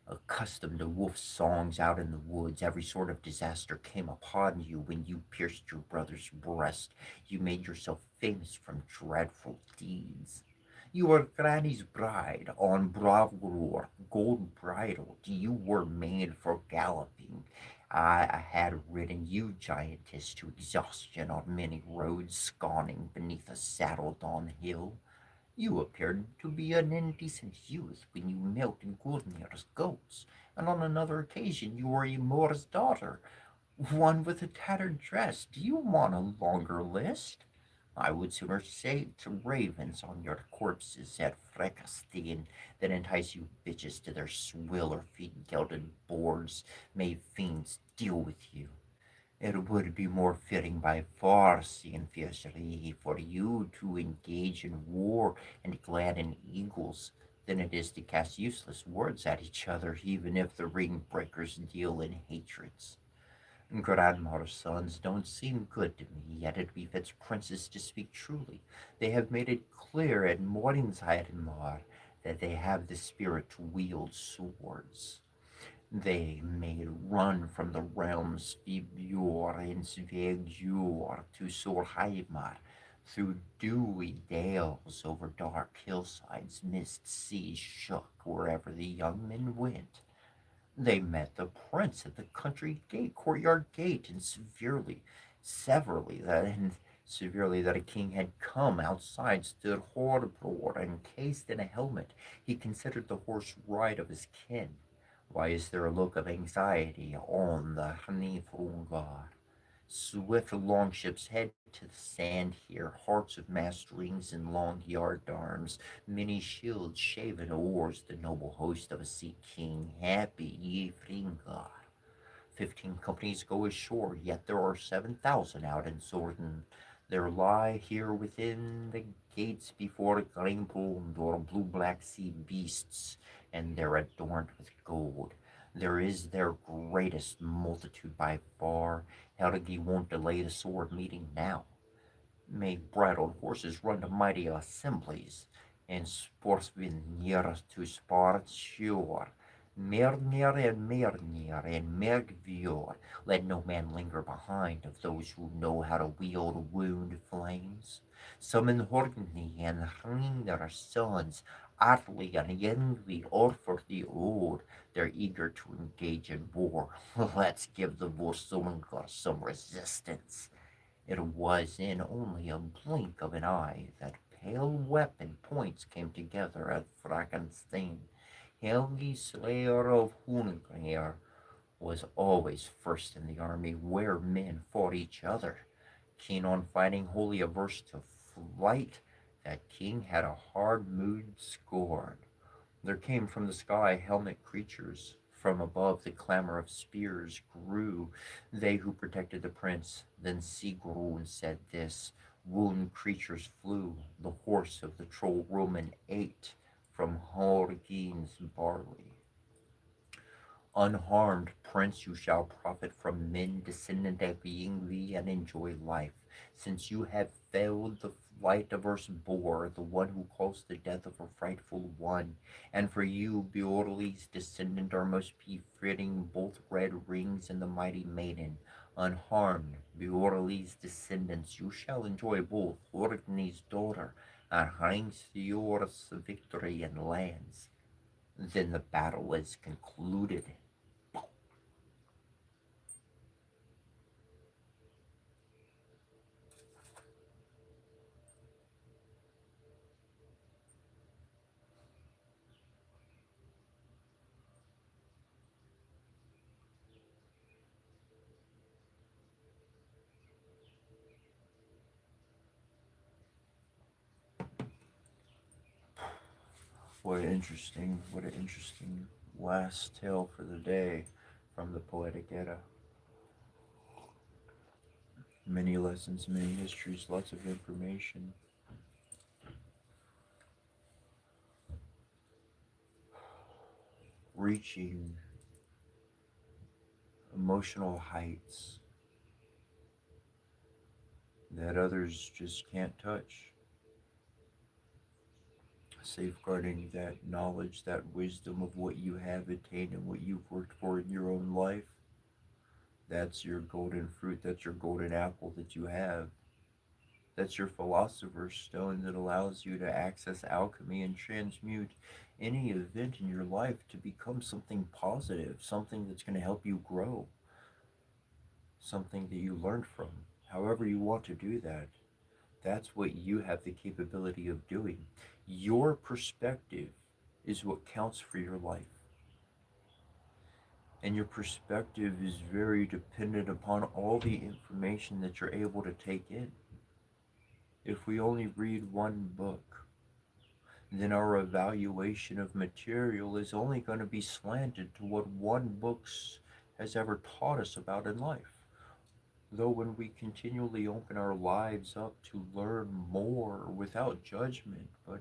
accustomed to wolf songs out in the woods. Every sort of disaster came upon you when you pierced your brother's breast. You made yourself famous from dreadful deeds. You were Granny's bride on Bravgror, gold bridled. You were made for galloping. I had ridden you, giantess, to exhaustion on many roads, sconning beneath a saddled on hill. You appeared to be an indecent youth when you milked Gurnir's goats, and on another occasion you were Emor's daughter, one with a tattered dress. Do you want a longer list? I would sooner say to ravens on your corpses at Frekastin than entice you bitches to their swill or feed gelded boards. May fiends deal with you. It would be more fitting by far, Cienfuegeri, for you to engage in war and gladden eagles than it is to cast useless words at each other, even if the ring breakers deal in hatreds. Grandma's sons don't seem good to me, yet it befits princes to speak truly. They have made it clear at Morningside that they have the spirit to wield swords. They may run from the realms Vibur and Svegjur to Sorheimar, through dewy dales over dark hillsides, mist seas shook wherever the young men went. They met the prince at the country gate, courtyard gate, and severely that a king had come. Outside stood Horbror, encased in a helmet. He considered the horse ride of his kin. Why is there a look of anxiety on the Hnifrungar? Swift longships head to the sand here, hearts of massed rings and long yardarms, many shields, shaven oars, the noble host of a sea king, happy ye Fringar. 15 companies go ashore, yet there are 7,000 out in Sorden. There lie here within the gates before Grimbrund or blue-black sea beasts, and they're adorned with gold. There is their greatest multitude by far. Helgi won't delay the sword meeting now. May bridled horses run to mighty assemblies, and sportsmen near to sport sure. Mernir and Mernir and Mergvior, let no man linger behind of those who know how to wield wound flames. Summon Horgni and Hringar sons, Atli and Yengvi, Orford the Old. They're eager to engage in war. Let's give the Vorsungar some resistance. It was in only a blink of an eye that pale weapon points came together at Frankenstein. Helgi, slayer of Hungrair, was always first in the army where men fought each other. Keen on fighting, wholly averse to flight, that king had a hard mood scorn. There came from the sky helmet creatures. From above the clamor of spears grew. They who protected the prince. Then Sigrun said this. Wound creatures flew. The horse of the troll Roman ate from Horgin's barley. Unharmed, prince, you shall profit from men, descendant of Yngvi, and enjoy life, since you have felled the flight averse boar, the one who calls the death of a frightful one. And for you, Beorli's descendant, are most befitting both red rings and the mighty maiden. Unharmed, Beorli's descendants, you shall enjoy both Orkney's daughter and Hringsfjord's victory and lands. Then the battle is concluded. What an interesting last tale for the day from the Poetic Edda. Many lessons, many histories, lots of information. Reaching emotional heights that others just can't touch. Safeguarding that knowledge, that wisdom of what you have attained and what you've worked for in your own life. That's your golden fruit, that's your golden apple that you have. That's your philosopher's stone that allows you to access alchemy and transmute any event in your life to become something positive, something that's going to help you grow, something that you learned from. However, you want to do that, that's what you have the capability of doing. Your perspective is what counts for your life. And your perspective is very dependent upon all the information that you're able to take in. If we only read one book, then our evaluation of material is only going to be slanted to what one book has ever taught us about in life. Though when we continually open our lives up to learn more without judgment, but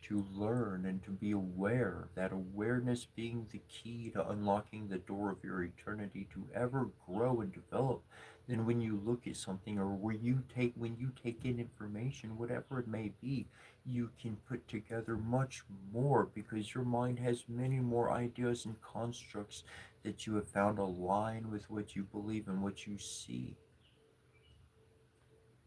to learn and to be aware, that awareness being the key to unlocking the door of your eternity to ever grow and develop. Then when you look at something, or when you take in information, whatever it may be, you can put together much more, because your mind has many more ideas and constructs that you have found align with what you believe and what you see.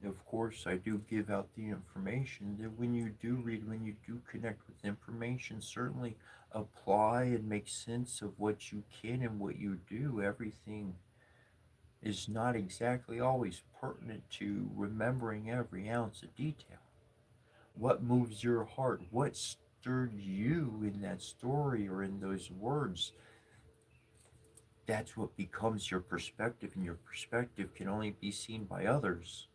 Of course, I do give out the information that when you do read, when you do connect with information, certainly apply and make sense of what you can and what you do. Everything is not exactly always pertinent to remembering every ounce of detail. What moves your heart? What stirred you in that story or in those words? That's what becomes your perspective, and your perspective can only be seen by others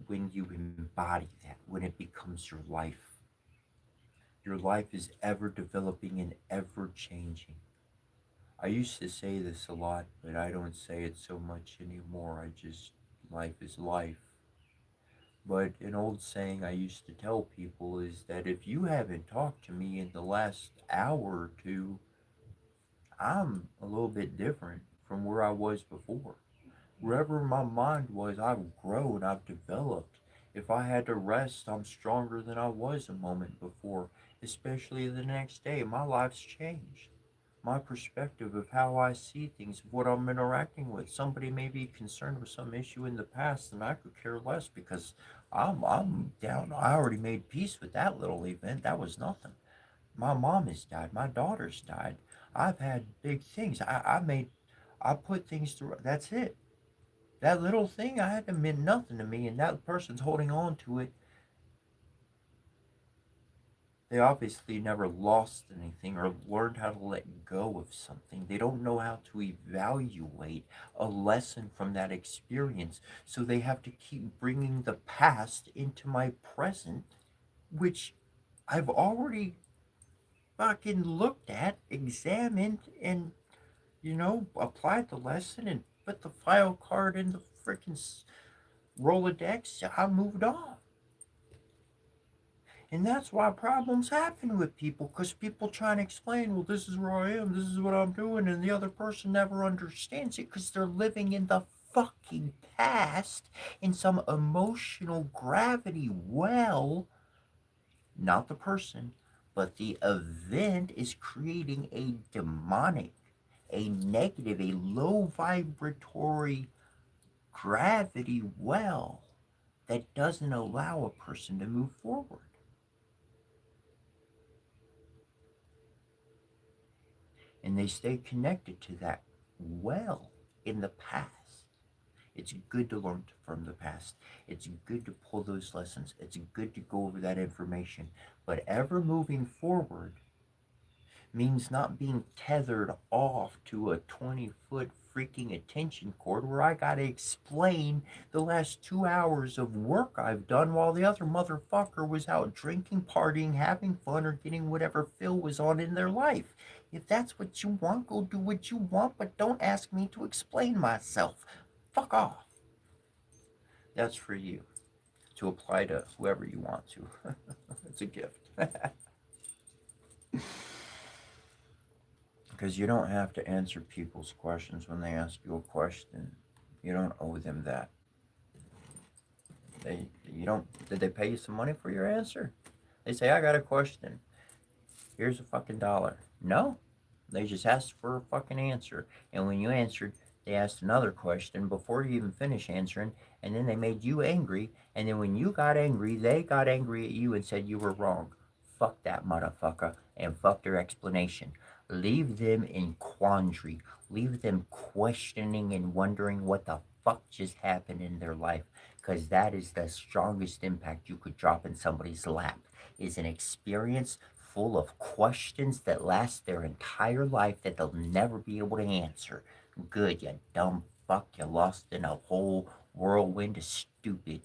when you embody that, when it becomes your life. Your life is ever developing and ever changing. I used to say this a lot, but I don't say it so much anymore. Life is life. But an old saying I used to tell people is that if you haven't talked to me in the last hour or two, I'm a little bit different from where I was before. Wherever my mind was, I've grown, I've developed. If I had to rest, I'm stronger than I was a moment before, especially the next day. My life's changed. My perspective of how I see things, of what I'm interacting with. Somebody may be concerned with some issue in the past, and I could care less, because I'm down. I already made peace with that little event. That was nothing. My mom has died. My daughter's died. I've had big things. I put things through. That's it. That little thing I had to meant nothing to me, and that person's holding on to it. They obviously never lost anything or learned how to let go of something. They don't know how to evaluate a lesson from that experience. So they have to keep bringing the past into my present, which I've already fucking looked at, examined, and, applied the lesson and put the file card in the freaking Rolodex. I moved on. And that's why problems happen with people, because people try and explain, well, this is where I am, this is what I'm doing, and the other person never understands it because they're living in the fucking past in some emotional gravity well. Not the person, but the event is creating a demonic, a negative, a low vibratory gravity well that doesn't allow a person to move forward. And they stay connected to that well in the past. It's good to learn from the past. It's good to pull those lessons. It's good to go over that information. But ever moving forward means not being tethered off to a 20-foot freaking attention cord where I gotta explain the last 2 hours of work I've done while the other motherfucker was out drinking, partying, having fun, or getting whatever fill was on in their life. If that's what you want, go do what you want, but don't ask me to explain myself. Fuck off. That's for you to apply to whoever you want to. It's a gift. Because you don't have to answer people's questions when they ask you a question. You don't owe them that. You don't. Did they pay you some money for your answer? They say, I got a question. Here's a fucking dollar. No, they just asked for a fucking answer. And when you answered, they asked another question before you even finished answering, and then they made you angry. And then when you got angry, they got angry at you and said you were wrong. Fuck that motherfucker, and fuck their explanation. Leave them in quandary. Leave them questioning and wondering what the fuck just happened in their life. Because that is the strongest impact you could drop in somebody's lap, is an experience full of questions that last their entire life that they'll never be able to answer. Good, you dumb fuck. You lost in a whole whirlwind of stupid,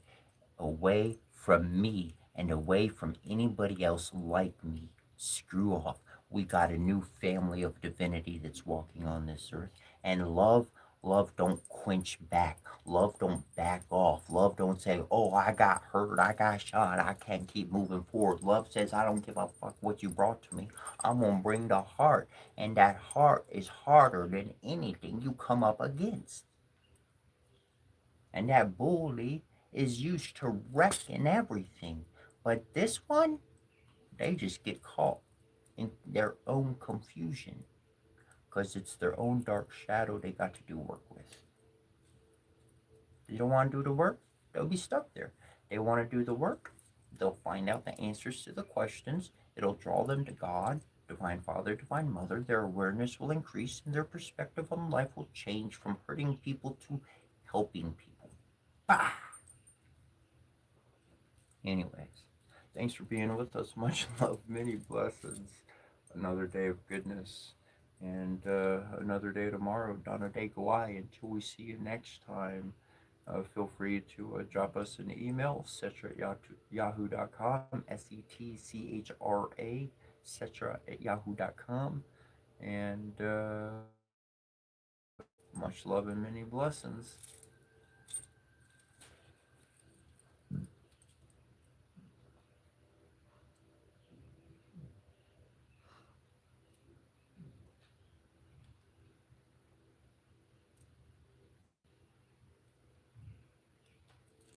away from me and away from anybody else like me. Screw off. We got a new family of divinity that's walking on this earth, and love Love don't quench back. Love don't back off. Love don't say, oh, I got hurt, I got shot, I can't keep moving forward. Love says, I don't give a fuck what you brought to me. I'm gonna bring the heart. And that heart is harder than anything you come up against. And that bully is used to wrecking everything. But this one, they just get caught in their own confusion because it's their own dark shadow they got to do work with. They don't want to do the work, they'll be stuck there. They want to do the work, they'll find out the answers to the questions. It'll draw them to God, Divine Father, Divine Mother. Their awareness will increase and their perspective on life will change from hurting people to helping people. Bah! Anyways, thanks for being with us. Much love, many blessings. Another day of goodness. And another day tomorrow. Donna Day Gawai. Until we see you next time. Feel free to drop us an email, Setra at yahoo.com, Setchra, Setra at yahoo.com. And much love and many blessings.